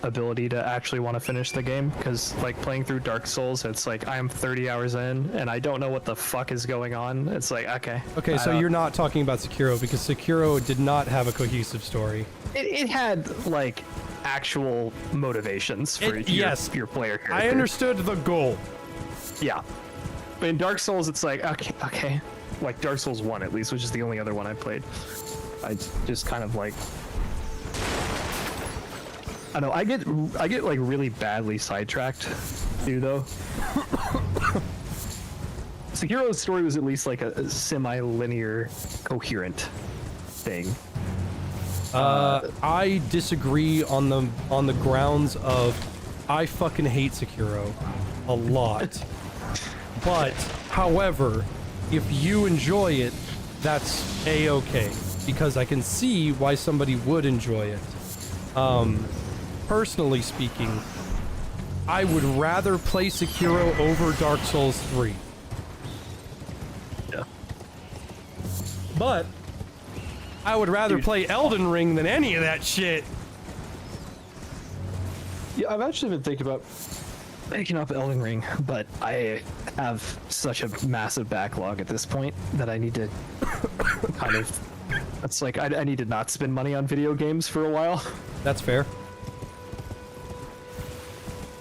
ability to actually want to finish the game, because like playing through Dark Souls, it's like I'm 30 hours in and I don't know what the fuck is going on. It's like, okay. Okay, so you're not talking about Sekiro, because Sekiro did not have a cohesive story. It had like actual motivations for your player character. I understood the goal. Yeah. But in Dark Souls, it's like, okay. Like Dark Souls 1 at least, which is the only other one I played. I just kind of like, I don't know, I get like really badly sidetracked too though. Sekiro's story was at least like a semi-linear, coherent thing. I disagree on the grounds of I fucking hate Sekiro a lot. But however, if you enjoy it, that's a-okay, because I can see why somebody would enjoy it. Personally speaking, I would rather play Sekiro over Dark Souls 3. Yeah. But I would rather play Elden Ring than any of that shit. Yeah, I've actually been thinking about picking up Elden Ring, but I have such a massive backlog at this point that I need to kind of, it's like I need to not spend money on video games for a while. That's fair.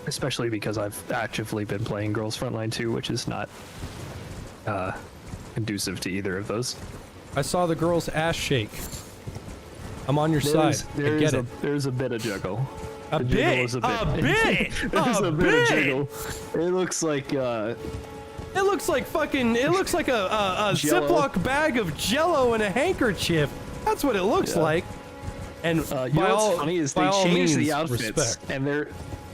Especially because I've actively been playing Girls Frontline 2, which is not conducive to either of those. I saw the girl's ass shake. I'm on your side. I get it. There's a bit of juggle. A bit. There's A a bit of jiggle. It looks like It looks like fucking. It looks like a Jell-O. Ziploc bag of Jello and a handkerchief. That's what it looks like. And you know what's funny is they change the outfits, respect. and they're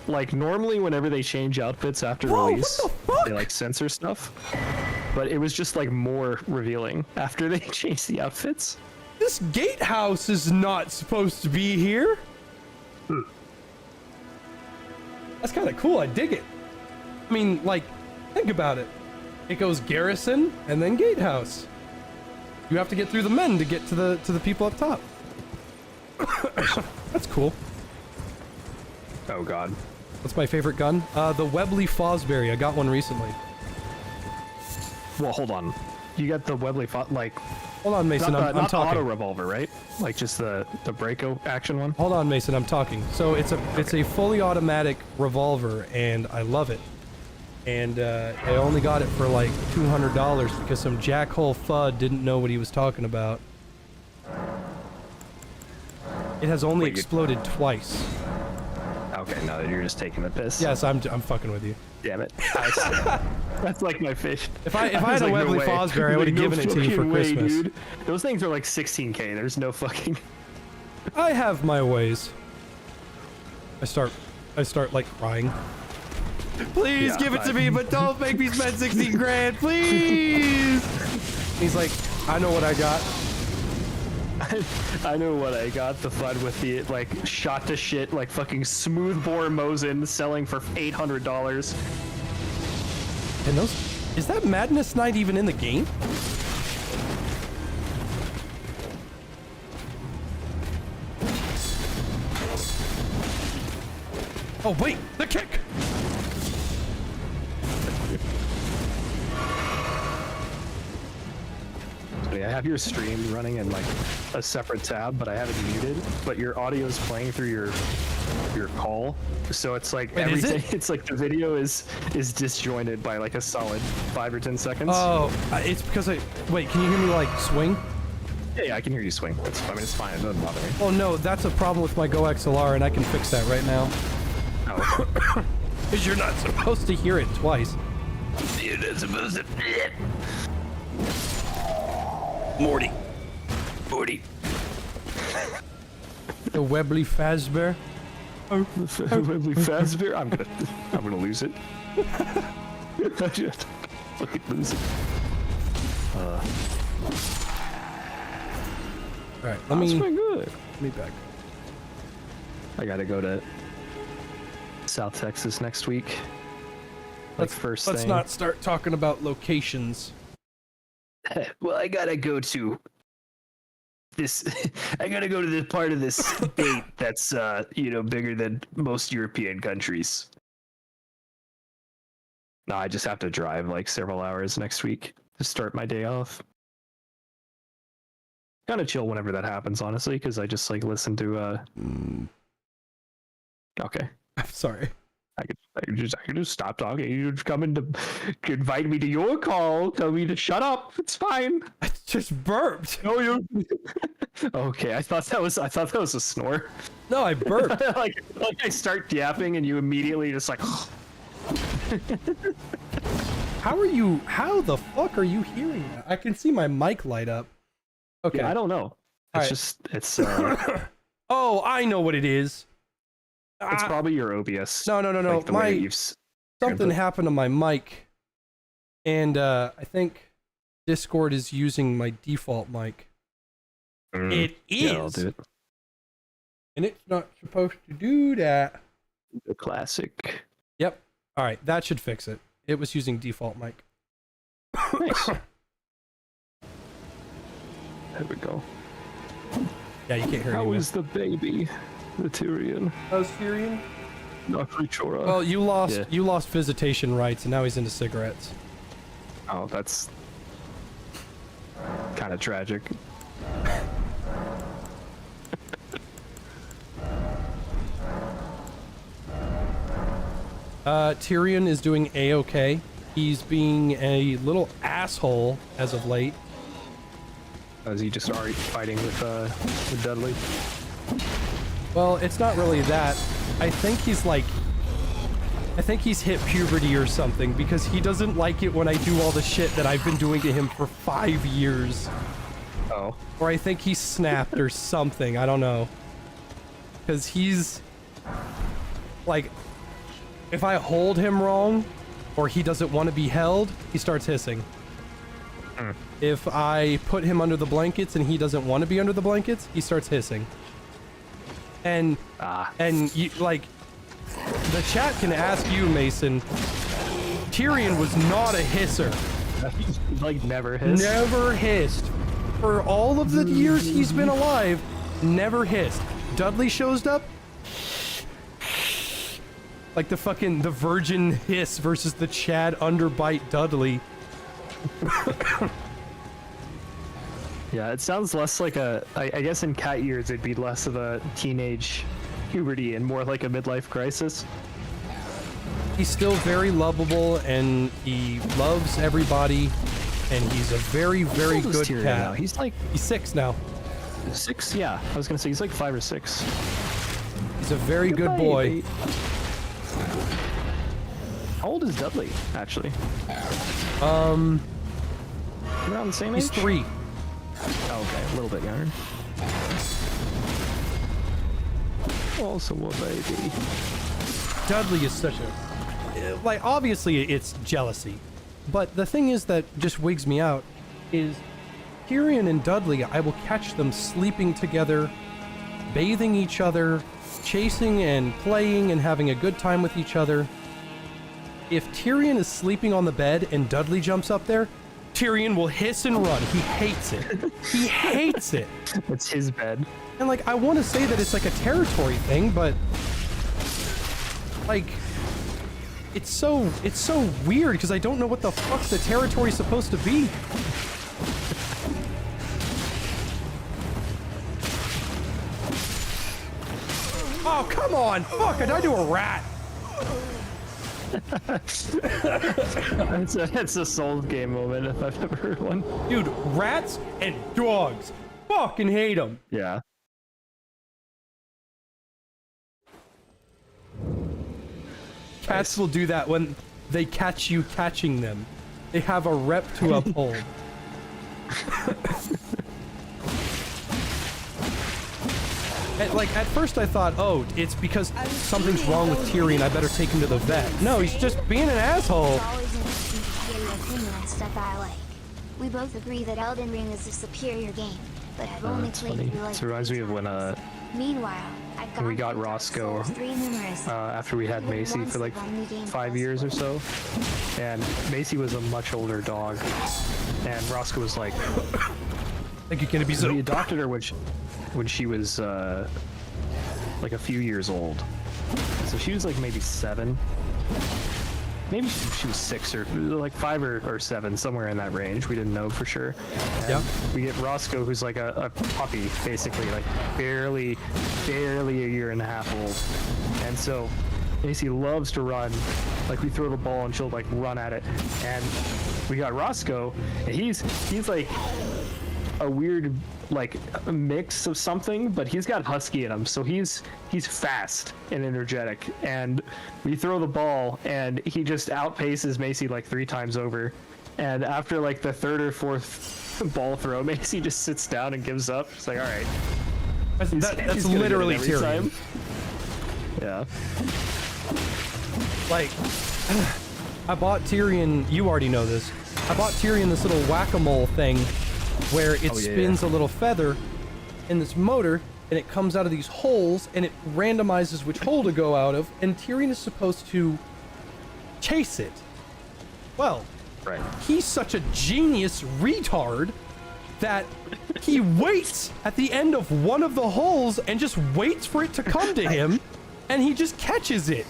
like normally whenever they change outfits after release, they like censor stuff. But it was just like more revealing after they changed the outfits. This gatehouse is not supposed to be here. That's kind of cool. I dig it. I mean, like, think about it. It goes garrison and then gatehouse. You have to get through the men to get to the people up top. That's cool. Oh god. What's my favorite gun? The Webley Fosbury. I got one recently. Well, hold on. You got the Webley like. Hold on, Mason. I'm not talking. auto revolver, right? Like just the Braco action one. Hold on, Mason. I'm talking. So it's a fully automatic revolver, and I love it. And I only got it for like $200 because some jackhole FUD didn't know what he was talking about. It has only exploded twice. Okay, now that you're just taking the piss. Yes, I'm fucking with you. Damn it. That's like my fish. If I had a Webley Fosbury, I would have given it to you for Christmas. Dude. Those things are like 16K. There's no fucking. I have my ways. I start like crying. Please give it to me, but don't make me spend 16 grand, please. He's like, I know what I got. I know what I got. The fun with the like shot to shit like fucking smoothbore Mosin selling for $800. And is that Madness Knight even in the game? Oh wait, the kick! I have your stream running in like a separate tab, but I have it muted. But your audio is playing through your call, so it's like wait, everything. It's like the video is disjointed by like a solid 5 or 10 seconds. Oh, it's because wait. Can you hear me like swing? Yeah, I can hear you swing. I mean, it's fine. It doesn't bother me. Oh no, that's a problem with my Go XLR, and I can fix that right now. Oh. Because you're not supposed to hear it twice. You're not supposed to. Morty. The Webley Fazbear. Webley Fazbear. I'm gonna lose it. I just fucking lose it. All right, let me. That's pretty good. Let me back. I gotta go to South Texas next week. Like first Let's thing. not start talking about locations. Well, I gotta go to this. I gotta go to this part of this state that's bigger than most European countries. No, I just have to drive like several hours next week to start my day off. Kind of chill whenever that happens, honestly, because I just like listen to. Okay. I'm sorry. I could just stop talking. You come in to invite me to your call. Tell me to shut up. It's fine. I just burped. No, you. Okay, I thought that was a snore. No, I burped. like I start yapping and you immediately just like. How the fuck are you hearing that? I can see my mic light up. Okay. Yeah, I don't know. It's Oh, I know what it is. It's probably your OBS. No. Like something happened to my mic, and I think Discord is using my default mic. It is, Yeah, I'll do it. and it's not supposed to do that. The classic. Yep. All right, that should fix it. It was using default mic. Nice. There we go. Yeah, you can't hear me. How is the baby, the Tyrion? How's Tyrion? Not Chora. Well, you lost visitation rights, and now he's into cigarettes. Oh, that's kind of tragic. Tyrion is doing A-okay. He's being a little asshole as of late. Is he just already fighting with Dudley? Well, it's not really that. I think he's hit puberty or something, because he doesn't like it when I do all the shit that I've been doing to him for 5 years. Oh. Or I think he snapped or something. I don't know. Because he's like, if I hold him wrong or he doesn't want to be held, he starts hissing. If I put him under the blankets and he doesn't want to be under the blankets, he starts hissing. And you, like, the chat can ask you, Mason. Tyrion was not a hisser. Like never hissed? Never hissed. For all of the years he's been alive, never hissed. Dudley shows up, like the virgin hiss versus the Chad underbite Dudley. Yeah, it sounds less like I guess in cat years it'd be less of a teenage puberty and more like a midlife crisis. He's still very lovable and he loves everybody, and he's a very, very good cat. Now? He's 6 now. 6? Yeah, I was gonna say he's like 5 or 6. He's a very good boy. How old is Dudley, actually? Around the same age? He's 3. Oh, okay, a little bit younger. Also a baby. Dudley is such a... Like, obviously it's jealousy. But the thing is that just wigs me out is Tyrion and Dudley, I will catch them sleeping together, bathing each other, chasing and playing and having a good time with each other. If Tyrion is sleeping on the bed and Dudley jumps up there, Tyrion will hiss and run. He hates it. He hates it. It's his bed. And like, I want to say that it's like a territory thing, but like, it's so weird because I don't know what the fuck the territory is supposed to be. Oh, come on. Fuck, I died to a rat. It's a Souls game moment if I've ever heard one. Dude, rats and dogs. fucking hate them. Yeah. Cats will do that when they catch you catching them. They have a rep to uphold. Like, at first I thought, oh, it's because something's wrong with Tyrion, I better take him to the vet. No, he's just being an asshole. It's always interesting to hear your opinion on stuff I like. We both agree that Elden Ring is a superior game, but I've only That's played funny. it like This reminds me of when Meanwhile, I've when we got through Dark Roscoe Souls 3 numerous. after we had Even Macy once for like on New Game 5 Plus years or Plus. so, and Macy was a much older dog, and Roscoe was like, like you're gonna be so. We adopted her when she was like a few years old, so she was like maybe 7. Maybe she was 6 or like 5 or 7, somewhere in that range. We didn't know for sure. And we get Roscoe, who's like a puppy, basically, like barely a year and a half old. And so Macy loves to run. Like we throw the ball and she'll like run at it. And we got Roscoe, and he's like a weird like a mix of something, but he's got husky in him, so he's fast and energetic, and we throw the ball and he just outpaces Macy like 3 times over, and after like the 3rd or 4th ball throw, Macy just sits down and gives up. It's like, all right, That's literally Tyrion. Yeah. Like, I bought Tyrion, you already know this, I bought Tyrion this little whack-a-mole thing where it spins a little feather in this motor, and it comes out of these holes, and it randomizes which hole to go out of, and Tyrion is supposed to chase it. Well, he's such a genius retard that he waits at the end of one of the holes and just waits for it to come to him, and he just catches it.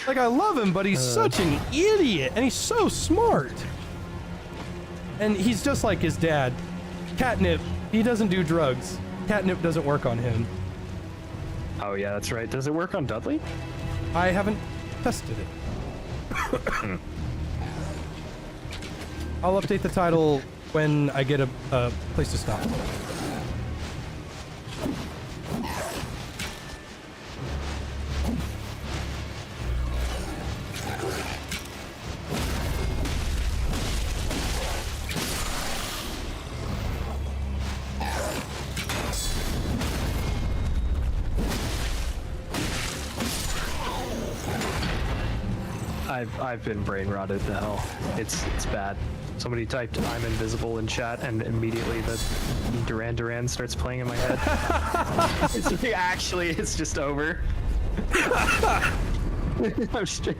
Like, I love him, but he's such an idiot, and he's so smart. And he's just like his dad. Catnip, he doesn't do drugs. Catnip doesn't work on him. Oh yeah, that's right. Does it work on Dudley? I haven't tested it. I'll update the title when I get a place to stop. I've been brain rotted to hell. It's bad. Somebody typed "I'm invisible" in chat, and immediately the Duran Duran starts playing in my head. It's just over. I'm straight.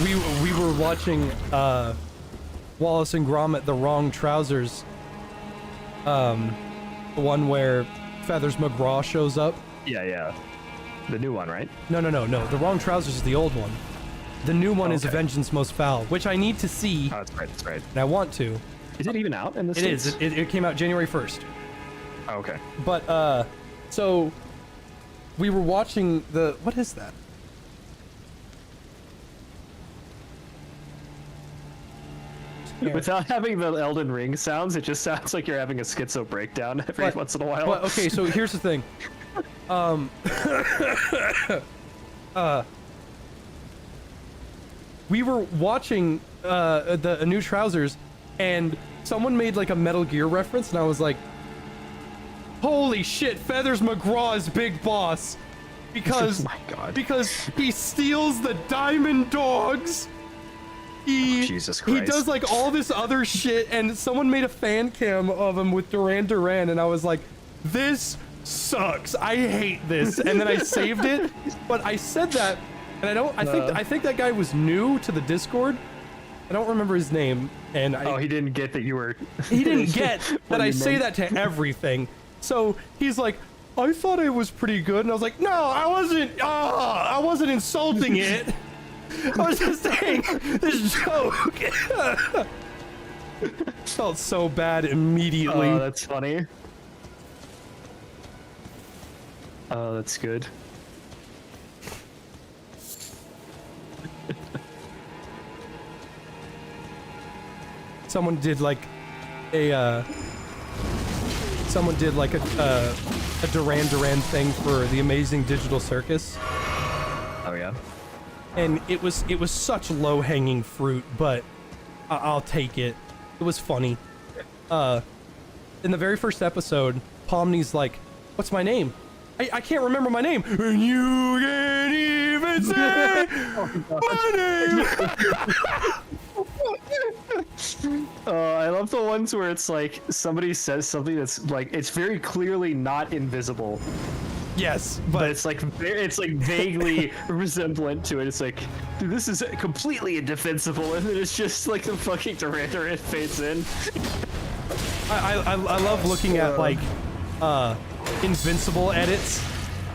We were watching Wallace and Gromit: The Wrong Trousers. The one where Feathers McGraw shows up. Yeah. The new one, right? No. The Wrong Trousers is the old one. The new one is Vengeance Most Foul, which I need to see. Oh, that's right. And I want to. Is it even out in the It States? is. It came out January 1st. Oh, okay. But, so we were watching the, what is that? Without having the Elden Ring sounds, it just sounds like you're having a schizo breakdown every once in a while. But, okay, so here's the thing. We were watching the new Trousers, and someone made like a Metal Gear reference, and I was like, holy shit, Feathers McGraw is Big Boss. Because, oh my God. Because he steals the diamond dogs. Jesus Christ. He does like all this other shit, and someone made a fan cam of him with Duran Duran, and I was like, this sucks. I hate this. And then I saved it, but I said that, and I think that guy was new to the Discord. I don't remember his name, and he didn't get that you were. He didn't get that I say that to everything. So he's like, I thought it was pretty good, and I was like, no, I wasn't insulting it. I was just saying this joke. Felt so bad immediately. Oh, that's funny. Oh, that's good. someone did like a Duran Duran thing for the Amazing Digital Circus. Oh yeah. And it was such low hanging fruit, but I'll take it. It was funny. In the very first episode, Pomni's like, "What's my name? I can't remember my name." And you can't even say my name. I love the ones where it's like somebody says something that's like it's very clearly not invisible. Yes, but it's like vaguely resemblant to it. It's like, dude, this is completely indefensible, and then it's just like the fucking Durandor it fades in. I love looking at like invincible edits,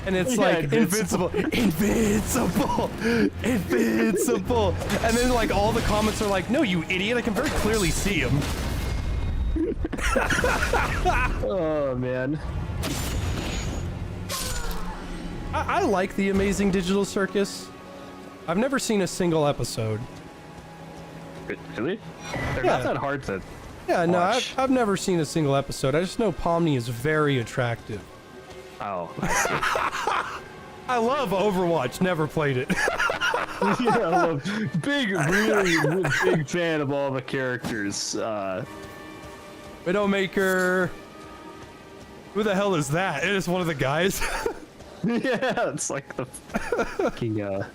and it's like invincible, and then like all the comments are like, "No, you idiot! I can very clearly see him." Oh man. I like the Amazing Digital Circus. I've never seen a single episode. Really? They're not that hard to no, watch. I've never seen a single episode. I just know Pomni is very attractive. Oh. I love Overwatch. Never played it. Yeah, I love really big fan of all the characters. Widowmaker. Who the hell is that? It is one of the guys. Yeah, it's like the fucking oh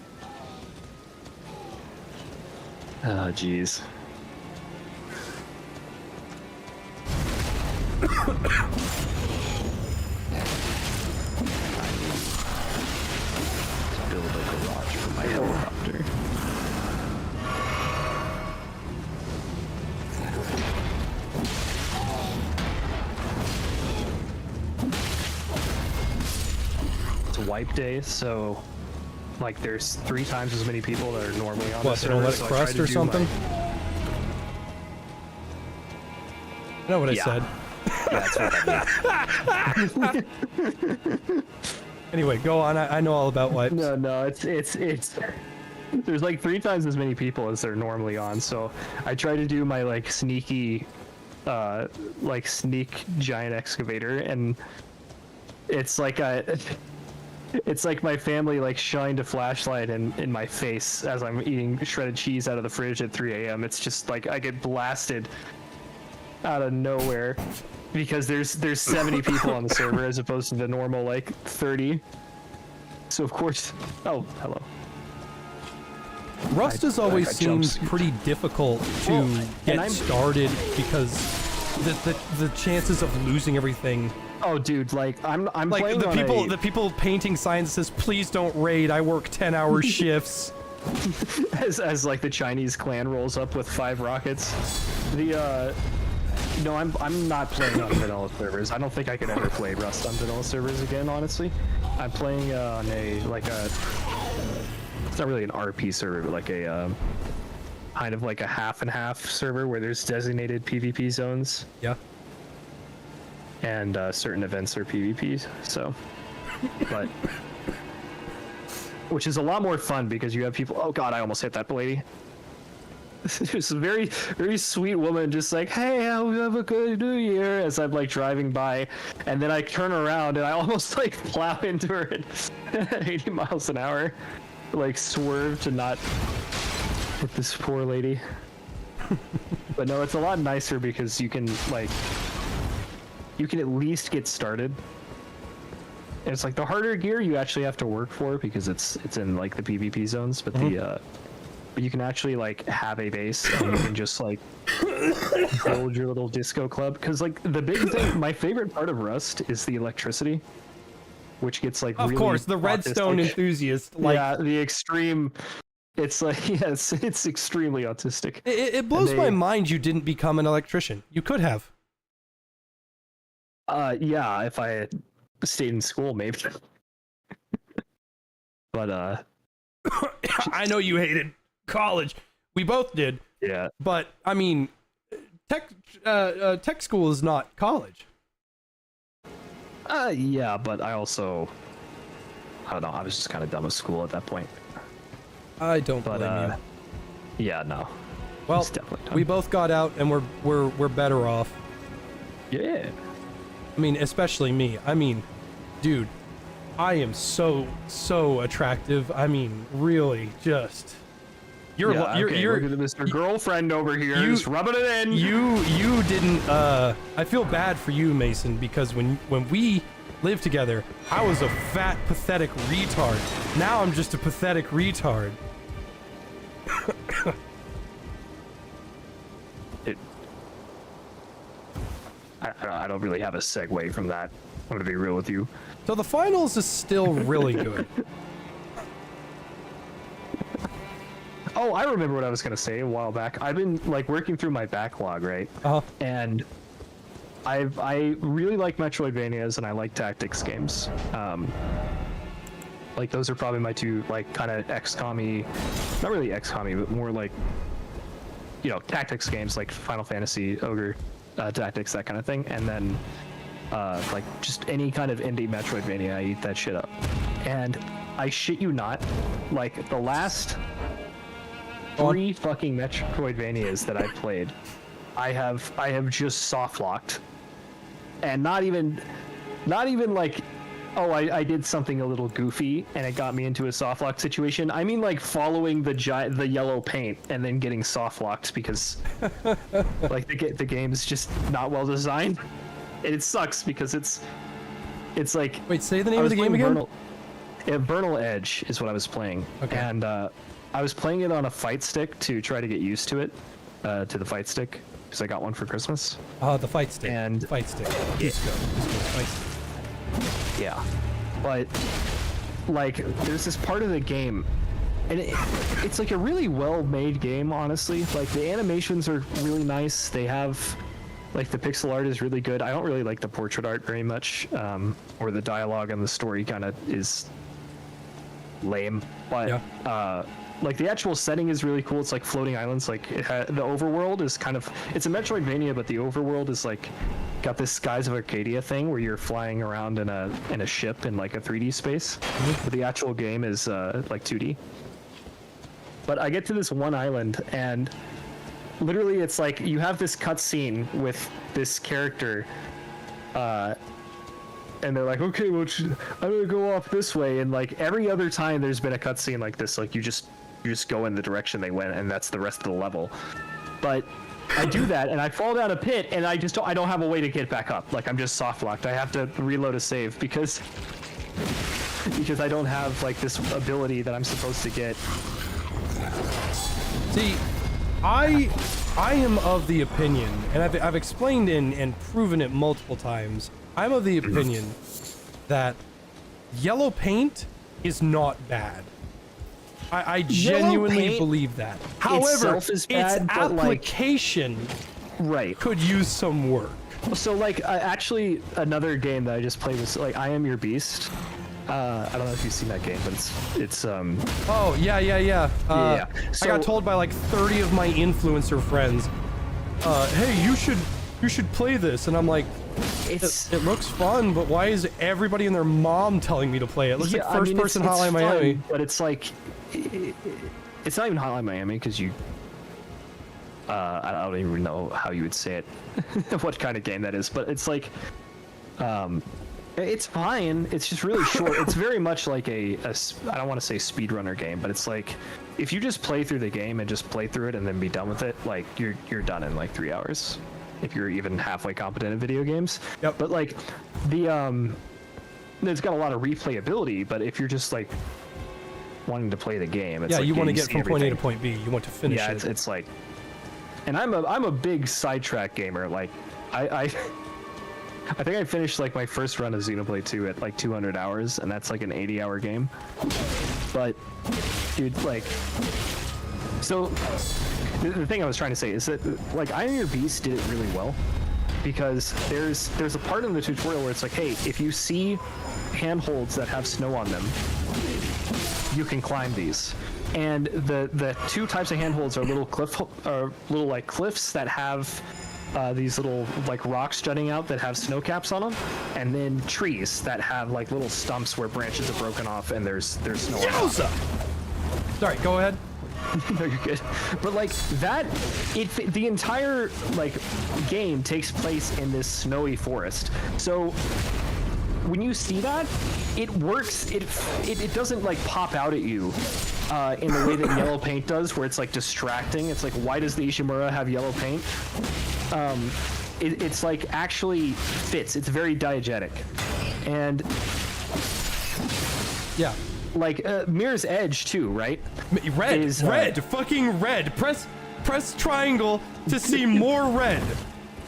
jeez. Build a garage for my helicopter. It's a wipe day, so like there's 3 times as many people that are normally on What, the they don't server. let it crust or something? You know what I said. That's what I mean. Anyway, go on. I know all about wipes. No, it's there's like 3 times as many people as they're normally on, so I try to do my like sneaky sneak giant excavator, and it's like it's like my family like shined a flashlight in my face as I'm eating shredded cheese out of the fridge at 3 a.m. It's just like I get blasted out of nowhere because there's 70 people on the server as opposed to the normal like 30. So of course, oh hello. Rust has always seemed pretty difficult to get started because the chances of losing everything. Oh, dude, like I'm like playing the on people the people painting signs that says "Please don't raid. I work 10-hour shifts." as like the Chinese clan rolls up with 5 rockets. No, I'm not playing on vanilla servers. I don't think I could ever play Rust on vanilla servers again, honestly. I'm playing on it's not really an RP server, but like a kind of like a half and half server where there's designated PvP zones. Yeah. And certain events are PvPs, so but which is a lot more fun because you have people. Oh god, I almost hit that lady. There's a very, very sweet woman just like, "Hey, I have a good New Year," as I'm like driving by, and then I turn around and I almost like plow into her at 80 miles an hour, like swerve to not hit this poor lady. But no, it's a lot nicer because you can like, you can at least get started. And it's like the harder gear you actually have to work for because it's in like the PvP zones, but but you can actually like have a base and you can just like build your little disco club. Because like the big thing, my favorite part of Rust is the electricity, which gets like Of really course, the redstone enthusiast. Like, yeah, the extreme. It's like yes, it's extremely autistic. It blows my mind you didn't become an electrician. You could have. Yeah, if I had stayed in school, maybe. But I know you hated college. We both did. Yeah. But I mean, tech school is not college. Yeah, but I also, I don't know. I was just kind of dumb at school at that point. I don't blame you. Yeah, no. Well, He's definitely done. we both got out, and we're better off. Yeah. I mean, especially me. I mean, dude, I am so attractive. I mean, really, just you're look at Mr. Girlfriend over here, just rubbing it in. You didn't. I feel bad for you, Mason, because when we lived together, I was a fat, pathetic retard. Now I'm just a pathetic retard. I don't really have a segue from that. I'm gonna be real with you. So the finals is still really good. Oh, I remember what I was gonna say a while back. I've been like working through my backlog, right? And I really like Metroidvanias and I like tactics games. Like those are probably my two like kind of XCOM-y, not really XCOM-y, but more like, you know, tactics games like Final Fantasy, Ogre, Tactics, that kind of thing. And then like just any kind of indie Metroidvania, I eat that shit up. And I shit you not, like the last 3 fucking Metroidvanias that I played, I have just soft locked, and not even like, oh, I did something a little goofy and it got me into a soft lock situation. I mean like following the yellow paint and then getting soft locked because like the game's just not well designed, and it sucks because it's like, wait, say the name of the game again. Vernal Edge is what I was playing. Okay. And I was playing it on a fight stick to try to get used to it, to the fight stick, because I got one for Christmas. The fight stick. And fight stick. Disco. Fight stick. Yeah, but like there's this part of the game, and it's like a really well-made game, honestly. Like the animations are really nice. They have like the pixel art is really good. I don't really like the portrait art very much, or the dialogue and the story kind of is lame. But yeah. Like the actual setting is really cool. It's like floating islands. Like the overworld is kind of, it's a Metroidvania, but the overworld is like got this Skies of Arcadia thing where you're flying around in a ship in like a 3D space. But the actual game is like 2D. But I get to this one island and literally it's like you have this cutscene with this character, and they're like, okay, well, I'm gonna go off this way, and like every other time there's been a cutscene like this, like you just go in the direction they went, and that's the rest of the level. But I do that, and I fall down a pit, and I don't have a way to get back up. Like I'm just soft locked. I have to reload a save because I don't have like this ability that I'm supposed to get. See, I am of the opinion, and I've explained and proven it multiple times. I'm of the opinion that yellow paint is not bad. I genuinely believe that. However, its application could use some work. So like actually another game that I just played was like I Am Your Beast. I don't know if you've seen that game, but it's oh yeah. Yeah. So, I got told by like 30 of my influencer friends, hey, you should play this, and I'm like, it looks fun, but why is everybody and their mom telling me to play it? It looks like first-person Hotline Miami. But it's like, it's not even Hotline Miami because you, I don't even know how you would say it, what kind of game that is. But it's like, it's fine. It's just really short. It's very much like I don't want to say speedrunner game, but it's like if you just play through the game and just play through it and then be done with it, like you're done in like 3 hours. If you're even halfway competent in video games. Yep. But like it's got a lot of replayability, but if you're just like wanting to play the game, it's like, you want to get from everything. point A to point B. You want to finish it. Yeah, it's like, and I'm a big sidetrack gamer. Like I think I finished like my first run of Xenoblade 2 at like 200 hours, and that's like an 80-hour game. But dude, like, so the thing I was trying to say is that like I Am Your Beast did it really well, because there's a part in the tutorial where it's like, hey, if you see handholds that have snow on them, you can climb these. And the 2 types of handholds are little like cliffs that have these little like rocks jutting out that have snow caps on them, and then trees that have like little stumps where branches are broken off and there's snow on them. Sorry, go ahead. No, you're good. But like that, the entire like game takes place in this snowy forest. So when you see that, it works. It doesn't like pop out at you in the way that yellow paint does, where it's like distracting. It's like, why does the Ishimura have yellow paint? It's like actually fits. It's very diegetic, and yeah. Like Mirror's Edge too, right? Red, fucking red. Press triangle to see more red.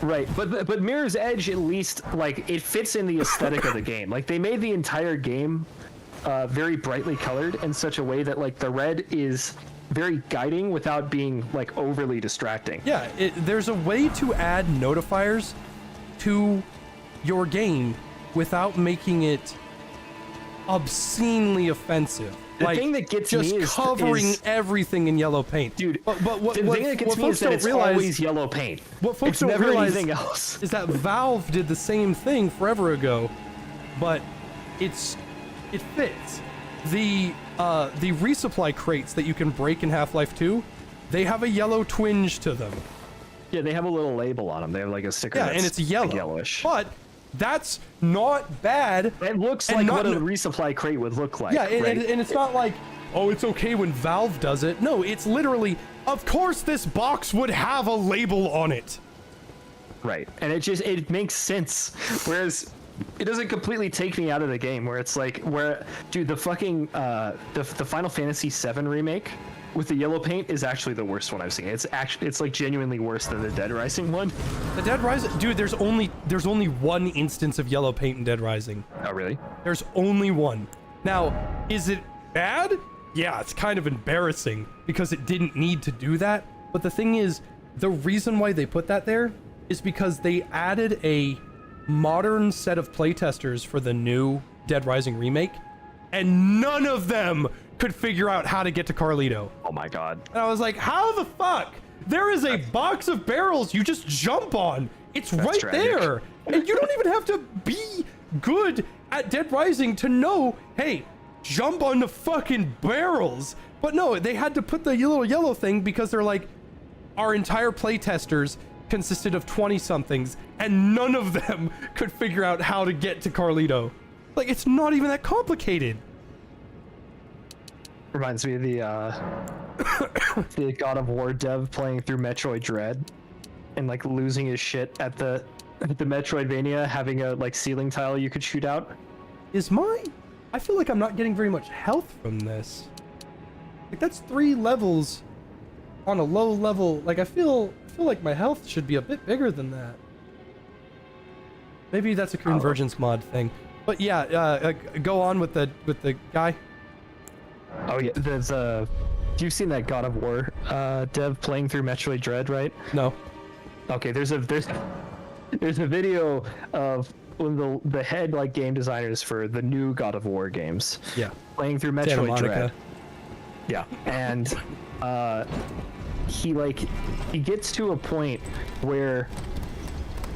Right, but Mirror's Edge at least like it fits in the aesthetic of the game. Like they made the entire game very brightly colored in such a way that like the red is very guiding without being like overly distracting. Yeah, there's a way to add notifiers to your game without making it obscenely offensive. The thing that gets just me is covering everything in yellow paint, dude. But what the thing that gets me is that it's always yellow paint. What folks don't realize is that Valve did the same thing forever ago, but it fits. The resupply crates that you can break in Half-Life 2, they have a yellow twinge to them. Yeah, they have a little label on them. They have like a sticker. Yeah, that's and it's yellow, like yellowish. But that's not bad. It looks like what a resupply crate would look like. Yeah, right? and it's not like, oh, it's okay when Valve does it. No, it's literally, of course this box would have a label on it. Right, and it makes sense. Whereas it doesn't completely take me out of the game. Where it's like, dude, the fucking the Final Fantasy VII remake with the yellow paint is actually the worst one I've seen. It's like genuinely worse than the Dead Rising one. The Dead Rising, dude, there's only one instance of yellow paint in Dead Rising. Oh, really? There's only one. Now, is it bad? Yeah, it's kind of embarrassing because it didn't need to do that. But the thing is, the reason why they put that there is because they added a modern set of playtesters for the new Dead Rising remake, and none of them could figure out how to get to Carlito. Oh my god. And I was like, how the fuck? There is a box of barrels you just jump on. It's right there. And you don't even have to be good at Dead Rising to know, hey, jump on the fucking barrels. But no, they had to put the little yellow thing because they're like, our entire playtesters consisted of 20-somethings, and none of them could figure out how to get to Carlito. Like, it's not even that complicated. Reminds me of the the God of War dev playing through Metroid Dread and like losing his shit at the Metroidvania, having a like ceiling tile you could shoot out. I feel like I'm not getting very much health from this. Like, that's 3 levels on a low level. Like, I feel like my health should be a bit bigger than that. Maybe that's a convergence mod thing. But yeah, go on with the guy. Oh yeah, there's you've seen that God of War dev playing through Metroid Dread, right? No. Okay, there's a video of one of the head like game designers for the new God of War games. Yeah. Playing through Metroid Dread. Yeah, and he gets to a point where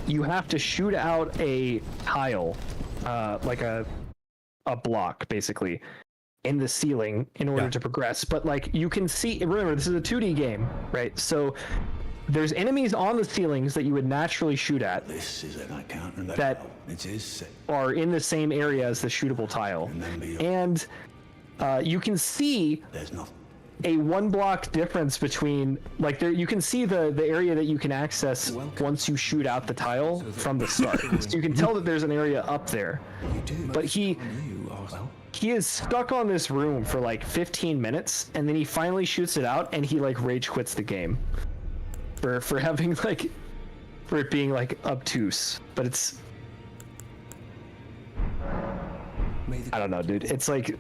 you have to shoot out a tile, like a block basically, in the ceiling in order to progress. But like you can see, remember this is a 2D game, right? So there's enemies on the ceilings that you would naturally shoot at. This is an account that are in the same area as the shootable tile, and you can see a 1 block difference between like there. You can see the area that you can access once you shoot out the tile from the start. So you can tell that there's an area up there, but he is stuck on this room for like 15 minutes, and then he finally shoots it out, and he like rage quits the game for having like for it being like obtuse. But it's I don't know, dude. It's like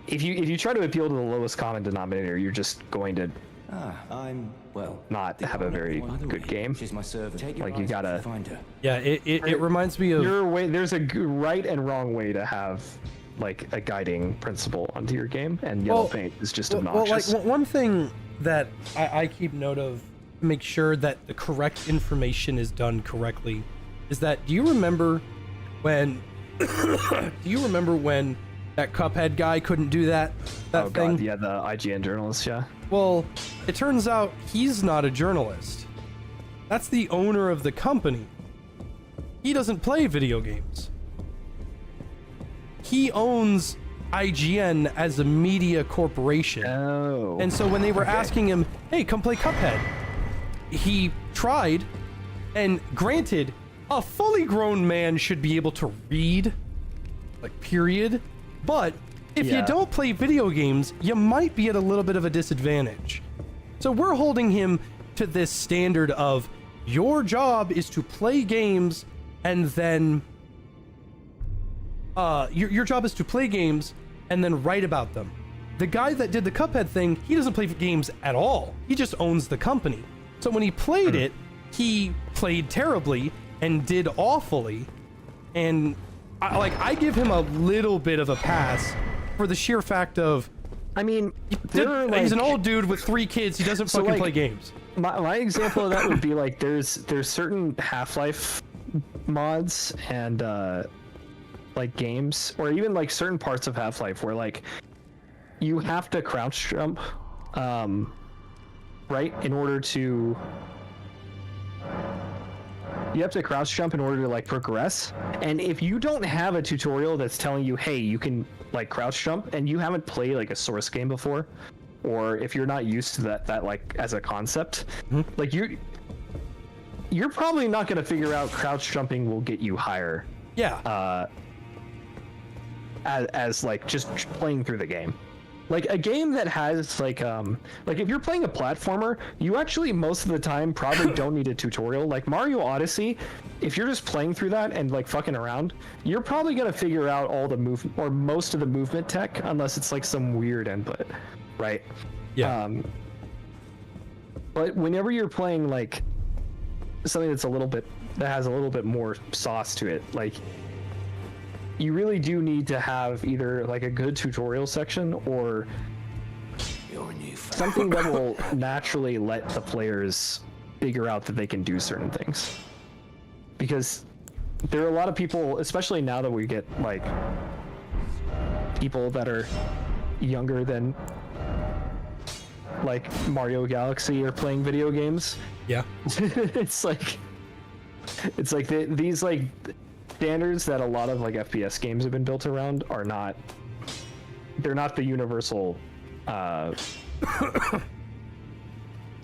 if you try to appeal to the lowest common denominator, you're just going to not have a very good game. Like you gotta. Yeah, it reminds me of there's a right and wrong way to have like a guiding principle onto your game, and yellow paint is just obnoxious. Well, like one thing that I keep note of, make sure that the correct information is done correctly, is that do you remember when that Cuphead guy couldn't do that thing? God, yeah, the IGN journalist, yeah. Well, it turns out he's not a journalist. That's the owner of the company. He doesn't play video games. He owns IGN as a media corporation. Oh. And so when they were asking him, hey, come play Cuphead, he tried, and granted, a fully grown man should be able to read, like, period. But if you don't play video games, you might be at a little bit of a disadvantage. So we're holding him to this standard of your job is to play games and then your job is to play games and then write about them. The guy that did the Cuphead thing, he doesn't play games at all. He just owns the company. So when he played it, he played terribly and did awfully. And I give him a little bit of a pass for the sheer fact of, I mean, he's an old dude with 3 kids. He doesn't fucking play games. My example of that would be like there's certain Half-Life mods and like games, or even like certain parts of Half-Life where like you have to crouch jump, right, in order to. You have to crouch jump in order to like progress, and if you don't have a tutorial that's telling you, hey, you can like crouch jump, and you haven't played like a Source game before, or if you're not used to that like as a concept, like you're probably not going to figure out crouch jumping will get you higher. Yeah. As like just playing through the game. Like a game that has like if you're playing a platformer, you actually most of the time probably don't need a tutorial. Like Mario Odyssey, if you're just playing through that and like fucking around, you're probably gonna figure out all the movement or most of the movement tech, unless it's like some weird input, right? Yeah. But whenever you're playing like something that has a little bit more sauce to it, like you really do need to have either like a good tutorial section or something that will naturally let the players figure out that they can do certain things. Because there are a lot of people, especially now that we get like people that are younger than like Mario Galaxy are playing video games. Yeah. It's like these like standards that a lot of like FPS games have been built around are not. They're not the universal. I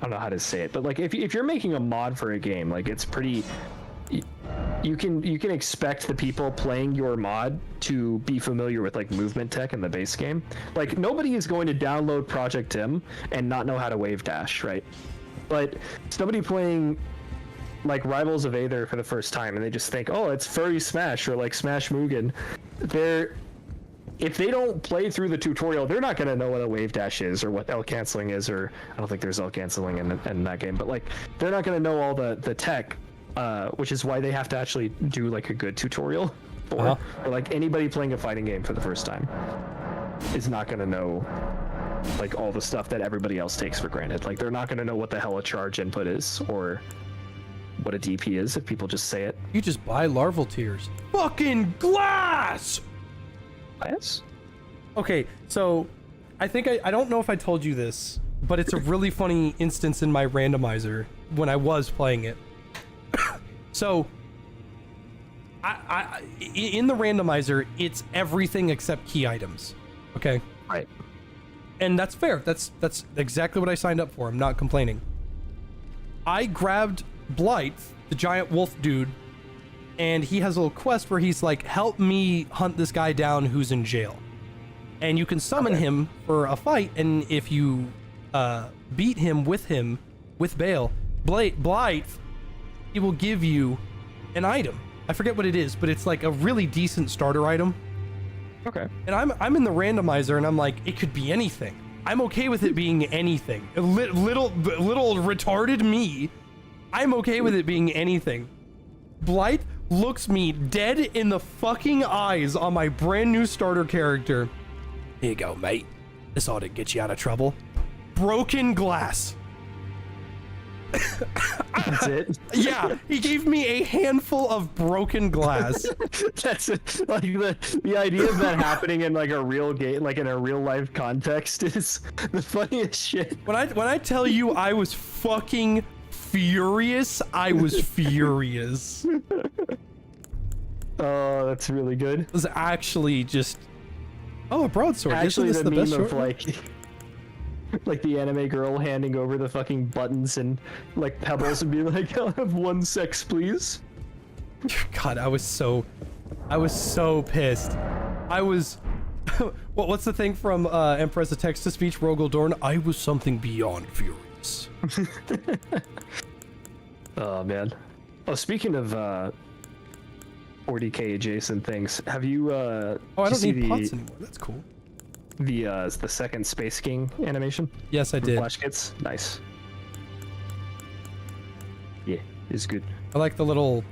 don't know how to say it, but like if you're making a mod for a game, like it's pretty. You can expect the people playing your mod to be familiar with like movement tech in the base game. Like nobody is going to download Project Tim and not know how to wave dash, right? But somebody playing like Rivals of Aether for the first time and they just think, oh, it's Furry Smash or like Smash Mugen. If they don't play through the tutorial, they're not going to know what a wave dash is or what L canceling is, or I don't think there's L canceling in that game, but like they're not going to know all the tech, which is why they have to actually do like a good tutorial. Or like anybody playing a fighting game for the first time is not going to know like all the stuff that everybody else takes for granted. Like they're not going to know what the hell a charge input is or what a DP is if people just say it. You just buy larval tears. Fucking glass! Glass? Okay, so I think I don't know if I told you this, but it's a really funny instance in my randomizer when I was playing it. So I in the randomizer, it's everything except key items. Okay? Right. And that's fair. That's exactly what I signed up for. I'm not complaining. I grabbed Blight, the giant wolf dude, and he has a little quest where he's like, help me hunt this guy down who's in jail. And you can summon him for a fight, and if you beat him with Bale, Blight, he will give you an item. I forget what it is, but it's like a really decent starter item. Okay. And I'm in the randomizer, and I'm like, it could be anything. I'm okay with it being anything. Little retarded me, I'm okay with it being anything. Blight looks me dead in the fucking eyes on my brand new starter character. Here you go, mate. This ought to get you out of trouble. Broken glass. That's it. Yeah, he gave me a handful of broken glass. That's it. Like the idea of that happening in like a real game, like in a real life context, is the funniest shit. When I tell you I was fucking furious, I was furious. Oh, that's really good. It was actually just a broadsword. Actually, Isn't the this meme the best of sword? like the anime girl handing over the fucking buttons and like pebbles and being like, "I'll have 1 sex, please." God, I was so pissed. I was. What's the thing from Empress of Text-to-Speech, Rogel Dorn? I was something beyond furious. Oh man. Oh, speaking of 40k adjacent things, have you? Oh, I don't need pots anymore. That's cool. The second Space King animation? Yes, I did. Flash kits? Nice. Yeah, it's good. I like the little...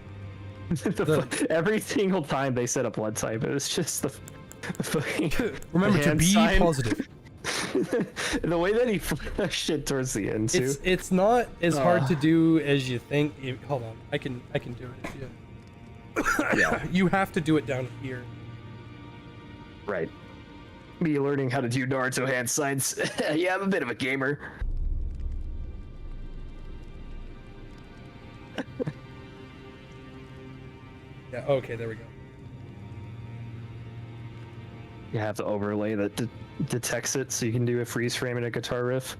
Every single time they set a blood type, it was just the fucking... Remember to be positive. The way that he flashed it towards the end, too. It's not as hard to do as you think. Hold on, I can do it if you... Yeah. You have to do it down here. Right. Me learning how to do Naruto hand signs. Yeah, I'm a bit of a gamer. Yeah, okay, there we go. You have to overlay that detects it so you can do a freeze frame and a guitar riff.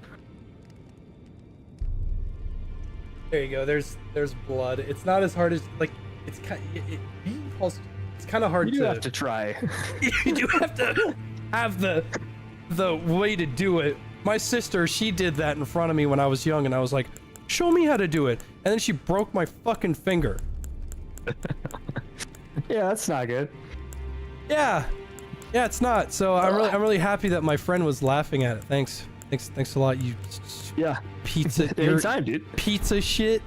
There you go. There's blood. It's not as hard as like it's kind. It's kind of hard. You do have to try. You do have to have the way to do it. My sister, she did that in front of me when I was young, and I was like, "Show me how to do it," and then she broke my fucking finger. Yeah, that's not good. Yeah, it's not. So I'm really happy that my friend was laughing at it. Thanks a lot. You. Yeah. Pizza. Anytime, dude. Pizza shit.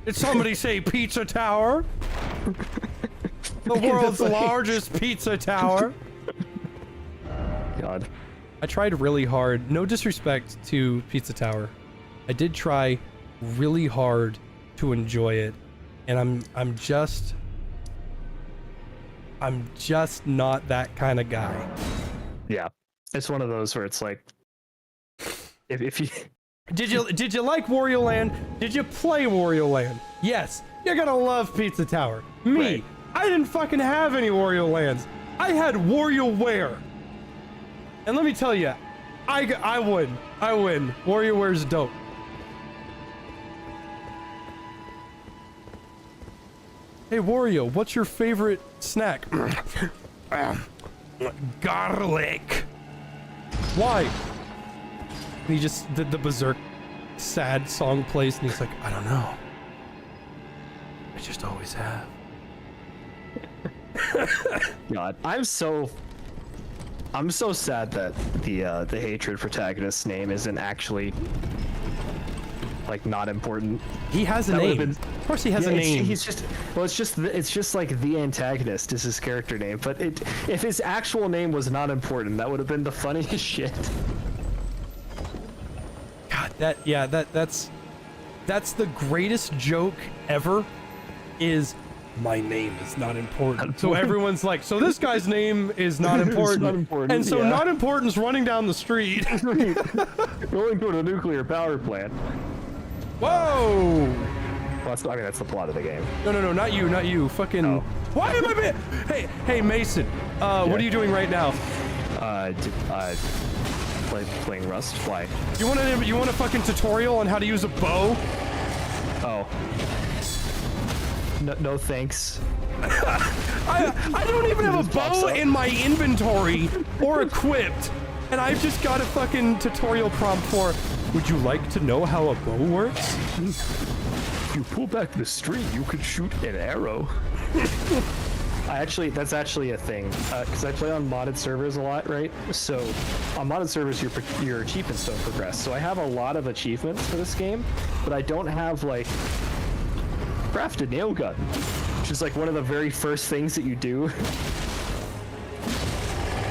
Did somebody say pizza tower? The world's largest pizza tower. God. I tried really hard. No disrespect to Pizza Tower. I did try really hard to enjoy it, and I'm just not that kind of guy. Yeah. It's one of those where it's like if you Did you like Wario Land? Did you play Wario Land? Yes. You're gonna love Pizza Tower. Me, right. I didn't fucking have any Wario Lands. I had WarioWare. And let me tell you, I win. WarioWare's dope. Hey Wario, what's your favorite snack? Garlic. Why? And he just did the berserk sad song plays, and he's like, I don't know. I just always have. God, I'm so sad that the hatred protagonist's name isn't actually like not important. He has a name. Of course he has a name. It's just like the antagonist is his character name. But if his actual name was not important, that would have been the funniest shit. God, that's the greatest joke ever. Is my name is not important. So everyone's like, so this guy's name is not important. Not important, and so yeah. not important's running down the street. Going toward a nuclear power plant. Whoa! Well, that's the plot of the game. No, not you. Fucking. Oh. Why am I? Hey, Mason. What are you doing right now? Playing Rust. Why? You want a fucking tutorial on how to use a bow? Oh. No thanks. I don't even have a bow in my inventory or equipped, and I've just got a fucking tutorial prompt for, would you like to know how a bow works? If you pull back the string, you could shoot an arrow. That's actually a thing, because I play on modded servers a lot, right? So on modded servers, your achievements don't progress. So I have a lot of achievements for this game, but I don't have like craft a nail gun, which is like one of the very first things that you do.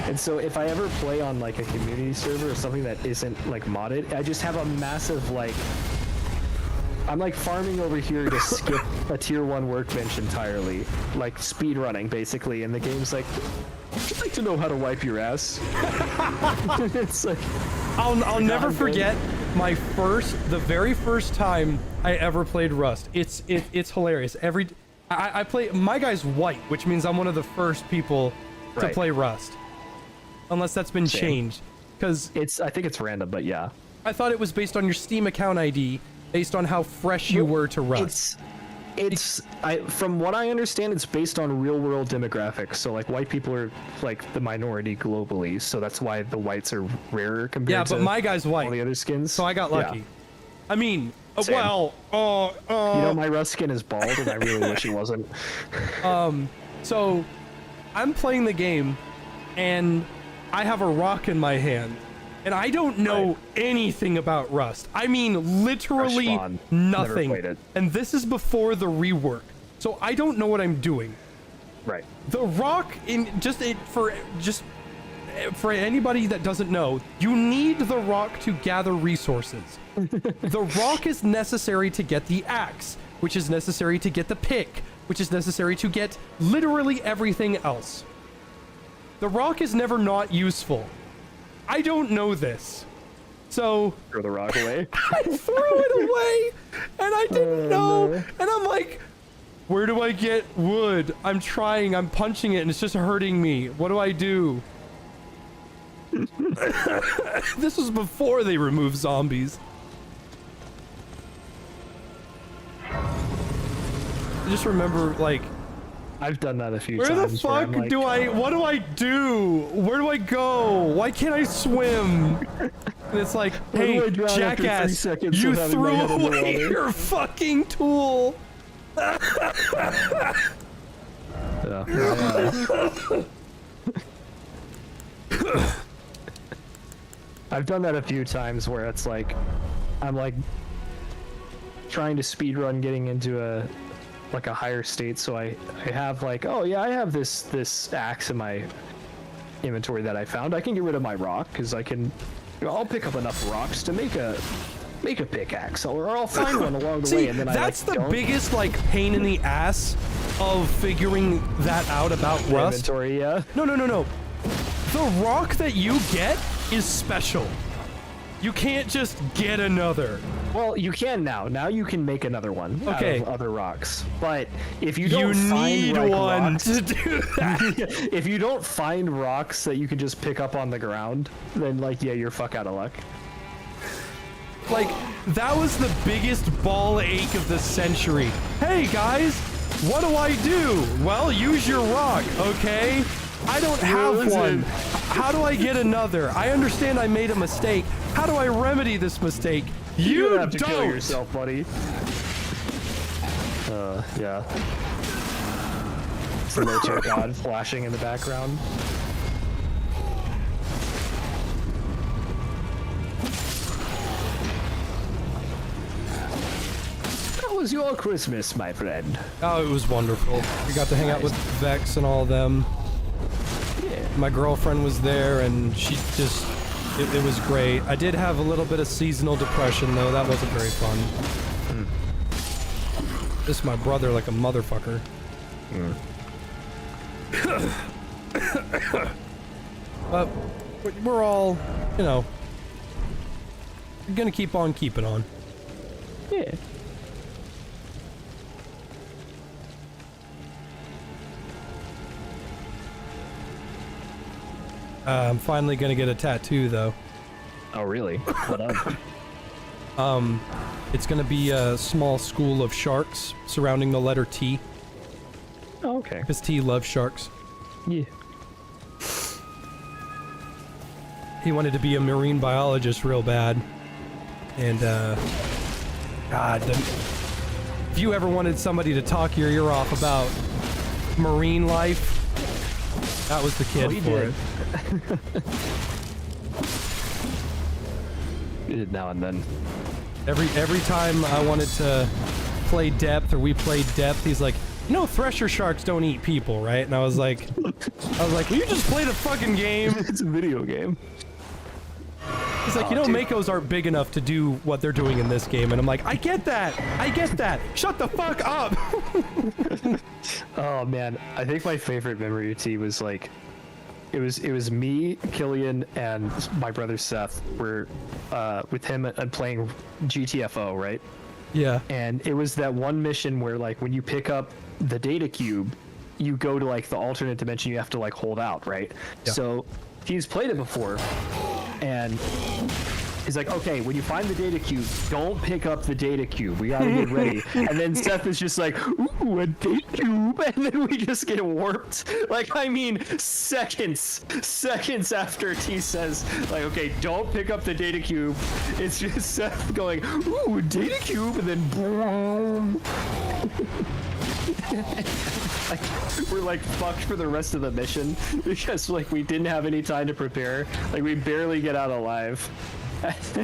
And so if I ever play on like a community server or something that isn't like modded, I just have a massive like I'm like farming over here to skip a tier 1 workbench entirely, like speed running basically, and the game's like, would you like to know how to wipe your ass? It's like, I'll never forget the very first time I ever played Rust. It's hilarious. I play, my guy's white, which means I'm one of the first people to play Rust, unless that's been changed. Because I think it's random, but yeah. I thought it was based on your Steam account ID, based on how fresh you were to Rust. From what I understand, it's based on real world demographics. So like white people are like the minority globally, so that's why the whites are rarer compared to but my guy's white. All the other skins. So I got lucky. Yeah. I mean, Same. well, you know, my Rust skin is bald, and I really wish he wasn't. So I'm playing the game, and I have a rock in my hand, and I don't know anything about Rust. I mean, literally nothing. Never played it. And this is before the rework, so I don't know what I'm doing. Right. The rock, for anybody that doesn't know, you need the rock to gather resources. The rock is necessary to get the axe, which is necessary to get the pick, which is necessary to get literally everything else. The rock is never not useful. I don't know this. So throw the rock away. I threw it away, and I didn't know. No. And I'm like, where do I get wood? I'm trying, I'm punching it, and it's just hurting me. What do I do? This was before they removed zombies. I just remember, like, I've done that a few times. Where the fuck like, do what do I do? Where do I go? Why can't I swim? And it's like, hey, jackass, you threw away your fucking tool. I've done that a few times where it's like, I'm like trying to speedrun getting into a higher state, so I have like, oh yeah, I have this axe in my inventory that I found. I can get rid of my rock because I'll pick up enough rocks to make a pickaxe, or I'll find one along the way. And then that's the biggest like pain in the ass of figuring that out about Rust. Inventory, yeah. No. The rock that you get is special. You can't just get another. Well, you can now. Now you can make another one out of other rocks. But if you don't need find one rocks, to do that. If you don't find rocks that you can just pick up on the ground, then like, yeah, you're fuck out of luck. Like, that was the biggest ball ache of the century. Hey guys, what do I do? Well, use your rock, okay? I don't have one. How do I get another? I understand I made a mistake. How do I remedy this mistake? You don't have to kill yourself, buddy. Yeah. Solution God flashing in the background. How was your Christmas, my friend? Oh, it was wonderful. We got to hang out with Vex and all of them. Yeah. My girlfriend was there, and she just... It was great. I did have a little bit of seasonal depression, though. That wasn't very fun. This my brother like a motherfucker. But we're all, you know, gonna keep on keeping on. Yeah. I'm finally gonna get a tattoo, though. Oh, really? What up? It's gonna be a small school of sharks surrounding the letter T. Oh, okay. Because T loves sharks. Yeah. He wanted to be a marine biologist real bad. And, God, if you ever wanted somebody to talk your ear off about marine life, that was the kid for it. Now and then. Every time I wanted to play depth, or we played depth, he's like, you know, thresher sharks don't eat people, right? And I was like, will you just play the fucking game? It's a video game. He's like, you know, Makos aren't big enough to do what they're doing in this game. And I'm like, I get that. I get that. Shut the fuck up. Oh man, I think my favorite memory of T was like, it was me, Killian, and my brother Seth were with him and playing GTFO, right? Yeah. And it was that one mission where like when you pick up the data cube, you go to like the alternate dimension, you have to like hold out, right? Yeah. So he's played it before, and he's like, okay, when you find the data cube, don't pick up the data cube. We gotta get ready. And then Seth is just like, ooh, a data cube, and then we just get warped. Like, I mean, seconds after T says, like, okay, don't pick up the data cube. It's just Seth going, ooh, data cube, and then boom. Like, we're like fucked for the rest of the mission because like we didn't have any time to prepare. Like we barely get out alive. It's the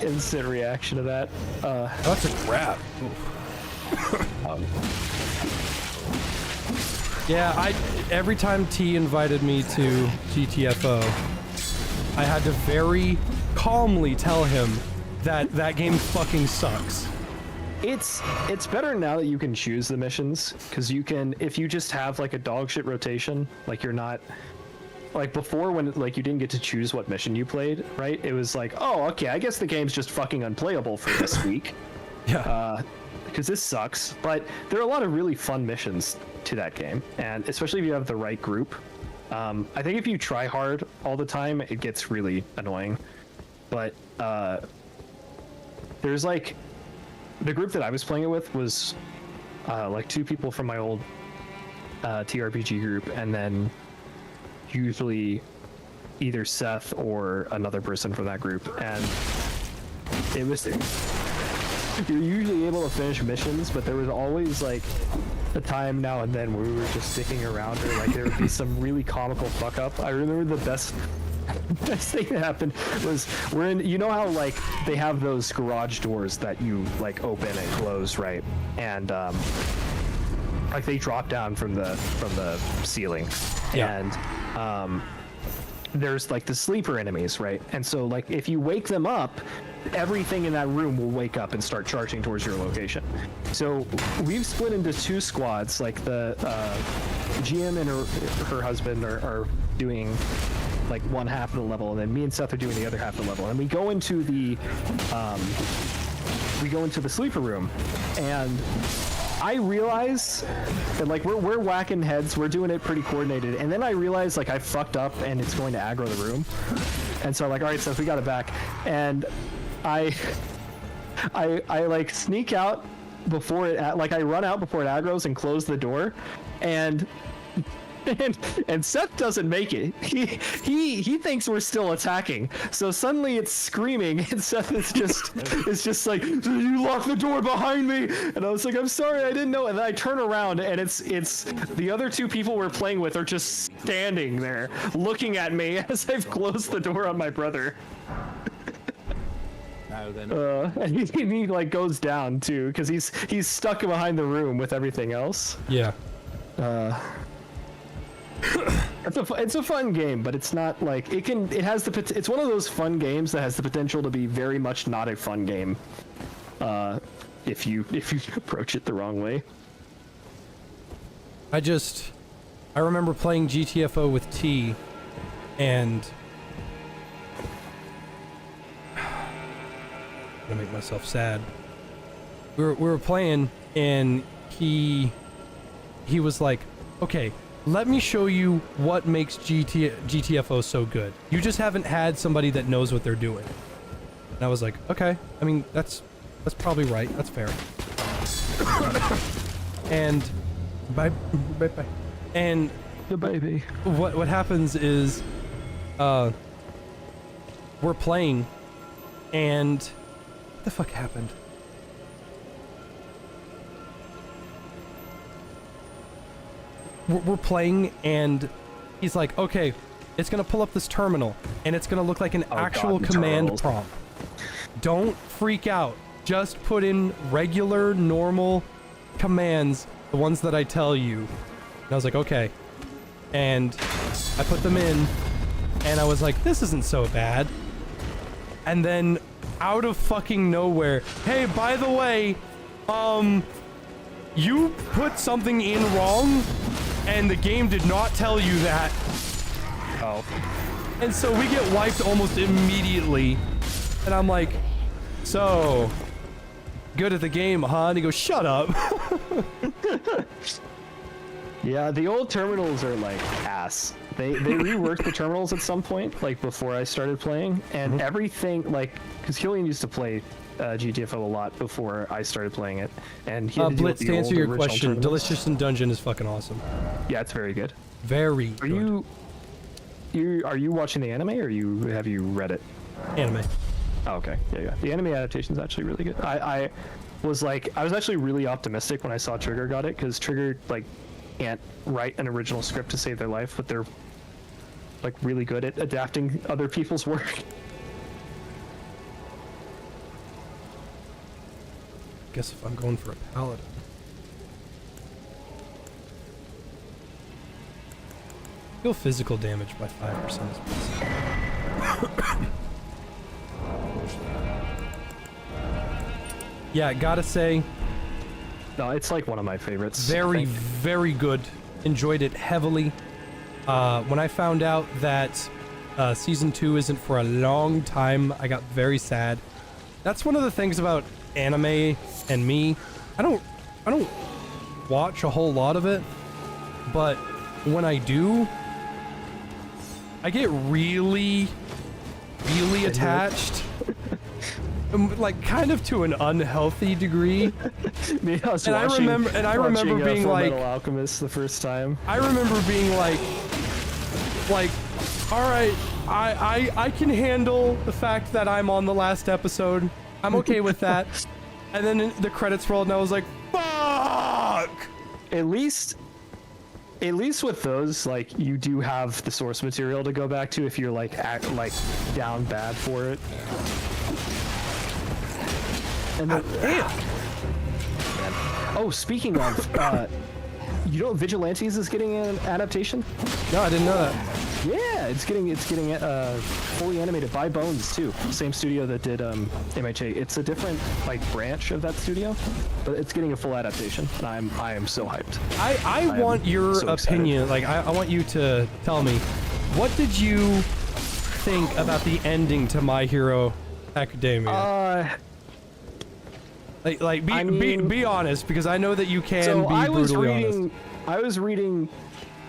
instant reaction to that. That's a crap. Yeah, every time T invited me to GTFO, I had to very calmly tell him that that game fucking sucks. It's better now that you can choose the missions, because you can, if you just have like a dog shit rotation, like you're not, like before when like you didn't get to choose what mission you played, right? It was like, oh, okay, I guess the game's just fucking unplayable for this week. Yeah. Because this sucks, but there are a lot of really fun missions to that game, and especially if you have the right group. I think if you try hard all the time, it gets really annoying. But there's like, the group that I was playing it with was like 2 people from my old TRPG group, and then usually either Seth or another person from that group. And it was, you're usually able to finish missions, but there was always like a time now and then where we were just sticking around, or like there would be some really comical fuck up. I remember the best thing that happened was we're in, you know how like they have those garage doors that you like open and close, right? And like they drop down from the ceiling. Yeah. And there's like the sleeper enemies, right? And so like if you wake them up, everything in that room will wake up and start charging towards your location. So we've split into 2 squads. Like the GM and her husband are doing like one half of the level, and then me and Seth are doing the other half of the level. And we go into the sleeper room, and I realize that like we're whacking heads, we're doing it pretty coordinated, and then I realize like I fucked up and it's going to aggro the room, and so I'm like, all right, Seth, we got it back, and I like sneak out before it, like I run out before it aggros and close the door, and Seth doesn't make it. He thinks we're still attacking. So suddenly it's screaming, and Seth is just like, you locked the door behind me. And I was like, I'm sorry, I didn't know. And then I turn around, and it's the other 2 people we're playing with are just standing there looking at me as I've closed the door on my brother. Now then. And he like goes down too, because he's stuck behind the room with everything else. Yeah. It's a fun game, but it's not like it's one of those fun games that has the potential to be very much not a fun game if you approach it the wrong way. I remember playing GTFO with T, and I'm gonna make myself sad. We were playing, and he was like, okay, let me show you what makes GTFO so good. You just haven't had somebody that knows what they're doing. And I was like, okay. I mean, that's probably right. That's fair. And bye. And the baby. What happens is, we're playing, and what the fuck happened? We're playing, and he's like, okay, it's gonna pull up this terminal, and it's gonna look like an actual command prompt. Don't freak out. Just put in regular, normal commands, the ones that I tell you. And I was like, okay. And I put them in, and I was like, this isn't so bad. And then out of fucking nowhere, hey, by the way, you put something in wrong and the game did not tell you that. Oh. And so we get wiped almost immediately. And I'm like, so good at the game, huh? And he goes, shut up. Yeah, the old terminals are like ass. They reworked the terminals at some point, like before I started playing, and everything, like, because Killian used to play GTFO a lot before I started playing it, and he had to deal with Blitz, the to answer old your original question, terminals. Delicious in Dungeon is fucking awesome. Yeah, it's very good. Very Are good. are you watching the anime, or have you read it? Anime. Oh, okay. Yeah. The anime adaptation is actually really good. I was actually really optimistic when I saw Trigger got it, because Trigger like can't write an original script to save their life, but they're like really good at adapting other people's work. Guess if I'm going for a paladin. Deal physical damage by 5% is basic. Yeah, gotta say, No, it's like one of my favorites. very, very good. Enjoyed it heavily. When I found out that season 2 isn't for a long time, I got very sad. That's one of the things about anime and me. I don't watch a whole lot of it, but when I do, I get really attached. Like kind of to an unhealthy degree. I remember being like, Fullmetal Alchemist the first time. I remember being like, all right, I can handle the fact that I'm on the last episode. I'm okay with that. And then the credits rolled, and I was like, fuck. At least with those, like, you do have the source material to go back to if you're like down bad for it. And then, oh, speaking of, you know, Vigilantes is getting an adaptation. No, I didn't know that. Yeah, it's getting fully animated by Bones too. Same studio that did MHA. It's a different like branch of that studio, but it's getting a full adaptation, and I am so hyped. I want your so opinion. Like, I want you to tell me, what did you think about the ending to My Hero Academia? Be honest, because I know that you can be brutally honest. I was reading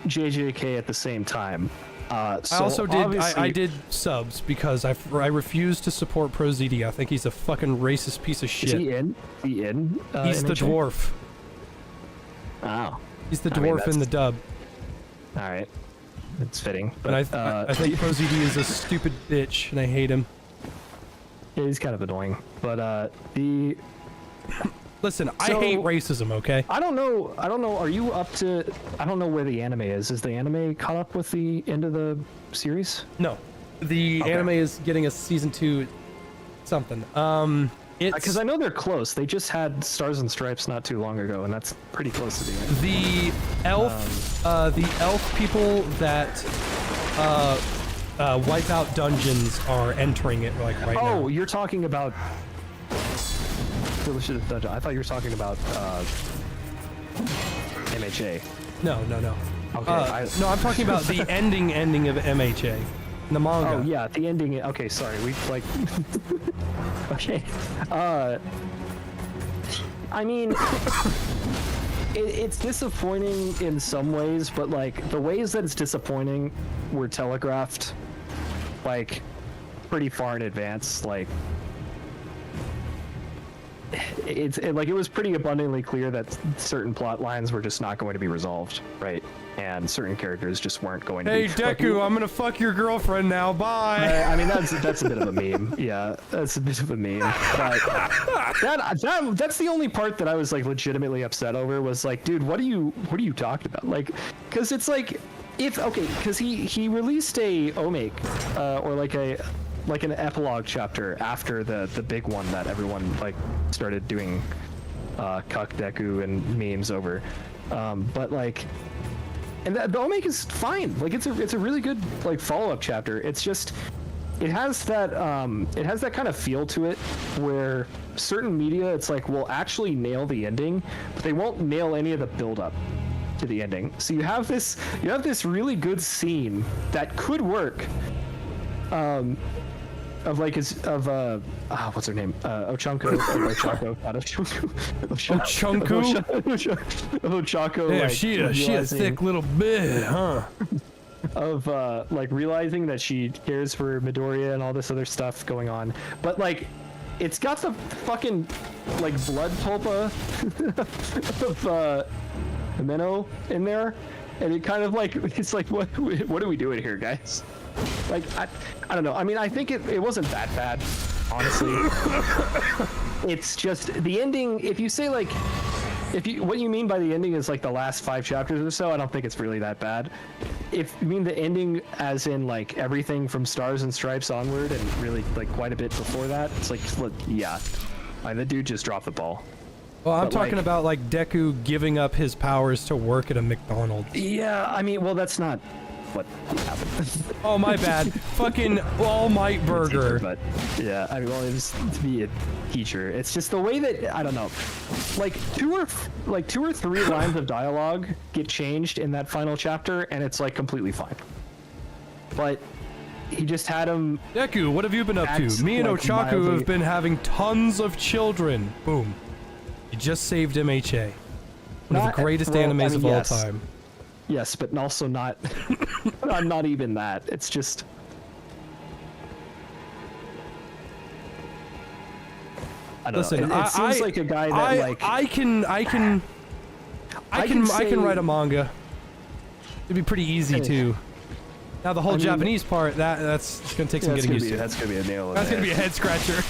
JJK at the same time. So I also did. obviously- I did subs because I refuse to support ProZD. I think he's a fucking racist piece of shit. Is he in? He's the MHA? dwarf. Oh. He's the I mean, dwarf in the dub. All right. It's fitting. And But, I think ProZD is a stupid bitch, and I hate him. Yeah, he's kind of annoying. But Listen, I So- hate racism, okay? I don't know. Are you up to? I don't know where the anime is. Is the anime caught up with the end of the series? No. The Okay. anime is getting a season 2 something. It's Because I know they're close. They just had Stars and Stripes not too long ago, and that's pretty close to the end. the elf people that wipe out dungeons are entering it like right now. Oh, you're talking about Delicious Dungeon. I thought you were talking about MHA. No. Okay. No, I'm talking about the ending of MHA, the manga. Oh yeah, the ending. Okay, sorry. We like. Okay. I mean, it's disappointing in some ways, but like the ways that it's disappointing were telegraphed, like, pretty far in advance. Like, it was pretty abundantly clear that certain plot lines were just not going to be resolved, right? And certain characters just weren't going to Hey, be. Deku, I'm gonna fuck your girlfriend now. Bye. I mean, that's a bit of a meme. Yeah, that's a bit of a meme. But that's the only part that I was like legitimately upset over. Was like, dude, what are you talking about? Like, because it's like, because he released a omake, or like an epilogue chapter after the big one that everyone like started doing cuck Deku and memes over. But like, And the Omake is fine. Like it's a really good like follow-up chapter. It's just it has that kind of feel to it where certain media it's like will actually nail the ending, but they won't nail any of the build-up to the ending. So you have this really good scene that could work. Of like what's her name? Ochako, not Ochako. Yeah, like, she a thick little bit, huh? Of like realizing that she cares for Midoriya and all this other stuff going on, but like it's got the fucking like blood tulpa of Himeno in there, and it kind of like it's like what are we doing here, guys? Like I don't know. I mean, I think it wasn't that bad, honestly. It's just the ending. If you say like, what you mean by the ending is like the last 5 chapters or so, I don't think it's really that bad. If you mean the ending as in like everything from Stars and Stripes onward and really like quite a bit before that, it's like yeah, the dude just dropped the ball. Well, I'm talking about like Deku giving up his powers to work at a McDonald's. Yeah, I mean, well, that's not what happened. Oh, my bad. Fucking All Might Burger. But yeah, I mean, well, it was to be a teacher. It's just the way that I don't know, like 2 or 3 lines of dialogue get changed in that final chapter, and it's like completely fine. But he just had him. Deku, what have you been up to? Me and like Ochako have been having tons of children. Boom. You just saved MHA. One of the greatest animes of all time. Yes, but also not not even that. It's just I don't Listen, know. It seems like a guy that like I can write a manga. It'd be pretty easy too. Now the whole Japanese part that's gonna take some getting used to. That's gonna be a nail. That's gonna be a head scratcher.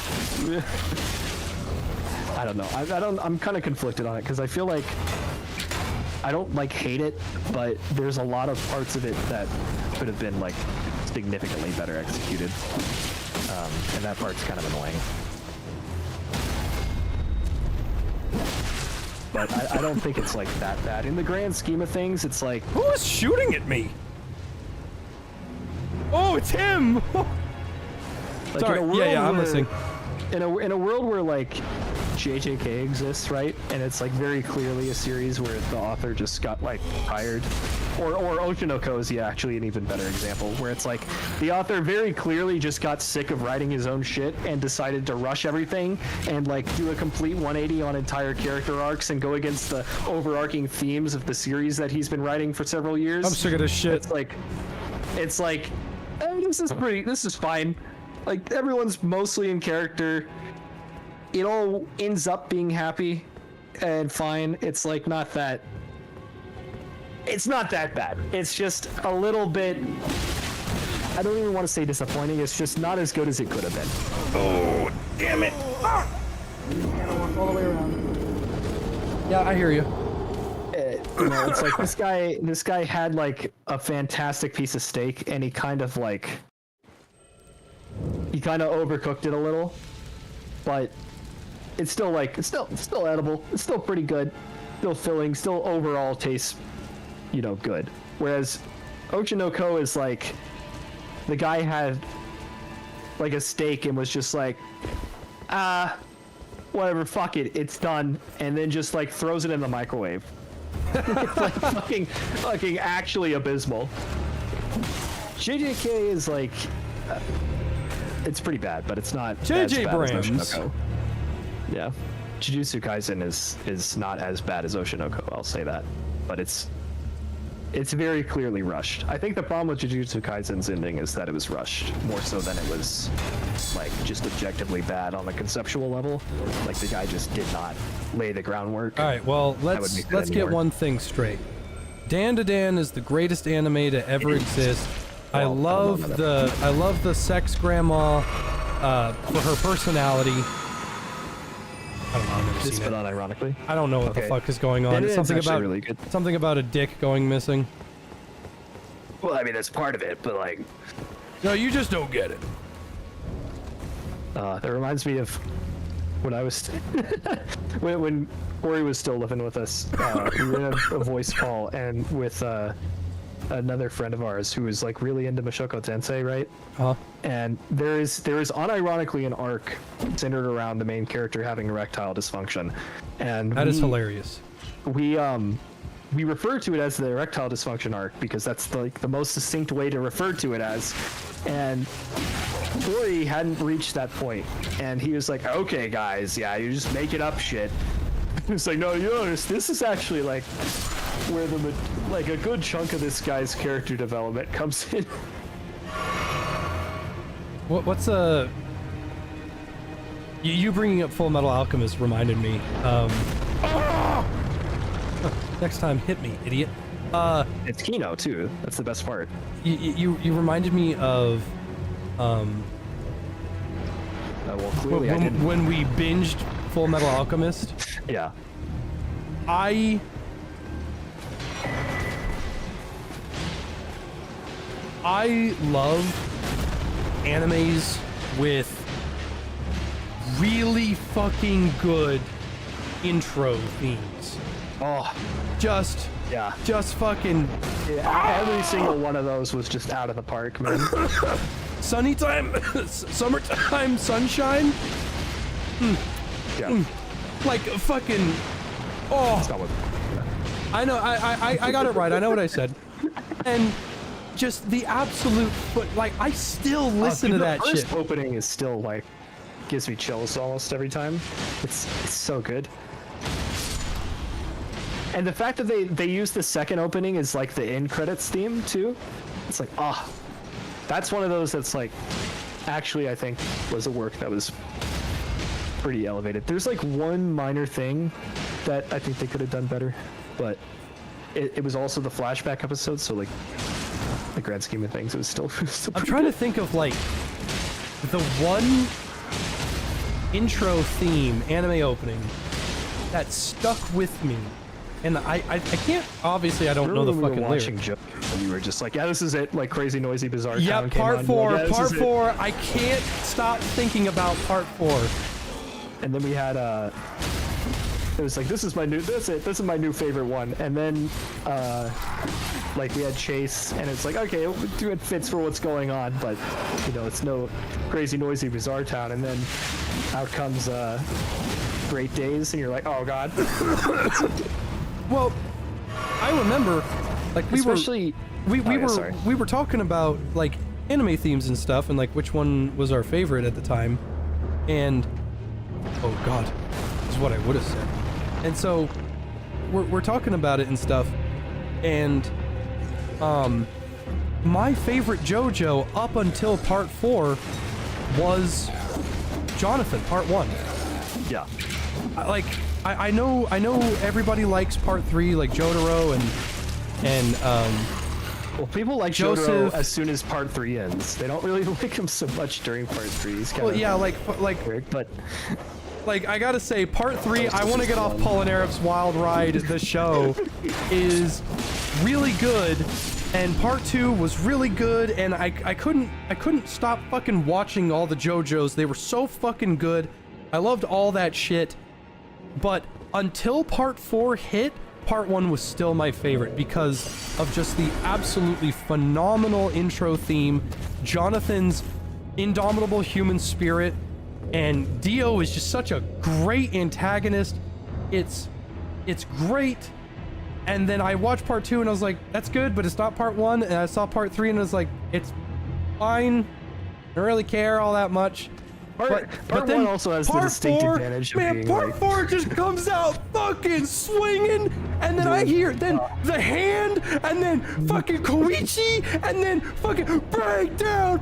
I don't know. I'm kind of conflicted on it because I feel like I don't like hate it, but there's a lot of parts of it that could have been like significantly better executed, and that part's kind of annoying. But I don't think it's like that bad. In the grand scheme of things, it's like who is shooting at me? Oh, it's him. Like sorry. Yeah, I'm listening. In a world where like JJK exists, right? And it's like very clearly a series where the author just got like tired. Or Oshinoko is actually an even better example, where it's like the author very clearly just got sick of writing his own shit and decided to rush everything and like do a complete 180 on entire character arcs and go against the overarching themes of the series that he's been writing for several years. I'm sick of this shit. It's like this is fine. Like everyone's mostly in character. It all ends up being happy and fine. It's like it's not that bad. It's just a little bit, I don't even want to say disappointing. It's just not as good as it could have been. Oh, damn it. Ah! All the way around. Yeah, I hear you. You know, it's like this guy had like a fantastic piece of steak and he kind of overcooked it a little, but it's still edible. It's still pretty good, still filling, still overall tastes, good. Whereas Oshinoko is like, the guy had like a steak and was just like, whatever, fuck it, it's done, and then just like throws it in the microwave. It's like fucking actually abysmal. JJK is like, it's pretty bad, but it's not JJ as bad Brams. as Oshinoko. Yeah, Jujutsu Kaisen is not as bad as Oshinoko, I'll say that, but it's very clearly rushed. I think the problem with Jujutsu Kaisen's ending is that it was rushed more so than it was like just objectively bad on the conceptual level. Like the guy just did not lay the groundwork. All right, well, let's get one thing straight. Dan to Dan is the greatest anime to ever exist. I love the sex grandma for her personality. I don't know. I've never Just seen put it. on ironically. I don't know what the fuck is going on. It's Something actually about really good. something about a dick going missing. Well, I mean that's part of it, but like, no, you just don't get it. That reminds me of when I was when Corey was still living with us. We were in a voice call and with another friend of ours who is like really into Mushoku Tensei, right? Uh-huh. And there is unironically an arc centered around the main character having erectile dysfunction, and That is hilarious. We refer to it as the erectile dysfunction arc because that's like the most succinct way to refer to it as. And Tori hadn't reached that point, and he was like, "Okay, guys, yeah, you're just making up shit." It's like, no, you notice this is actually like where like a good chunk of this guy's character development comes in. What's you bringing up Full Metal Alchemist reminded me. Next time, hit me, idiot. It's Kino too. That's the best part. You reminded me of well, clearly I didn't. when we binged Full Metal Alchemist. Yeah. I love animes with really fucking good intro themes. Oh, just fucking every single one of those was just out of the park, man. Sunny time, summertime, sunshine. Yeah. Like fucking. Oh. That's not what. I know. I got it right. I know what I said. And just the absolute like I still listen to that shit. The first opening is still like gives me chills almost every time. It's so good. And the fact that they use the second opening as like the end credits theme too, it's like that's one of those that's like actually I think was a work that was pretty elevated. There's like one minor thing that I think they could have done better, but it was also the flashback episode, so like the grand scheme of things, it was still I'm trying to think of like the one intro theme anime opening that stuck with me. And I can't, obviously I don't know the fucking lyrics. And you were just like, yeah, this is it, like Crazy Noisy Bizarre Town. Yeah, part 4, part 4, I can't stop thinking about part 4. And then we had, it was like, this is my new favorite one. And then, like we had Chase, and it's like, okay, it fits for what's going on, but, you know, it's no Crazy Noisy Bizarre Town. And then out comes, Great Days, and you're like, oh god. Well, I remember, like we were talking about like anime themes and stuff, and like which one was our favorite at the time, and oh god, this is what I would have said. And so we're talking about it and stuff, and my favorite JoJo up until part 4 was Jonathan, part 1. Yeah. I know everybody likes part 3, like Jotaro and well, people like Joseph Jotaro as soon as part 3 ends. They don't really like him so much during part 3. He's kind of like weird, but like I gotta say, part 3, I want to get off Polnareff's Wild Ride. The show is really good, and part 2 was really good, and I couldn't stop fucking watching all the JoJos. They were so fucking good. I loved all that shit. But until part 4 hit, part 1 was still my favorite because of just the absolutely phenomenal intro theme, Jonathan's indomitable human spirit, and Dio is just such a great antagonist. It's great. And then I watched part 2 and I was like, that's good, but it's not part 1. And I saw part 3 and I was like, it's fine. I don't really care all that much. Part 1 also has the distinct advantage of being part 4 just comes out fucking swinging, and then I hear the hand, and then fucking Koichi, and then fucking break down,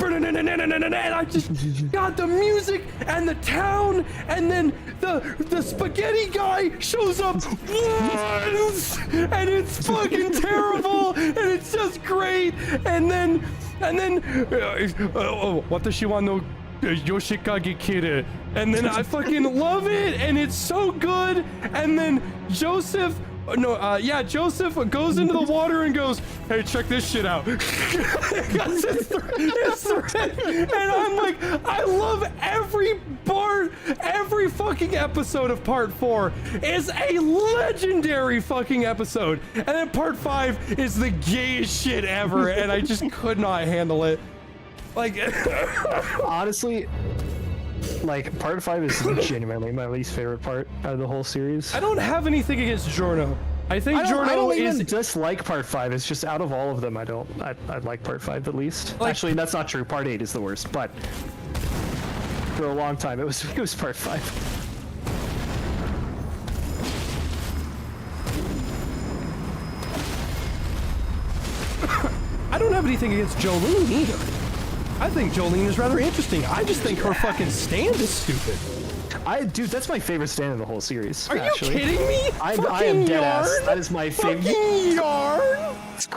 and I just got the music and the town, and then the spaghetti guy shows up once, and it's fucking terrible, and it's just great, and then what does she want to Yoshikage Kira, and then I fucking love it, and it's so good, and then Joseph Yeah, Joseph goes into the water and goes, hey, check this shit out. Because it's and I'm like, I love every fucking episode of part 4 is a legendary fucking episode. And then part 5 is the gayest shit ever, and I just could not handle it. Like, honestly, like, part 5 is genuinely my least favorite part out of the whole series. I don't have anything against Giorno. I think Giorno I don't is even dislike part 5. It's just out of all of them, I like part 5 the least. Like, actually, that's not true. Part 8 is the worst, but for a long time it was part 5. I don't have anything against Jolene either. I think Jolene is rather interesting. I just think her fucking stand is stupid. Dude, that's my favorite stand in the whole series. Are actually. you kidding me? I am dead ass. Yarn? That is my favorite. Fucking yarn? It's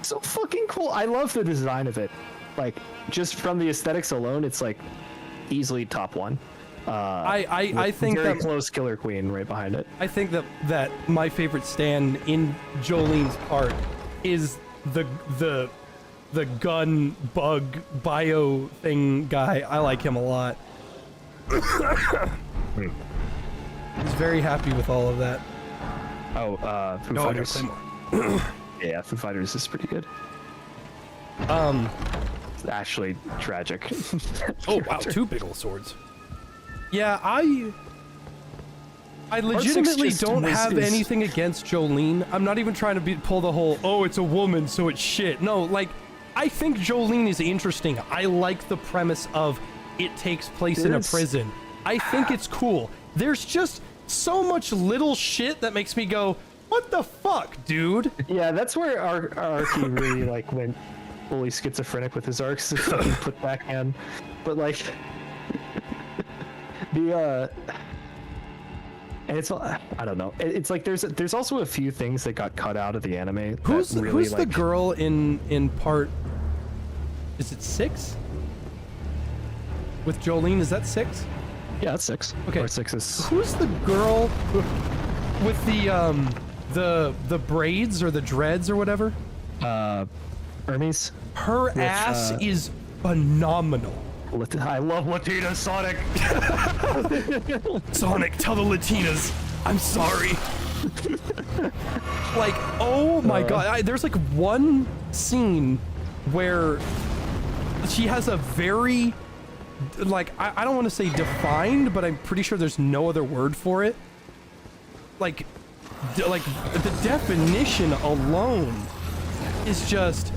so fucking cool. I love the design of it. Like, just from the aesthetics alone, it's like easily top 1. I think very that close Killer Queen right behind it. I think that my favorite stand in Jolene's part is the gun bug bio thing guy. I like him a lot. He's very happy with all of that. Oh, Foo Fighters. Yeah, Foo Fighters is pretty good. It's actually tragic. Oh wow, 2 big ol' swords. Yeah, I legitimately don't have anything against Jolene. I'm not even trying to pull the whole, oh, it's a woman, so it's shit. No, like, I think Jolene is interesting. I like the premise of it takes place in a prison. I think it's cool. There's just so much little shit that makes me go, what the fuck, dude? Yeah, that's where our arc really like went fully schizophrenic with his arcs. It's fucking put back in. But like and it's, I don't know. It's like there's also a few things that got cut out of the anime. Who's really, the girl in part? Is it 6? With Jolene, is that 6? Yeah, that's 6. Okay. Or 6 is. Who's the girl with the braids or the dreads or whatever? Hermes. Her ass is phenomenal. I love Latina Sonic. Sonic, tell the Latinas I'm sorry. Like, oh my god, there's like one scene where she has a very, like, I don't want to say defined, but I'm pretty sure there's no other word for it. Like the definition alone is just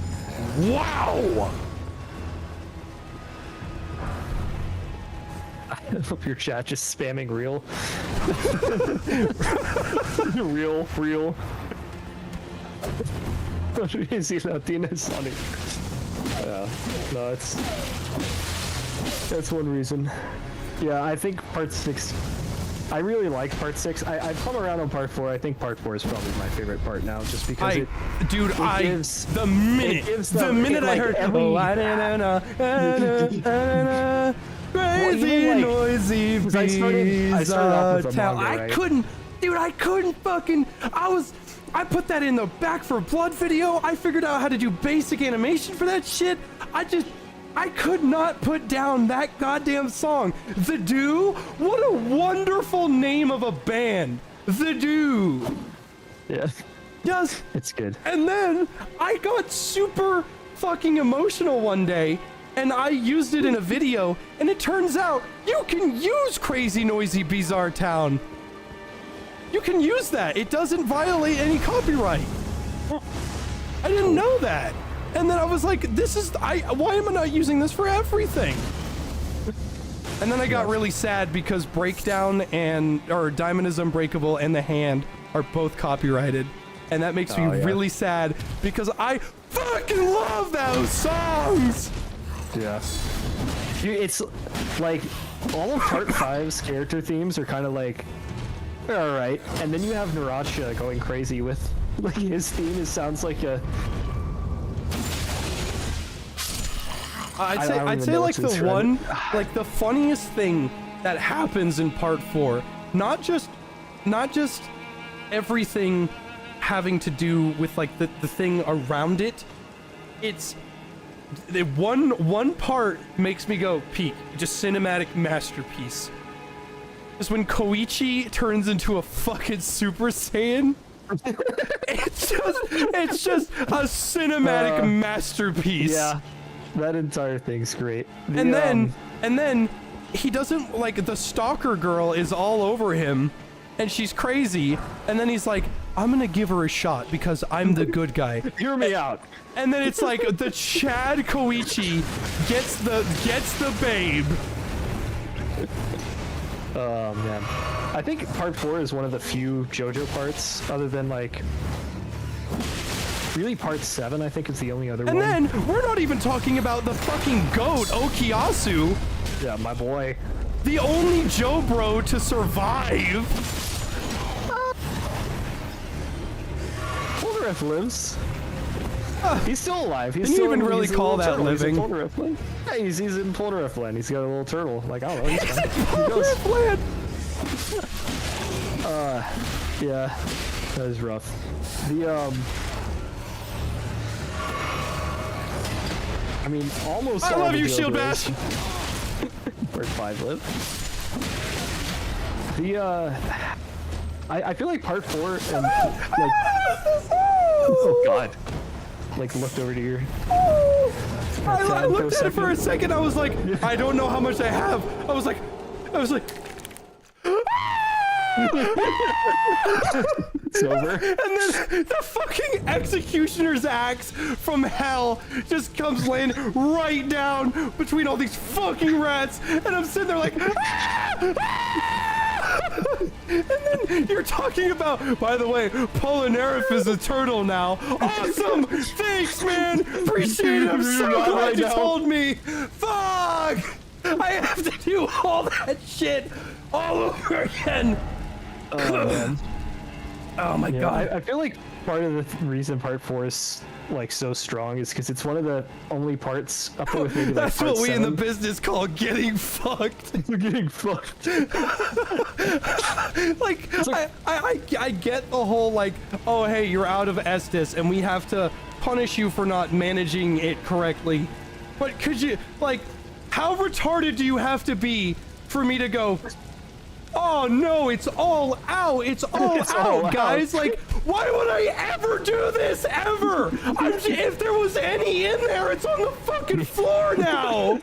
wow. I hope your chat just spamming real. real. Is he Latina Sonic? Yeah, no, that's one reason. Yeah, I think part 6. I really like part 6. I've come around on part 4. I think part 4 is probably my favorite part now, just because the minute I heard crazy noisy bees I started off with a manga, I couldn't fucking, I put that in the Back for Blood video. I figured out how to do basic animation for that shit. I could not put down that goddamn song. The Do, what a wonderful name of a band. The Do. Yeah. Yes. It's good. And then I got super fucking emotional one day and I used it in a video and it turns out you can use Crazy Noisy Bizarre Town. You can use that. It doesn't violate any copyright. I didn't know that. And then I was like, why am I not using this for everything? And then I got really sad because Breakdown or Diamond is Unbreakable and The Hand are both copyrighted. And that makes me really sad because I fucking love those songs. Yeah. It's like all of part 5's character themes are kind of like, all right. And then you have Naracha going crazy with like his theme. It sounds like a. I'd say like the one, like the funniest thing that happens in part 4, not just everything having to do with like the thing around it. It's the one part makes me go peak, just cinematic masterpiece. Is when Koichi turns into a fucking Super Saiyan. it's just a cinematic masterpiece. Yeah, that entire thing's great. And then he doesn't, like, the stalker girl is all over him and she's crazy, and then he's like, I'm gonna give her a shot because I'm the good guy. Hear me out. And then it's like the Chad Koichi gets the babe. Oh man, I think part 4 is one of the few JoJo parts, other than like really part 7. I think is the only other one. And then we're not even talking about the fucking goat Okiasu. Yeah, my boy. The only Jobro to survive. Polnareff lives. He's still alive. He's Can still you even really call that living? Yeah, he's in Polnareff land. He's got a little turtle. Like, I don't know. He's fine. Polnareff land. Yeah, that is rough. I mean, almost. I love you, Shield Bash. Where'd 5 live? I feel like part 4 and like. Oh God. Like looked over to your. I looked at it for a second. I was like, I don't know how much I have. I was like. It's over. And then the fucking executioner's axe from hell just comes laying right down between all these fucking rats, and I'm sitting there like. And then you're talking about, by the way, Polnareff is a turtle now. Awesome! Thanks, man! Appreciate it! I'm so glad you told me! Fuck! I have to do all that shit all over again! Oh, man. Oh my god. I feel like part of the reason part 4 is like so strong is because it's one of the only parts up there with maybe like That's part what we 7. in the business call getting fucked. We're getting fucked. Like, I get the whole like, oh hey, you're out of Estus and we have to punish you for not managing it correctly. But could you, like, how retarded do you have to be for me to go, oh no, it's all out, it's all out, guys. Like, why would I ever do this, ever? If there was any in there, it's on the fucking floor now.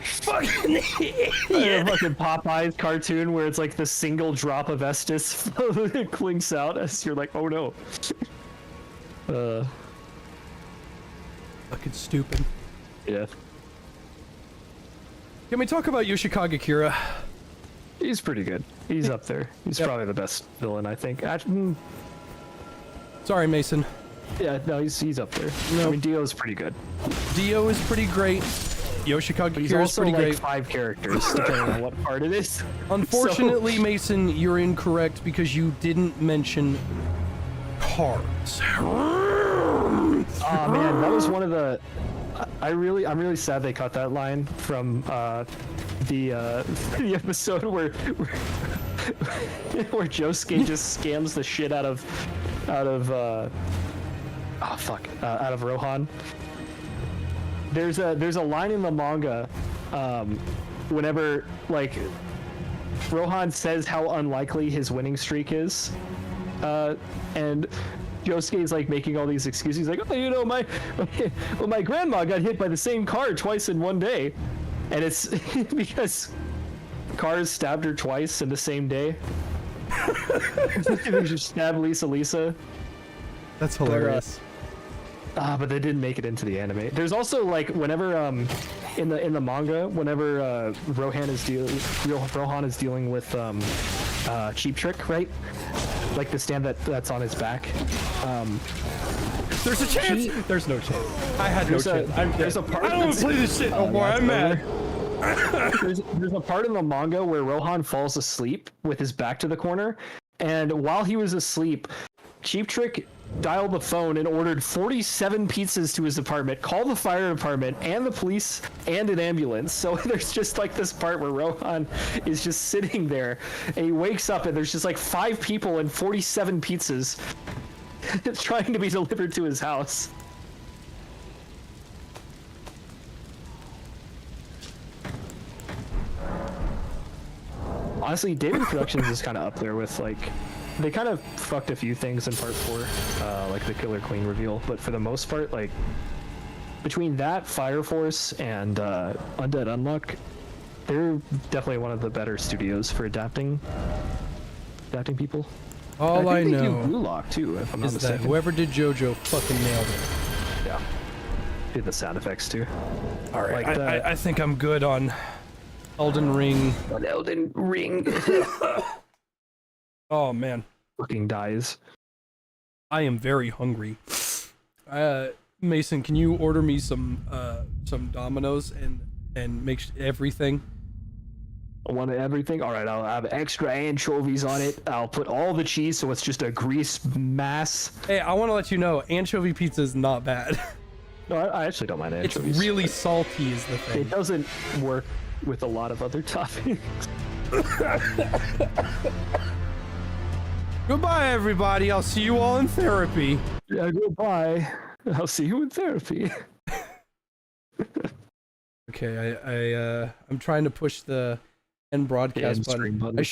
Fucking idiot. Fucking Popeye's cartoon where it's like the single drop of Estus clinks out as you're like, oh no. Fucking stupid. Yeah. Can we talk about Yoshikage Kira? He's pretty good. He's up there. He's probably the best villain, I think. Sorry, Mason. Yeah, no, he's up there. No. I mean, Dio's pretty good. Dio is pretty great. Yoshikage Kira is pretty like great. 5 characters, depending on what part it is. Unfortunately, Mason, you're incorrect because you didn't mention cards. Oh man, that was one of the. I'm really sad they cut that line from the episode where Josuke just scams the shit out of Rohan. There's a line in the manga whenever like Rohan says how unlikely his winning streak is, and Josuke is like making all these excuses. He's like, oh, you know, my grandma got hit by the same car twice in one day, and it's because cars stabbed her twice in the same day. They just stabbed Lisa. That's hilarious. But they didn't make it into the anime. There's also like whenever in the manga, whenever Rohan is dealing with Cheap Trick, right? Like the stand that's on his back. There's a chance. There's no chance. I had no chance. There's a part. I don't want to play this shit no more. I'm mad. There's a part in the manga where Rohan falls asleep with his back to the corner, and while he was asleep, Cheap Trick dialed the phone and ordered 47 pizzas to his apartment, called the fire department and the police and an ambulance. So there's just like this part where Rohan is just sitting there and he wakes up and there's just like 5 people and 47 pizzas trying to be delivered to his house. Honestly, David Productions is kind of up there with like, they kind of fucked a few things in part 4, like the Killer Queen reveal, but for the most part, like, between that, Fire Force, and Undead Unluck, they're definitely one of the better studios for adapting people. All I think they know do Blue Lock too, if I'm not is that mistaken. whoever did JoJo fucking nailed it. Yeah. Did the sound effects too. All right, Like I think I'm good on Elden Ring. On Elden Ring. Oh man. Fucking dies. I am very hungry. Mason, can you order me some Dominoes and make everything? I want everything. All right, I'll have extra anchovies on it. I'll put all the cheese so it's just a grease mass. Hey, I want to let you know, anchovy pizza is not bad. No, I actually don't mind anchovies. It's really salty is the thing. It doesn't work with a lot of other toppings. Goodbye, everybody. I'll see you all in therapy. Yeah, goodbye. I'll see you in therapy. Okay, I'm trying to push the end broadcast button.